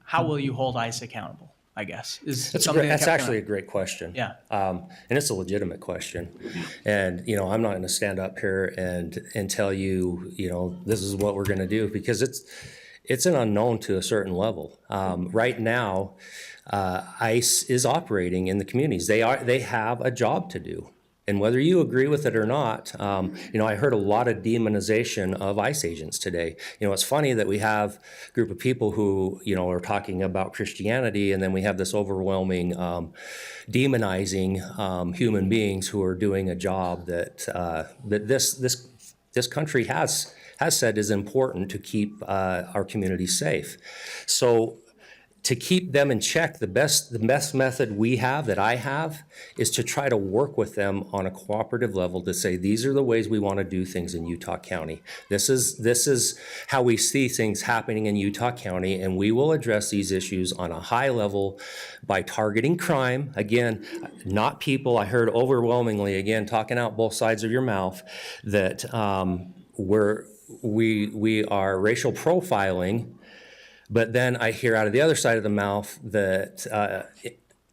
Speaker 1: How will you hold ICE accountable, I guess?
Speaker 7: That's actually a great question.
Speaker 1: Yeah.
Speaker 7: And it's a legitimate question. And, I'm not going to stand up here and tell you, this is what we're going to do, because it's an unknown to a certain level. Right now, ICE is operating in the communities. They have a job to do. And whether you agree with it or not, I heard a lot of demonization of ICE agents today. It's funny that we have a group of people who, are talking about Christianity, and then we have this overwhelming demonizing human beings who are doing a job that this country has said is important to keep our community safe. So, to keep them in check, the best method we have, that I have, is to try to work with them on a cooperative level to say, these are the ways we want to do things in Utah County. This is how we see things happening in Utah County, and we will address these issues on a high level by targeting crime. Again, not people. I heard overwhelmingly, again, talking out both sides of your mouth, that we are racial profiling. But then I hear out of the other side of the mouth that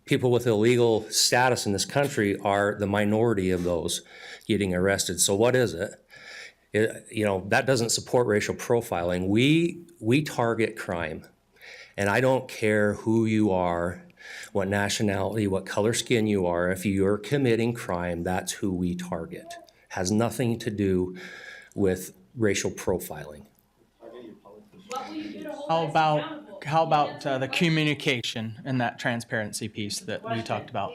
Speaker 7: people with illegal status in this country are the minority of those getting arrested. So what is it? That doesn't support racial profiling. We target crime. And I don't care who you are, what nationality, what color skin you are. If you're committing crime, that's who we target. Has nothing to do with racial profiling.
Speaker 1: How about the communication and that transparency piece that we talked about?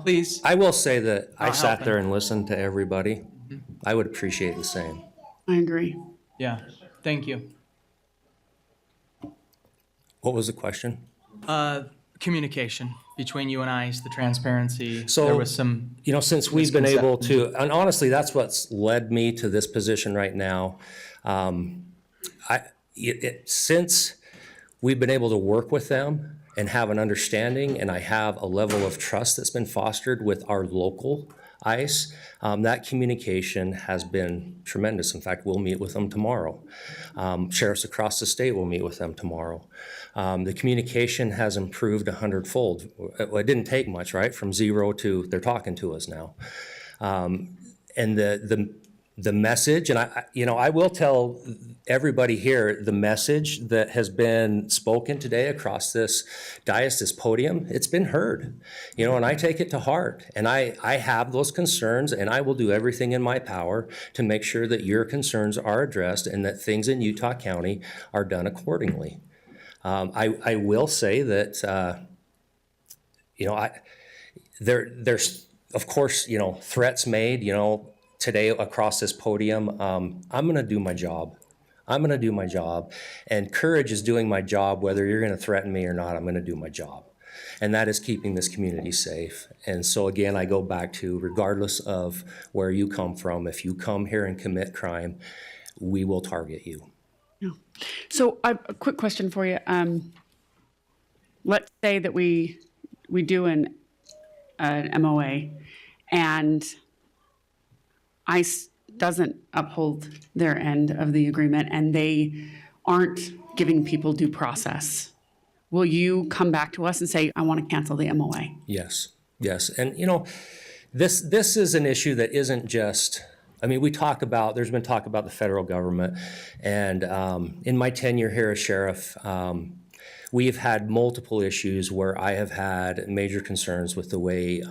Speaker 7: Please. I will say that I sat there and listened to everybody. I would appreciate the same.
Speaker 4: I agree.
Speaker 1: Yeah, thank you.
Speaker 7: What was the question?
Speaker 1: Communication between you and I, the transparency.
Speaker 7: So,
Speaker 1: there was some,
Speaker 7: since we've been able to, and honestly, that's what's led me to this position right now. Since we've been able to work with them and have an understanding, and I have a level of trust that's been fostered with our local ICE, that communication has been tremendous. In fact, we'll meet with them tomorrow. Sheriffs across the state will meet with them tomorrow. The communication has improved 100-fold. It didn't take much, right? From 0 to they're talking to us now. And the message, and I will tell everybody here, the message that has been spoken today across this dais, this podium, it's been heard, and I take it to heart. And I have those concerns, and I will do everything in my power to make sure that your concerns are addressed and that things in Utah County are done accordingly. I will say that, there's, of course, threats made, today across this podium. I'm going to do my job. I'm going to do my job. And courage is doing my job, whether you're going to threaten me or not. I'm going to do my job. And that is keeping this community safe. And so again, I go back to, regardless of where you come from, if you come here and commit crime, we will target you.
Speaker 4: No. So a quick question for you. Let's say that we do an MOA and ICE doesn't uphold their end of the agreement and they aren't giving people due process. Will you come back to us and say, I want to cancel the MOA?
Speaker 7: Yes, yes. And, you know, this is an issue that isn't just, I mean, there's been talk about the federal government. And in my tenure here as sheriff, we've had multiple issues where I have had major concerns with the way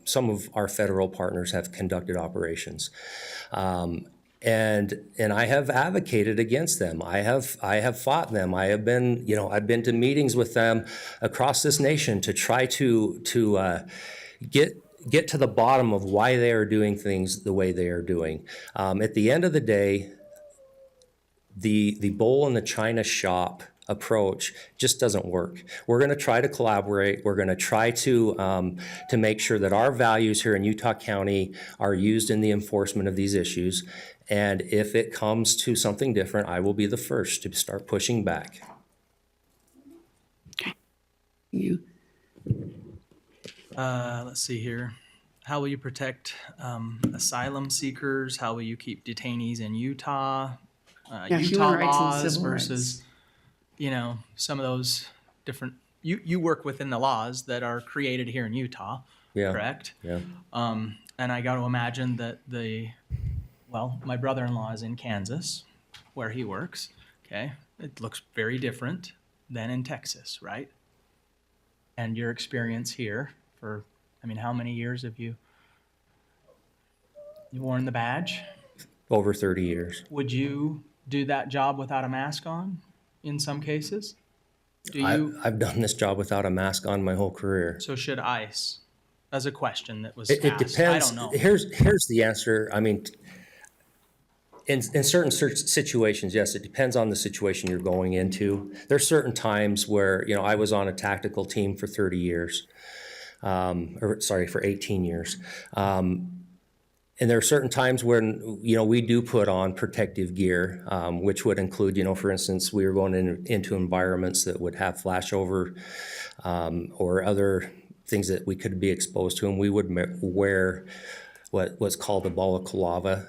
Speaker 7: some of our federal partners have conducted operations. And I have advocated against them. I have fought them. I've been to meetings with them across this nation to try to get to the bottom of why they are doing things the way they are doing. At the end of the day, the bull in the china shop approach just doesn't work. We're going to try to collaborate. We're going to try to make sure that our values here in Utah County are used in the enforcement of these issues. And if it comes to something different, I will be the first to start pushing back.
Speaker 4: Okay. You.
Speaker 1: Let's see here. How will you protect asylum seekers? How will you keep detainees in Utah?
Speaker 4: Yeah,
Speaker 1: Utah
Speaker 4: human rights and
Speaker 1: laws
Speaker 4: civil
Speaker 1: versus, you know, some of those different. You work within the laws that are created here in Utah,
Speaker 7: Yeah.
Speaker 1: correct?
Speaker 7: Yeah.
Speaker 1: And I got to imagine that my brother-in-law is in Kansas, where he works. Okay, it looks very different than in Texas, right? And your experience here for, I mean, how many years have you worn the badge?
Speaker 7: Over 30 years.
Speaker 1: Would you do that job without a mask on in some cases? Do you?
Speaker 7: I've done this job without a mask on my whole career.
Speaker 1: So should ICE? As a question that was
Speaker 7: It
Speaker 1: asked.
Speaker 7: depends.
Speaker 1: I don't know.
Speaker 7: Here's the answer. I mean, in certain situations, yes, it depends on the situation you're going into. There's certain times where, you know, I was on a tactical team for 30 years, for 18 years. And there are certain times when, you know, we do put on protective gear, which would include, you know, for instance, we were going into environments that would have flashover or other things that we could be exposed to, and we would wear what's called a balaclava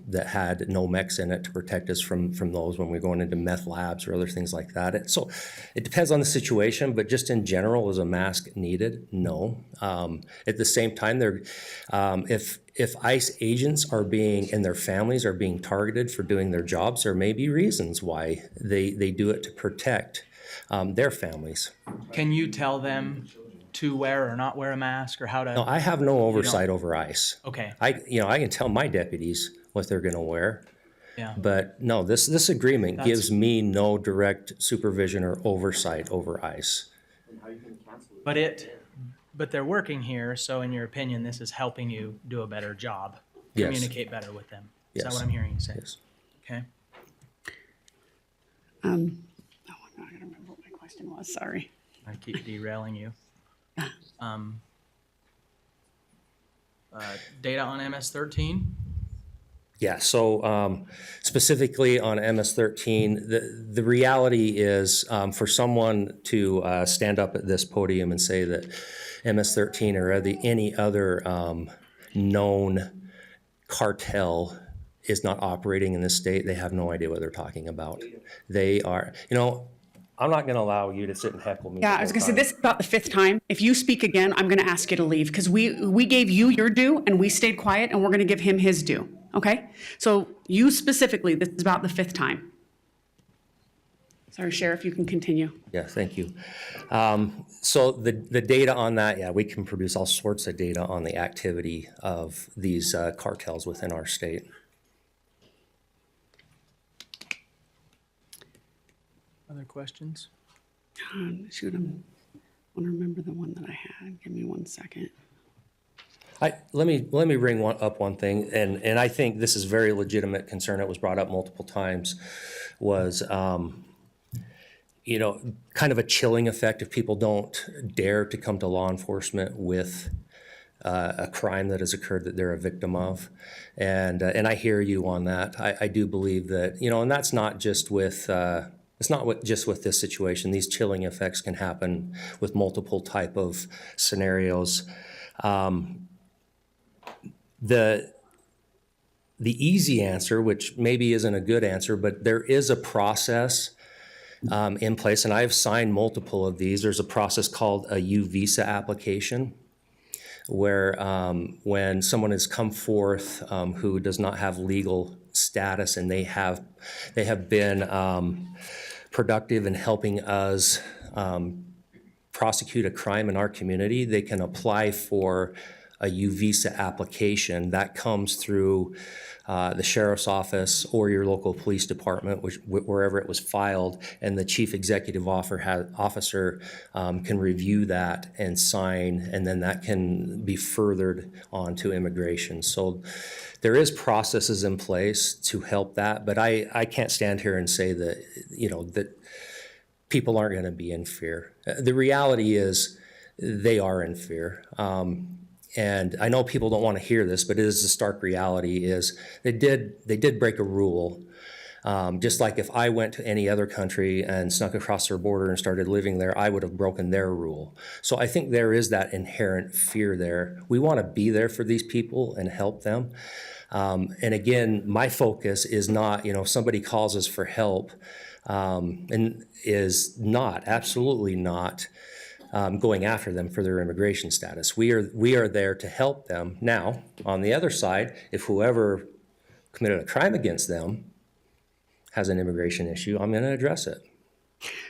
Speaker 7: that had Nomex in it to protect us from those when we're going into meth labs or other things like that. So it depends on the situation, but just in general, is a mask needed? No. At the same time, if ICE agents are and their families are being targeted for doing their jobs, there may be reasons why they do it to protect their families.
Speaker 1: Can you tell them to wear or not wear a mask, or how to?
Speaker 7: No, I have no oversight over ICE.
Speaker 1: Okay.
Speaker 7: I can tell my deputies what they're going to wear.
Speaker 1: Yeah.
Speaker 7: But no, this agreement gives me no direct supervision or oversight over ICE.
Speaker 1: But they're working here, so in your opinion, this is helping you do a better job,
Speaker 7: Yes.
Speaker 1: communicate better with them. Is that
Speaker 7: Yes.
Speaker 1: what I'm hearing you say?
Speaker 7: Yes.
Speaker 1: Okay.
Speaker 4: I'm not gonna remember what my question was. Sorry.
Speaker 1: I keep derailing you. Data on MS-13?
Speaker 7: Yeah, so specifically on MS-13, the reality is for someone to stand up at this podium and say that MS-13 or any other known cartel is not operating in this state, they have no idea what they're talking about. They are, you know, I'm not going to allow you to sit and heckle me.
Speaker 4: Yeah, I was going to say, this is about the 5th time. If you speak again, I'm going to ask you to leave, because we gave you your due and we stayed quiet, and we're going to give him his due. Okay? So you specifically, this is about the 5th time. Sorry, Sheriff, you can continue.
Speaker 7: Yeah, thank you. So the data on that, yeah, we can produce all sorts of data on the activity of these cartels within our state.
Speaker 1: Other questions?
Speaker 4: Shoot, I want to remember the one that I had. Give me 1 second.
Speaker 7: Let me bring up one thing, and I think this is very legitimate concern. It was brought up multiple times. Was you know, kind of a chilling effect if people don't dare to come to law enforcement with a crime that has occurred that they're a victim of. And I hear you on that. I do believe that, and that's not just with, it's not just with this situation. These chilling effects can happen with multiple type of scenarios. The easy answer, which maybe isn't a good answer, but there is a process in place, and I've signed multiple of these. There's a process called a U visa application, where when someone has come forth who does not have legal status and they have been productive in helping us prosecute a crime in our community, they can apply for a U visa application that comes through the sheriff's office or your local police department, wherever it was filed, and the chief executive officer can review that and sign, and then that can be furthered on to immigration. So there is processes in place to help that, but I can't stand here and say that, that people aren't going to be in fear. The reality is they are in fear. And I know people don't want to hear this, but it is the stark reality is they did break a rule. Just like if I went to any other country and snuck across their border and started living there, I would have broken their rule. So I think there is that inherent fear there. We want to be there for these people and help them. And again, my focus is not, if somebody calls us for help, and is not, absolutely not, going after them for their immigration status. We are there to help them. Now, on the other side, if whoever committed a crime against them has an immigration issue, I'm going to address it.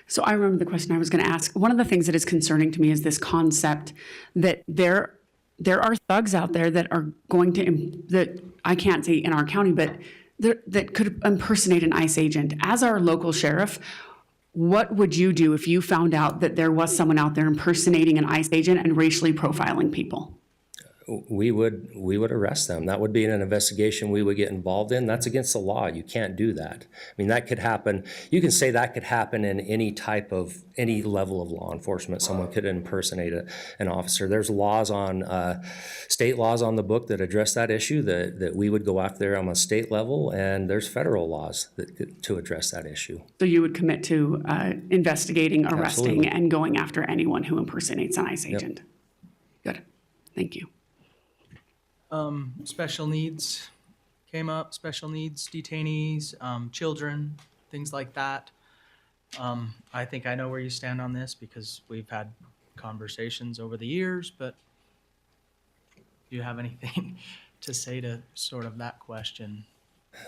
Speaker 4: So I remember the question I was going to ask. One of the things that is concerning to me is this concept that there are thugs out there that are going to, that I can't say in our county, but that could impersonate an ICE agent. As our local sheriff, what would you do if you found out that there was someone out there impersonating an ICE agent and racially profiling people?
Speaker 7: We would arrest them. That would be an investigation we would get involved in. That's against the law. You can't do that. I mean, that could happen. You can say that could happen in any level of law enforcement. Someone could impersonate an officer. There's laws on, state laws on the book that address that issue that we would go after there on a state level, and there's federal laws to address that issue.
Speaker 4: So you would commit to investigating, arresting,
Speaker 7: Absolutely.
Speaker 4: and going after anyone who impersonates an ICE
Speaker 7: Yep.
Speaker 4: agent? Good. Thank you.
Speaker 1: Special needs came up, special needs detainees, children, things like that. I think I know where you stand on this because we've had conversations over the years, but do you have anything to say to sort of that question?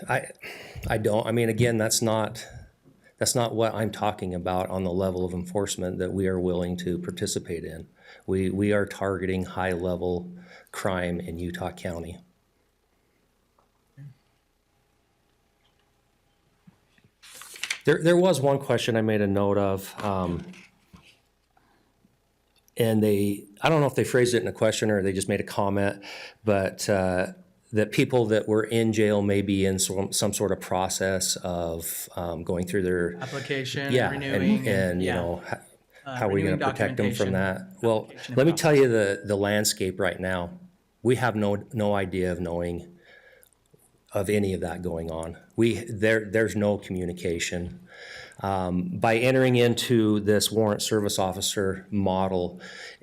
Speaker 7: I don't. I mean, again, that's not what I'm talking about on the level of enforcement that we are willing to participate in. We are targeting high-level crime in Utah County. There was one question I made a note of, and I don't know if they phrased it in a question or they just made a comment, but that people that were in jail may be in some sort of process of going through their
Speaker 1: Application,
Speaker 7: yeah,
Speaker 1: renewing,
Speaker 7: and how are we going to protect them from that? Well,
Speaker 1: application
Speaker 7: let me
Speaker 1: process.
Speaker 7: tell you the landscape right now. We have no idea of knowing of any of that going on. There's no communication. By entering into this warrant service officer model,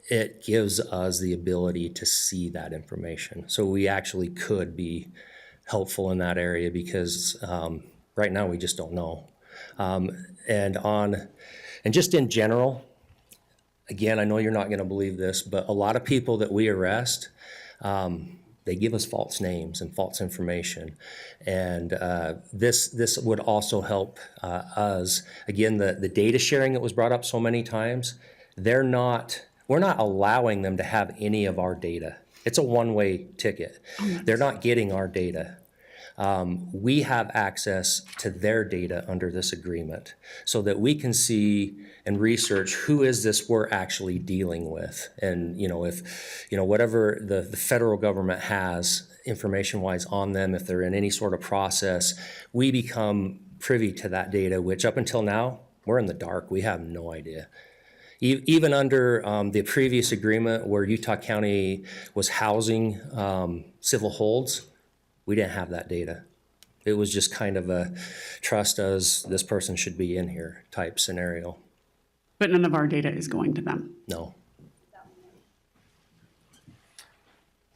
Speaker 7: it gives us the ability to see that information. So we actually could be helpful in that area because right now we just don't know. And just in general, again, I know you're not going to believe this, but a lot of people that we arrest, they give us false names and false information. And this would also help us. Again, the data sharing that was brought up so many times, we're not allowing them to have any of our data. It's a one-way ticket. They're not getting our data. We have access to their data under this agreement so that we can see and research who is this we're actually dealing with. And, if, whatever the federal government has information-wise on them, if they're in any sort of process, we become privy to that data, which up until now, we're in the dark. We have no idea. Even under the previous agreement where Utah County was housing civil holds, we didn't have that data. It was just kind of a trust us, this person should be in here type scenario.
Speaker 4: But none of our data is going to them.
Speaker 7: No.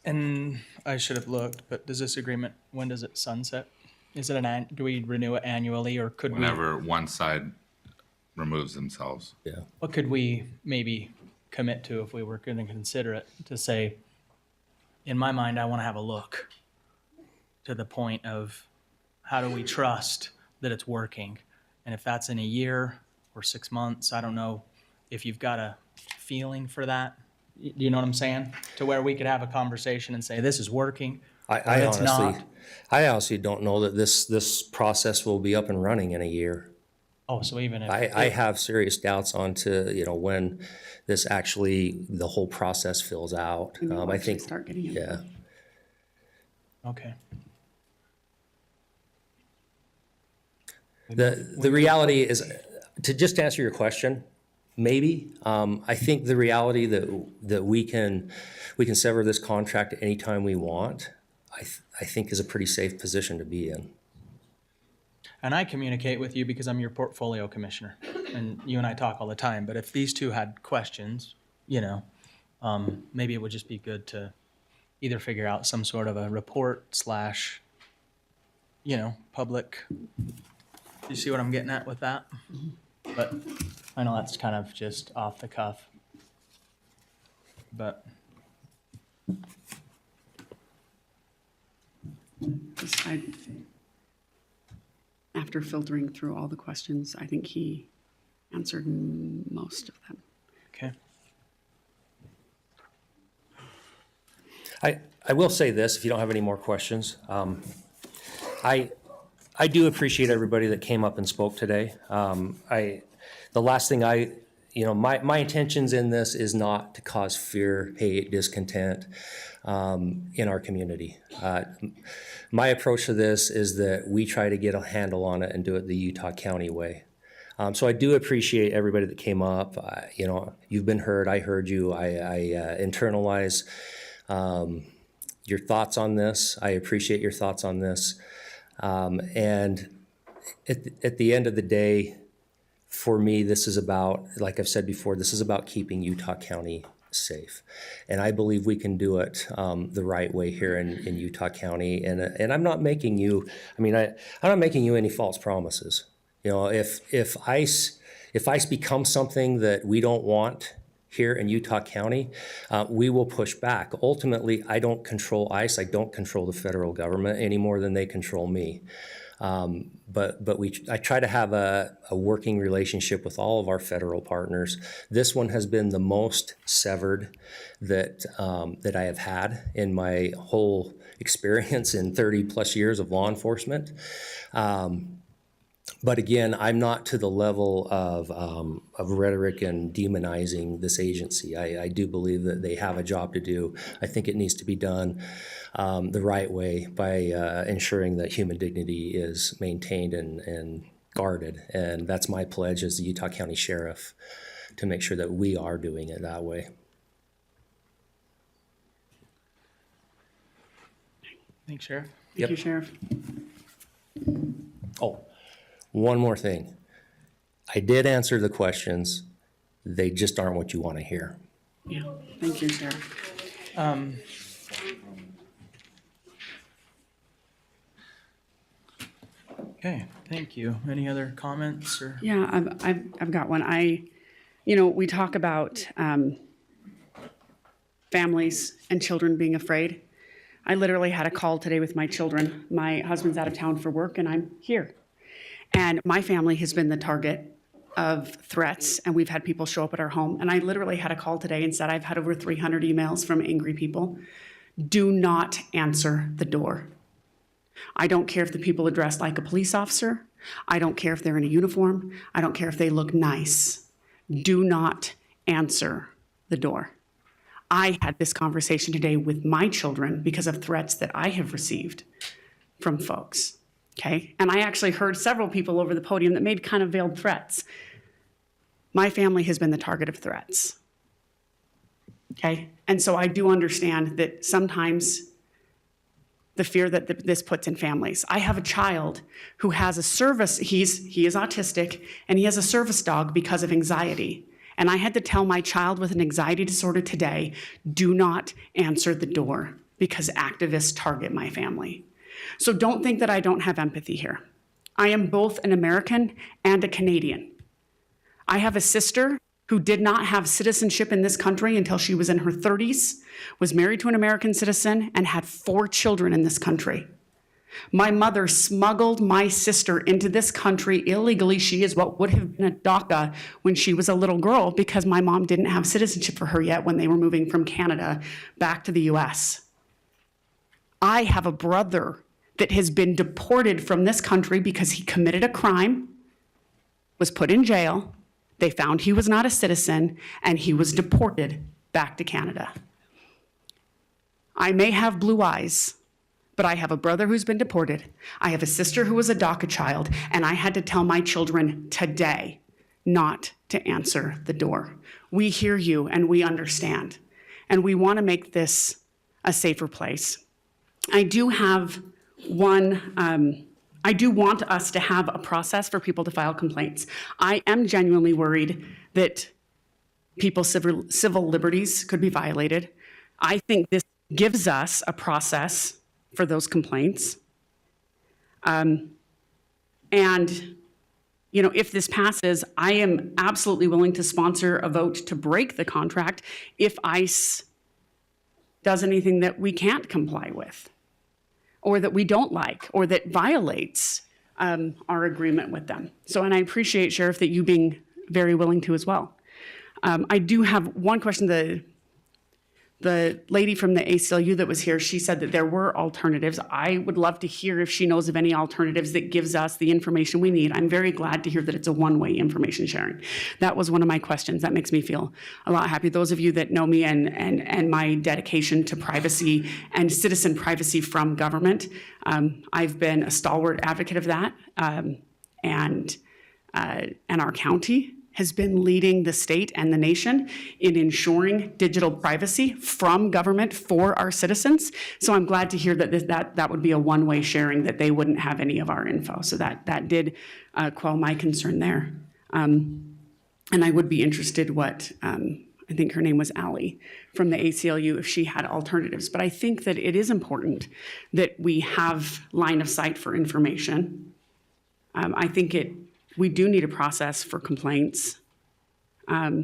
Speaker 1: And I should have looked, but does this agreement, when does it sunset? Is it do we renew it annually, or could
Speaker 14: Whenever one side removes themselves.
Speaker 7: Yeah.
Speaker 1: what could we maybe commit to if we were going to consider it, to say, in my mind, I want to have a look to the point of how do we trust that it's working? And if that's in a year or 6 months, I don't know if you've got a feeling for that. Do you know what I'm saying? To where we could have a conversation and say, this is working, or it's not.
Speaker 7: I honestly don't know that this process will be up and running in a year.
Speaker 1: Oh, so even if
Speaker 7: I have serious doubts onto, when this actually, the whole process fills out. I think,
Speaker 4: start getting it.
Speaker 7: yeah.
Speaker 1: Okay.
Speaker 7: The reality is, to just answer your question, maybe. I think the reality that we can sever this contract anytime we want, I think is a pretty safe position to be in.
Speaker 1: And I communicate with you because I'm your portfolio commissioner, and you and I talk all the time. But if these two had questions, maybe it would just be good to either figure out some sort of a report / public. You see what I'm getting at with that? But I know that's kind of just off the cuff. But
Speaker 4: After filtering through all the questions, I think he answered most of them.
Speaker 1: okay.
Speaker 7: I will say this, if you don't have any more questions. I do appreciate everybody that came up and spoke today. The last thing my intentions in this is not to cause fear, hate, discontent in our community. My approach to this is that we try to get a handle on it and do it the Utah County way. So I do appreciate everybody that came up. You've been heard. I heard you. I internalize your thoughts on this. I appreciate your thoughts on this. And at the end of the day, for me, this is about, like I've said before, this is about keeping Utah County safe. And I believe we can do it the right way here in Utah County. And I'm not making you, I'm not making you any false promises. If ICE becomes something that we don't want here in Utah County, we will push back. Ultimately, I don't control ICE. I don't control the federal government any more than they control me. But I try to have a working relationship with all of our federal partners. This one has been the most severed that I have had in my whole experience in 30 plus years of law enforcement. But again, I'm not to the level of rhetoric and demonizing this agency. I do believe that they have a job to do. I think it needs to be done the right way by ensuring that human dignity is maintained and guarded. And that's my pledge as the Utah County Sheriff, to make sure that we are doing it that way.
Speaker 1: Thanks, Sheriff.
Speaker 4: Thank you, Sheriff.
Speaker 7: Oh, one more thing. I did answer the questions. They just aren't what you want to hear.
Speaker 4: Yeah, thank you, Sheriff.
Speaker 1: Okay, thank you. Any other comments or?
Speaker 4: Yeah, I've got one. We talk about families and children being afraid. I literally had a call today with my children. My husband's out of town for work and I'm here. And my family has been the target of threats, and we've had people show up at our home. And I literally had a call today and said, I've had over 300 emails from angry people. Do not answer the door. I don't care if the people are dressed like a police officer. I don't care if they're in a uniform. I don't care if they look nice. Do not answer the door. I had this conversation today with my children because of threats that I have received from folks. Okay, and I actually heard several people over the podium that made kind of veiled threats. My family has been the target of threats. Okay? And so I do understand that sometimes the fear that this puts in families. I have a child who has a service, he is autistic, and he has a service dog because of anxiety. And I had to tell my child with an anxiety disorder today, do not answer the door because activists target my family. So don't think that I don't have empathy here. I am both an American and a Canadian. I have a sister who did not have citizenship in this country until she was in her 30s, was married to an American citizen, and had 4 children in this country. My mother smuggled my sister into this country illegally. She is what would have been a DACA when she was a little girl because my mom didn't have citizenship for her yet when they were moving from Canada back to the US. I have a brother that has been deported from this country because he committed a crime, was put in jail, they found he was not a citizen, and he was deported back to Canada. I may have blue eyes, but I have a brother who's been deported. I have a sister who was a DACA child, and I had to tell my children today not to answer the door. We hear you and we understand, and we want to make this a safer place. I do want us to have a process for people to file complaints. I am genuinely worried that people's civil liberties could be violated. I think this gives us a process for those complaints. And, you know, if this passes, I am absolutely willing to sponsor a vote to break the contract if ICE does anything that we can't comply with, or that we don't like, or that violates our agreement with them. So, and I appreciate, Sheriff, that you being very willing to as well. I do have one question. The lady from the ACLU that was here, she said that there were alternatives. I would love to hear if she knows of any alternatives that gives us the information we need. I'm very glad to hear that it's a one-way information sharing. That was one of my questions. That makes me feel a lot happy. Those of you that know me and my dedication to privacy and citizen privacy from government, I've been a stalwart advocate of that. And our county has been leading the state and the nation in ensuring digital privacy from government for our citizens. So I'm glad to hear that that would be a one-way sharing, that they wouldn't have any of our info. So that did quell my concern there. And I would be interested what, I think her name was Allie from the ACLU, if she had alternatives. But I think that it is important that we have line of sight for information. I think we do need a process for complaints. I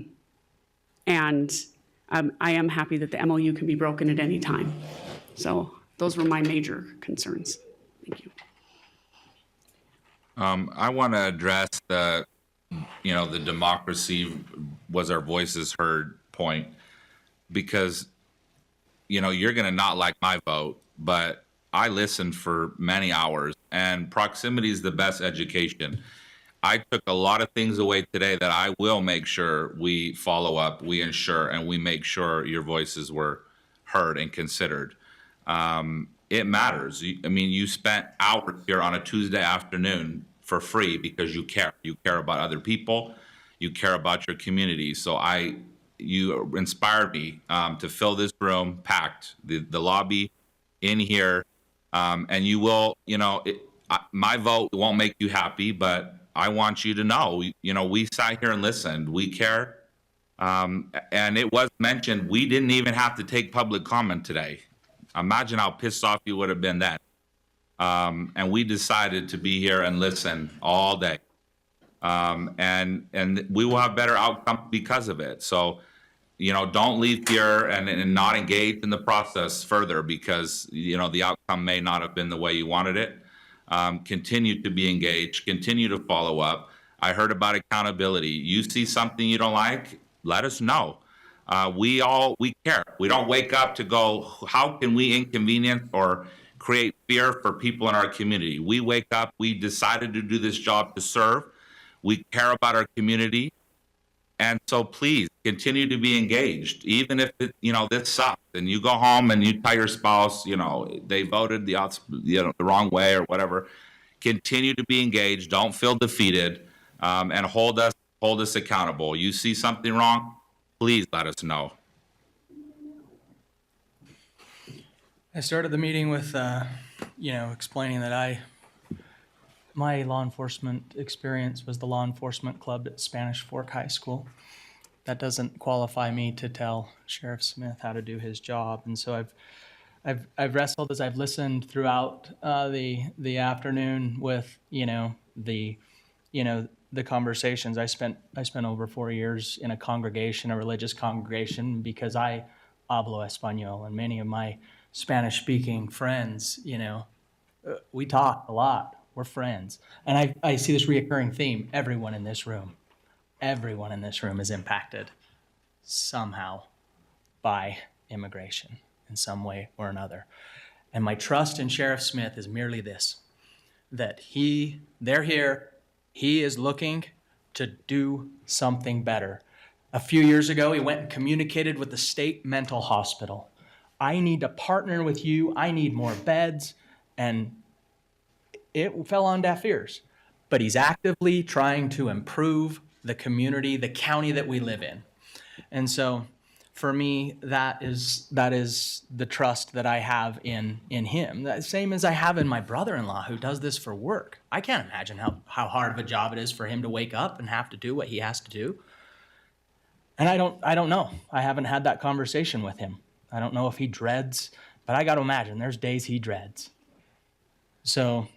Speaker 4: am happy that the MOU can be broken at any time. So those were my major concerns. Thank you.
Speaker 14: I want to address the democracy was our voices heard point, because, you're going to not like my vote, but I listened for many hours, and proximity is the best education. I took a lot of things away today that I will make sure we follow up, we ensure, and we make sure your voices were heard and considered. It matters. You spent hours here on a Tuesday afternoon for free because you care. You care about other people. You care about your community. So you inspired me to fill this room packed, the lobby in here, and you will. My vote won't make you happy, but I want you to know, we sat here and listened. We care. And it was mentioned, we didn't even have to take public comment today. Imagine how pissed off you would have been then. And we decided to be here and listen all day. And we will have better outcomes because of it. So, don't leave here and not engage in the process further because, the outcome may not have been the way you wanted it. Continue to be engaged, continue to follow up. I heard about accountability. You see something you don't like, let us know. We care. We don't wake up to go, how can we inconvenience or create fear for people in our community? We wake up, we decided to do this job to serve. We care about our community. And so please continue to be engaged, even if this sucks and you go home and you tell your spouse, they voted the wrong way or whatever. Continue to be engaged. Don't feel defeated, and hold us hold us accountable. You see something wrong, please let us know.
Speaker 1: I started the meeting with, explaining that my law enforcement experience was the law enforcement club at Spanish Fork High School. That doesn't qualify me to tell Sheriff Smith how to do his job. And so I've wrestled as I've listened throughout the afternoon with, the conversations. I spent over 4 years in a religious congregation, because I hablo español, and many of my Spanish-speaking friends, we talk a lot. We're friends. And I see this reoccurring theme. Everyone in this room is impacted somehow by immigration in some way or another. And my trust in Sheriff Smith is merely this, that they're here, he is looking to do something better. A few years ago, he went and communicated with the state mental hospital. I need to partner with you. I need more beds. And it fell on deaf ears. But he's actively trying to improve the community, the county that we live in. And so for me, that is the trust that I have in him. The same as I have in my brother-in-law, who does this for work. I can't imagine how hard of a job it is for him to wake up and have to do what he has to do. And I don't know. I haven't had that conversation with him. I don't know if he dreads, but I got to imagine there's days he dreads. So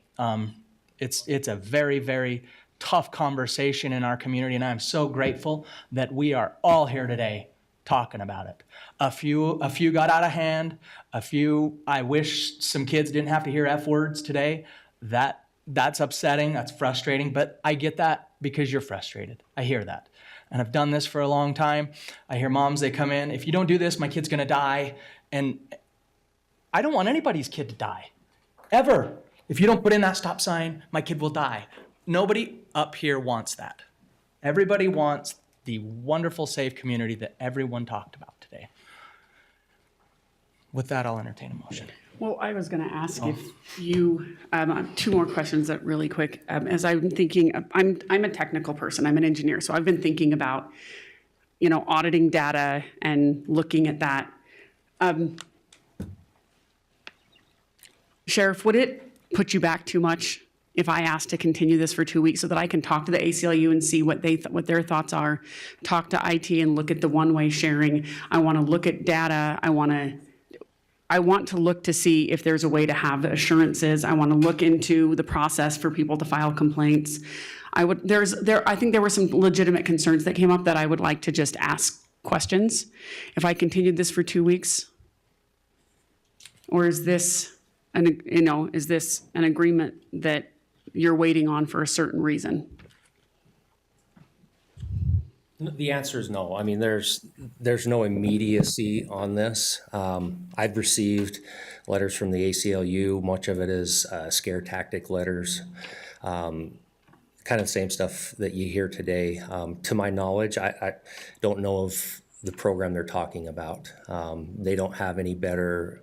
Speaker 1: it's a very, very tough conversation in our community, and I'm so grateful that we are all here today talking about it. A few got out of hand. I wish some kids didn't have to hear F words today. That's upsetting. That's frustrating. But I get that because you're frustrated. I hear that. And I've done this for a long time. I hear moms, they come in, if you don't do this, my kid's gonna die. And I don't want anybody's kid to die, ever. If you don't put in that stop sign, my kid will die. Nobody up here wants that. Everybody wants the wonderful, safe community that everyone talked about today. With that, I'll entertain a motion.
Speaker 4: Well, I was going to ask if you, two more questions that really quick. As I'm thinking, I'm a technical person, I'm an engineer, so I've been thinking about, auditing data and looking at that. Sheriff, would it put you back too much if I asked to continue this for 2 weeks so that I can talk to the ACLU and see what their thoughts are, talk to IT and look at the one-way sharing? I want to look at data. I want to look to see if there's a way to have assurances. I want to look into the process for people to file complaints. I think there were some legitimate concerns that came up that I would like to just ask questions. If I continued this for 2 weeks, or is this an agreement that you're waiting on for a certain reason?
Speaker 7: The answer is no. I mean, there's no immediacy on this. I've received letters from the ACLU. Much of it is scare tactic letters, kind of the same stuff that you hear today. To my knowledge, I don't know of the program they're talking about. They don't have any better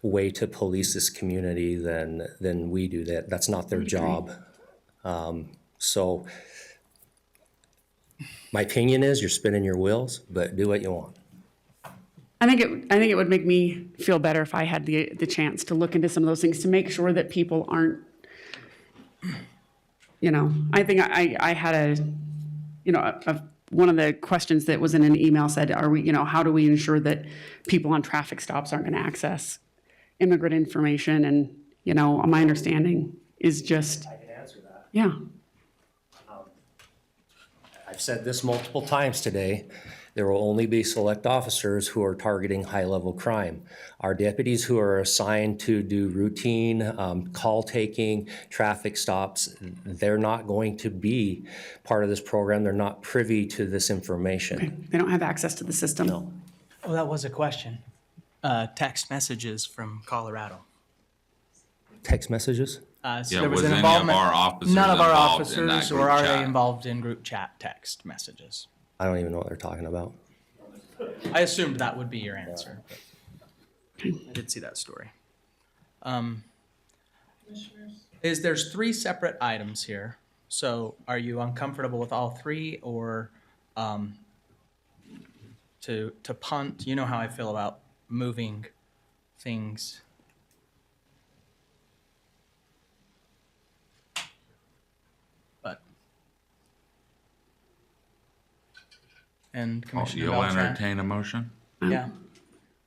Speaker 7: way to police this community than we do. That's not their job. So my opinion is you're spinning your wheels, but do what you want.
Speaker 4: I think it would make me feel better if I had the chance to look into some of those things to make sure that people aren't, I think I had one of the questions that was in an email said, how do we ensure that people on traffic stops aren't going to access immigrant information? And, my understanding is just.
Speaker 7: I can answer that.
Speaker 4: Yeah.
Speaker 7: I've said this multiple times today. There will only be select officers who are targeting high-level crime. Our deputies who are assigned to do routine call taking, traffic stops, they're not going to be part of this program. They're not privy to this information.
Speaker 4: Okay. They don't have access to the system.
Speaker 7: No.
Speaker 1: Oh, that was a question. Text messages from Colorado.
Speaker 7: Text messages?
Speaker 1: There was an
Speaker 14: any
Speaker 1: involvement.
Speaker 14: of our officers
Speaker 1: None of our
Speaker 14: involved in that
Speaker 1: officers,
Speaker 14: group
Speaker 1: or are
Speaker 14: chat?
Speaker 1: they involved in group chat text messages?
Speaker 7: I don't even know what they're talking about.
Speaker 1: I assumed that would be your answer. I did see that story. There's 3 separate items here So are you uncomfortable with all three, or to punt? You know how I feel about moving things. But and Commissioner
Speaker 14: You'll
Speaker 1: Beltran?
Speaker 14: entertain a motion?
Speaker 1: Yeah.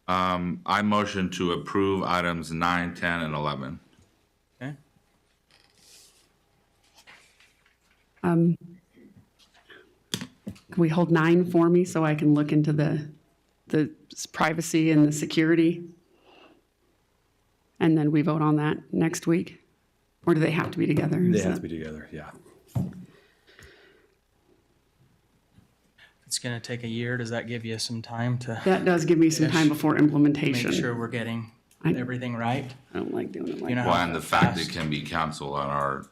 Speaker 14: I motion to approve items 9, 10, and 11.
Speaker 1: Okay.
Speaker 4: Can we hold 9 for me so I can look into the privacy and the security? And then we vote on that next week? Or do they have to be together?
Speaker 17: They have to be together, yeah.
Speaker 1: It's going to take a year. Does that give you some time to?
Speaker 4: That does give me some time before implementation.
Speaker 1: Make sure we're getting everything right.
Speaker 4: I don't like doing it like
Speaker 14: Well, and the fact it can be council on our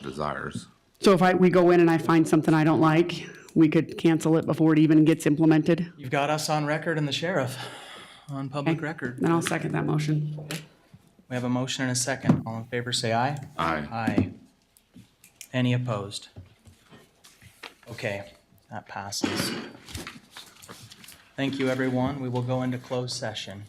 Speaker 14: desires.
Speaker 4: So if we go in and I find something I don't like, we could cancel it before it even gets implemented?
Speaker 1: You've got us on record and the sheriff on public record.
Speaker 4: Then I'll second that motion.
Speaker 1: We have a motion and a second. All in favor, say aye.
Speaker 14: Aye.
Speaker 1: Aye. Any opposed? Okay, that passes. Thank you, everyone. We will go into closed session.